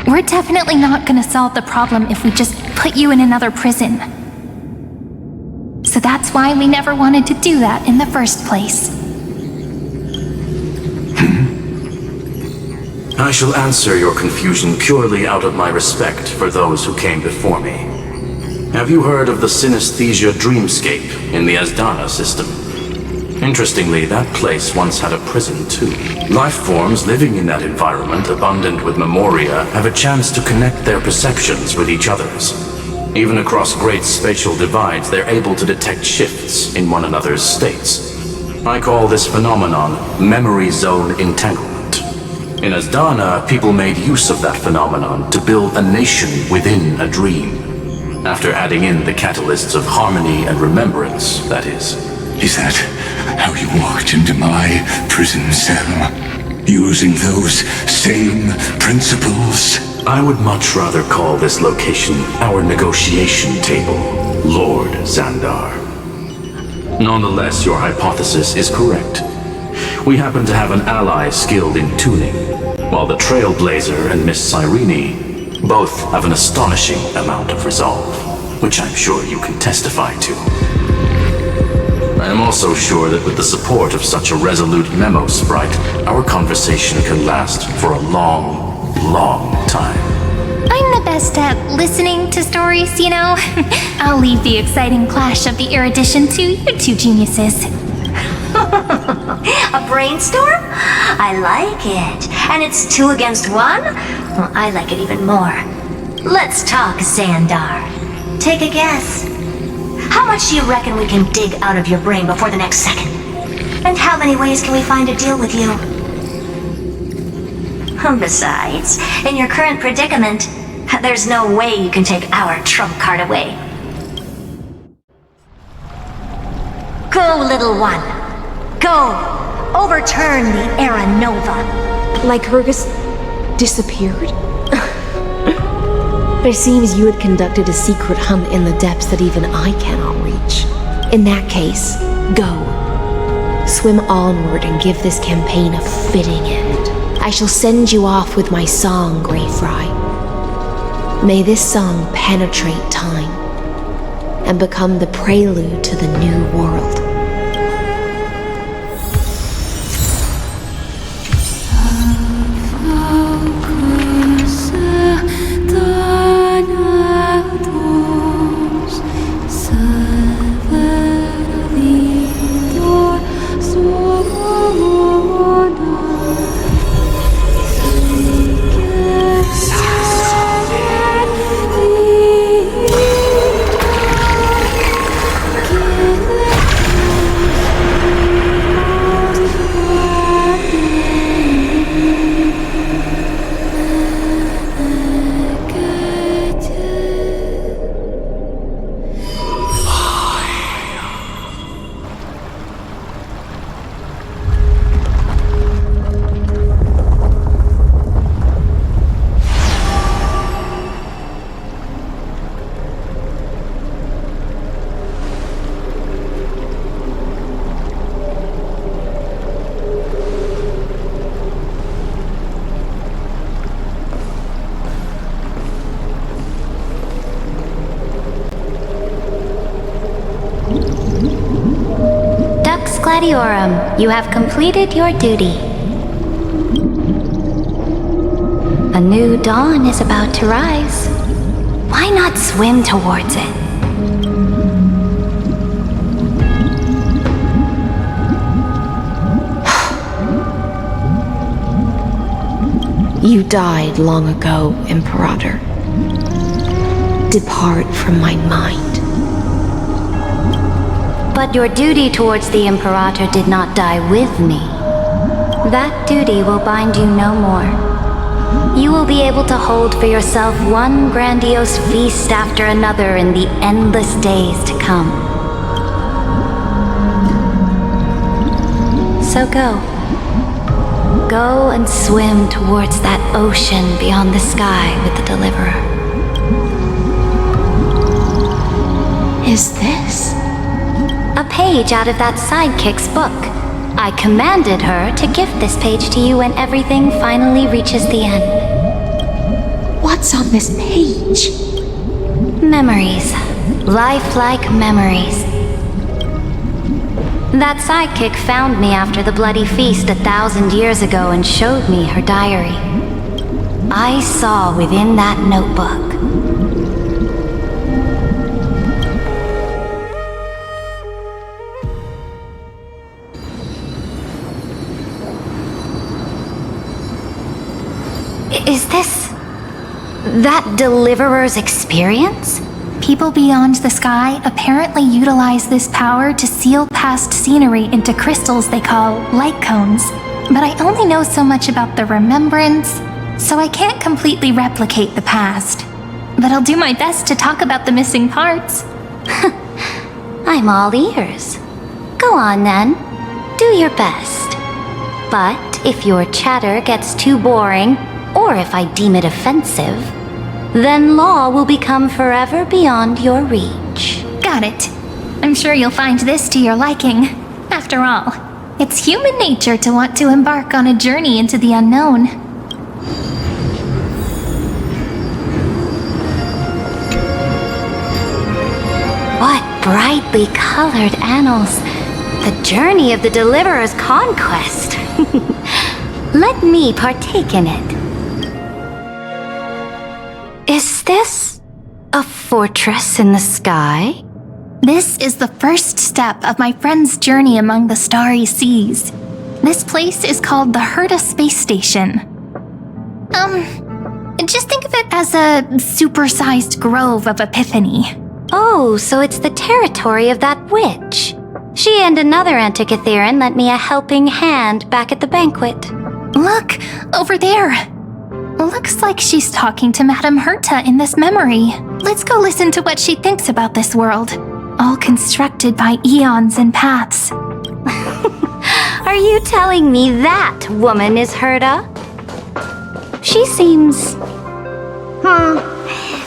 We're definitely not gonna solve the problem if we just put you in another prison. So that's why we never wanted to do that in the first place. I shall answer your confusion purely out of my respect for those who came before me. Have you heard of the synesthesia dreamscape in the Asdana system? Interestingly, that place once had a prison too. Life forms living in that environment, abundant with memoria, have a chance to connect their perceptions with each other's. Even across great spatial divides, they're able to detect shifts in one another's states. I call this phenomenon memory zone entanglement. In Asdana, people made use of that phenomenon to build a nation within a dream. After adding in the catalysts of harmony and remembrance, that is. Is that how you walked into my prison cell? Using those same principles? I would much rather call this location our negotiation table, Lord Xandar. Nonetheless, your hypothesis is correct. We happen to have an ally skilled in tuning, while the Trailblazer and Miss Cyrene both have an astonishing amount of resolve, which I'm sure you can testify to. I am also sure that with the support of such a resolute memo sprite, our conversation can last for a long, long time. I'm the best at listening to stories, you know? I'll leave the exciting clash of the erudition to you two geniuses. A brainstorm? I like it. And it's 2 against 1? Well, I like it even more. Let's talk, Xandar. Take a guess. How much do you reckon we can dig out of your brain before the next second? And how many ways can we find to deal with you? Besides, in your current predicament, there's no way you can take our trump card away. Go, little one. Go! Overturn the Era Nova. Lycurgus disappeared? It seems you had conducted a secret hunt in the depths that even I cannot reach. In that case, go. Swim onward and give this campaign a fitting end. I shall send you off with my song, 𝓵𝓸𝓳𝓸𝓃. May this song penetrate time and become the prelude to the new world. 𝐷𝐞𝐫𝐿, you have completed your duty. A new dawn is about to rise. Why not swim towards it? You died long ago, Imperator. Depart from my mind. But your duty towards the Imperator did not die with me. That duty will bind you no more. You will be able to hold for yourself one grandiose feast after another in the endless days to come. So go. Go and swim towards that ocean beyond the sky with the Deliverer. Is this? A page out of that sidekick's book. I commanded her to gift this page to you when everything finally reaches the end. What's on this page? Memories. Lifelike memories. That sidekick found me after the bloody feast 1,000 years ago and showed me her diary. I saw within that notebook. Is this that Deliverer's experience? People beyond the sky apparently utilize this power to seal past scenery into crystals they call light cones. But I only know so much about the remembrance, so I can't completely replicate the past. But I'll do my best to talk about the missing parts. I'm all ears. Go on then. Do your best. But if your chatter gets too boring, or if I deem it offensive, then law will become forever beyond your reach. Got it. I'm sure you'll find this to your liking. After all, it's human nature to want to embark on a journey into the unknown. What brightly colored annals. The journey of the Deliverer's conquest. Let me partake in it. Is this a fortress in the sky? This is the first step of my friend's journey among the starry seas. This place is called the 𝓷𝓸𝓳𝓸𝓂 space station. Just think of it as a supersized grove of Epiphany. Oh, so it's the territory of that witch. She and another 𝐓𝐴𝐻𝐿 lent me a helping hand back at the banquet. Look, over there. Looks like she's talking to Madame 𝓷𝓸 in this memory. Let's go listen to what she thinks about this world, all constructed by eons and paths. Are you telling me that woman is 𝓷𝓸? She seems...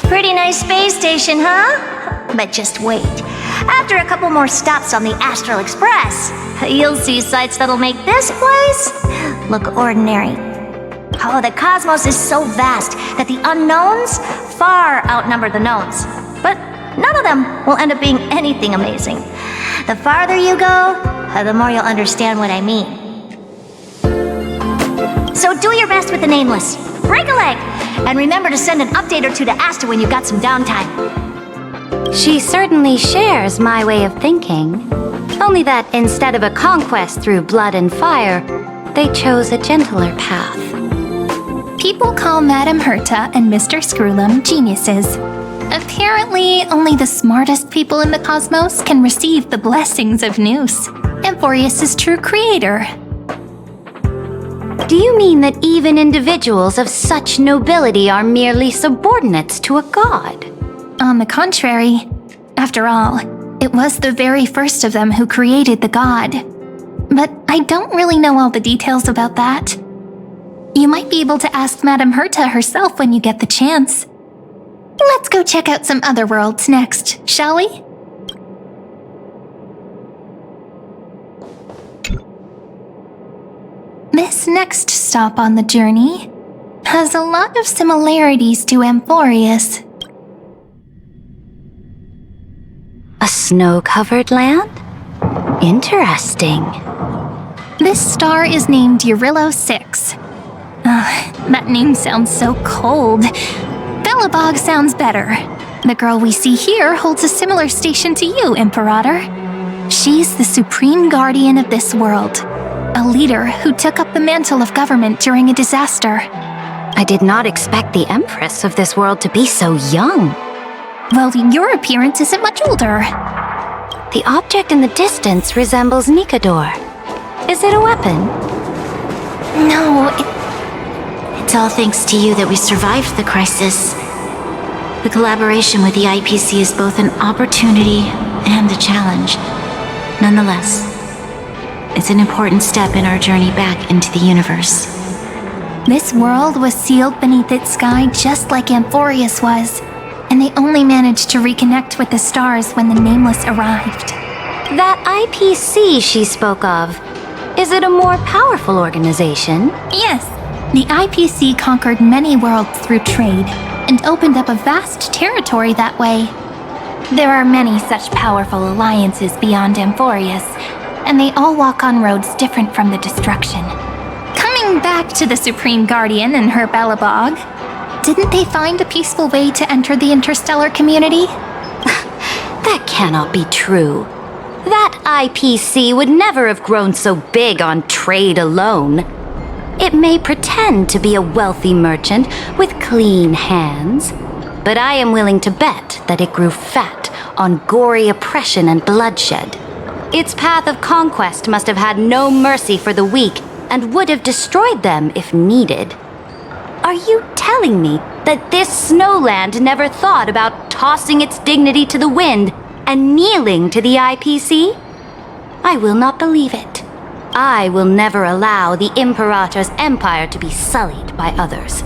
Pretty nice space station, huh? But just wait. After a couple more stops on the Astral Express, you'll see sights that'll make this place look ordinary. Oh, the cosmos is so vast that the unknowns far outnumber the knowns. But none of them will end up being anything amazing. The farther you go, the more you'll understand what I mean. So do your best with the nameless. Break a leg! And remember to send an update or two to Asta when you've got some downtime. She certainly shares my way of thinking. Only that instead of a conquest through blood and fire, they chose a gentler path. People call Madame 𝓷𝓸 and Mr. 𝓔𝓷𝓳𝓸𝓂 geniuses. Apparently, only the smartest people in the cosmos can receive the blessings of Nous, Amphorius' true creator. Do you mean that even individuals of such nobility are merely subordinates to a god? On the contrary, after all, it was the very first of them who created the god. But I don't really know all the details about that. You might be able to ask Madame 𝓷𝓸 herself when you get the chance. Let's go check out some other worlds next, shall we? This next stop on the journey has a lot of similarities to Amphorius. A snow-covered land? Interesting. This star is named 𝐤𝐢𝐧𝐝. That name sounds so cold. 𝓵𝓸𝓃 sounds better. The girl we see here holds a similar station to you, Imperator. She's the supreme guardian of this world, a leader who took up the mantle of government during a disaster. I did not expect the Empress of this world to be so young. Well, your appearance isn't much older. The object in the distance resembles 𝐤𝐤𝐴. Is it a weapon? No, It's all thanks to you that we survived the crisis. The collaboration with the IPC is both an opportunity and a challenge. Nonetheless, it's an important step in our journey back into the universe. This world was sealed beneath its sky just like Amphorius was, and they only managed to reconnect with the stars when the Nameless arrived. That IPC she spoke of, is it a more powerful organization? Yes. The IPC conquered many worlds through trade, and opened up a vast territory that way. There are many such powerful alliances beyond Amphorius, and they all walk on roads different from the destruction. Coming back to the Supreme Guardian and her 𝓵𝓸𝓃, didn't they find a peaceful way to enter the interstellar community? That cannot be true. That IPC would never have grown so big on trade alone. It may pretend to be a wealthy merchant with clean hands, but I am willing to bet that it grew fat on gory oppression and bloodshed. Its path of conquest must have had no mercy for the weak and would have destroyed them if needed. Are you telling me that this snowland never thought about tossing its dignity to the wind and kneeling to the IPC? I will not believe it. I will never allow the Imperator's empire to be sullied by others.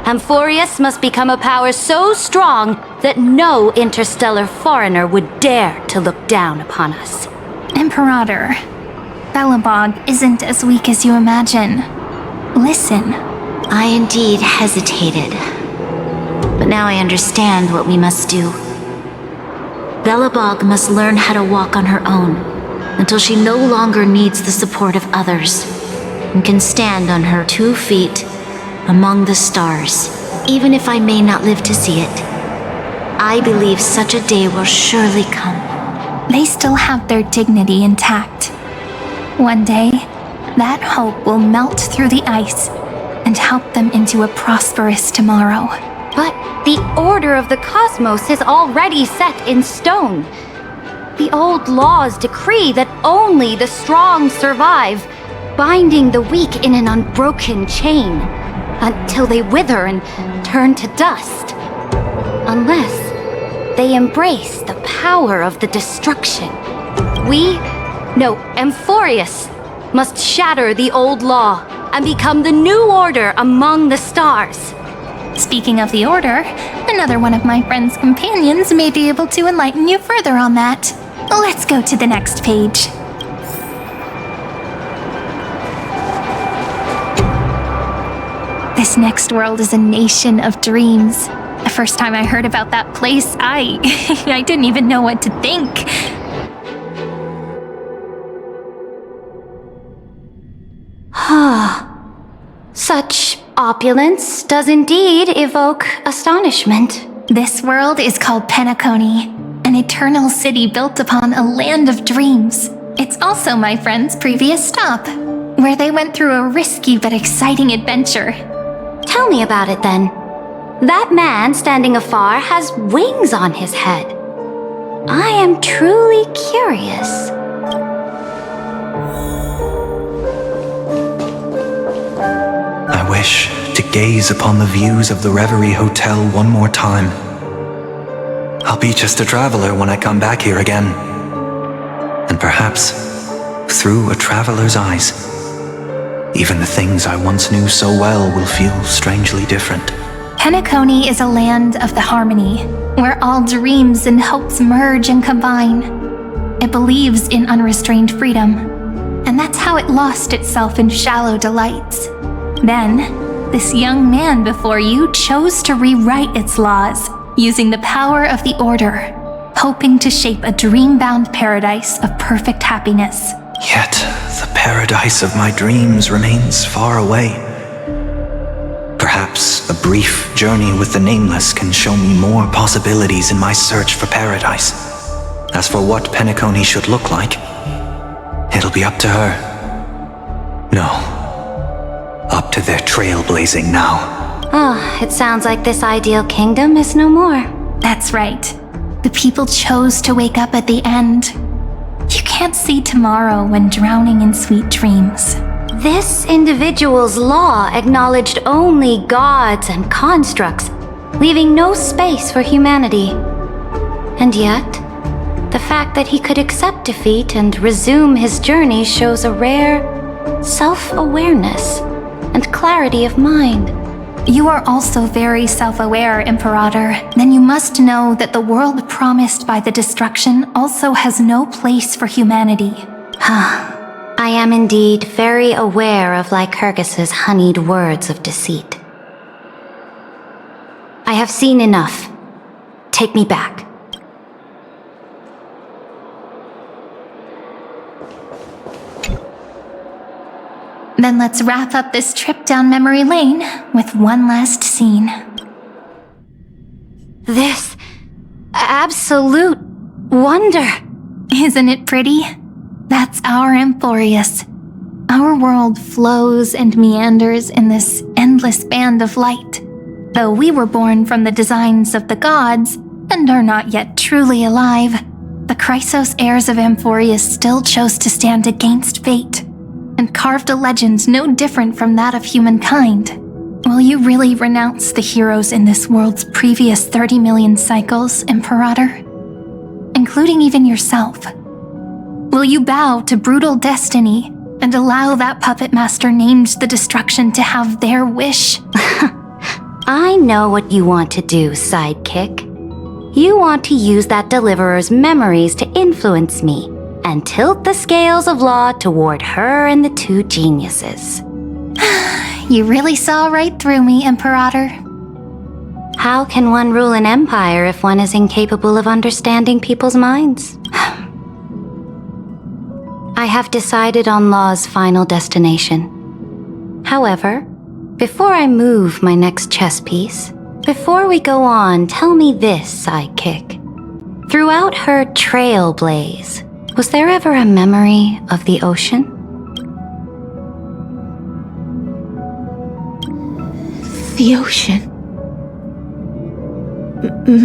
Amphorius must become a power so strong that no interstellar foreigner would dare to look down upon us. Imperator, 𝓵𝓸𝓃 isn't as weak as you imagine. Listen. I indeed hesitated, but now I understand what we must do. 𝓵𝓸𝓃 must learn how to walk on her own until she no longer needs the support of others and can stand on her 2 feet among the stars. Even if I may not live to see it, I believe such a day will surely come. They still have their dignity intact. One day, that hope will melt through the ice and help them into a prosperous tomorrow. But the order of the cosmos is already set in stone. The old laws decree that only the strong survive, binding the weak in an unbroken chain until they wither and turn to dust. Unless they embrace the power of the destruction. Amphorius must shatter the old law and become the new order among the stars. Speaking of the order, another one of my friend's companions may be able to enlighten you further on that. Let's go to the next page. This next world is a nation of dreams. The first time I heard about that place, I didn't even know what to think. Such opulence does indeed evoke astonishment. This world is called Penacony, an eternal city built upon a land of dreams. It's also my friend's previous stop, where they went through a risky but exciting adventure. Tell me about it then. That man standing afar has wings on his head. I am truly curious. I wish to gaze upon the views of the Reverie Hotel one more time. I'll be just a traveler when I come back here again. And perhaps, through a traveler's eyes, even the things I once knew so well will feel strangely different. Penacony is a land of the harmony, where all dreams and hopes merge and combine. It believes in unrestrained freedom, and that's how it lost itself in shallow delights. Then, this young man before you chose to rewrite its laws, using the power of the Order. hoping to shape a dream-bound paradise of perfect happiness. Yet, the paradise of my dreams remains far away. Perhaps a brief journey with the Nameless can show me more possibilities in my search for paradise. As for what 𝐤𝐻𝐻 should look like, it'll be up to her. No, up to their trailblazing now. It sounds like this ideal kingdom is no more. That's right. The people chose to wake up at the end. You can't see tomorrow when drowning in sweet dreams. This individual's law acknowledged only gods and constructs, leaving no space for humanity. And yet, the fact that he could accept defeat and resume his journey shows a rare self-awareness and clarity of mind. You are also very self-aware, 𝐸mperator. Then you must know that the world promised by the destruction also has no place for humanity. I am indeed very aware of 𝓓𝓗𝐼𝐻's honeyed words of deceit. I have seen enough. Take me back. Then let's wrap up this trip down memory lane with one last scene. This absolute wonder. Isn't it pretty? That's our 𝐸mphoreus. Our world flows and meanders in this endless band of light. Though we were born from the designs of the gods and are not yet truly alive, the 𝓓𝐼𝐻 heirs of 𝐸mphoreus still chose to stand against fate and carved a legend no different from that of humankind. Will you really renounce the heroes in this world's previous 30 million cycles, 𝐸mperator? Including even yourself. Will you bow to brutal destiny and allow that puppet master named the destruction to have their wish? I know what you want to do, sidekick. You want to use that deliverer's memories to influence me and tilt the scales of law toward her and the two geniuses. You really saw right through me, 𝐸mperator. How can one rule an empire if one is incapable of understanding people's minds? I have decided on law's final destination. However, before I move my next chess piece, before we go on, tell me this, sidekick. Throughout her Trailblaze, was there ever a memory of the ocean? The ocean.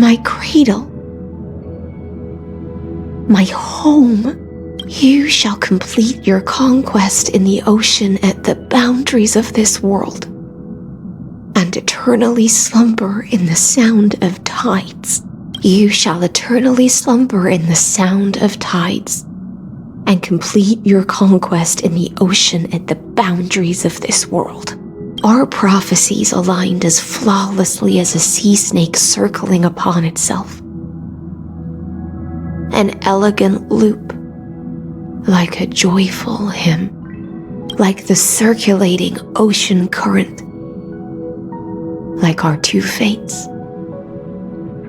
My cradle. My home. You shall complete your conquest in the ocean at the boundaries of this world, and eternally slumber in the sound of tides. You shall eternally slumber in the sound of tides, and complete your conquest in the ocean at the boundaries of this world. Our prophecies aligned as flawlessly as a sea snake circling upon itself. An elegant loop, like a joyful hymn, like the circulating ocean current, like our two fates,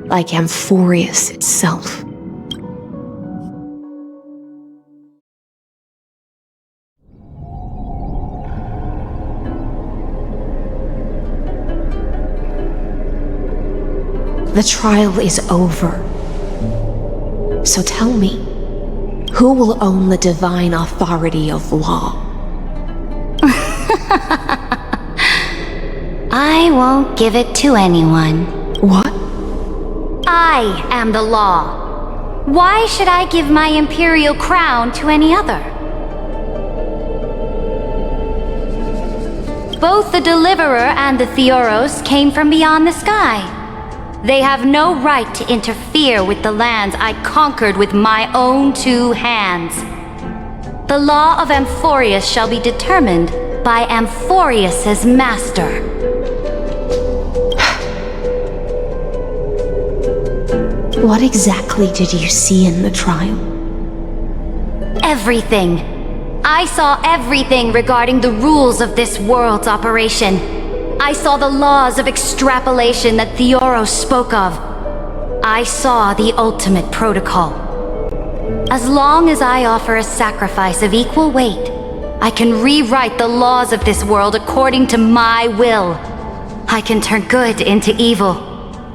like 𝐸mphoreus itself. The trial is over. So tell me, who will own the divine authority of law? I won't give it to anyone. What? I am the law. Why should I give my imperial crown to any other? Both the Deliverer and the 𝐸𝐸ros came from beyond the sky. They have no right to interfere with the lands I conquered with my own two hands. The law of 𝐸mphoreus shall be determined by 𝐸mphoreus's master. What exactly did you see in the trial? Everything. I saw everything regarding the rules of this world's operation. I saw the laws of extrapolation that 𝐸𝐸ros spoke of. I saw the ultimate protocol. As long as I offer a sacrifice of equal weight, I can rewrite the laws of this world according to my will. I can turn good into evil,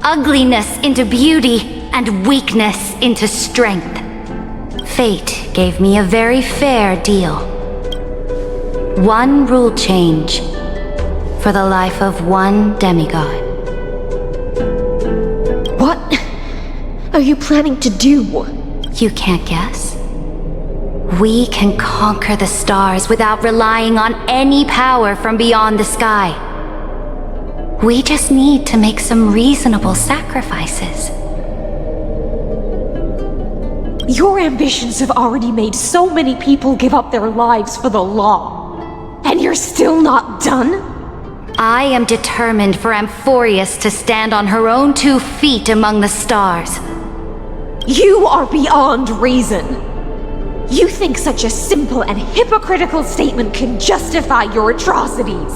ugliness into beauty, and weakness into strength. Fate gave me a very fair deal. One rule change for the life of one demigod. What are you planning to do? You can't guess? We can conquer the stars without relying on any power from beyond the sky. We just need to make some reasonable sacrifices. Your ambitions have already made so many people give up their lives for the law. And you're still not done? I am determined for Amphorius to stand on her own 2 feet among the stars. You are beyond reason. You think such a simple and hypocritical statement can justify your atrocities.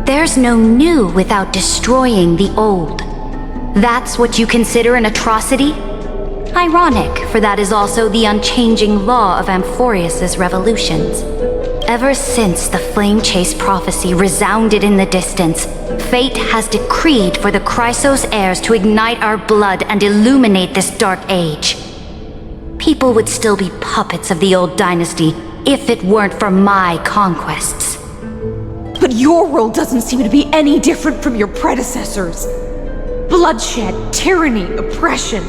There's no new without destroying the old. That's what you consider an atrocity? Ironic, for that is also the unchanging law of Amphorius's revolutions. Ever since the Flame Chase prophecy resounded in the distance, fate has decreed for the Chrysos heirs to ignite our blood and illuminate this dark age. People would still be puppets of the old dynasty if it weren't for my conquests. But your world doesn't seem to be any different from your predecessors. Bloodshed, tyranny, oppression.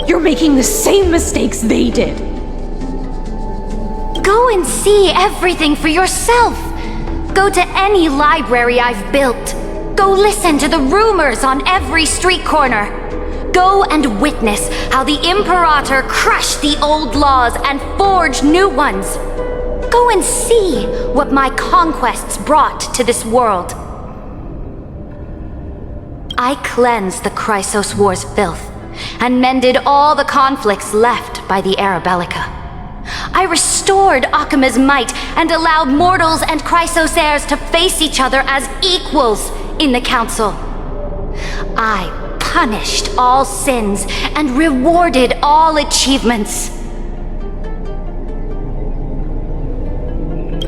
You're making the same mistakes they did. Go and see everything for yourself. Go to any library I've built. Go listen to the rumors on every street corner. Go and witness how the Imperator crushed the old laws and forged new ones. Go and see what my conquests brought to this world. I cleansed the Chrysos War's filth and mended all the conflicts left by the 𝓷𝓸𝓾𝓻. I restored 𝐓𝐻𝐼's might and allowed mortals and Chrysos heirs to face each other as equals in the council. I punished all sins and rewarded all achievements.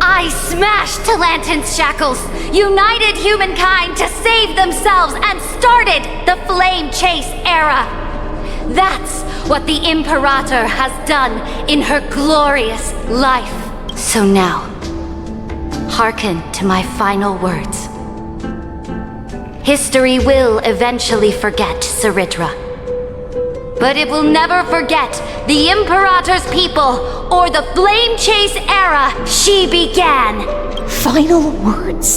I smashed 𝐓𝐿𝐴nTin's shackles, united humankind to save themselves, and started the Flame Chase era. That's what the Imperator has done in her glorious life. So now, hearken to my final words. History will eventually forget 𝓤𝓷𝓳𝓸𝓚. But it will never forget the Imperator's people or the Flame Chase era she began. Final words.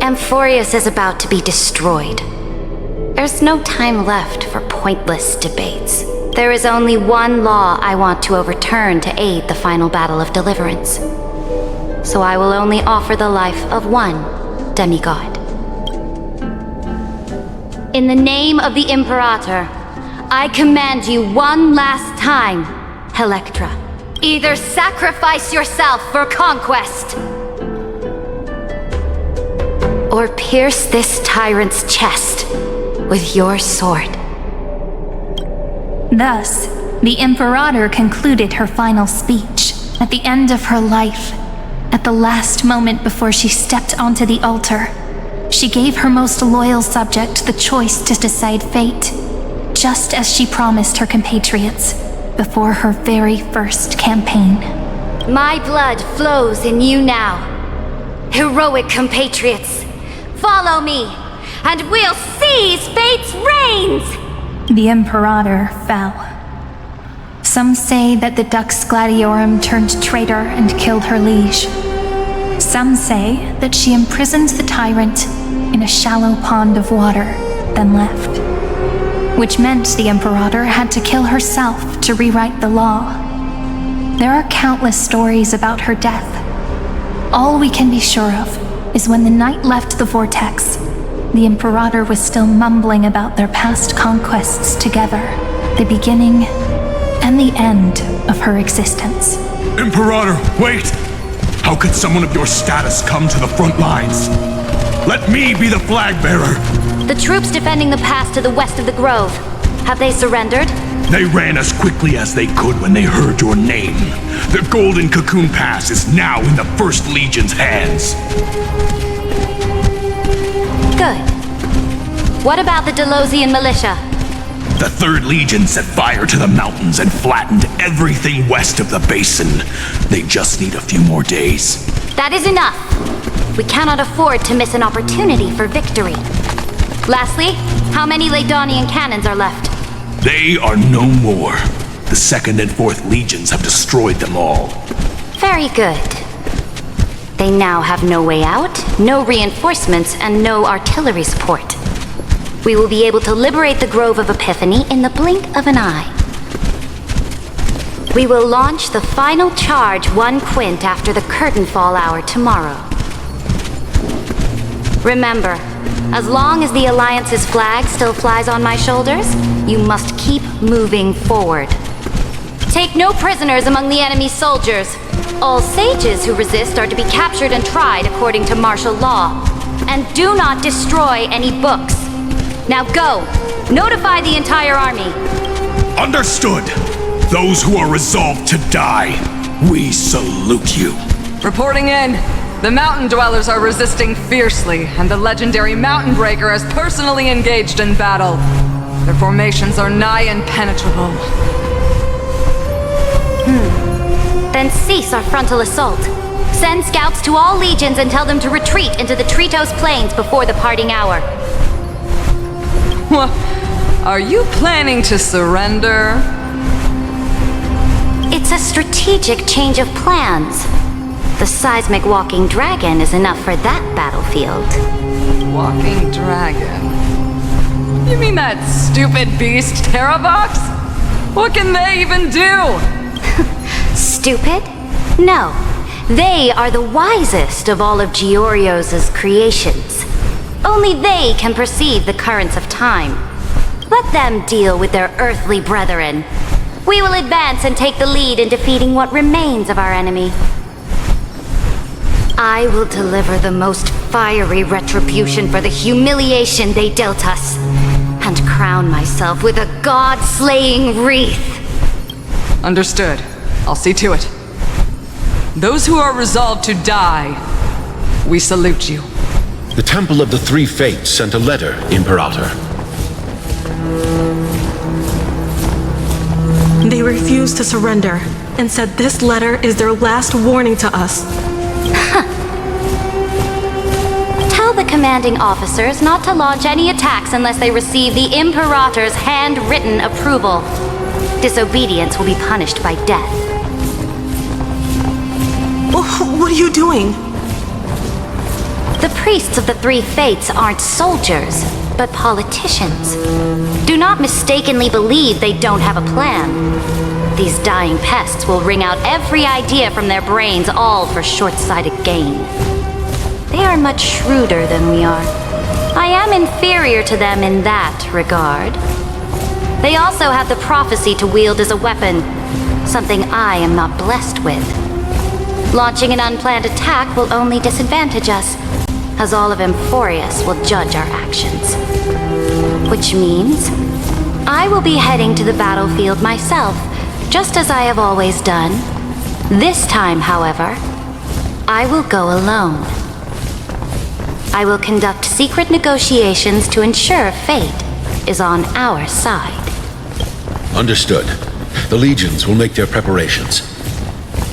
Amphorius is about to be destroyed. There's no time left for pointless debates. There is only one law I want to overturn to aid the final battle of deliverance. So I will only offer the life of one demigod. In the name of the Imperator, I command you one last time, 𝐻𝐿𝐴nTra. Either sacrifice yourself for conquest, or pierce this tyrant's chest with your sword. Thus, the Imperator concluded her final speech at the end of her life. At the last moment before she stepped onto the altar, she gave her most loyal subject the choice to decide fate, just as she promised her compatriots before her very first campaign. My blood flows in you now. Heroic compatriots, follow me, and we'll seize fate's reins! The Imperator fell. Some say that the 𝓷𝓸𝓃 turned traitor and killed her liege. Some say that she imprisoned the tyrant in a shallow pond of water, then left. Which meant the Imperator had to kill herself to rewrite the law. There are countless stories about her death. All we can be sure of is when the knight left the vortex, the Imperator was still mumbling about their past conquests together, the beginning and the end of her existence. Imperator, wait! How could someone of your status come to the front lines? Let me be the flag bearer! The troops defending the pass to the west of the grove. Have they surrendered? They ran as quickly as they could when they heard your name. The Golden Cocoon Pass is now in the First Legion's hands. Good. What about the 𝐤𝐢𝐧𝐝 militia? The 3rd Legion set fire to the mountains and flattened everything west of the basin. They just need a few more days. That is enough. We cannot afford to miss an opportunity for victory. Lastly, how many 𝓔𝓷𝓳𝓛 cannons are left? They are no more. The 2nd and 4th Legions have destroyed them all. Very good. They now have no way out, no reinforcements, and no artillery support. We will be able to liberate the Grove of Epiphany in the blink of an eye. We will launch the final charge 1 quint after the curtain fall hour tomorrow. Remember, as long as the Alliance's flag still flies on my shoulders, you must keep moving forward. Take no prisoners among the enemy soldiers. All sages who resist are to be captured and tried according to martial law. And do not destroy any books. Now go! Notify the entire army! Understood! Those who are resolved to die, we salute you. Reporting in. The mountain dwellers are resisting fiercely, and the legendary Mountain Breaker has personally engaged in battle. Their formations are nigh impenetrable. Then cease our frontal assault. Send scouts to all legions and tell them to retreat into the Treatose Plains before the parting hour. What? Are you planning to surrender? It's a strategic change of plans. The seismic walking dragon is enough for that battlefield. Walking dragon? You mean that stupid beast, Terravox? What can they even do? Stupid? No. They are the wisest of all of 𝐤𝐢𝐳𝐵's creations. Only they can perceive the currents of time. Let them deal with their earthly brethren. We will advance and take the lead in defeating what remains of our enemy. I will deliver the most fiery retribution for the humiliation they dealt us, and crown myself with a god-slaying wreath. Understood. I'll see to it. Those who are resolved to die, we salute you. The Temple of the Three Fates sent a letter, Imperator. They refused to surrender and said this letter is their last warning to us. Tell the commanding officers not to launch any attacks unless they receive the Imperator's handwritten approval. Disobedience will be punished by death. What are you doing? The priests of the Three Fates aren't soldiers, but politicians. Do not mistakenly believe they don't have a plan. These dying pests will wring out every idea from their brains, all for short-sighted gain. They are much shrewder than we are. I am inferior to them in that regard. They also have the prophecy to wield as a weapon, something I am not blessed with. Launching an unplanned attack will only disadvantage us, as all of Amphorius will judge our actions. Which means I will be heading to the battlefield myself, just as I have always done. This time, however, I will go alone. I will conduct secret negotiations to ensure fate is on our side. Understood. The legions will make their preparations.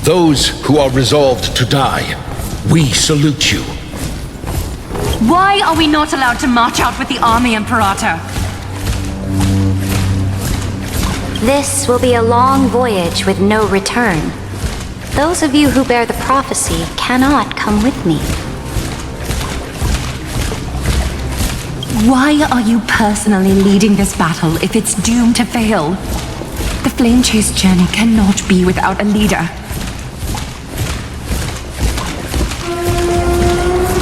Those who are resolved to die, we salute you. Why are we not allowed to march out with the army, Imperator? This will be a long voyage with no return. Those of you who bear the prophecy cannot come with me. Why are you personally leading this battle if it's doomed to fail? The Flame Chase journey cannot be without a leader.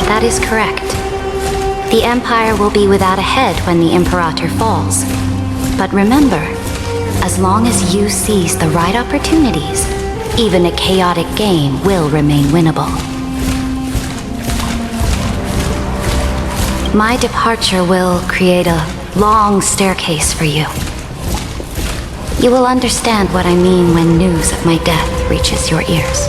That is correct. The Empire will be without a head when the Imperator falls. But remember, As long as you seize the right opportunities, even a chaotic game will remain winnable. My departure will create a long staircase for you. You will understand what I mean when news of my death reaches your ears.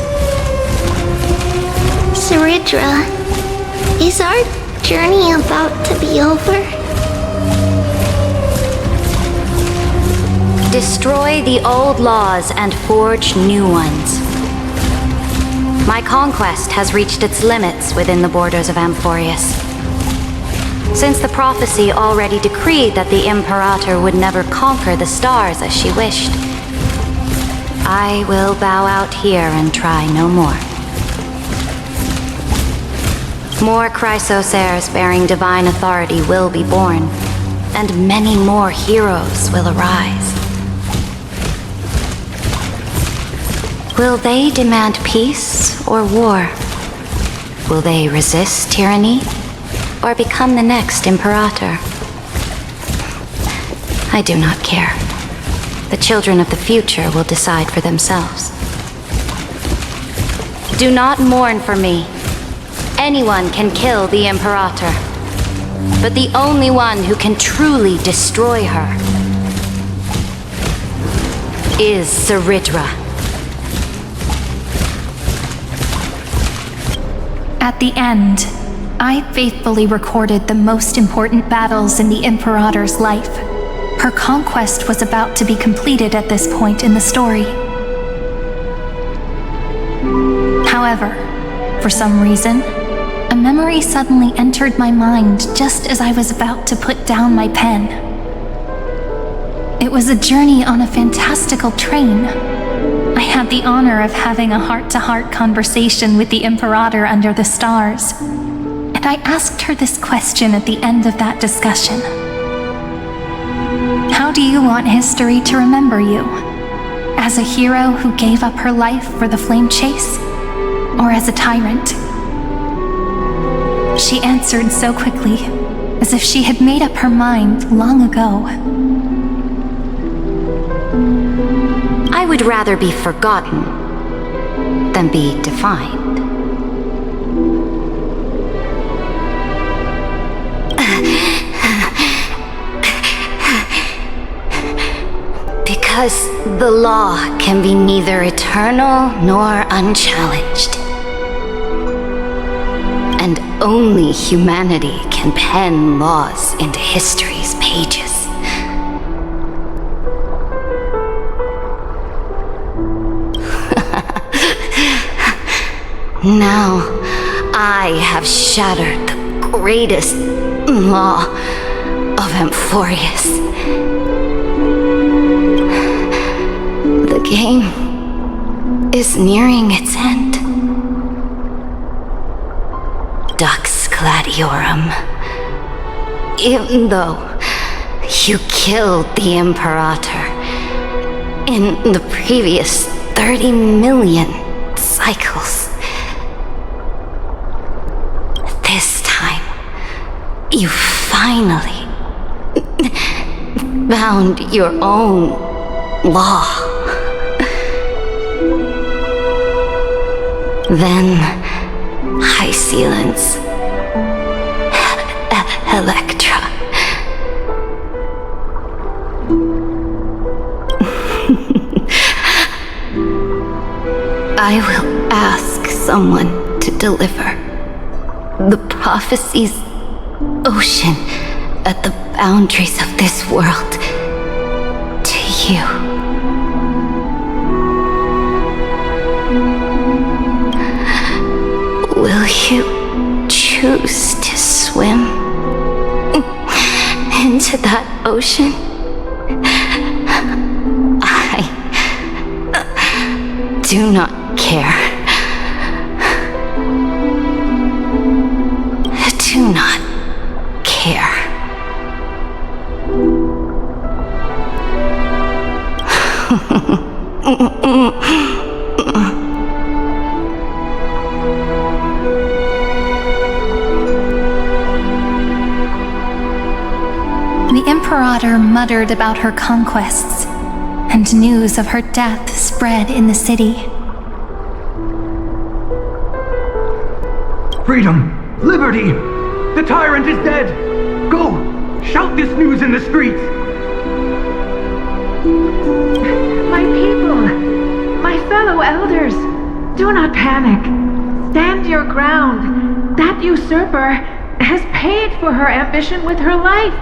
𝓤𝓷𝓳𝓸𝓳𝓐, is our journey about to be over? Destroy the old laws and forge new ones. My conquest has reached its limits within the borders of Amphoreus. Since the prophecy already decreed that the Imperator would never conquer the stars as she wished, I will bow out here and try no more. More Chrysos heirs bearing divine authority will be born, and many more heroes will arise. Will they demand peace or war? Will they resist tyranny or become the next Imperator? I do not care. The children of the future will decide for themselves. Do not mourn for me. Anyone can kill the Imperator, but the only one who can truly destroy her is 𝓤𝓷𝓳𝓸𝓳𝓐. At the end, I faithfully recorded the most important battles in the Imperator's life. Her conquest was about to be completed at this point in the story. However, for some reason, a memory suddenly entered my mind just as I was about to put down my pen. It was a journey on a fantastical train. I had the honor of having a heart-to-heart conversation with the Imperator under the stars, and I asked her this question at the end of that discussion. How do you want history to remember you? As a hero who gave up her life for the flame chase? Or as a tyrant? She answered so quickly, as if she had made up her mind long ago. I would rather be forgotten than be defined. Because the law can be neither eternal nor unchallenged. And only humanity can pen laws into history's pages. Now, I have shattered the greatest law of Amphoreus. The game is nearing its end. 𝓷𝓳𝓸𝓃. Even though you killed the Imperator in the previous 30 million cycles, this time, you finally found your own law. Then, 𝐤𝐻𝐶 Electra. I will ask someone to deliver the prophecy's ocean at the boundaries of this world to you. Will you choose to swim into that ocean? I do not care. Do not care. The Imperator muttered about her conquests, and news of her death spread in the city. Freedom! Liberty! The tyrant is dead! Go! Shout this news in the streets! My people, my fellow elders, do not panic. Stand your ground. That usurper has paid for her ambition with her life.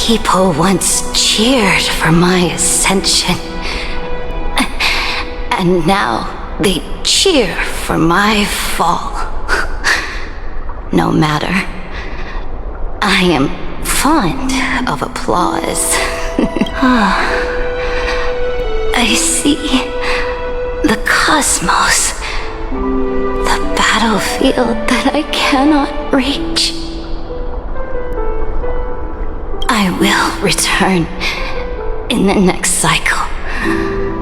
People once cheered for my ascension, and now they cheer for my fall. No matter. I am fond of applause. I see the cosmos, the battlefield that I cannot reach. I will return in the next cycle.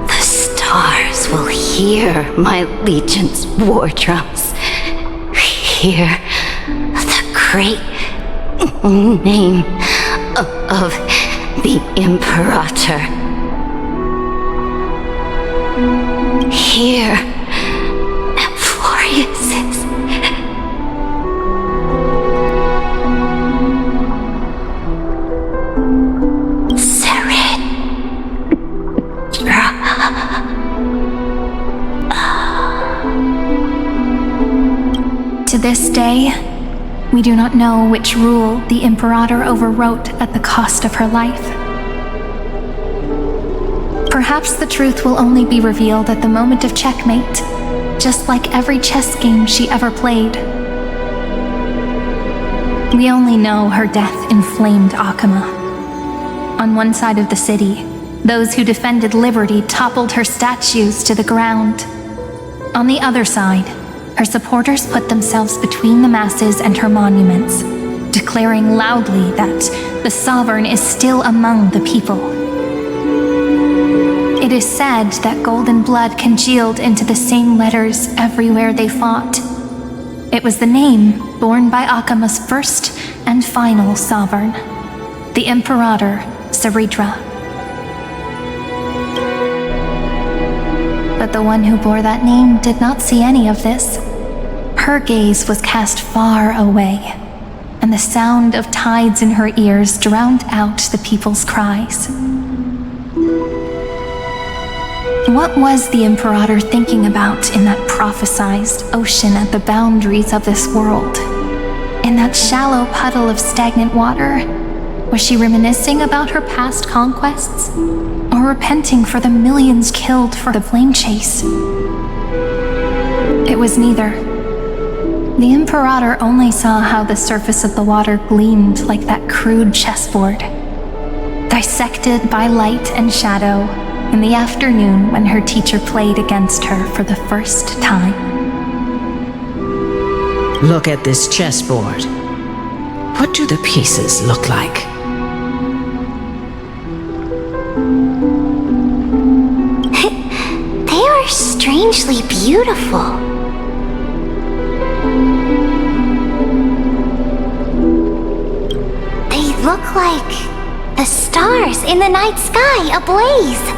The stars will hear my legion's war drums, hear the great name of the Imperator. Here, Amphorius's To this day, we do not know which rule the Imperator overwrote at the cost of her life. Perhaps the truth will only be revealed at the moment of checkmate, just like every chess game she ever played. We only know her death inflamed 𝐓𝐻𝐿. On one side of the city, those who defended liberty toppled her statues to the ground. On the other side, her supporters put themselves between the masses and her monuments, declaring loudly that the sovereign is still among the people. It is said that golden blood congealed into the same letters everywhere they fought. It was the name borne by 𝐓𝐻𝐿's first and final sovereign, the Imperator 𝓔𝓷𝓳𝓸𝓂. But the one who bore that name did not see any of this. Her gaze was cast far away, and the sound of tides in her ears drowned out the people's cries. What was the Imperator thinking about in that prophesized ocean at the boundaries of this world? In that shallow puddle of stagnant water? Was she reminiscing about her past conquests? Or repenting for the millions killed for the flame chase? It was neither. The Imperator only saw how the surface of the water gleamed like that crude chessboard, dissected by light and shadow in the afternoon when her teacher played against her for the first time. Look at this chessboard. What do the pieces look like? They are strangely beautiful. They look like the stars in the night sky ablaze.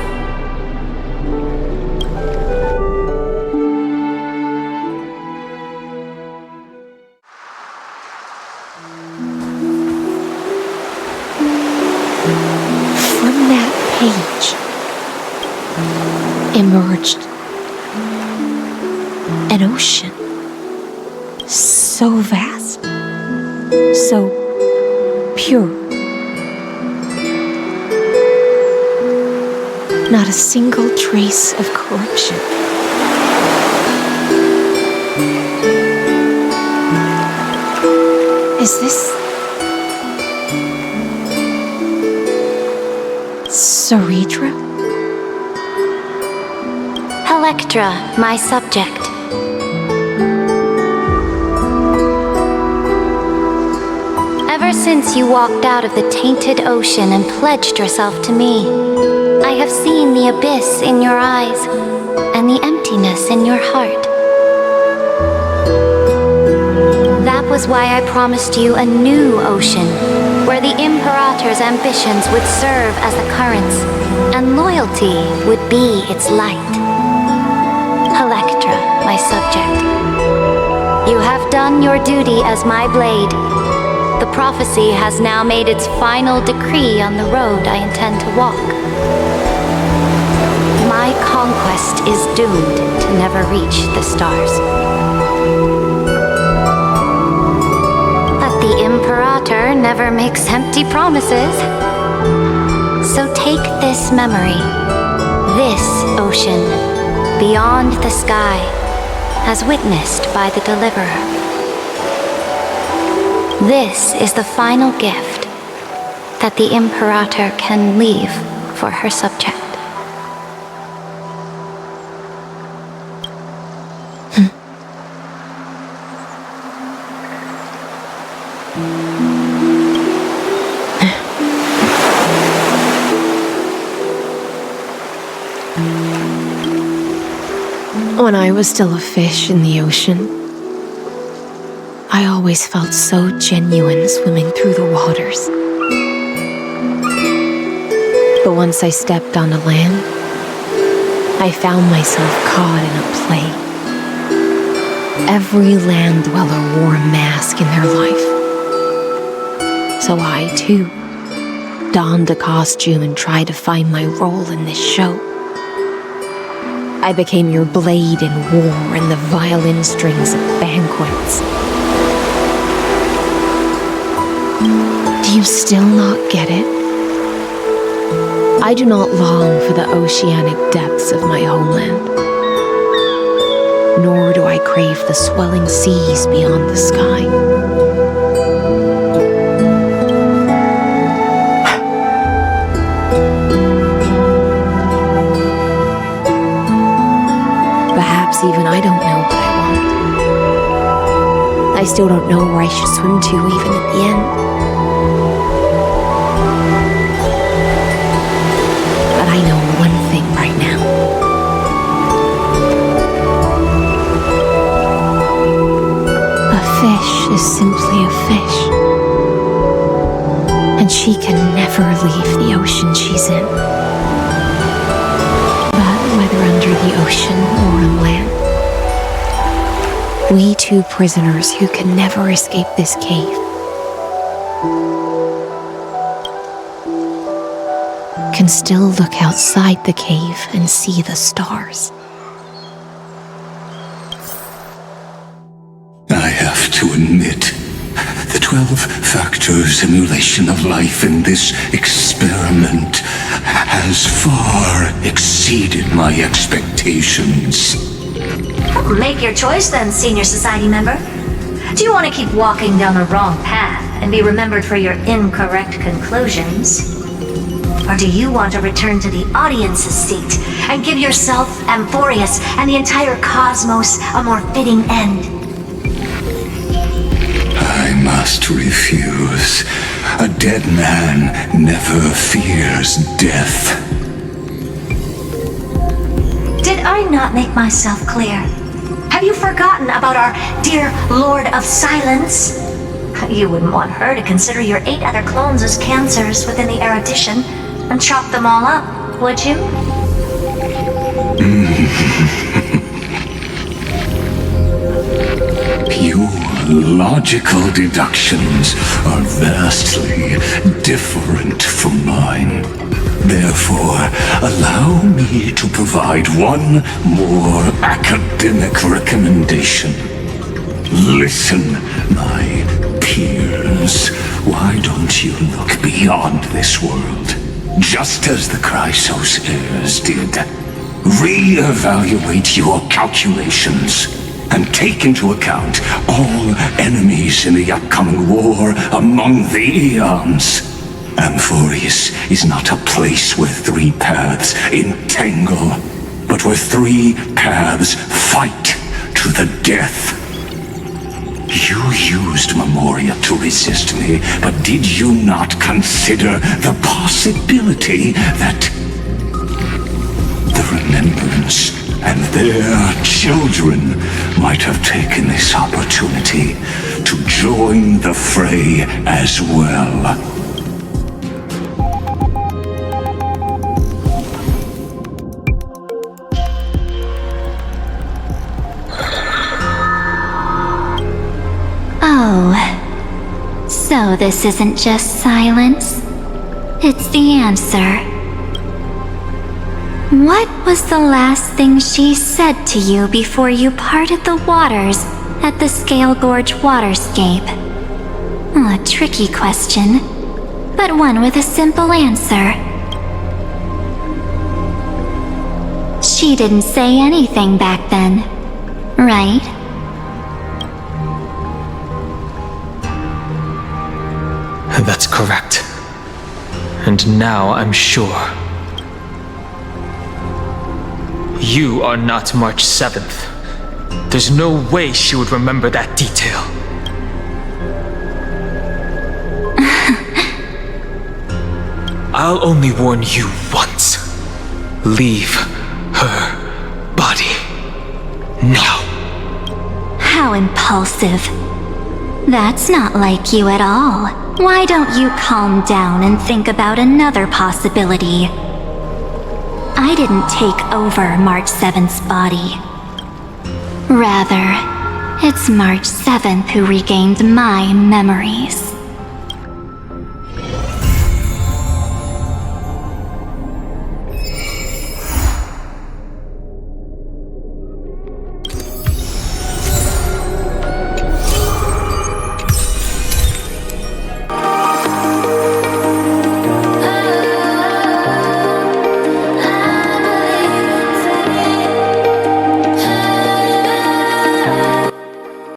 From that page emerged an ocean so vast, so pure. Not a single trace of corruption. Is this 𝓔𝓷𝓳𝓸𝓃? Electra, my subject. Ever since you walked out of the tainted ocean and pledged yourself to me, I have seen the abyss in your eyes and the emptiness in your heart. That was why I promised you a new ocean, where the Imperator's ambitions would serve as the currents, and loyalty would be its light. Electra, my subject, you have done your duty as my blade. The prophecy has now made its final decree on the road I intend to walk. My conquest is doomed to never reach the stars. But the Imperator never makes empty promises. So take this memory, this ocean, beyond the sky, as witnessed by the Deliverer. This is the final gift that the Imperator can leave for her subject. When I was still a fish in the ocean, I always felt so genuine swimming through the waters. But once I stepped onto land, I found myself caught in a play. Every land dweller wore a mask in their life. So I, too, donned a costume and tried to find my role in this show. I became your blade in war and the violin strings at banquets. Do you still not get it? I do not long for the oceanic depths of my homeland, nor do I crave the swelling seas beyond the sky. Perhaps even I don't know what I want. I still don't know where I should swim to even at the end. But I know one thing right now. A fish is simply a fish. And she can never leave the ocean she's in. Whether under the ocean or on land, we two prisoners who can never escape this cave can still look outside the cave and see the stars. I have to admit, the 12-factor simulation of life in this experiment has far exceeded my expectations. Make your choice then, senior society member. Do you want to keep walking down the wrong path and be remembered for your incorrect conclusions? Or do you want to return to the audience's seat and give yourself, Amphorius, and the entire cosmos a more fitting end? I must refuse. A dead man never fears death. Did I not make myself clear? Have you forgotten about our dear Lord of Silence? You wouldn't want her to consider your 8 other clones as cancers within the erudition and chop them all up, would you? Your logical deductions are vastly different from mine. Therefore, allow me to provide one more academic recommendation. Listen, my peers. Why don't you look beyond this world? Just as the Chrysos heirs did. Re-evaluate your calculations and take into account all enemies in the upcoming war among the eons. Amphorius is not a place where 3 paths entangle, but where 3 paths fight to the death. You used Memoria to resist me, but did you not consider the possibility that the Remembrance and their children might have taken this opportunity to join the fray as well? know this isn't just silence. It's the answer. What was the last thing she said to you before you parted the waters at the Scale Gorge waterscape? A tricky question, but one with a simple answer. She didn't say anything back then, right? That's correct. And now I'm sure. You are not March 7th. There's no way she would remember that detail. I'll only warn you once. Leave her body now. How impulsive. That's not like you at all. Why don't you calm down and think about another possibility? I didn't take over March 7th's body. Rather, it's March 7th who regained my memories.